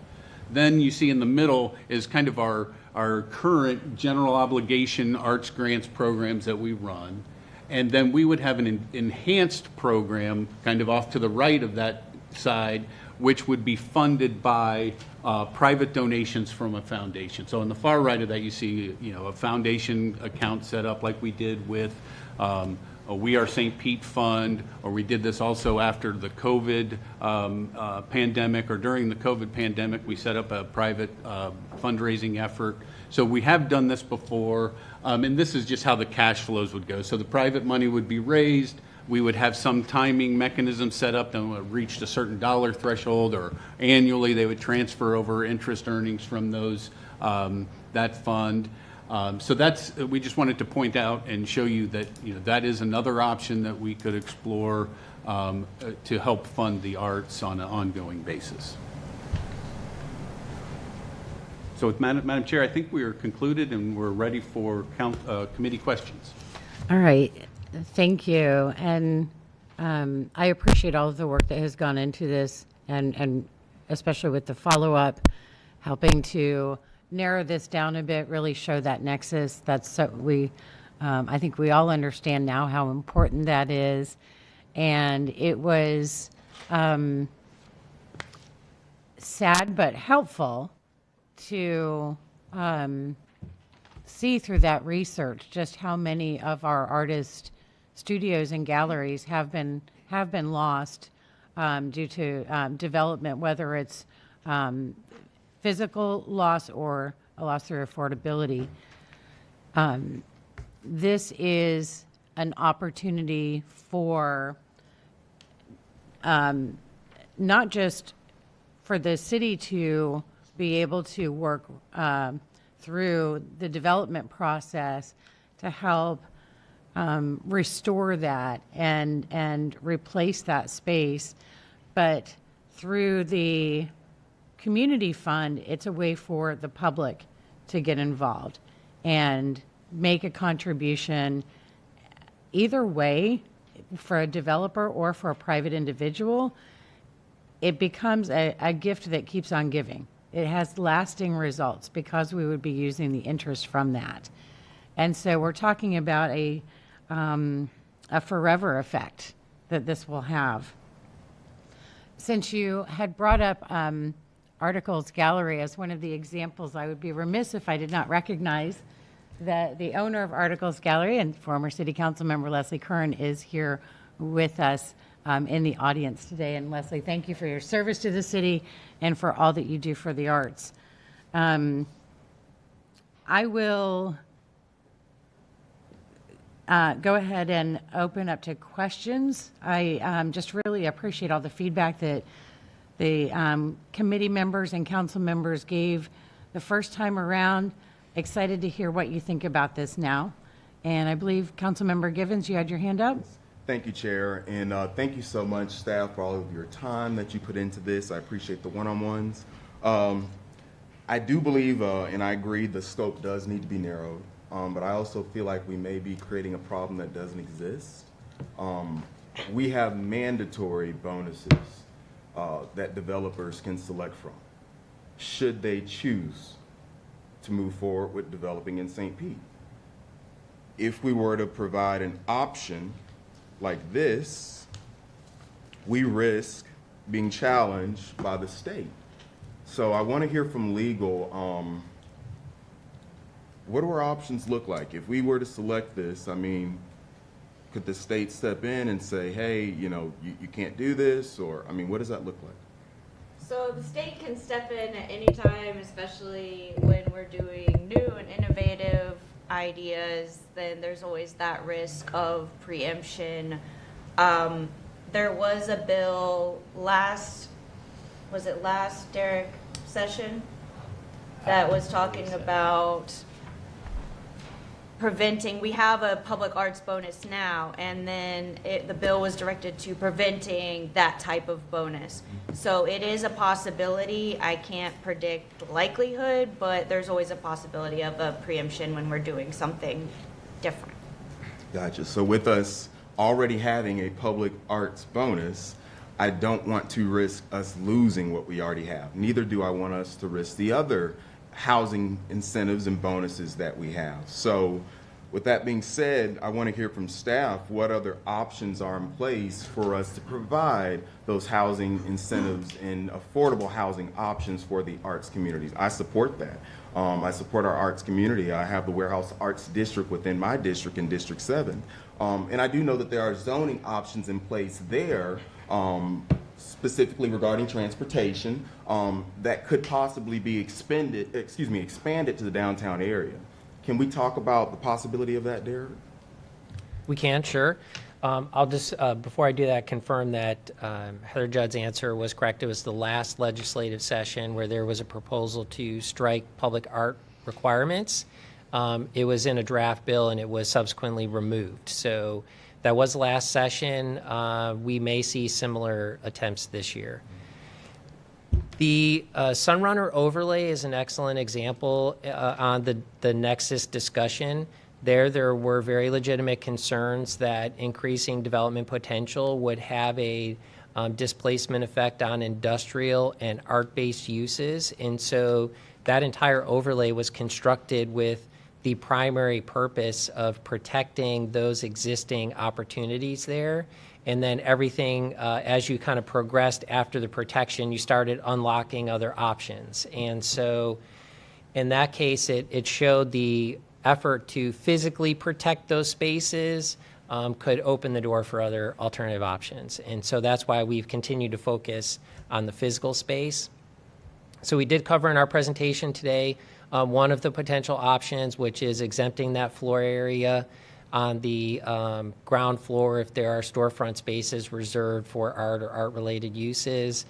Then you see in the middle is kind of our current general obligation arts grants programs that we run. And then we would have an enhanced program kind of off to the right of that side, which would be funded by private donations from a foundation. So on the far right of that, you see, a foundation account set up like we did with a We Are St. Pete Fund, or we did this also after the COVID pandemic, or during the COVID pandemic, we set up a private fundraising effort. So we have done this before, and this is just how the cash flows would go. So the private money would be raised, we would have some timing mechanism set up that would reach a certain dollar threshold, or annually they would transfer over interest earnings from those that fund. So we just wanted to point out and show you that that is another option that we could explore to help fund the arts on an ongoing basis. So with Madam Chair, I think we are concluded and we're ready for committee questions. All right, thank you. And I appreciate all of the work that has gone into this, and especially with the follow-up, helping to narrow this down a bit, really show that nexus. I think we all understand now how important that is. And it was sad but helpful to see through that research just how many of our artist studios and galleries have been lost due to development, whether it's physical loss or a loss through affordability. This is an opportunity for not just for the city to be able to work through the development process to help restore that and replace that space, but through the community fund, it's a way for the public to get involved and make a contribution. Either way, for a developer or for a private individual, it becomes a gift that keeps on giving. It has lasting results because we would be using the interest from that. And so we're talking about a forever effect that this will have. Since you had brought up Articles Gallery as one of the examples, I would be remiss if I did not recognize that the owner of Articles Gallery and former City Council member Leslie Kern is here with us in the audience today. And Leslie, thank you for your service to the city and for all that you do for the arts. I will go ahead and open up to questions. I just really appreciate all the feedback that the committee members and council members gave the first time around. Excited to hear what you think about this now. And I believe Councilmember Givens, you had your hand up. Thank you, Chair, and thank you so much, staff, for all of your time that you put into this. I appreciate the one-on-ones. I do believe, and I agree, the scope does need to be narrowed, but I also feel like we may be creating a problem that doesn't exist. We have mandatory bonuses that developers can select from, should they choose to move forward with developing in St. Pete. If we were to provide an option like this, we risk being challenged by the state. So I want to hear from legal, what do our options look like? If we were to select this, I mean, could the state step in and say, hey, you can't do this? Or, I mean, what does that look like? So the state can step in at any time, especially when we're doing new and innovative ideas. Then there's always that risk of preemption. There was a bill last Derek, session that was talking about preventing, we have a public arts bonus now, and then the bill was directed to preventing that type of bonus. So it is a possibility. I can't predict the likelihood, but there's always a possibility of a preemption when we're doing something different. Gotcha. So with us already having a public arts bonus, I don't want to risk us losing what we already have. Neither do I want us to risk the other housing incentives and bonuses that we have. So with that being said, I want to hear from staff what other options are in place for us to provide those housing incentives and affordable housing options for the arts communities. I support that. I support our arts community. I have the Warehouse Arts District within my district in District 7. And I do know that there are zoning options in place there, specifically regarding transportation, that could possibly be expanded to the downtown area. Can we talk about the possibility of that, Derek? We can, sure. I'll just, before I do that, confirm that Heather Judd's answer was correct. It was the last legislative session where there was a proposal to strike public art requirements. It was in a draft bill and it was subsequently removed. So that was the last session. We may see similar attempts this year. The Sunrunner overlay is an excellent example on the Nexus discussion. There were very legitimate concerns that increasing development potential would have a displacement effect on industrial and art-based uses. And so that entire overlay was constructed with the primary purpose of protecting those existing opportunities there. And then everything, as you kind of progressed after the protection, you started unlocking other options. And so in that case, it showed the effort to physically protect those spaces could open the door for other alternative options. And so that's why we've continued to focus on the physical space. So we did cover in our presentation today one of the potential options, which is exempting that floor area on the ground floor if there are storefront spaces reserved for art or art-related uses.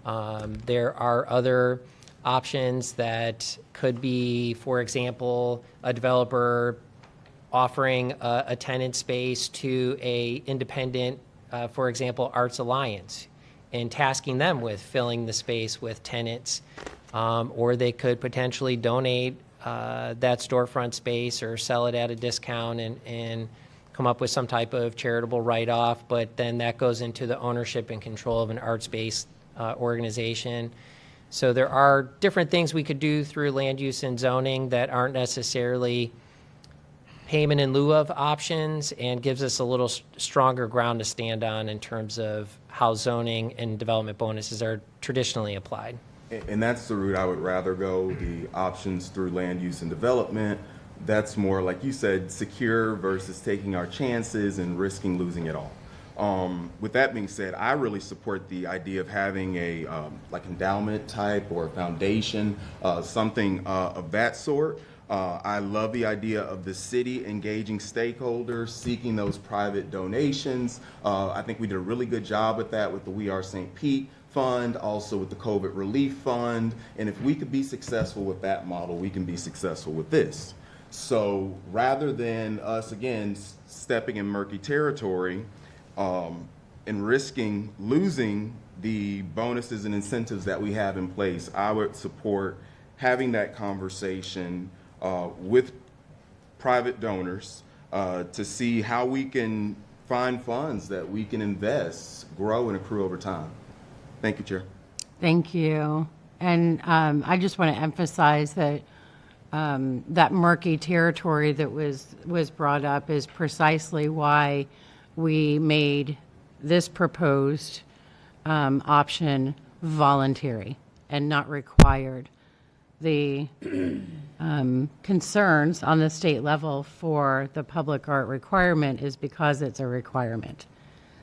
There are other options that could be, for example, a developer offering a tenant space to a independent, for example, Arts Alliance, and tasking them with filling the space with tenants. Or they could potentially donate that storefront space or sell it at a discount and come up with some type of charitable write-off, but then that goes into the ownership and control of an arts-based organization. So there are different things we could do through land use and zoning that aren't necessarily payment in lieu of options, and gives us a little stronger ground to stand on in terms of how zoning and development bonuses are traditionally applied. And that's the route I would rather go, the options through land use and development. That's more, like you said, secure versus taking our chances and risking losing it all. With that being said, I really support the idea of having a like endowment type or foundation, something of that sort. I love the idea of the city engaging stakeholders, seeking those private donations. I think we did a really good job with that with the We Are St. Pete Fund, also with the COVID Relief Fund. And if we could be successful with that model, we can be successful with this. So rather than us, again, stepping in murky territory and risking losing the bonuses and incentives that we have in place, I would support having that conversation with private donors to see how we can find funds that we can invest, grow, and accrue over time. Thank you, Chair. Thank you. And I just want to emphasize that that murky territory that was brought up is precisely why we made this proposed option voluntary and not required. The concerns on the state level for the public art requirement is because it's a requirement.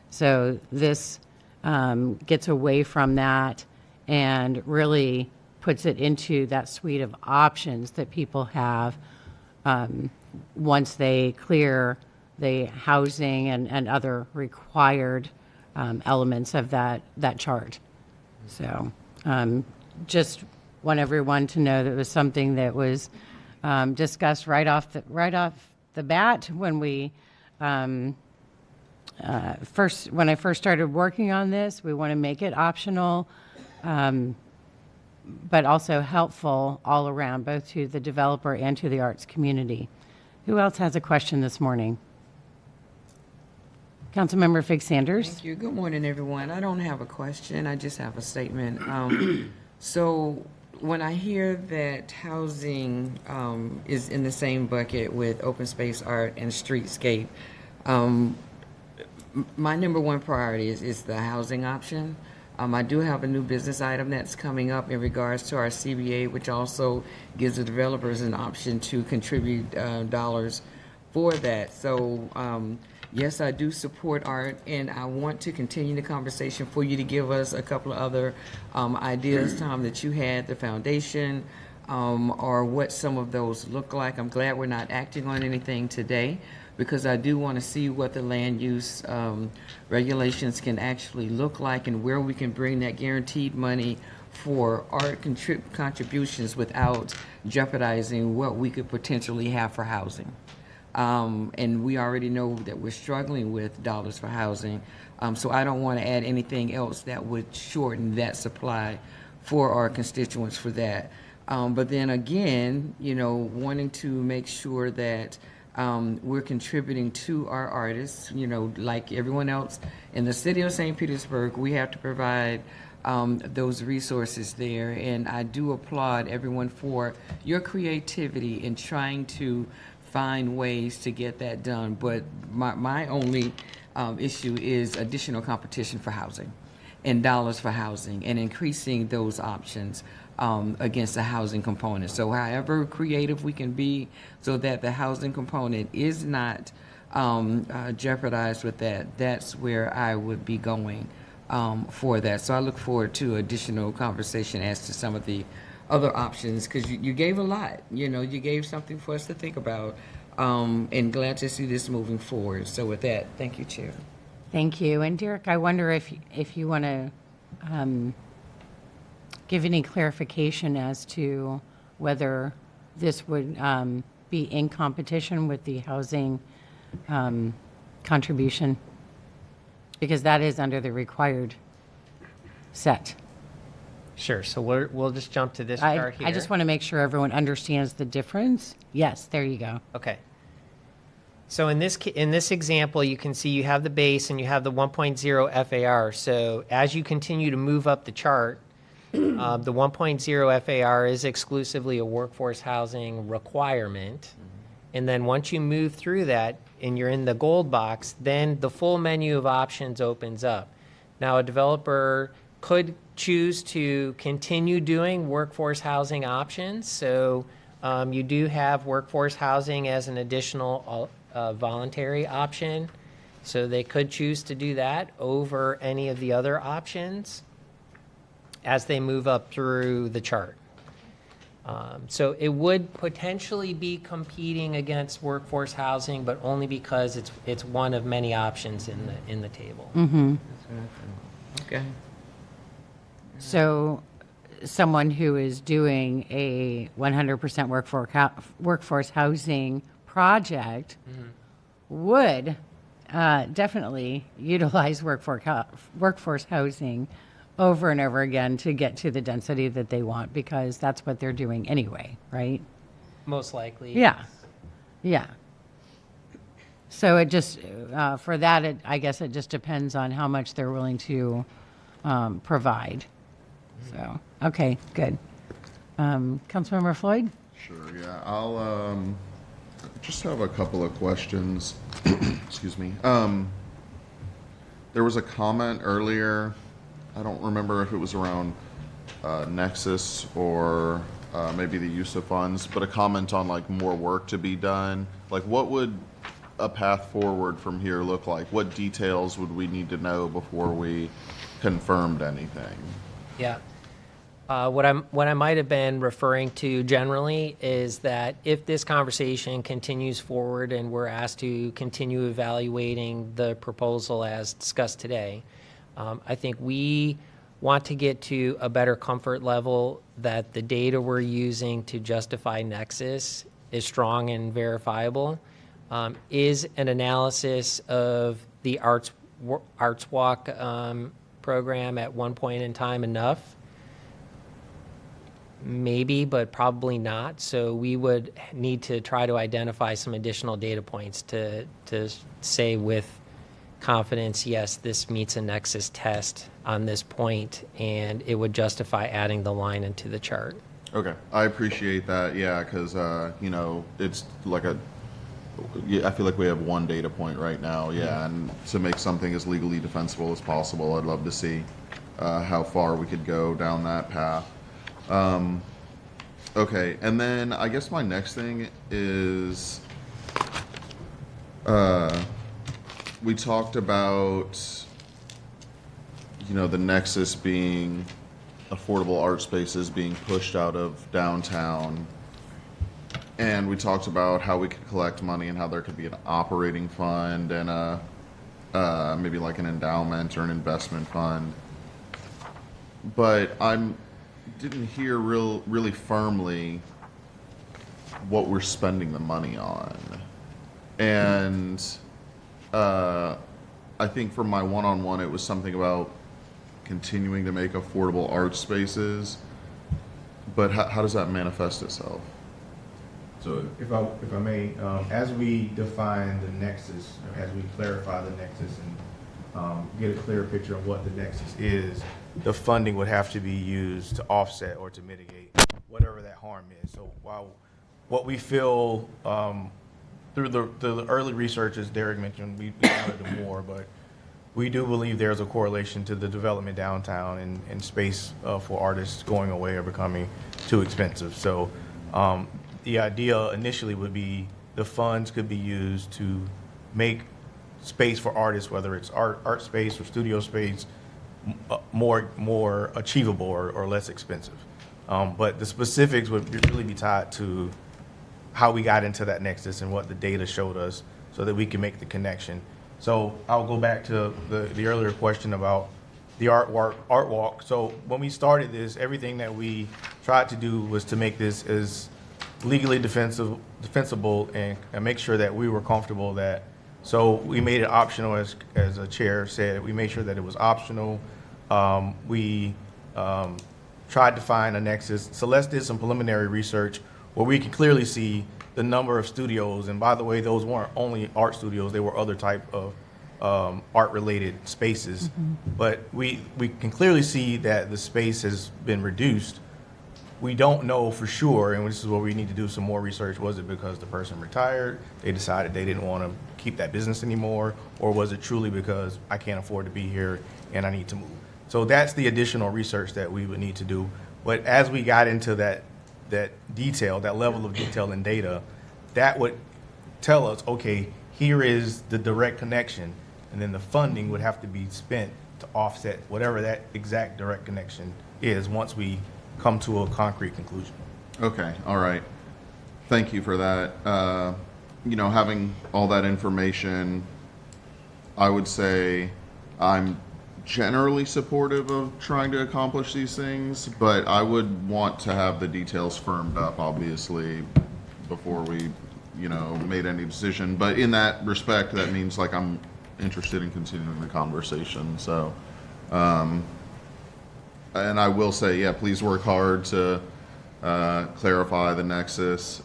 So this gets away from that and really puts it into that suite of options that people have once they clear the housing and other required elements of that chart. So just want everyone to know that it was something that was discussed right off the bat when we when I first started working on this. We want to make it optional, but also helpful all around, both to the developer and to the arts community. Who else has a question this morning? Councilmember Fig Sanders. Thank you. Good morning, everyone. I don't have a question. I just have a statement. So when I hear that housing is in the same bucket with open space, art, and streetscape, my number one priority is the housing option. I do have a new business item that's coming up in regards to our CBA, which also gives the developers an option to contribute dollars for that. So yes, I do support art, and I want to continue the conversation for you to give us a couple of other ideas, Tom, that you had, the foundation, or what some of those look like. I'm glad we're not acting on anything today, because I do want to see what the land use regulations can actually look like and where we can bring that guaranteed money for art contributions without jeopardizing what we could potentially have for housing. And we already know that we're struggling with dollars for housing, so I don't want to add anything else that would shorten that supply for our constituents for that. But then again, wanting to make sure that we're contributing to our artists, like everyone else in the city of St. Petersburg. We have to provide those resources there, and I do applaud everyone for your creativity in trying to find ways to get that done. But my only issue is additional competition for housing and dollars for housing and increasing those options against the housing component. So however creative we can be so that the housing component is not jeopardized with that, that's where I would be going for that. So I look forward to additional conversation as to some of the other options, because you gave a lot. You gave something for us to think about, and glad to see this moving forward. So with that, thank you, Chair. Thank you. And Derek, I wonder if you want to give any clarification as to whether this would be in competition with the housing contribution, because that is under the required set. Sure. So we'll just jump to this chart here. I just want to make sure everyone understands the difference. Yes, there you go. Okay. So in this example, you can see you have the base and you have the 1.0 FAR. So as you continue to move up the chart, the 1.0 FAR is exclusively a workforce housing requirement. And then once you move through that and you're in the gold box, then the full menu of options opens up. Now, a developer could choose to continue doing workforce housing options. So you do have workforce housing as an additional voluntary option. So they could choose to do that over any of the other options as they move up through the chart. So it would potentially be competing against workforce housing, but only because it's one of many options in the table. Mm-hmm. Okay. So someone who is doing a 100% workforce housing project would definitely utilize workforce housing over and over again to get to the density that they want, because that's what they're doing anyway, right? Most likely. Yeah. Yeah. So it just, for that, I guess it just depends on how much they're willing to provide. So, okay, good. Councilmember Floyd? Sure, yeah. I'll just have a couple of questions. Excuse me. There was a comment earlier, I don't remember if it was around Nexus or maybe the use of funds, but a comment on like more work to be done. Like, what would a path forward from here look like? What details would we need to know before we confirmed anything? Yeah. What I might have been referring to generally is that if this conversation continues forward and we're asked to continue evaluating the proposal as discussed today, I think we want to get to a better comfort level that the data we're using to justify Nexus is strong and verifiable. Is an analysis of the Arts Walk program at one point in time enough? Maybe, but probably not. So we would need to try to identify some additional data points to say with confidence, yes, this meets a Nexus test on this point, and it would justify adding the line into the chart. Okay, I appreciate that. Yeah, because you know, it's like I feel like we have one data point right now. Yeah, and to make something as legally defensible as possible, I'd love to see how far we could go down that path. Okay, and then I guess my next thing is we talked about, you know, the Nexus being affordable art spaces being pushed out of downtown, and we talked about how we could collect money and how there could be an operating fund and maybe like an endowment or an investment fund. But didn't hear really firmly what we're spending the money on. And I think for my one-on-one, it was something about continuing to make affordable art spaces. But how does that manifest itself? So if I may, as we define the nexus, as we clarify the nexus and get a clearer picture of what the nexus is, the funding would have to be used to offset or to mitigate whatever that harm is. So while what we feel through the early research, as Derek mentioned, we wanted to do more, but we do believe there's a correlation to the development downtown and space for artists going away or becoming too expensive. So the idea initially would be the funds could be used to make space for artists, whether it's art space or studio space, more achievable or less expensive. But the specifics would really be tied to how we got into that nexus and what the data showed us so that we can make the connection. So I'll go back to the earlier question about the art walk. So when we started this, everything that we tried to do was to make this as legally defensible and make sure that we were comfortable that. So we made it optional, as a chair said. We made sure that it was optional. We tried to find a nexus. Celeste did some preliminary research where we can clearly see the number of studios. And by the way, those weren't only art studios. They were other type of art-related spaces. Mm-hmm. But we can clearly see that the space has been reduced. We don't know for sure, and this is where we need to do some more research. Was it because the person retired, they decided they didn't want to keep that business anymore, or was it truly because I can't afford to be here and I need to move? So that's the additional research that we would need to do. But as we got into that detail, that level of detail and data, that would tell us, okay, here is the direct connection, and then the funding would have to be spent to offset whatever that exact direct connection is once we come to a concrete conclusion. Okay, all right. Thank you for that. You know, having all that information, I would say I'm generally supportive of trying to accomplish these things, but I would want to have the details firmed up, obviously, before we, you know, made any decision. But in that respect, that means like I'm interested in continuing the conversation. So, and I will say, yeah, please work hard to clarify the nexus.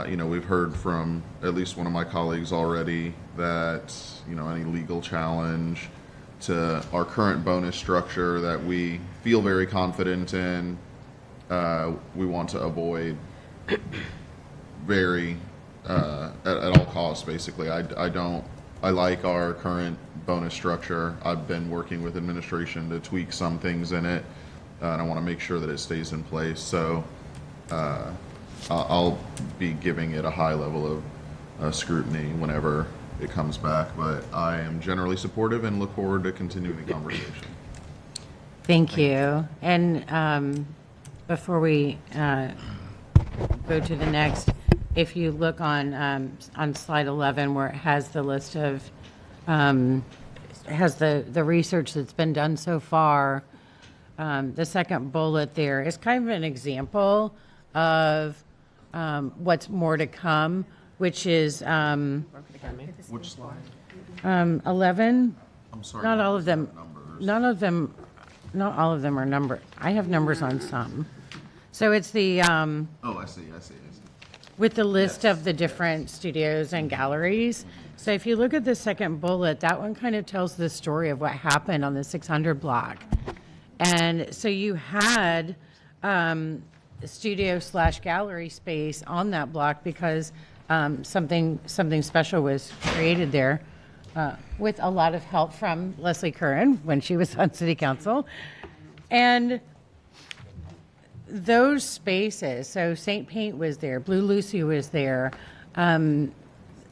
You know, we've heard from at least one of my colleagues already that, you know, any legal challenge to our current bonus structure that we feel very confident in, we want to avoid very at all costs, basically. I like our current bonus structure. I've been working with administration to tweak some things in it, and I want to make sure that it stays in place. So I'll be giving it a high level of scrutiny whenever it comes back, but I am generally supportive and look forward to continuing the conversation. Thank you. And before we go to the next, if you look on slide 11 where it has the list of has the research that's been done so far. The second bullet there is kind of an example of what's more to come, which is Which slide? 11. I'm sorry. Not all of them. None of them. Not all of them are numbered. I have numbers on some. So it's the Oh, I see. with the list of the different studios and galleries. So if you look at the second bullet, that one kind of tells the story of what happened on the 600 block. And so you had studio/gallery space on that block because something special was created there with a lot of help from Leslie Curran when she was on City Council. And those spaces, so St. Paint was there, Blue Lucy was there.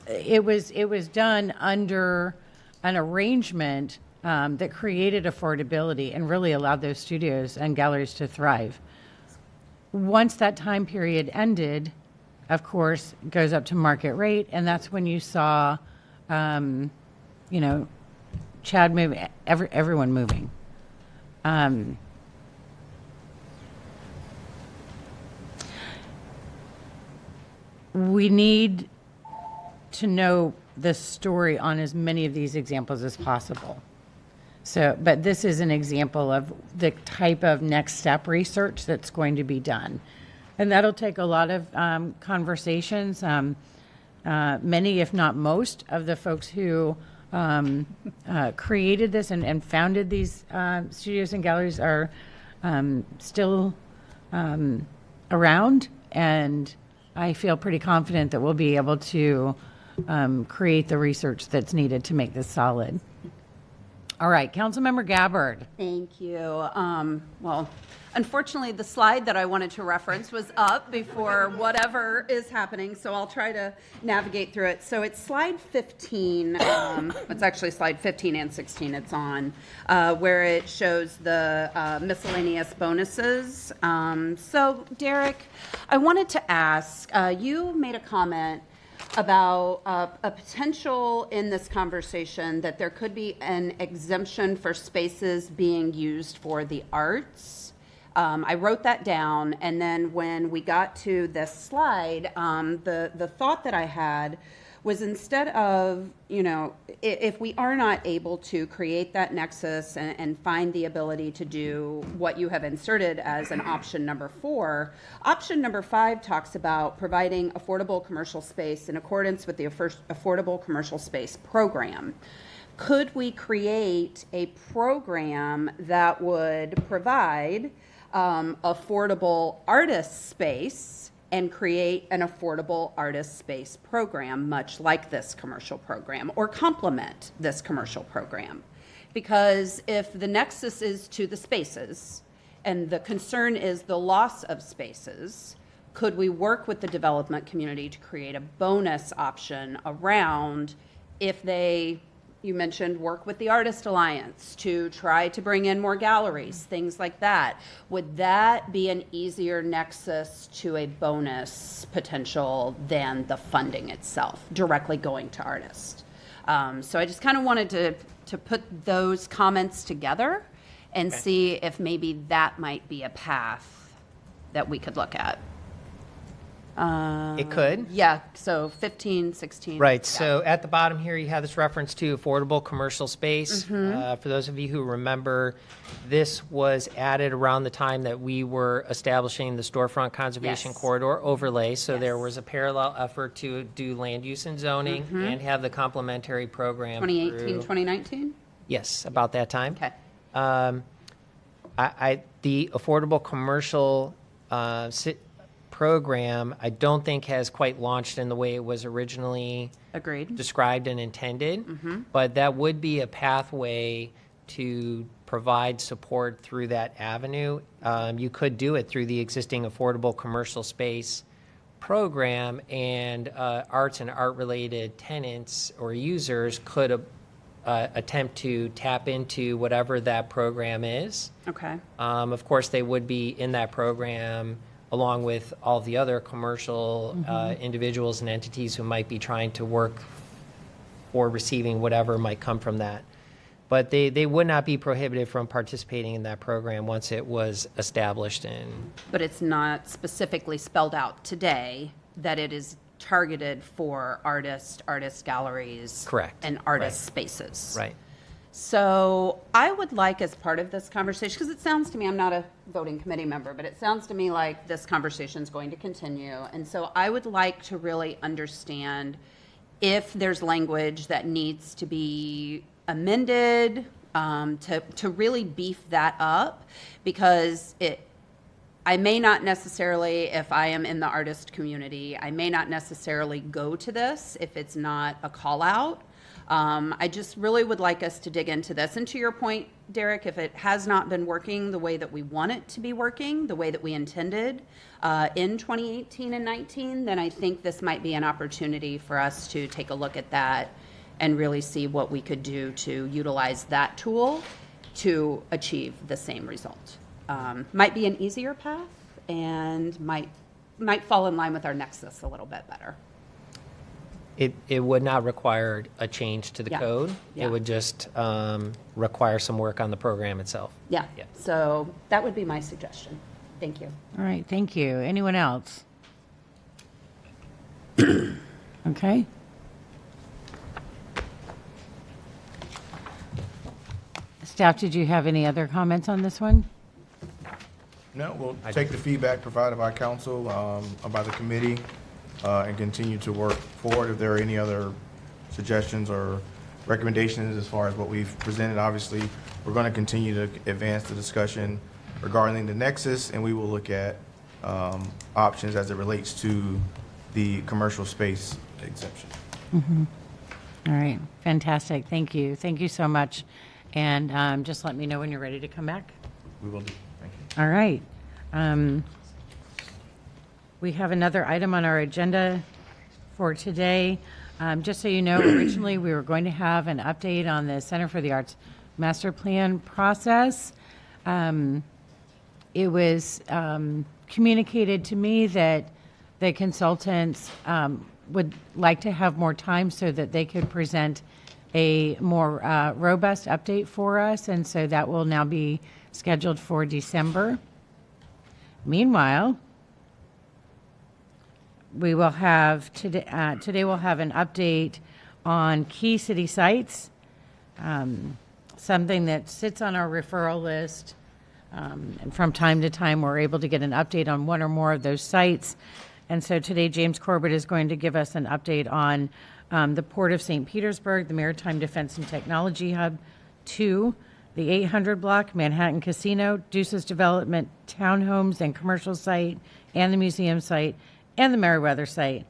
It was done under an arrangement that created affordability and really allowed those studios and galleries to thrive. Once that time period ended, of course, it goes up to market rate, and that's when you saw, Chad moving, everyone moving. We need to know the story on as many of these examples as possible. So, but this is an example of the type of next step research that's going to be done. And that'll take a lot of conversations. Many, if not most, of the folks who created this and founded these studios and galleries are still around, and I feel pretty confident that we'll be able to create the research that's needed to make this solid. All right, Councilmember Gabbard. Thank you. Well, unfortunately, the slide that I wanted to reference was up before whatever is happening, so I'll try to navigate through it. So it's slide 15. It's actually slide 15 and 16 it's on, where it shows the miscellaneous bonuses. So, Derek, I wanted to ask, you made a comment about a potential in this conversation that there could be an exemption for spaces being used for the arts. I wrote that down, and then when we got to this slide, the thought that I had was instead of, if we are not able to create that nexus and find the ability to do what you have inserted as an option number 4, option number 5 talks about providing affordable commercial space in accordance with the Affordable Commercial Space Program. Could we create a program that would provide affordable artist space and create an affordable artist space program, much like this commercial program, or complement this commercial program? Because if the nexus is to the spaces, and the concern is the loss of spaces, could we work with the development community to create a bonus option around if they, you mentioned, work with the Artist Alliance to try to bring in more galleries, things like that? Would that be an easier nexus to a bonus potential than the funding itself, directly going to artists? So I just kind of wanted to put those comments together and see if maybe that might be a path that we could look at. It could. Yeah, so 15, 16. Right. Yeah. So at the bottom here, you have this reference to affordable commercial space. For those of you who remember, this was added around the time that we were establishing the storefront conservation corridor overlay. So there was a parallel effort to do land use and zoning and have the complementary program. 2018, 2019? Yes, about that time. Okay. The affordable commercial program, I don't think has quite launched in the way it was originally described and intended, but that would be a pathway to provide support through that avenue. You could do it through the existing affordable commercial space program, and arts and art-related tenants or users could attempt to tap into whatever that program is. Okay. Of course, they would be in that program along with all the other commercial individuals and entities who might be trying to work for receiving whatever might come from that. but they would not be prohibited from participating in that program once it was established. But it's not specifically spelled out today that it is targeted for artist galleries. Correct. And artist spaces. Right. So I would like, as part of this conversation, because it sounds to me, I'm not a voting committee member, but it sounds to me like this conversation is going to continue. And so I would like to really understand if there's language that needs to be amended to really beef that up, because I may not necessarily, if I am in the artist community, I may not necessarily go to this if it's not a call out. I just really would like us to dig into this. And to your point, Derek, if it has not been working the way that we want it to be working, the way that we intended in 2018 and 19, then I think this might be an opportunity for us to take a look at that and really see what we could do to utilize that tool to achieve the same result. Might be an easier path and might fall in line with our nexus a little bit better. It would not require a change to the code. Yeah. It would just require some work on the program itself. Yeah. So that would be my suggestion. Thank you. All right, thank you. Anyone else? Okay. Staff, did you have any other comments on this one? No, we'll take the feedback provided by council, by the committee, and continue to work forward. If there are any other suggestions or recommendations as far as what we've presented, obviously, we're going to continue to advance the discussion regarding the nexus, and we will look at options as it relates to the commercial space exemption. Mm-hmm. All right, fantastic. Thank you. Thank you so much. And just let me know when you're ready to come back. We will do. Thank you. All right. We have another item on our agenda for today. Just so you know, originally we were going to have an update on the Center for the Arts Master Plan process. It was communicated to me that the consultants would like to have more time so that they could present a more robust update for us, and so that will now be scheduled for December. Meanwhile, we will have today we'll have an update on key city sites, something that sits on our referral list, and from time to time we're able to get an update on one or more of those sites. And so today James Corbett is going to give us an update on the Port of St. Petersburg, the Maritime Defense and Technology Hub 2, the 800 block Manhattan Casino, Deuces Development Townhomes and Commercial Site, and the museum site, and the Meriwether site.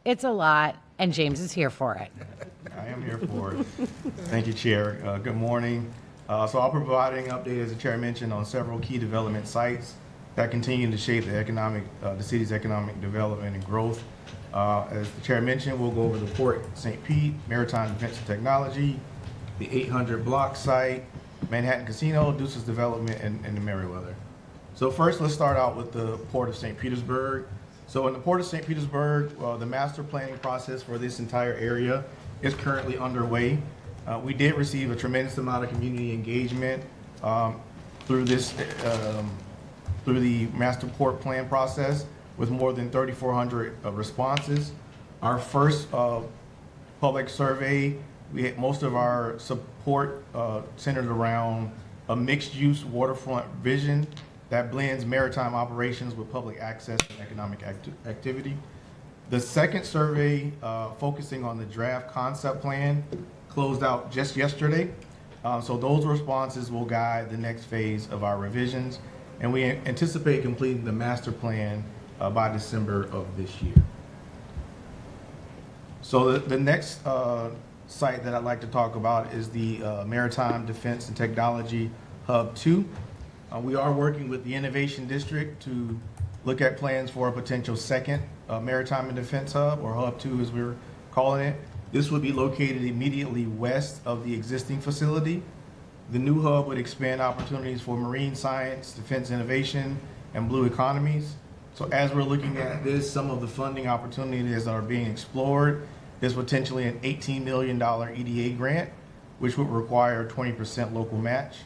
It's a lot, and James is here for it. I am here for it. Thank you, Chair. Good morning. So I'll provide an update, as the Chair mentioned, on several key development sites that continue to shape the city's economic development and growth. As the Chair mentioned, we'll go over the Port St. Pete, Maritime Defense and Technology, the 800 block site, Manhattan Casino, Deuces Development, and the Meriwether. So first, let's start out with the Port of St. Petersburg. So in the Port of St. Petersburg, the master planning process for this entire area is currently underway. We did receive a tremendous amount of community engagement through the master port plan process, with more than 3,400 responses. Our first public survey, most of our support centered around a mixed-use waterfront vision that blends maritime operations with public access and economic activity. The second survey, focusing on the draft concept plan, closed out just yesterday. So those responses will guide the next phase of our revisions, and we anticipate completing the master plan by December of this year. So the next site that I'd like to talk about is the Maritime Defense and Technology Hub 2. We are working with the Innovation District to look at plans for a potential second Maritime and Defense Hub, or Hub 2 as we're calling it. This would be located immediately west of the existing facility. The new hub would expand opportunities for marine science, defense innovation, and blue economies. So as we're looking at this, some of the funding opportunities that are being explored is potentially an $18 million EDA grant which would require a 20% local match,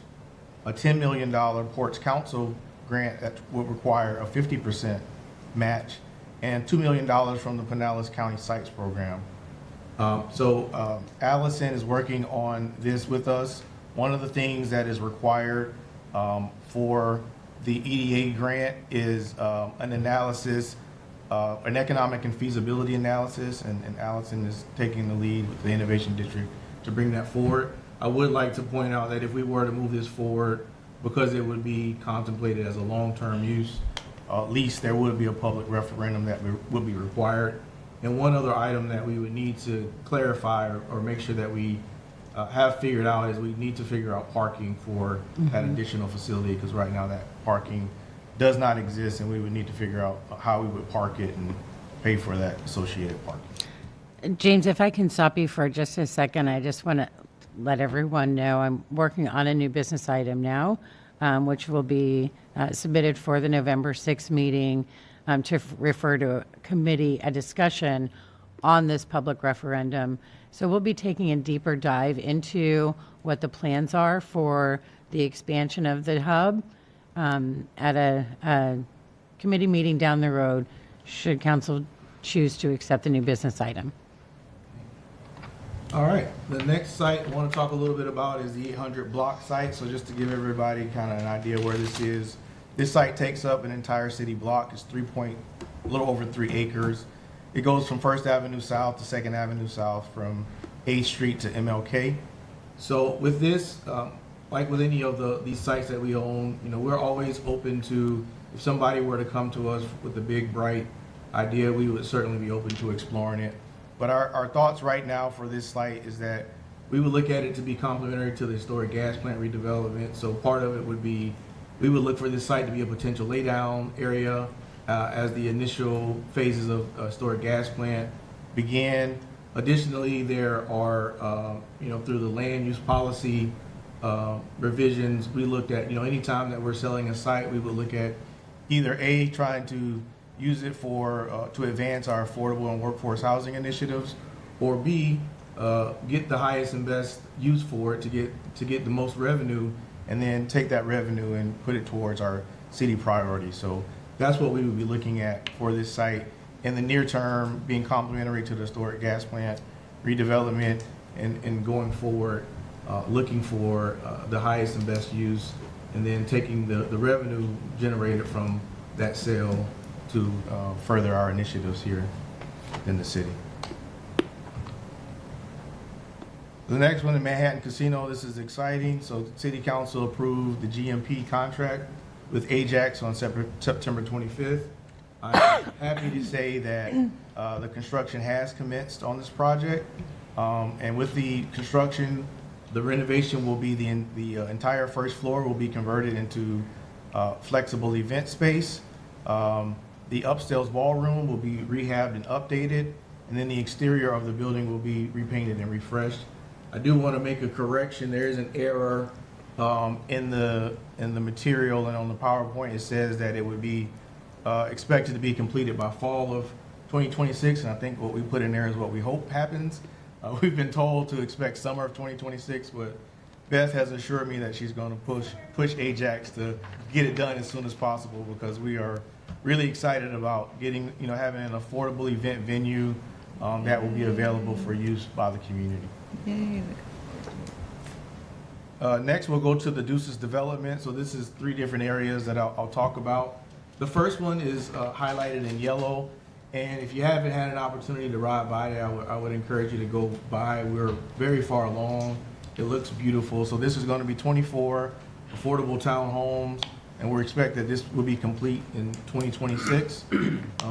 a $10 million Ports Council grant that would require a 50% match, and $2 million from the Pinellas County Sites Program. Allison is working on this with us. One of the things that is required for the EDA grant is an analysis, an economic and feasibility analysis, and Allison is taking the lead with the Innovation District to bring that forward. I would like to point out that if we were to move this forward, because it would be contemplated as a long-term use lease, there would be a public referendum that would be required. And one other item that we would need to clarify or make sure that we have figured out is we need to figure out parking for that additional facility, because right now that parking does not exist, and we would need to figure out how we would park it and pay for that associated parking. James, if I can stop you for just a second, I just want to let everyone know I'm working on a new business item now, which will be submitted for the November 6th meeting to refer to a discussion on this public referendum. So we'll be taking a deeper dive into what the plans are for the expansion of the hub at a committee meeting down the road, should council choose to accept the new business item. All right, the next site I want to talk a little bit about is the 800 block site. So just to give everybody kind of an idea where this is, this site takes up an entire city block. It's a little over 3 acres. It goes from 1st Avenue South to 2nd Avenue South, from 8th Street to MLK. So with this, like with any of these sites that we own, we're always open to, if somebody were to come to us with a big, bright idea, we would certainly be open to exploring it. But our thoughts right now for this site is that we would look at it to be complementary to the historic gas plant redevelopment. So part of it would be, we would look for this site to be a potential laydown area as the initial phases of historic gas plant began. Additionally, there are, through the land use policy revisions, we looked at, anytime that we're selling a site, we would look at either A, trying to use it for to advance our affordable and workforce housing initiatives, or B, get the highest and best use for it to get the most revenue, and then take that revenue and put it towards our city priorities. So that's what we would be looking at for this site in the near term, being complementary to the historic gas plant redevelopment, and going forward, looking for the highest and best use, and then taking the revenue generated from that sale to further our initiatives here in the city. The next one, the Manhattan Casino. This is exciting. So City Council approved the GMP contract with Ajax on September 25th. I'm happy to say that the construction has commenced on this project. And with the construction, the renovation will be the entire first floor will be converted into flexible event space. The upstairs ballroom will be rehabbed and updated, and then the exterior of the building will be repainted and refreshed. I do want to make a correction. There is an error in the material and on the PowerPoint. It says that it would be expected to be completed by fall of 2026, and I think what we put in there is what we hope happens. We've been told to expect summer of 2026, but Beth has assured me that she's going to push Ajax to get it done as soon as possible, because we are really excited about getting, having an affordable event venue that will be available for use by the community. Next, we'll go to the Deuces development. So this is 3 different areas that I'll talk about. The first one is highlighted in yellow. And if you haven't had an opportunity to ride by there, I would encourage you to go by. We're very far along. It looks beautiful. So this is going to be 24 affordable townhomes, and we're expecting that this will be complete in 2026.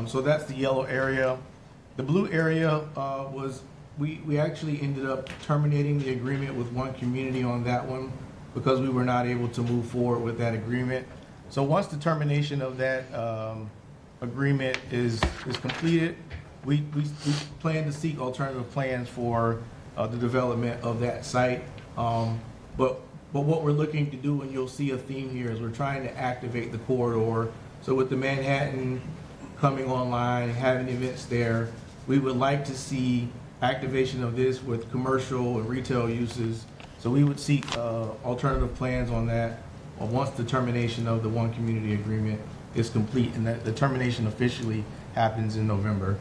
So that's the yellow area. The blue area was, we actually ended up terminating the agreement with one community on that one because we were not able to move forward with that agreement. So once the termination of that agreement is completed, we plan to seek alternative plans for the development of that site. But what we're looking to do, and you'll see a theme here, is we're trying to activate the corridor. So with the Manhattan coming online, having events there, we would like to see activation of this with commercial and retail uses So we would seek alternative plans on that once the termination of the one community agreement is complete, and that the termination officially happens in November.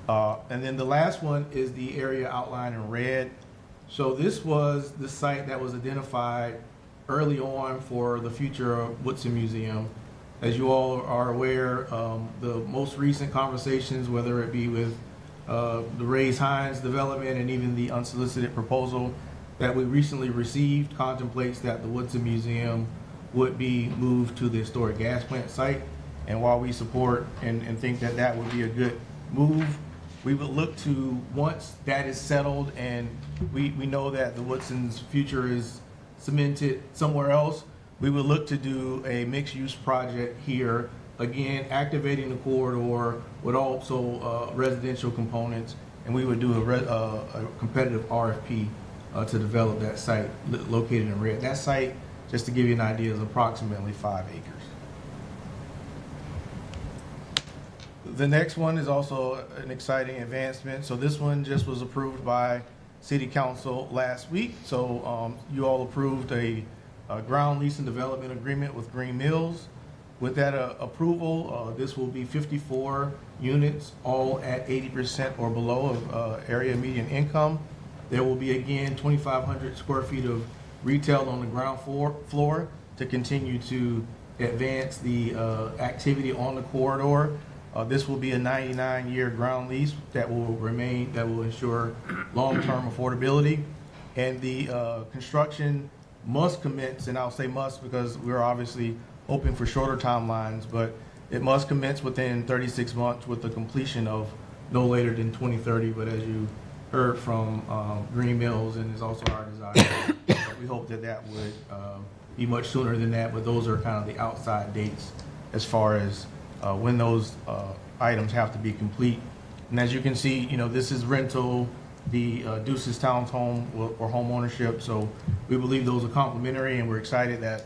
And then the last one is the area outlined in red. So this was the site that was identified early on for the future Woodson Museum. As you all are aware, the most recent conversations, whether it be with the Ray's Hines development and even the unsolicited proposal that we recently received, contemplates that the Woodson Museum would be moved to the historic gas plant site. And while we support and think that that would be a good move, we would look to, once that is settled and we know that the Woodson's future is cemented somewhere else, we would look to do a mixed-use project here, again, activating the corridor with also residential components, and we would do a competitive RFP to develop that site located in red. That site, just to give you an idea, is approximately 5 acres. The next one is also an exciting advancement. So this one just was approved by City Council last week. So you all approved a ground lease and development agreement with Green Mills. With that approval, this will be 54 units, all at 80% or below of area median income. There will be, again, 2,500 square feet of retail on the ground floor to continue to advance the activity on the corridor. This will be a 99-year ground lease that will ensure long-term affordability. And the construction must commence, and I'll say must because we're obviously hoping for shorter timelines, but it must commence within 36 months with the completion of no later than 2030. But as you heard from Green Mills, and is also our desire, we hope that that would be much sooner than that, but those are kind of the outside dates as far as when those items have to be complete. And as you can see, you know, this is rental, the Deuces Townhome or home ownership. So we believe those are complementary, and we're excited that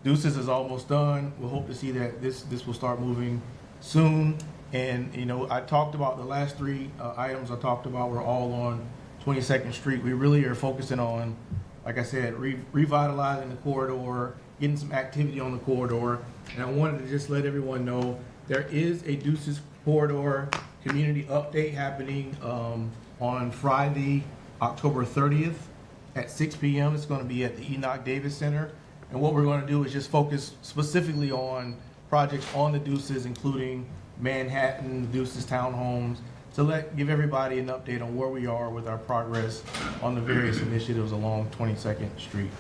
Deuces is almost done. We'll hope to see that this will start moving soon. And, you know, I talked about the last three items I talked about were all on 22nd Street. We really are focusing on, like I said, revitalizing the corridor, getting some activity on the corridor. And I wanted to just let everyone know there is a Deuces Corridor community update happening on Friday, October 30th at 6 p.m. It's going to be at the Enoch Davis Center. And what we're going to do is just focus specifically on projects on the Deuces, including Manhattan, Deuces Townhomes, to give everybody an update on where we are with our progress on the various initiatives along 22nd Street.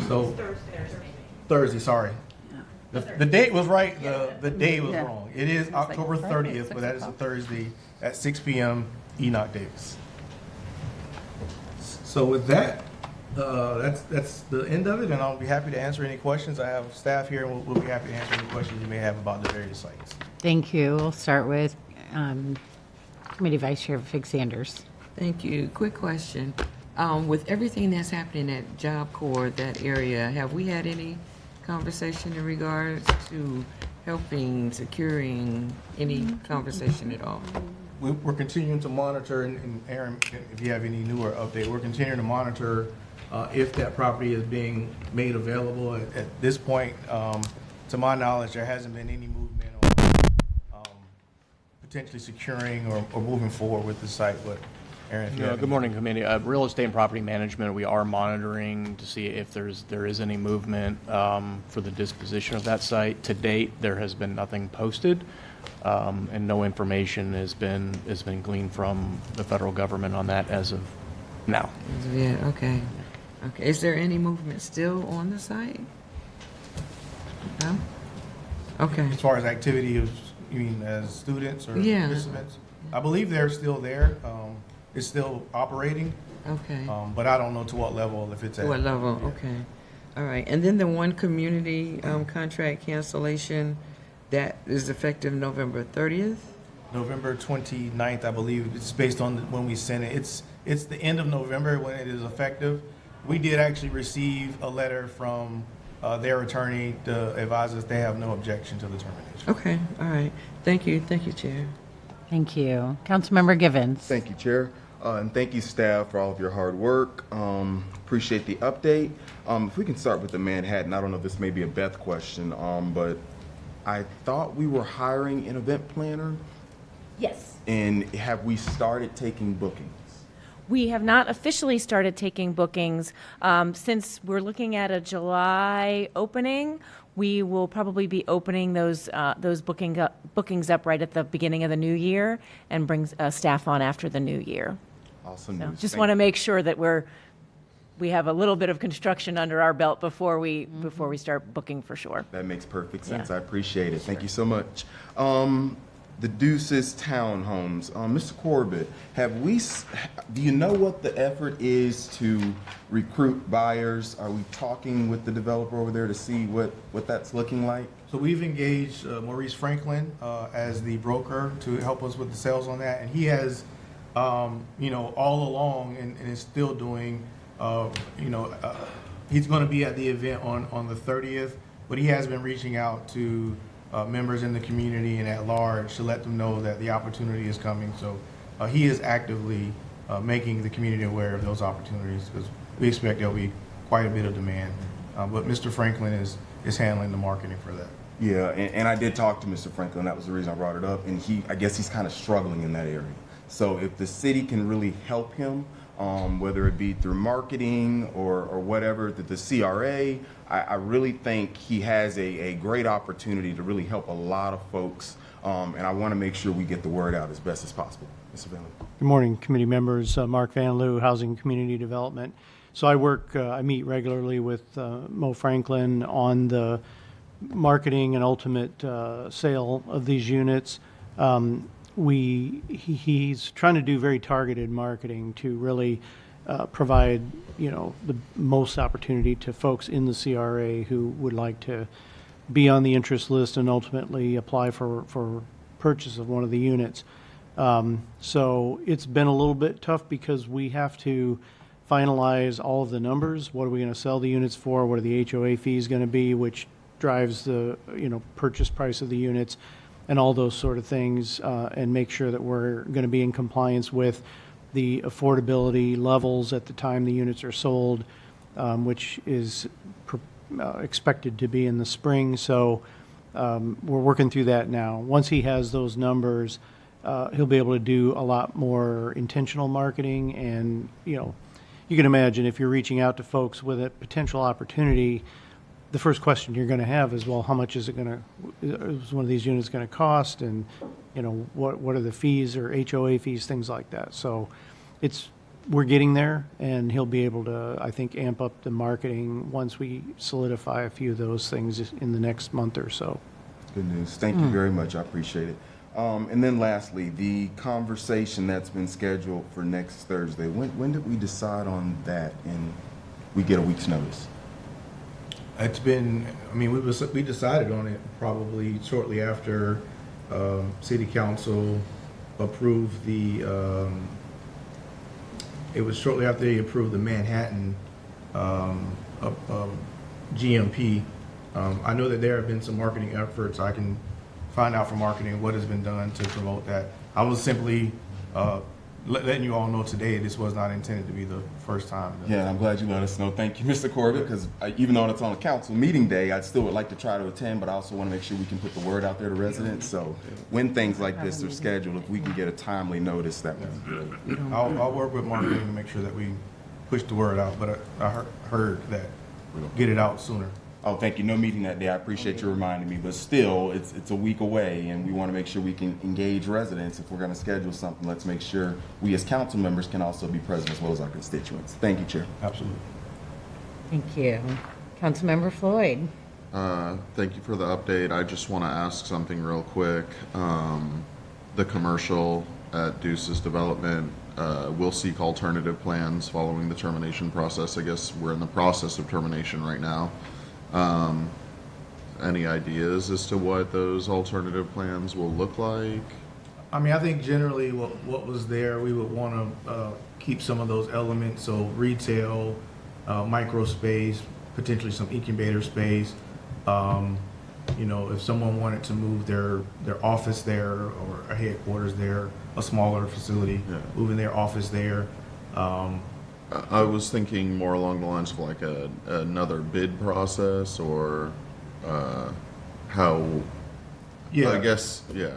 So Thursday, sorry. The date was right, the day was wrong. It is October 30th, but that is a Thursday at 6 p.m. Enoch Davis. So with that, that's the end of it, and I'll be happy to answer any questions. I have staff here, and we'll be happy to answer any questions you may have about the various sites. Thank you. We'll start with Committee Vice Chair Fig Sanders. Thank you. Quick question. With everything that's happening at Job Corps, that area, have we had any conversation in regards to helping, securing, any conversation at all? We're continuing to monitor, and Aaron, if you have any newer update, we're continuing to monitor if that property is being made available. At this point, to my knowledge, there hasn't been any movement on potentially securing or moving forward with the site. But Aaron, if you have good morning, committee. Real estate and property management, we are monitoring to see if there is any movement for the disposition of that site. To date, there has been nothing posted, and no information has been gleaned from the federal government on that as of now. Yeah, okay. Okay. Is there any movement still on the site? No? Okay. As far as activity, you mean as students or Yeah. participants? I believe they're still there. It's still operating. Okay. But I don't know to what level, if it's at. What level? Okay. All right. And then the one community contract cancellation, that is effective November 30th? November 29th, I believe. It's based on when we sent it. It's the end of November when it is effective. We did actually receive a letter from their attorney to advise us they have no objection to the termination. Okay. All right. Thank you. Thank you, Chair. Thank you. Councilmember Givens. Thank you, Chair. And thank you, staff, for all of your hard work. Appreciate the update. If we can start with the Manhattan, I don't know if this may be a Beth question, but I thought we were hiring an event planner. Yes. And have we started taking bookings? We have not officially started taking bookings. Since we're looking at a July opening, we will probably be opening those bookings up right at the beginning of the new year and bring staff on after the new year. Awesome So news. just Thank want to you. make sure that we have a little bit of construction under our belt before we start booking for sure. That makes perfect sense. Yeah. I appreciate it. Thank you so much. The Deuces Townhomes. Mr. Corbett, do you know what the effort is to recruit buyers? Are we talking with the developer over there to see what that's looking like? So we've engaged Maurice Franklin as the broker to help us with the sales on that, and he has, all along, and is still doing, he's going to be at the event on the 30th, but he has been reaching out to members in the community and at large to let them know that the opportunity is coming. So he is actively making the community aware of those opportunities because we expect there'll be quite a bit of demand. But Mr. Franklin is handling the marketing for that. Yeah, and I did talk to Mr. Franklin. That was the reason I brought it up. And I guess he's kind of struggling in that area. So if the city can really help him, whether it be through marketing or whatever, the CRA, I really think he has a great opportunity to really help a lot of folks. And I want to make sure we get the word out as best as possible. Mr. Van Loo. Good morning, committee members. Mark Van Loo, Housing and Community Development. So I meet regularly with Mo Franklin on the marketing and ultimate sale of these units. He's trying to do very targeted marketing to really provide, the most opportunity to folks in the CRA who would like to be on the interest list and ultimately apply for purchase of one of the units. So it's been a little bit tough because we have to finalize all of the numbers. What are we going to sell the units for? What are the HOA fees going to be, which drives the purchase price of the units and all those sort of things, and make sure that we're going to be in compliance with the affordability levels at the time the units are sold, which is expected to be in the spring. So we're working through that now. Once he has those numbers, he'll be able to do a lot more intentional marketing. And, you can imagine if you're reaching out to folks with a potential opportunity, the first question you're going to have is, well, how much is one of these units going to cost? And, what are the fees or HOA fees, things like that. So we're getting there, and he'll be able to, I think, amp up the marketing once we solidify a few of those things in the next month or so. Good news. Thank you very much. I appreciate it. And then lastly, the conversation that's been scheduled for next Thursday. When did we decide on that and we get a week's notice? It's been, we decided on it probably shortly after City Council approved it was shortly after they approved the Manhattan GMP. I know that there have been some marketing efforts. I can find out from marketing what has been done to promote that. I was simply letting you all know today this was not intended to be the first time. Yeah, I'm glad you let us know. Thank you, Mr. Corbett, because even though it's on a council meeting day, I still would like to try to attend, but I also want to make sure we can put the word out there to residents. So when things like this are scheduled, if we can get a timely notice, that would be good. I'll work with marketing to make sure that we push the word out, but I heard that get it out sooner. Oh, thank you. No meeting that day. I appreciate you reminding me, but still, it's a week away, and we want to make sure we can engage residents. If we're going to schedule something, let's make sure we as council members can also be present as well as our constituents. Thank you, Chair. Absolutely. Thank you. Councilmember Floyd. Thank you for the update. I just want to ask something real quick. The commercial at Deuces Development will seek alternative plans following the termination process. I guess we're in the process of termination right now. Any ideas as to what those alternative plans will look like? I think generally what was there, we would want to keep some of those elements, so retail, micro space, potentially some incubator space, You know, if someone wanted to move their office there or a headquarters there, a smaller facility, moving their office there. I was thinking more along the lines of like another bid process or how. Yeah, I guess. Yeah.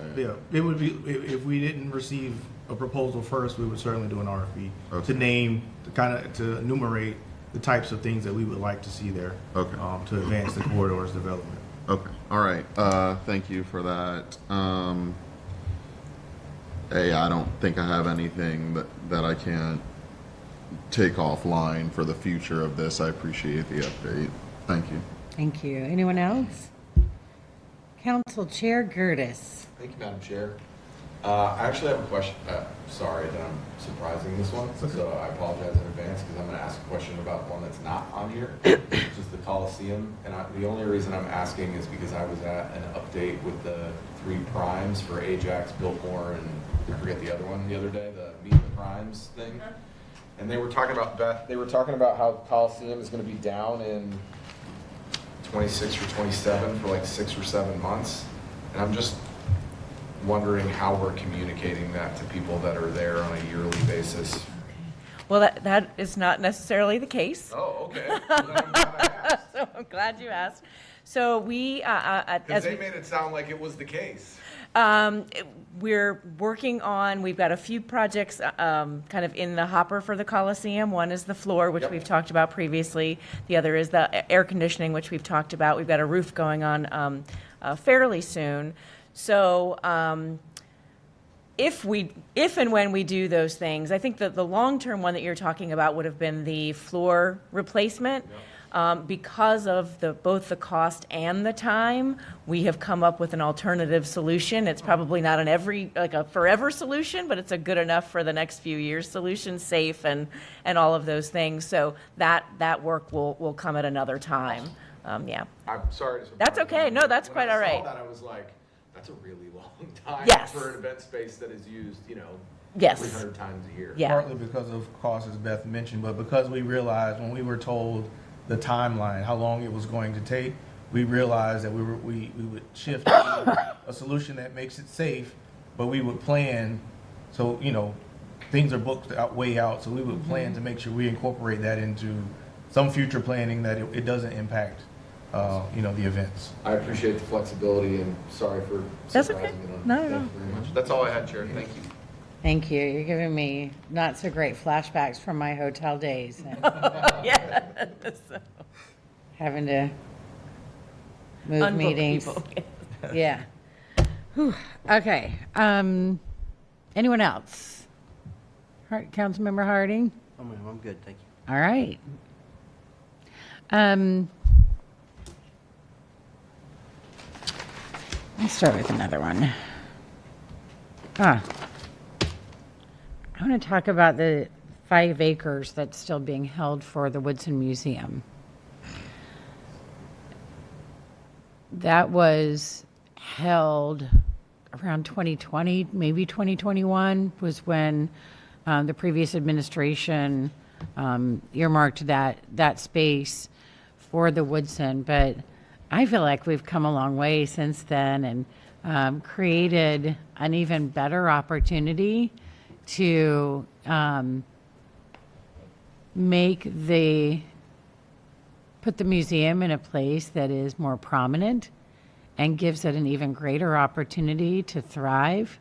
It would be if we didn't receive a proposal first, we would certainly do an RFP to name, to enumerate the types of things that we would like to see there. Okay. To advance the corridor's development. Okay. All right. Thank you for that. I don't think I have anything that I can't take offline for the future of this. I appreciate the update. Thank you. Thank you. Anyone else? Council Chair Gertis. Thank you, Madam Chair. I actually have a question. Sorry that I'm surprising this one, so I apologize in advance because I'm going to ask a question about one that's not on here, which is the Coliseum. And the only reason I'm asking is because I was at an update with the 3 primes for Ajax, Biltmore, and I forget the other one the other day, the Meet the Primes thing. And they were talking about how the Coliseum is going to be down in 26 or 27 for like 6 or 7 months. And I'm just wondering how we're communicating that to people that are there on a yearly basis. Well, that is not necessarily the case. Oh, okay. Well, so I'm glad you asked. So we, because they made it sound like it was the case. We're working on, we've got a few projects kind of in the hopper for the Coliseum. One is the floor, which we've talked about previously. The other is the air conditioning, which we've talked about. We've got a roof going on fairly soon. So if and when we do those things, I think that the long-term one that you're talking about would have been the floor replacement. Because of both the cost and the time, we have come up with an alternative solution. It's probably not a forever solution, but it's a good enough for the next few years solution, safe and all of those things. So that work will come at another time. Yeah. I'm sorry to surprise That's okay. you. No, that's When quite I all right. saw that, I was like, that's a really long time Yes. for an event space that is used, Yes. 300 times a year. Yeah. Partly because of cost, as Beth mentioned, but because we realized when we were told the timeline, how long it was going to take, we realized that we would shift to a solution that makes it safe, but we would plan, so, things are booked way out, so we would plan to make sure we incorporate that into some future planning that it doesn't impact, the events. I appreciate the flexibility and sorry for That's surprising okay. you. No, Thank no. you very much. That's all I had, Chair. Thank you. Thank you. You're giving me not so great flashbacks from my hotel days. Yeah. Having to move Unbook meetings. people. Yeah. Whew. Okay. Anyone else? Councilmember Harding? Oh, ma'am, I'm good, thank you. All right. Let's start with another one. I want to talk about the 5 acres that's still being held for the Woodson Museum. That was held around 2020, maybe 2021 was when the previous administration earmarked that space for the Woodson. But I feel like we've come a long way since then and created an even better opportunity to put the museum in a place that is more prominent and gives it an even greater opportunity to thrive.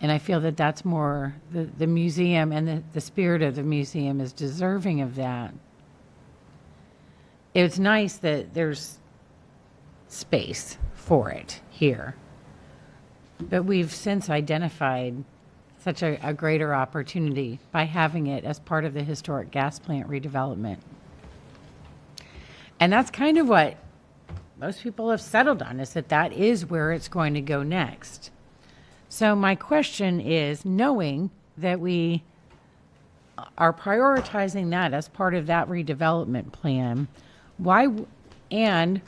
And I feel that that's more, the museum and the spirit of the museum is deserving of that. It's nice that there's space for it here. But we've since identified such a greater opportunity by having it as part of the historic gas plant redevelopment. And that's kind of what most people have settled on, is that is where it's going to go next. So my question is, knowing that we are prioritizing that as part of that redevelopment plan, and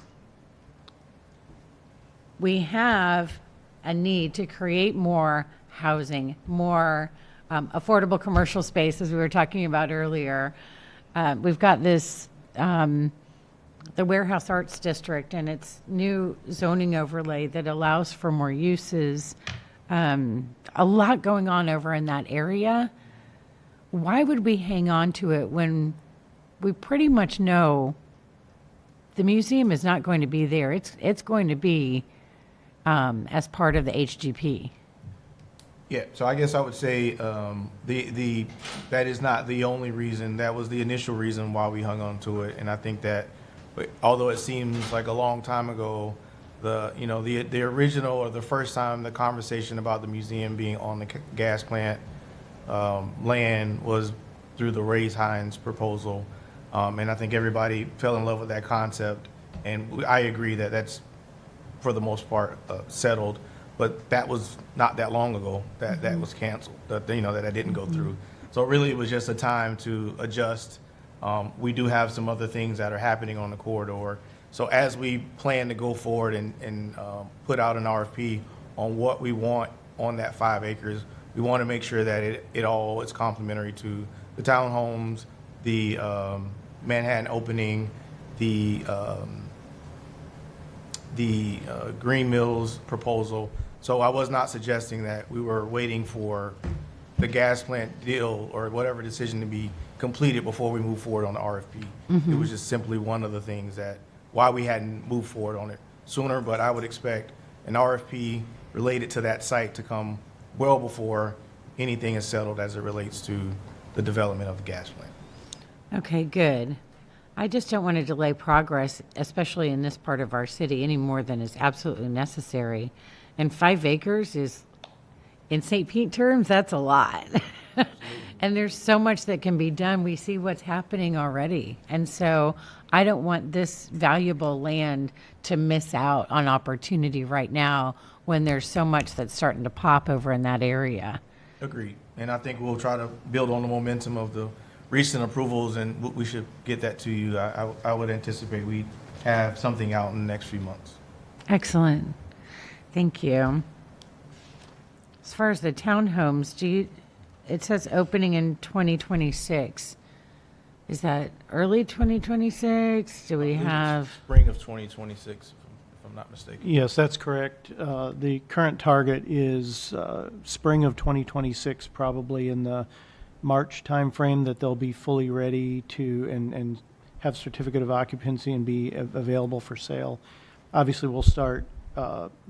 we have a need to create more housing, more affordable commercial space, as we were talking about earlier. We've got this the Warehouse Arts District and its new zoning overlay that allows for more uses. A lot going on over in that area. Why would we hang on to it when we pretty much know the museum is not going to be there? It's going to be as part of the HGP. Yeah, so I guess I would say that is not the only reason. That was the initial reason why we hung on to it, and I think that although it seems like a long time ago, the original or the first time the conversation about the museum being on the gas plant land was through the Ray Hines proposal, and I think everybody fell in love with that concept, and I agree that that's for the most part settled. But that was not that long ago that was canceled. That didn't go through. So really, it was just a time to adjust. We do have some other things that are happening on the corridor. So as we plan to go forward and put out an RFP on what we want on that 5 acres, we want to make sure that it all is complementary to the townhomes, the Manhattan opening, the Green Mills proposal. So I was not suggesting that we were waiting for the gas plant deal or whatever decision to be completed before we move forward on the RFP. It was just simply one of the things that why we hadn't moved forward on it sooner, but I would expect an RFP related to that site to come well before anything is settled as it relates to the development of the gas plant. Okay, good. I just don't want to delay progress, especially in this part of our city, any more than is absolutely necessary. And 5 acres is, in St. Pete terms, that's a lot. And there's so much that can be done. We see what's happening already. And so I don't want this valuable land to miss out on opportunity right now when there's so much that's starting to pop over in that area. Agreed. And I think we'll try to build on the momentum of the recent approvals, and we should get that to you. I would anticipate we have something out in the next few months. Excellent. Thank you. As far as the townhomes, it says opening in 2026. Is that early 2026? Do we have? Spring of 2026, if I'm not mistaken. Yes, that's correct. The current target is spring of 2026, probably in the March timeframe, that they'll be fully ready to and have certificate of occupancy and be available for sale. Obviously, we'll start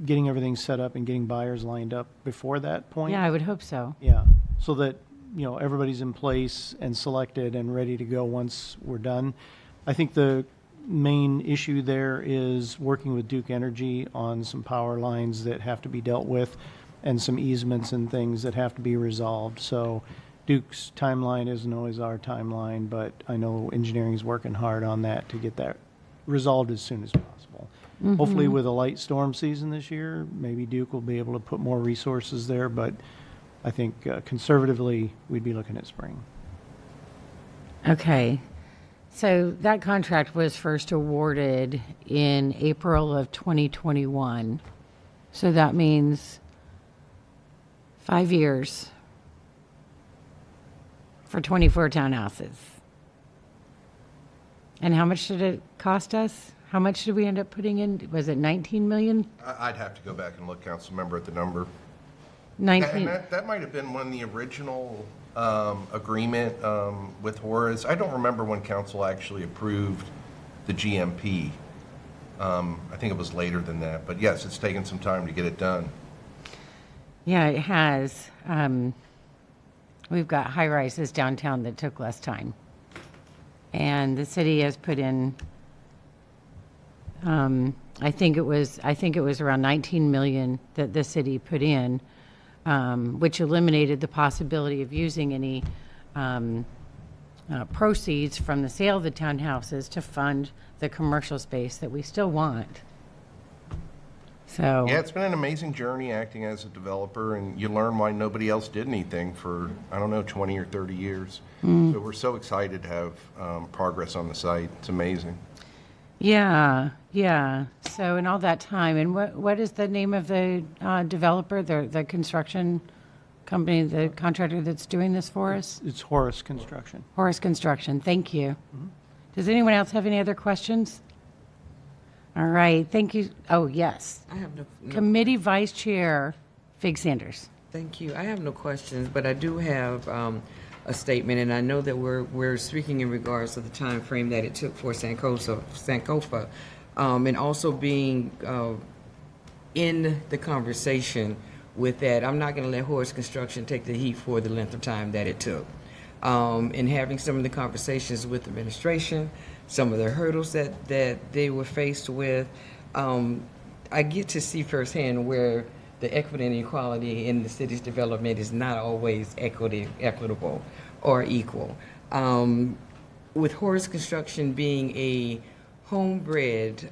getting everything set up and getting buyers lined up before that point. Yeah, I would hope so. Yeah, so that everybody's in place and selected and ready to go once we're done. I think the main issue there is working with Duke Energy on some power lines that have to be dealt with and some easements and things that have to be resolved. So Duke's timeline isn't always our timeline, but I know engineering's working hard on that to get that resolved as soon as possible. Hopefully with a light storm season this year, maybe Duke will be able to put more resources there, but I think conservatively we'd be looking at spring. Okay. So that contract was first awarded in April of 2021. So that means 5 years for 24 townhouses. And how much did it cost us? How much did we end up putting in? Was it 19 million? I'd have to go back and look, council member, at the number. 19. And that might have been when the original agreement with Horace. I don't remember when council actually approved the GMP. I think it was later than that. But yes, it's taken some time to get it done. Yeah, it has. We've got high rises downtown that took less time. And the city has put in, I think it was around 19 million that the city put in, which eliminated the possibility of using any proceeds from the sale of the townhouses to fund the commercial space that we still want. So yeah, it's been an amazing journey acting as a developer, and you learn why nobody else did anything for, 20 or 30 years. So we're so excited to have progress on the site. It's amazing. Yeah. So in all that time, and what is the name of the developer, the construction company, the contractor that's doing this for us? It's Horace Construction. Horace Construction. Thank you. Does anyone else have any other questions? All right, thank you. Oh, yes. I have no Committee Vice Chair Fig Sanders. Thank you. I have no questions, but I do have a statement, and I know that we're speaking in regards to the time frame that it took for Sankofa, and also being in the conversation with that. I'm not going to let Horace Construction take the heat for the length of time that it took. And having some of the conversations with the administration, some of the hurdles that they were faced with, I get to see firsthand where the equity and equality in the city's development is not always equitable or equal. With Horace Construction being a homebred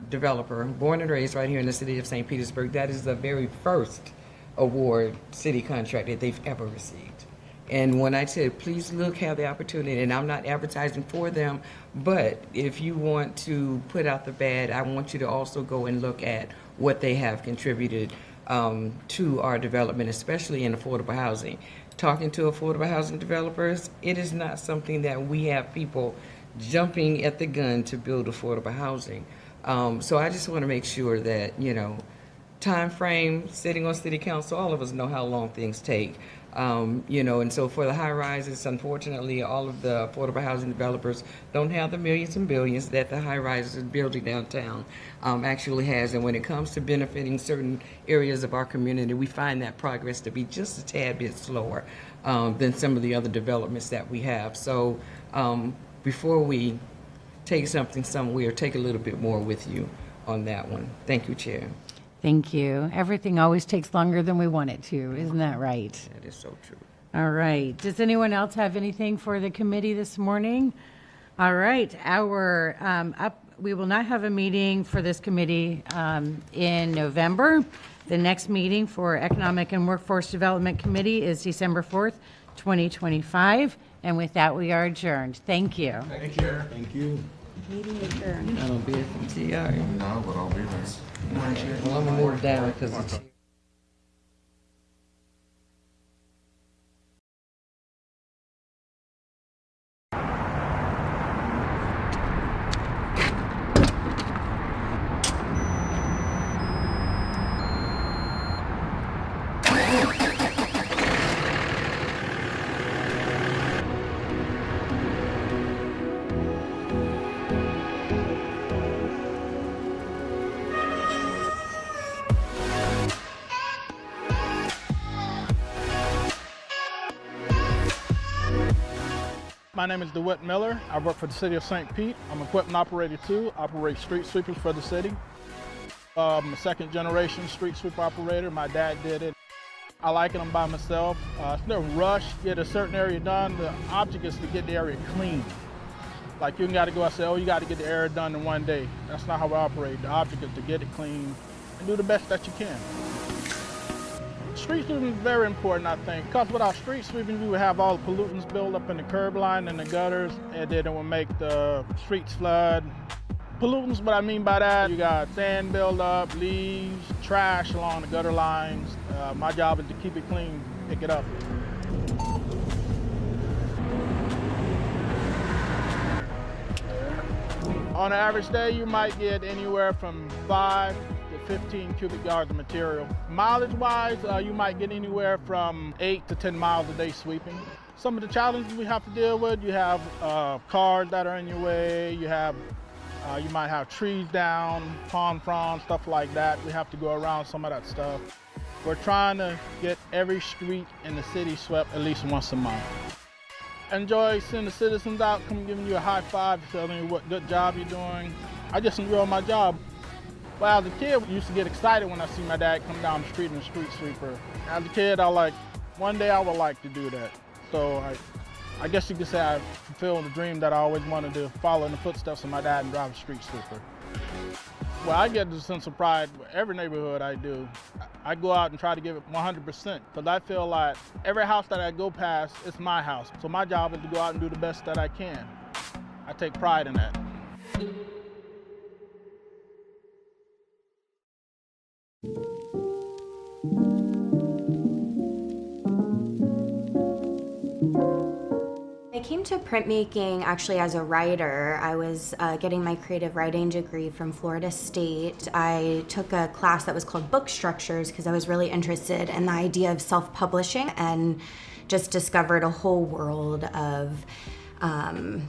developer, born and raised right here in the city of St. Petersburg, that is the very first award city contract that they've ever received. And when I said, please look, have the opportunity, and I'm not advertising for them, but if you want to put out the bad, I want you to also go and look at what they have contributed to our development, especially in affordable housing. Talking to affordable housing developers, it is not something that we have people jumping at the gun to build affordable housing. So I just want to make sure that, time frame, sitting on city council, all of us know how long things take. And so for the high rises, unfortunately, all of the affordable housing developers don't have the millions and billions that the high rises building downtown actually has. And when it comes to benefiting certain areas of our community, we find that progress to be just a tad bit slower than some of the other developments that we have. So before we take something somewhere, take a little bit more with you on that one. Thank you, Chair. Thank you. Everything always takes longer than we want it to. Isn't that right? That is so true. All right. Does anyone else have anything for the committee this morning? All right. We will not have a meeting for this committee in November. The next meeting for Economic and Workforce Development Committee is December 4th, 2025. And with that, we are adjourned. Thank you. Thank you. Thank you. Meeting adjourned. I don't be at the TR. No, but I'll be there. Well, I'm gonna move down because it's. My name is DeWitt Miller. I work for the city of St. Pete. I'm equipment operator too, operate street sweepers for the city. I'm a second generation street sweeper operator. My dad did it. I like it, I'm by myself. It's no rush, get a certain area done. The object is to get the area clean. Like you gotta go and say, oh, you gotta get the area done in one day. That's not how we operate. The object is to get it clean and do the best that you can. Street sweeping is very important, I think, because without street sweeping, you would have all the pollutants build up in the curb line and the gutters, and then it will make the streets flood. Pollutants, what I mean by that, you got sand build up, leaves, trash along the gutter lines. My job is to keep it clean, pick it up. On an average day, you might get anywhere from 5 to 15 cubic yards of material. Mileage-wise, you might get anywhere from 8 to 10 miles a day sweeping. Some of the challenges we have to deal with, you have cars that are in your way, you might have trees down, palm fronds, stuff like that. We have to go around some of that stuff. We're trying to get every street in the city swept at least once a month. Enjoy seeing the citizens out, come giving you a high five, telling you what good job you're doing. I just enjoy my job. Well, as a kid, I used to get excited when I see my dad come down the street in a street sweeper. As a kid, one day I would like to do that. So I guess you could say I fulfilled the dream that I always wanted to follow in the footsteps of my dad and drive a street sweeper. Well, I get a sense of pride with every neighborhood I do. I go out and try to give it 100% because I feel like every house that I go past, it's my house. So my job is to go out and do the best that I can. I take pride in that. I came to printmaking actually as a writer. I was getting my creative writing degree from Florida State. I took a class that was called Book Structures because I was really interested in the idea of self-publishing and just discovered a whole world of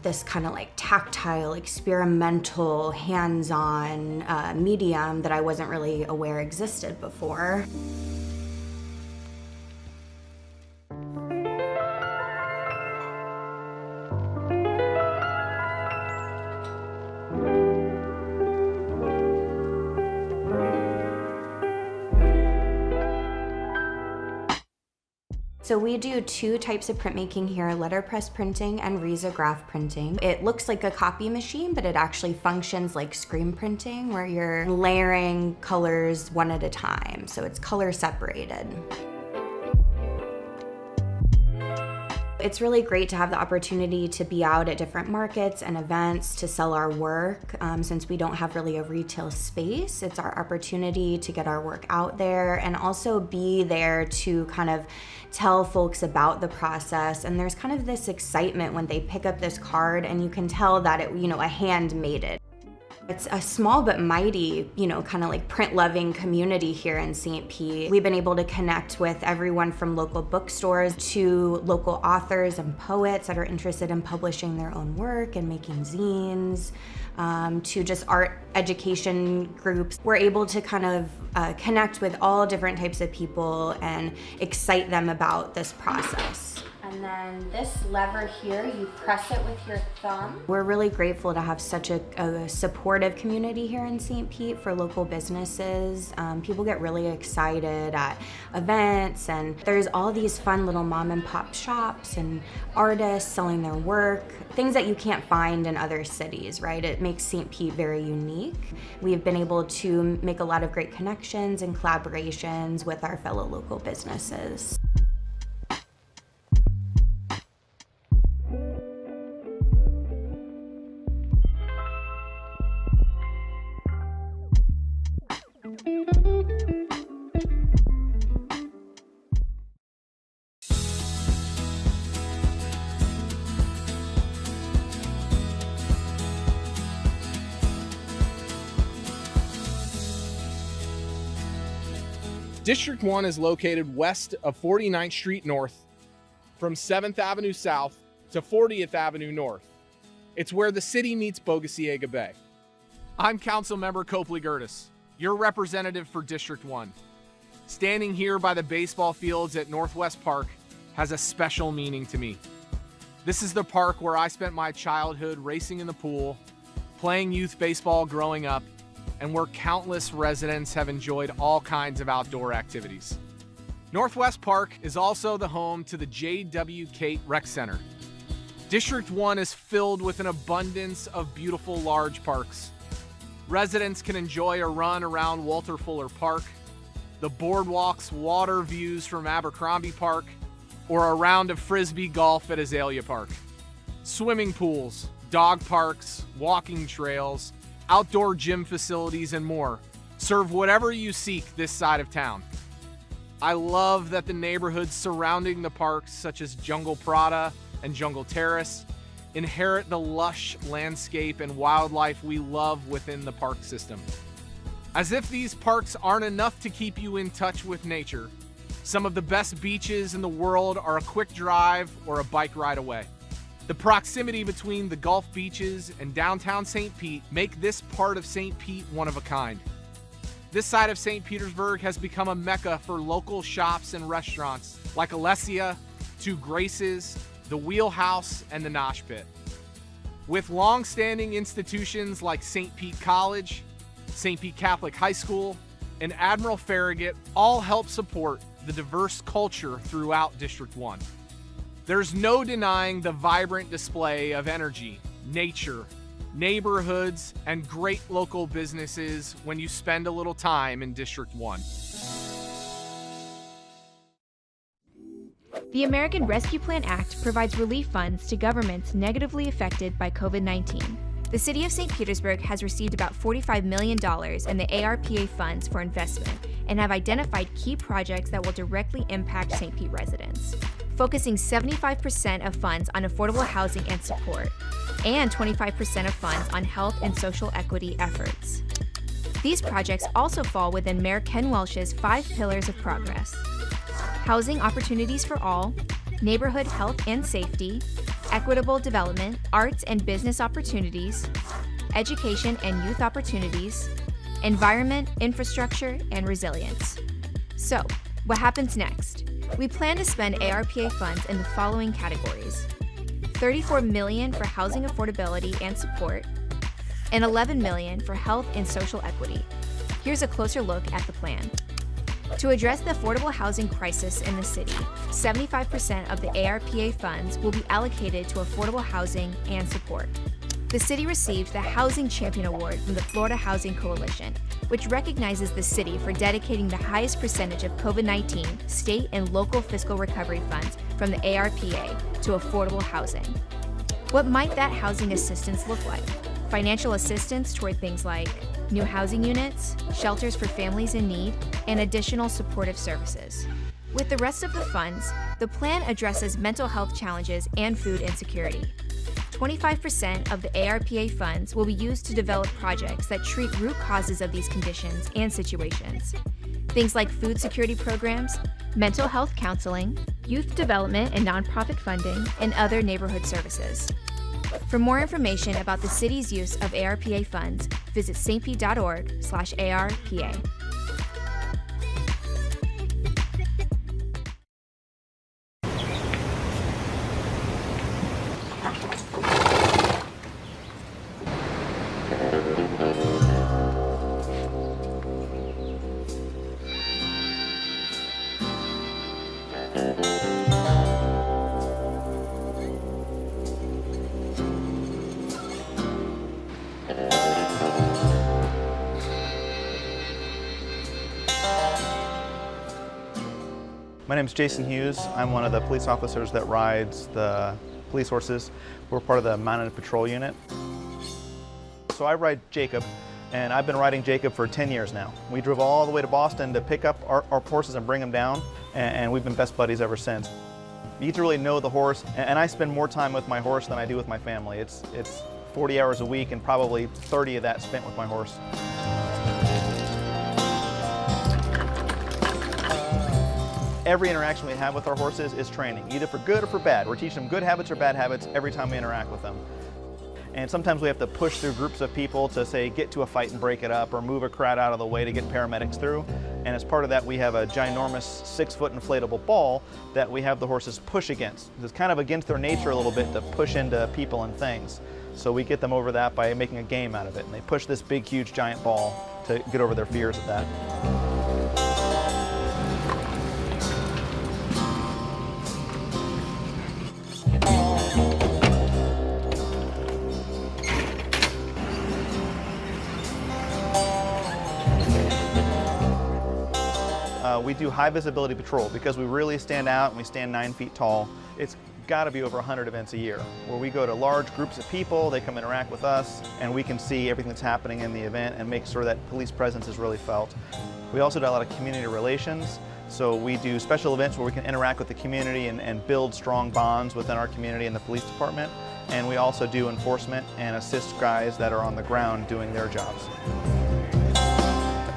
this kind of like tactile, experimental, hands-on medium that I wasn't really aware existed before. So we do two types of printmaking here, letterpress printing and risograph printing. It looks like a copy machine, but it actually functions like screen printing where you're layering colors one at a time. So it's color separated. It's really great to have the opportunity to be out at different markets and events to sell our work. Since we don't have really a retail space, it's our opportunity to get our work out there and also be there to kind of tell folks about the process. And there's kind of this excitement when they pick up this card and you can tell that a hand made it. It's a small but mighty, kind of like print-loving community here in St. Pete. We've been able to connect with everyone from local bookstores to local authors and poets that are interested in publishing their own work and making zines, to just art education groups. We're able to kind of connect with all different types of people and excite them about this process. And then this lever here, you press it with your thumb. We're really grateful to have such a supportive community here in St. Pete for local businesses. People get really excited at events, and there's all these fun little mom and pop shops and artists selling their work, things that you can't find in other cities, right? It makes St. Pete very unique. We've been able to make a lot of great connections and collaborations with our fellow local businesses. District 1 is located west of 49th Street North, from 7th Avenue South to 40th Avenue North. It's where the city meets Bogosiega Bay. I'm Councilmember Copley Gertis, your representative for District 1. Standing here by the baseball fields at Northwest Park has a special meaning to me. This is the park where I spent my childhood racing in the pool, playing youth baseball growing up, and where countless residents have enjoyed all kinds of outdoor activities. Northwest Park is also the home to the J.W. Cate Rec Center. District 1 is filled with an abundance of beautiful large parks. Residents can enjoy a run around Walter Fuller Park, the boardwalk's water views from Abercrombie Park, or a round of frisbee golf at Azalea Park. Swimming pools, dog parks, walking trails, outdoor gym facilities, and more serve whatever you seek this side of town. I love that the neighborhoods surrounding the parks, such as Jungle Prada and Jungle Terrace, inherit the lush landscape and wildlife we love within the park system. As if these parks aren't enough to keep you in touch with nature, some of the best beaches in the world are a quick drive or a bike ride away. The proximity between the Gulf beaches and downtown St. Pete make this part of St. Pete one of a kind. This side of St. Petersburg has become a mecca for local shops and restaurants like Alessia, Two Graces, the Wheelhouse, and the Nosh Pit. With long-standing institutions like St. Pete College, St. Pete Catholic High School, and Admiral Farragut all help support the diverse culture throughout District 1. There's no denying the vibrant display of energy, nature, neighborhoods, and great local businesses when you spend a little time in District 1. The American Rescue Plan Act provides relief funds to governments negatively affected by COVID-19. The City of St. Petersburg has received about $45 million in the ARPA funds for investment and have identified key projects that will directly impact St. Pete residents. focusing 75% of funds on affordable housing and support, and 25% of funds on health and social equity efforts. These projects also fall within Mayor Ken Welch's 5 pillars of progress: housing opportunities for all, neighborhood health and safety, equitable development, arts and business opportunities, education and youth opportunities, environment, infrastructure, and resilience. So, what happens next? We plan to spend ARPA funds in the following categories: $34 million for housing affordability and support, and $11 million for health and social equity. Here's a closer look at the plan. To address the affordable housing crisis in the city, 75% of the ARPA funds will be allocated to affordable housing and support. The city received the Housing Champion Award from the Florida Housing Coalition, which recognizes the city for dedicating the highest percentage of COVID-19 state and local fiscal recovery funds from the ARPA to affordable housing. What might that housing assistance look like? Financial assistance toward things like new housing units, shelters for families in need, and additional supportive services. With the rest of the funds, the plan addresses mental health challenges and food insecurity. 25% of the ARPA funds will be used to develop projects that treat root causes of these conditions and situations. Things like food security programs, mental health counseling, youth development and nonprofit funding, and other neighborhood services. For more information about the city's use of ARPA funds, visit stp.org/ARPA. My name is Jason Hughes. I'm one of the police officers that rides the police horses. We're part of the Mounted Patrol Unit. So I ride Jacob, and I've been riding Jacob for 10 years now. We drove all the way to Boston to pick up our horses and bring them down, and we've been best buddies ever since. You get to really know the horse, and I spend more time with my horse than I do with my family. It's 40 hours a week, and probably 30 of that spent with my horse. Every interaction we have with our horses is training, either for good or for bad. We're teaching them good habits or bad habits every time we interact with them. And sometimes we have to push through groups of people to, say, get to a fight and break it up, or move a crowd out of the way to get paramedics through. And as part of that, we have a ginormous 6-foot inflatable ball that we have the horses push against. It's kind of against their nature a little bit to push into people and things. So we get them over that by making a game out of it. And they push this big, huge, giant ball to get over their fears of that. We do high visibility patrol because we really stand out and we stand 9 feet tall. It's got to be over 100 events a year where we go to large groups of people, they come interact with us, and we can see everything that's happening in the event and make sure that police presence is really felt. We also do a lot of community relations. So we do special events where we can interact with the community and build strong bonds within our community and the police department. And we also do enforcement and assist guys that are on the ground doing their jobs.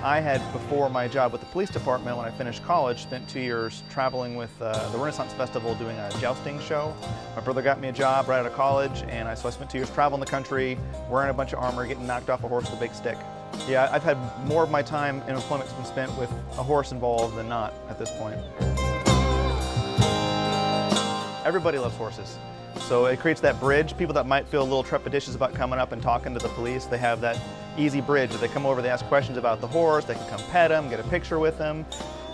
I had, before my job with the police department, when I finished college, spent 2 years traveling with the Renaissance Festival doing a jousting show. My brother got me a job right out of college, and so I spent 2 years traveling the country, wearing a bunch of armor, getting knocked off a horse with a big stick. Yeah, I've had more of my time in employment been spent with a horse involved than not at this point. Everybody loves horses. So it creates that bridge. People that might feel a little trepidatious about coming up and talking to the police, they have that easy bridge. If they come over, they ask questions about the horse, they can come pet him, get a picture with him.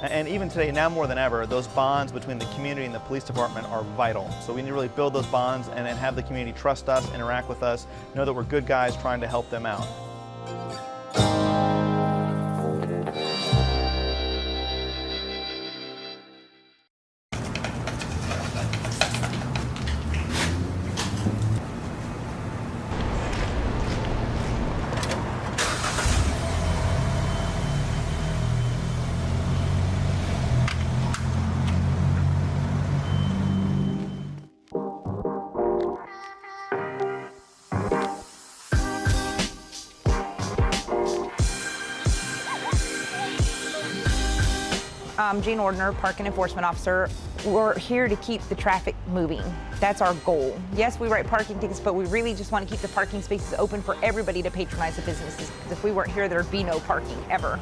And even today, now more than ever, those bonds between the community and the police department are vital. So we need to really build those bonds and have the community trust us, interact with us, know that we're good guys trying to help them out. Jean Ordner, Parking Enforcement Officer. We're here to keep the traffic moving. That's our goal. Yes, we write parking tickets, but we really just want to keep the parking spaces open for everybody to patronize the businesses. Because if we weren't here, there'd be no parking ever.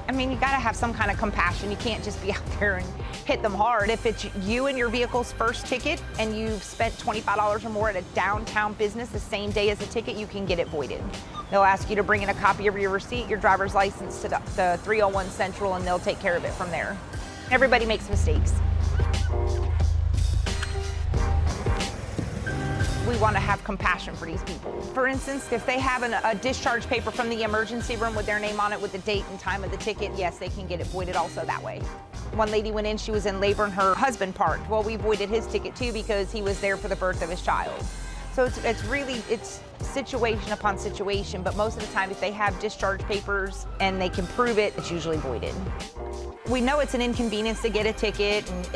I mean, you gotta have some kind of compassion. You can't just be out there and hit them hard. If it's you and your vehicle's first ticket and you've spent $25 or more at a downtown business the same day as the ticket, you can get it voided. They'll ask you to bring in a copy of your receipt, your driver's license to the 301 Central, and they'll take care of it from there. Everybody makes mistakes. We want to have compassion for these people. For instance, if they have a discharge paper from the emergency room with their name on it with the date and time of the ticket, yes, they can get it voided also that way. One lady went in, she was in labor and her husband parked. Well, we voided his ticket too because he was there for the birth of his child. So it's situation upon situation, but most of the time if they have discharge papers and they can prove it, it's usually voided. We know it's an inconvenience to get a ticket, and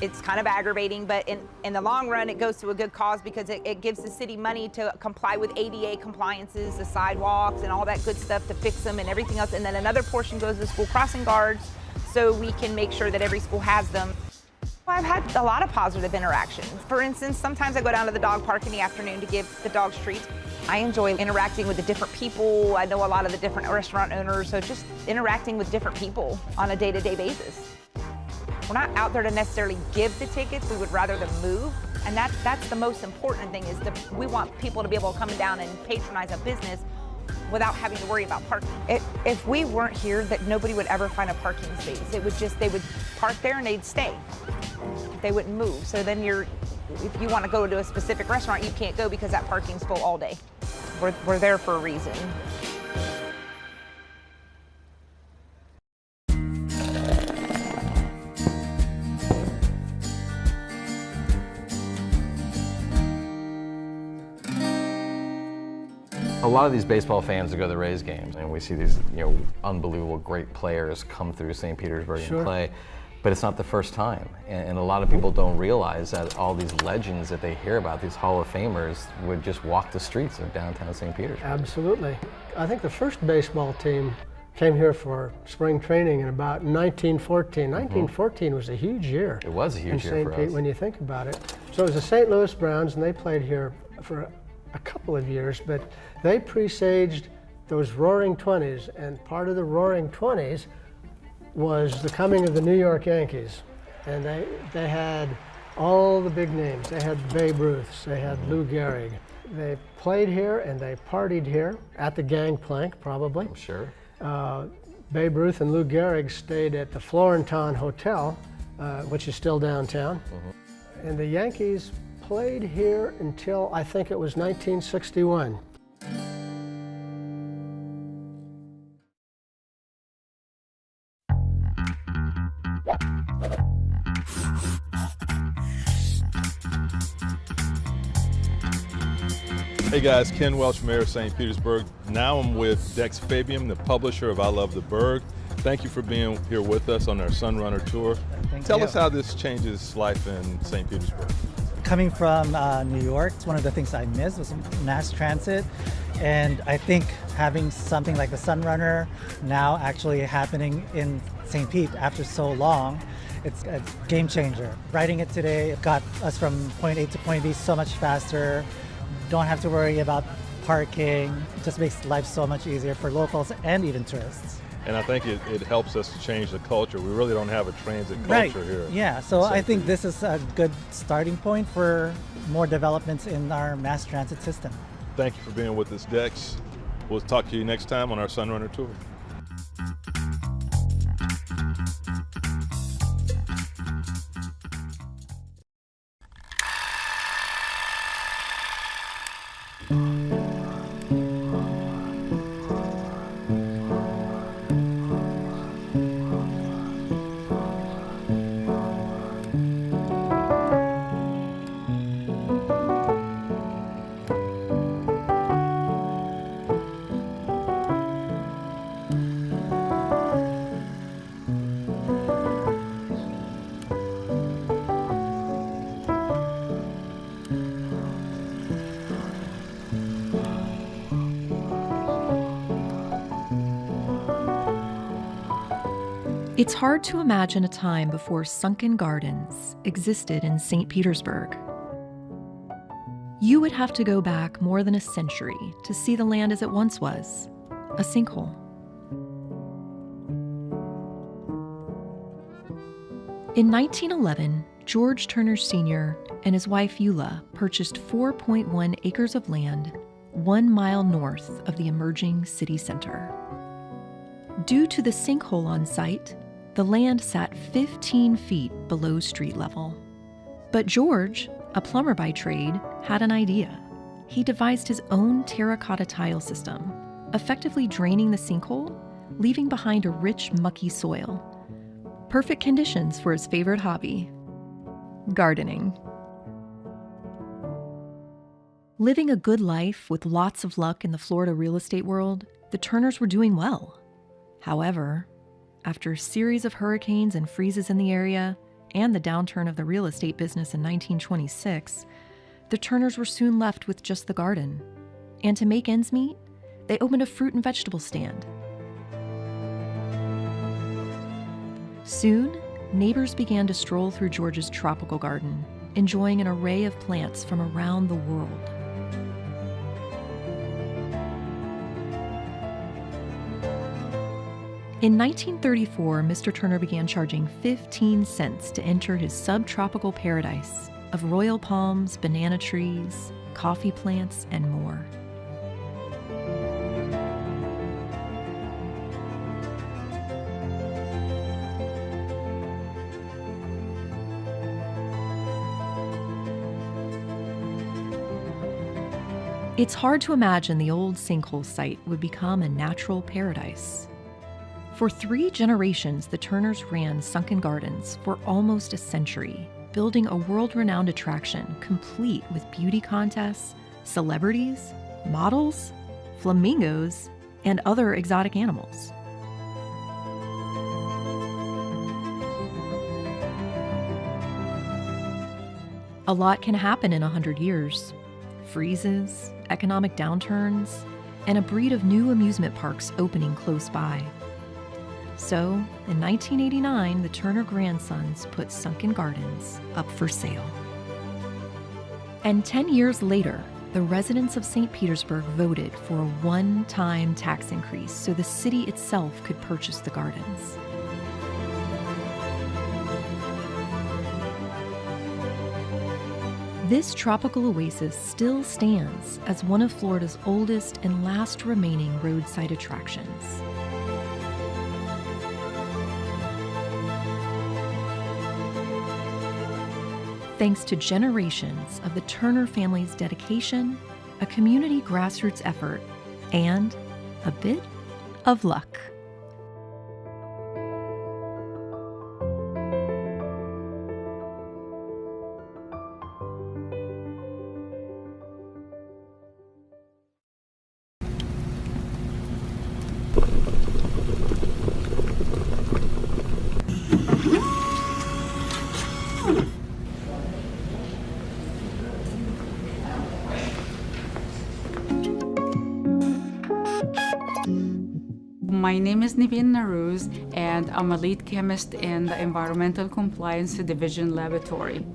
it's kind of aggravating, but in the long run, it goes to a good cause because it gives the city money to comply with ADA compliances, the sidewalks, and all that good stuff to fix them and everything else. And then another portion goes to school crossing guards, so we can make sure that every school has them. I've had a lot of positive interactions. For instance, sometimes I go down to the dog park in the afternoon to give the dogs treats. I enjoy interacting with the different people. I know a lot of the different restaurant owners, so just interacting with different people on a day-to-day basis. We're not out there to necessarily give the tickets, we would rather them move. And that's the most important thing is we want people to be able to come down and patronize a business without having to worry about parking. If we weren't here, that nobody would ever find a parking space. They would park there and they'd stay. They wouldn't move. So then if you want to go to a specific restaurant, you can't go because that parking's full all day. We're there for a reason. A lot of these baseball fans that go to the Rays games, and we see these, unbelievable great players come through St. Petersburg and play, but it's not the first time. And a lot of people don't realize that all these legends that they hear about, these Hall of Famers, would just walk the streets of downtown St. Petersburg. Absolutely. I think the first baseball team came here for spring training in about 1914. 1914 was a huge year. It was a huge year for us. When you think about it. So it was the St. Louis Browns, and they played here for a couple of years, but they presaged those Roaring 20s, and part of the Roaring 20s was the coming of the New York Yankees. And they had all the big names. They had Babe Ruths, they had Lou Gehrig. They played here and they partied here at the Gangplank, probably. I'm sure. Babe Ruth and Lou Gehrig stayed at the Florenton Hotel, which is still downtown. And the Yankees played here until I think it was 1961. Hey guys, Ken Welch, Mayor of St. Petersburg. Now I'm with Dex Fabian, the publisher of I Love the Burg. Thank you for being here with us on our Sunrunner tour. Tell us how this changes life in St. Petersburg. Coming from New York, it's one of the things I missed was mass transit. And I think having something like the Sunrunner now actually happening in St. Pete after so long, it's a game changer. Riding it today got us from point A to point B so much faster. Don't have to worry about parking. It just makes life so much easier for locals and even tourists. And I think it helps us to change the culture. We really don't have a transit culture here. Yeah, so I think this is a good starting point for more developments in our mass transit system. Thank you for being with us, Dex. We'll talk to you next time on our Sunrunner tour. It's hard to imagine a time before sunken gardens existed in St. Petersburg. You would have to go back more than a century to see the land as it once was, a sinkhole. In 1911, George Turner Sr. and his wife Eula purchased 4.1 acres of land 1 mile north of the emerging city center. Due to the sinkhole on site, the land sat 15 feet below street level. But George, a plumber by trade, had an idea. He devised his own terracotta tile system, effectively draining the sinkhole, leaving behind a rich, mucky soil. Perfect conditions for his favorite hobby, gardening. Living a good life with lots of luck in the Florida real estate world, the Turners were doing well. However, after a series of hurricanes and freezes in the area and the downturn of the real estate business in 1926, the Turners were soon left with just the garden. And to make ends meet, they opened a fruit and vegetable stand. Soon, neighbors began to stroll through George's tropical garden, enjoying an array of plants from around the world. In 1934, Mr. Turner began charging 15 cents to enter his subtropical paradise of royal palms, banana trees, coffee plants, and more. It's hard to imagine the old sinkhole site would become a natural paradise. For 3 generations, the Turners ran sunken gardens for almost a century, building a world-renowned attraction complete with beauty contests, celebrities, models, flamingos, and other exotic animals. A lot can happen in 100 years. Freezes, economic downturns, and a breed of new amusement parks opening close by. So, in 1989, the Turner grandsons put Sunken Gardens up for sale. And 10 years later, the residents of St. Petersburg voted for a one-time tax increase so the city itself could purchase the gardens. This tropical oasis still stands as one of Florida's oldest and last remaining roadside attractions. Thanks to generations of the Turner family's dedication, a community grassroots effort, and a bit of luck. My name is Niveen Naruz, and I'm a lead chemist in the Environmental Compliance Division Laboratory.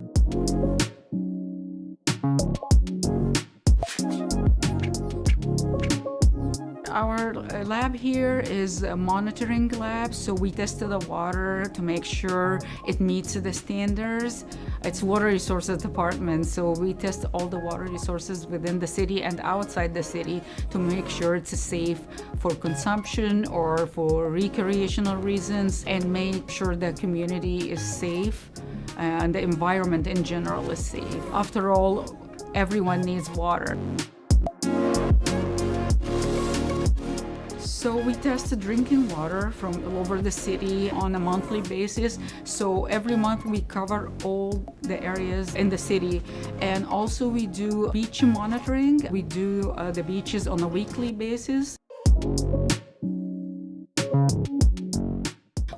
Our lab here is a monitoring lab, so we test the water to make sure it meets the standards. It's water resources department, so we test all the water resources within the city and outside the city to make sure it's safe for consumption or for recreational reasons, and make sure the community is safe and the environment in general is safe. After all, everyone needs water. So we test drinking water from all over the city on a monthly basis. So every month we cover all the areas in the city. And also we do beach monitoring. We do the beaches on a weekly basis.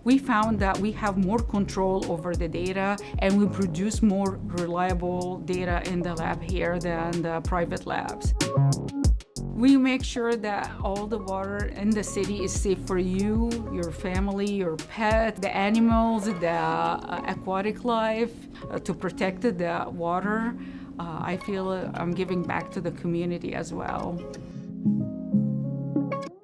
We found that we have more control over the data and we produce more reliable data in the lab here than the private labs. We make sure that all the water in the city is safe for you, your family, your pet, the animals, the aquatic life, to protect the water. I feel I'm giving back to the community as well.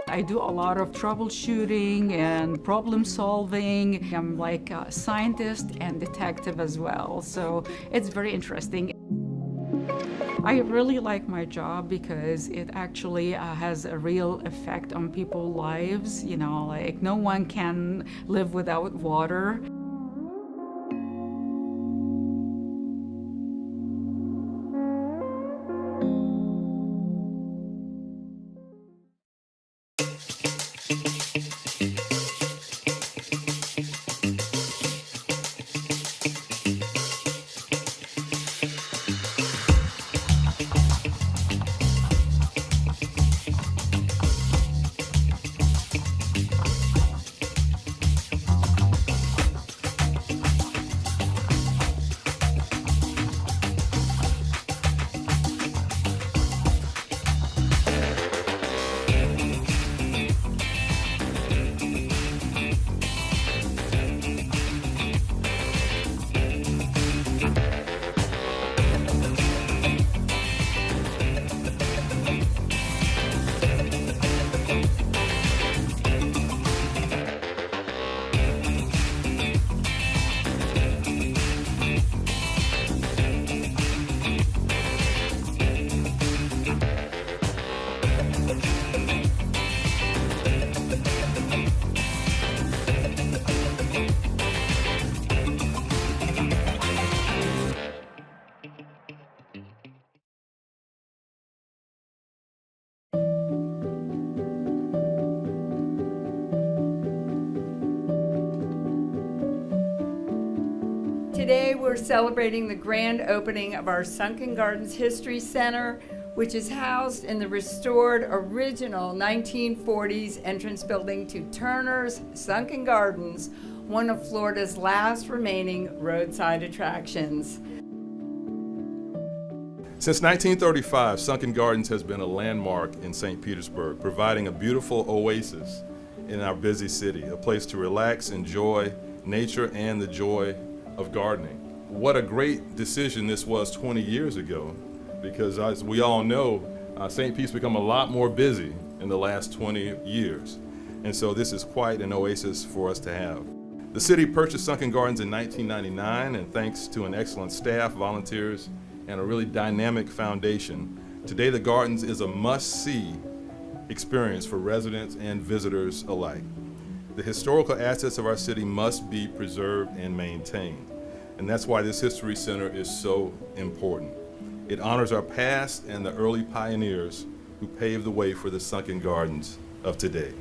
I do a lot of troubleshooting and problem solving. I'm like a scientist and detective as well, so it's very interesting. I really like my job because it actually has a real effect on people's lives. You know, like no one can live without water. Today we're celebrating the grand opening of our Sunken Gardens History Center, which is housed in the restored original 1940s entrance building to Turner's Sunken Gardens, one of Florida's last remaining roadside attractions. Since 1935, Sunken Gardens has been a landmark in St. Petersburg, providing a beautiful oasis in our busy city, a place to relax, enjoy nature, and the joy of gardening. What a great decision this was 20 years ago, because as we all know, St. Pete's become a lot more busy in the last 20 years. And so this is quite an oasis for us to have. The city purchased Sunken Gardens in 1999, and thanks to an excellent staff, volunteers, and a really dynamic foundation, today the Gardens is a must-see experience for residents and visitors alike. The historical assets of our city must be preserved and maintained. And that's why this History Center is so important. It honors our past and the early pioneers who paved the way for the Sunken Gardens of today.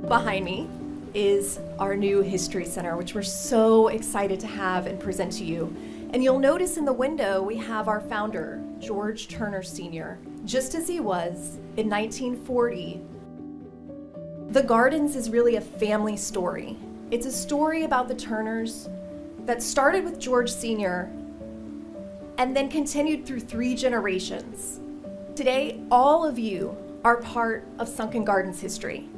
Behind me is our new History Center, which we're so excited to have and present to you. And you'll notice in the window we have our founder, George Turner Sr., just as he was in 1940. The Gardens is really a family story. It's a story about the Turners that started with George Sr. and then continued through 3 generations. Today, all of you are part of Sunken Gardens history.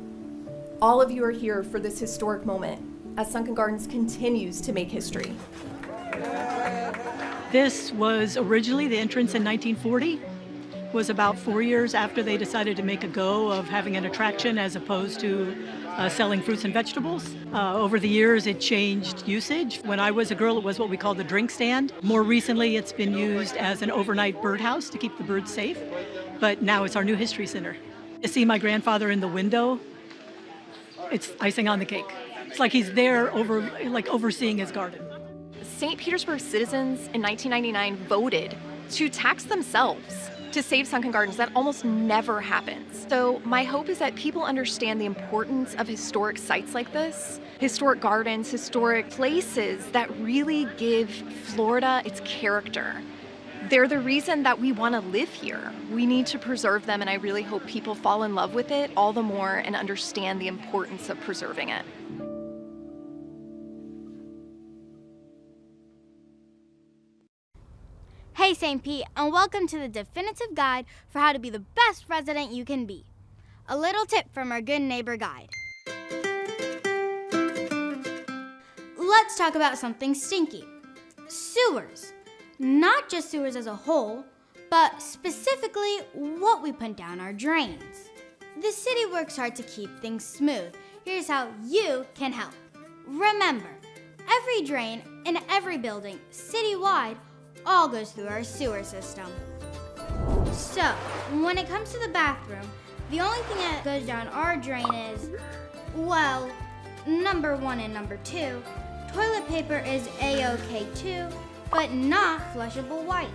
All of you are here for this historic moment as Sunken Gardens continues to make history. This was originally the entrance in 1940. Was about 4 years after they decided to make a go of having an attraction as opposed to selling fruits and vegetables. Over the years, it changed usage. When I was a girl, it was what we called the drink stand. More recently, it's been used as an overnight birdhouse to keep the birds safe. But now it's our new history center. To see my grandfather in the window, it's icing on the cake. It's like he's there overseeing his garden. St. Petersburg citizens in 1999 voted to tax themselves to save Sunken Gardens. That almost never happens. So my hope is that people understand the importance of historic sites like this, historic gardens, historic places that really give Florida its character. They're the reason that we want to live here. We need to preserve them, and I really hope people fall in love with it all the more and understand the importance of preserving it. Hey Hey St. Pete, and welcome to the definitive guide for how to be the best resident you can be. A little tip from our good neighbor guide. Let's talk about something stinky. Sewers. Not just sewers as a whole, but specifically what we put down our drains. The city works hard to keep things smooth. Here's how you can help. Remember, every drain in every building, citywide, all goes through our sewer system. So, when it comes to the bathroom, the only thing that goes down our drain is, well, number 1 and number 2, toilet paper is A-OK too, but not flushable wipes.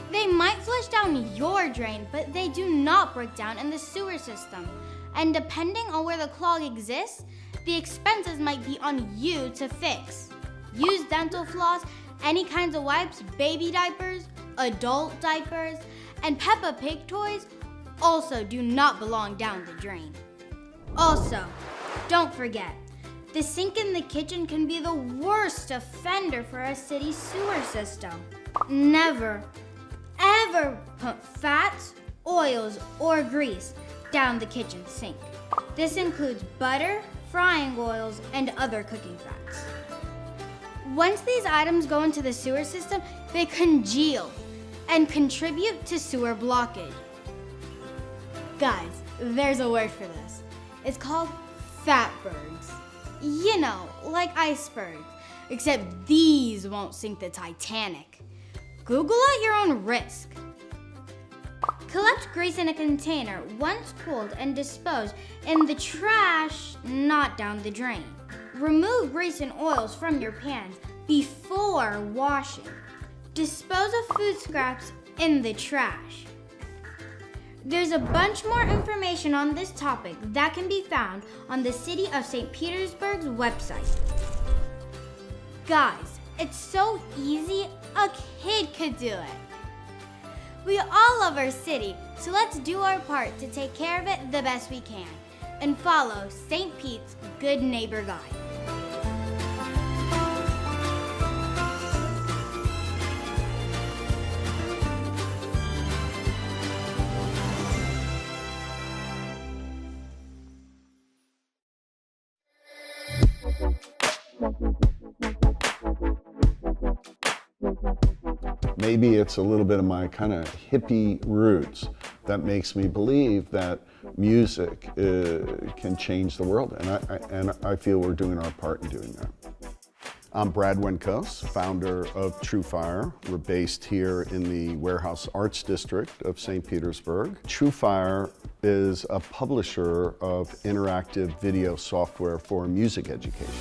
They might flush down your drain, but they do not break down in the sewer system. And depending on where the clog exists, the expenses might be on you to fix. Use dental floss, any kinds of wipes, baby diapers, adult diapers, and Peppa Pig toys also do not belong down the drain. Also, don't forget, the sink in the kitchen can be the worst offender for a city sewer system. Never, ever put fats, oils, or grease down the kitchen sink. This includes butter, frying oils, and other cooking fats. Once these items go into the sewer system, they congeal and contribute to sewer blockage. Guys, there's a word for this. It's called fatbergs. You know, like icebergs, except these won't sink the Titanic. Google at your own risk. Collect grease in a container once cooled and dispose in the trash, not down the drain. Remove grease and oils from your pans before washing. Dispose of food scraps in the trash. There's a bunch more information on this topic that can be found on the City of St. Petersburg's website. Guys, it's so easy, a kid could do it. We all love our city, so let's do our part to take care of it the best we can and follow St. Pete's Good Neighbor Guide. Maybe it's a little bit of my kind of hippie roots that makes me believe that music can change the world, and I feel we're doing our part in doing that. I'm Brad Winkos, founder of True Fire. We're based here in the Warehouse Arts District of St. Petersburg. True Fire is a publisher of interactive video software for music education.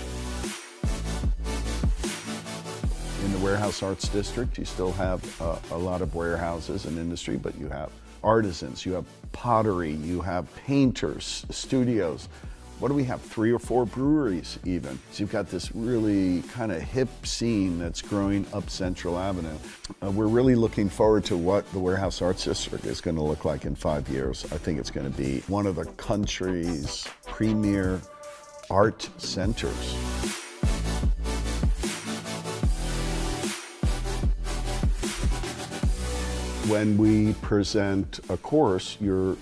In the Warehouse Arts District, you still have a lot of warehouses and industry, but you have artisans, you have pottery, you have painters, studios. What do we have? 3 or 4 breweries even. So you've got this really kind of hip scene that's growing up Central Avenue. We're really looking forward to what the Warehouse Arts District is going to look like in 5 years. I think it's going to be one of the country's premier art centers. When we present a course, you're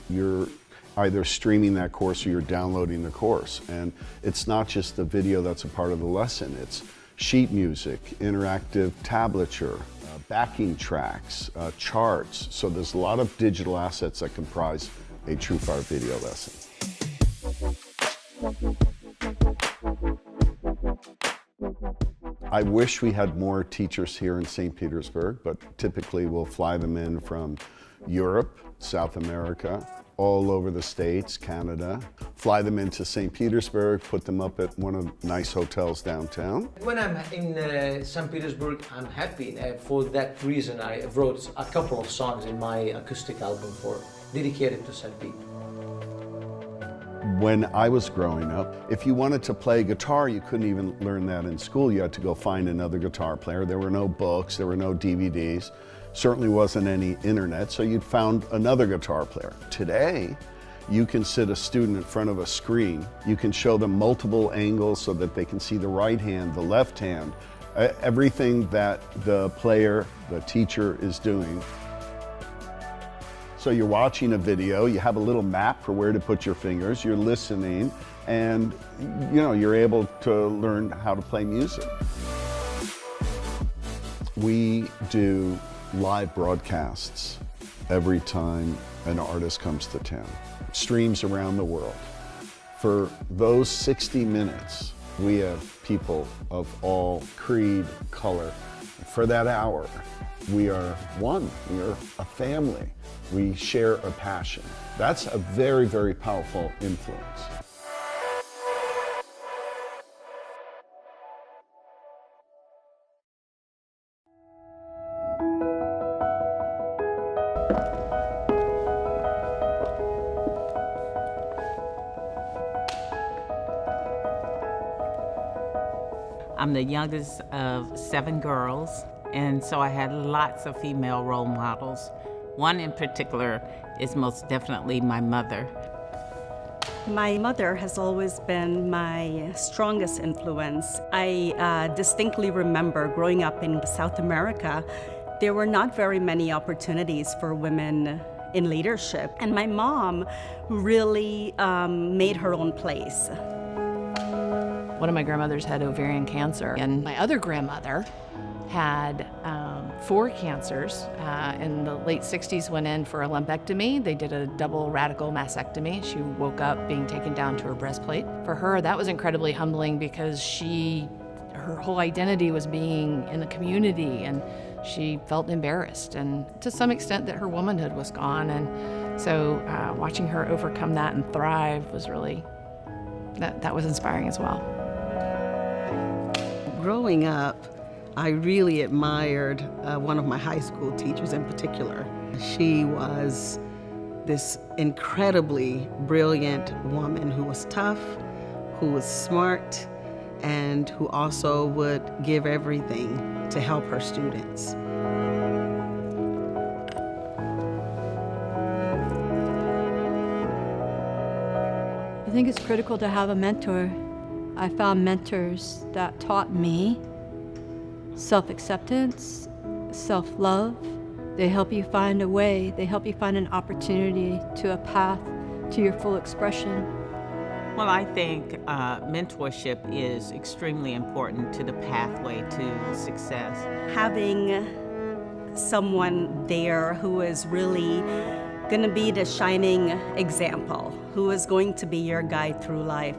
either streaming that course or you're downloading the course. And it's not just the video that's a part of the lesson, it's sheet music, interactive tablature, backing tracks, charts. So there's a lot of digital assets that comprise a True Fire video lesson. I wish we had more teachers here in St. Petersburg, but typically we'll fly them in from Europe, South America, all over the States, Canada, fly them into St. Petersburg, put them up at one of the nice hotels downtown. When I'm in St. Petersburg, I'm happy. For that reason, I wrote a couple of songs in my acoustic album dedicated to St. Pete. When I was growing up, if you wanted to play guitar, you couldn't even learn that in school. You had to go find another guitar player. There were no books, there were no DVDs. Certainly wasn't any internet, so you'd found another guitar player. Today, you can sit a student in front of a screen. You can show them multiple angles so that they can see the right hand, the left hand, everything that the player, the teacher is doing. So you're watching a video, you have a little map for where to put your fingers, you're listening, and you're able to learn how to play music. We do live broadcasts every time an artist comes to town. Streams around the world. For those 60 minutes, we have people of all creed, color. For that hour, we are one. We are a family. We share a passion. That's a very, very powerful influence. I'm the youngest of 7 girls, and so I had lots of female role models. One in particular is most definitely my mother. My mother has always been my strongest influence. I distinctly remember growing up in South America, there were not very many opportunities for women in leadership, and my mom really made her own place. One of my grandmothers had ovarian cancer, and my other grandmother had 4 cancers. In the late 60s, went in for a lumpectomy. They did a double radical mastectomy. She woke up being taken down to her breastplate. For her, that was incredibly humbling because her whole identity was being in the community, and she felt embarrassed, and to some extent that her womanhood was gone. And so watching her overcome that and thrive was really, that was inspiring as well. Growing up, I really admired one of my high school teachers in particular. She was this incredibly brilliant woman who was tough, who was smart, and who also would give everything to help her students. I think it's critical to have a mentor. I found mentors that taught me self-acceptance, self-love. They help you find a way. They help you find an opportunity to a path to your full expression. Well, I think mentorship is extremely important to the pathway to success. Having someone there who is really going to be the shining example, who is going to be your guide through life,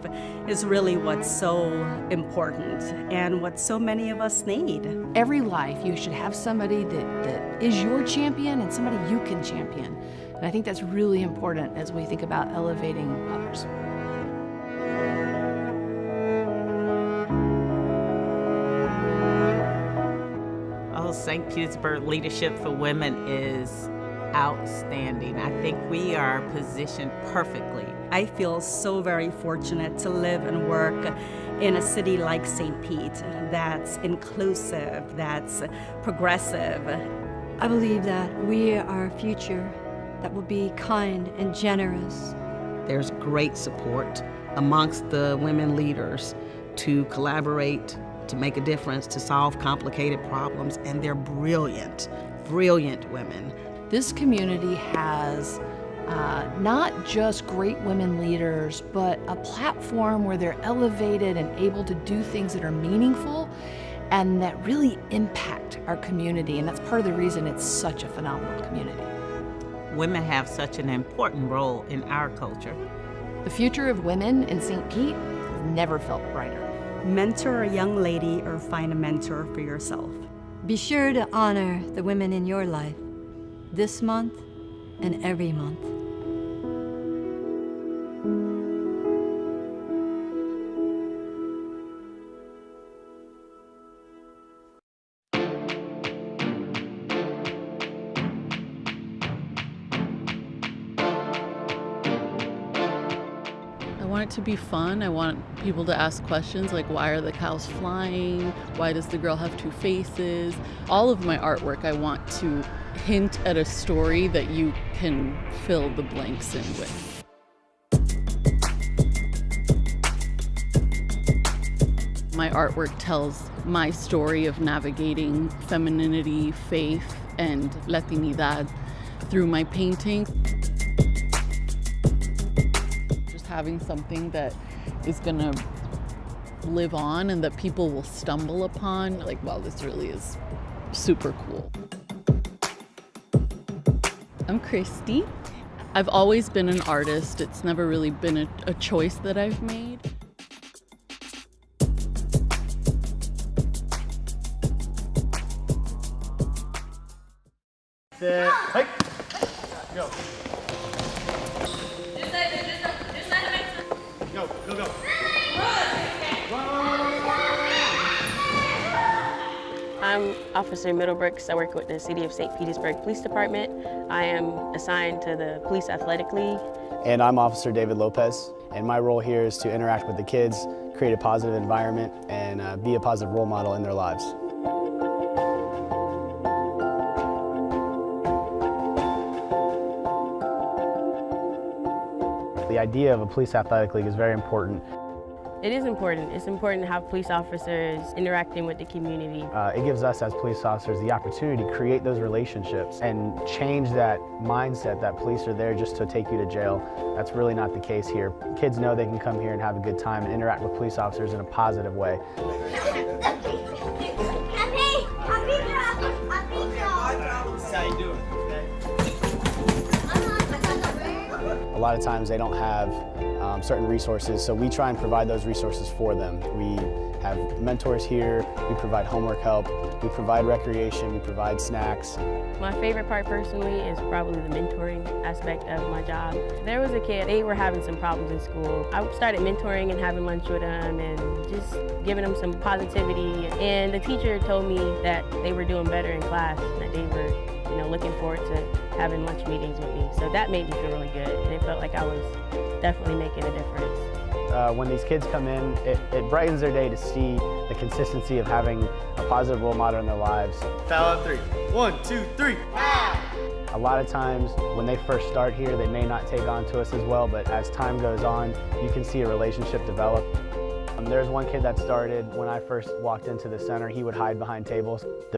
is really what's so important and what so many of us need. Every life, you should have somebody that is your champion and somebody you can champion. And I think that's really important as we think about elevating others. Oh, St. Petersburg Leadership for Women is outstanding. I think we are positioned perfectly. I feel so very fortunate to live and work in a city like St. Pete that's inclusive, that's progressive. I believe that we are a future that will be kind and generous. There's great support amongst the women leaders to collaborate, to make a difference, to solve complicated problems, and they're brilliant, brilliant women. This community has not just great women leaders, but a platform where they're elevated and able to do things that are meaningful and that really impact our community. And that's part of the reason it's such a phenomenal community. Women have such an important role in our culture. The future of women in St. Pete has never felt brighter. Mentor a young lady or find a mentor for yourself. Be sure to honor the women in your life this month and every month. I want it to be fun. I want people to ask questions like, why are the cows flying? Why does the girl have 2 faces? All of my artwork, I want to hint at a story that you can fill the blanks in with. My artwork tells my story of navigating femininity, faith, and Latinidad through my painting. Just having something that is gonna live on and that people will stumble upon, like, wow, this really is super cool. I'm Christy. I've always been an artist. It's never really been a choice that I've made. Hike. Go. Go, go, go. I'm Officer Middlebrooks. I work with the City of St. Petersburg Police Department. I am assigned to the Police Athletic League. And I'm Officer David Lopez, and my role here is to interact with the kids, create a positive environment, and be a positive role model in their lives. The idea of a police athletic league is very important. It is important. It's important to have police officers interacting with the community. It gives us as police officers the opportunity to create those relationships and change that mindset that police are there just to take you to jail. That's really not the case here. Kids know they can come here and have a good time and interact with police officers in a positive way. A lot of times they don't have certain resources, so we try and provide those resources for them. We have mentors here, we provide homework help, we provide recreation, we provide snacks. My favorite part personally is probably the mentoring aspect of my job. There was a kid, they were having some problems in school. I started mentoring and having lunch with them and just giving them some positivity. And the teacher told me that they were doing better in class, that they were looking forward to having lunch meetings with me. So that made me feel really good, and it felt like I was definitely making a difference. When these kids come in, it brightens their day to see the consistency of having a positive role model in their lives. Foul out 3. 1, 2, 3. A lot of times when they first start here, they may not take on to us as well, but as time goes on, you can see a relationship develop. There's one kid that started when I first walked into the center. He would hide behind tables.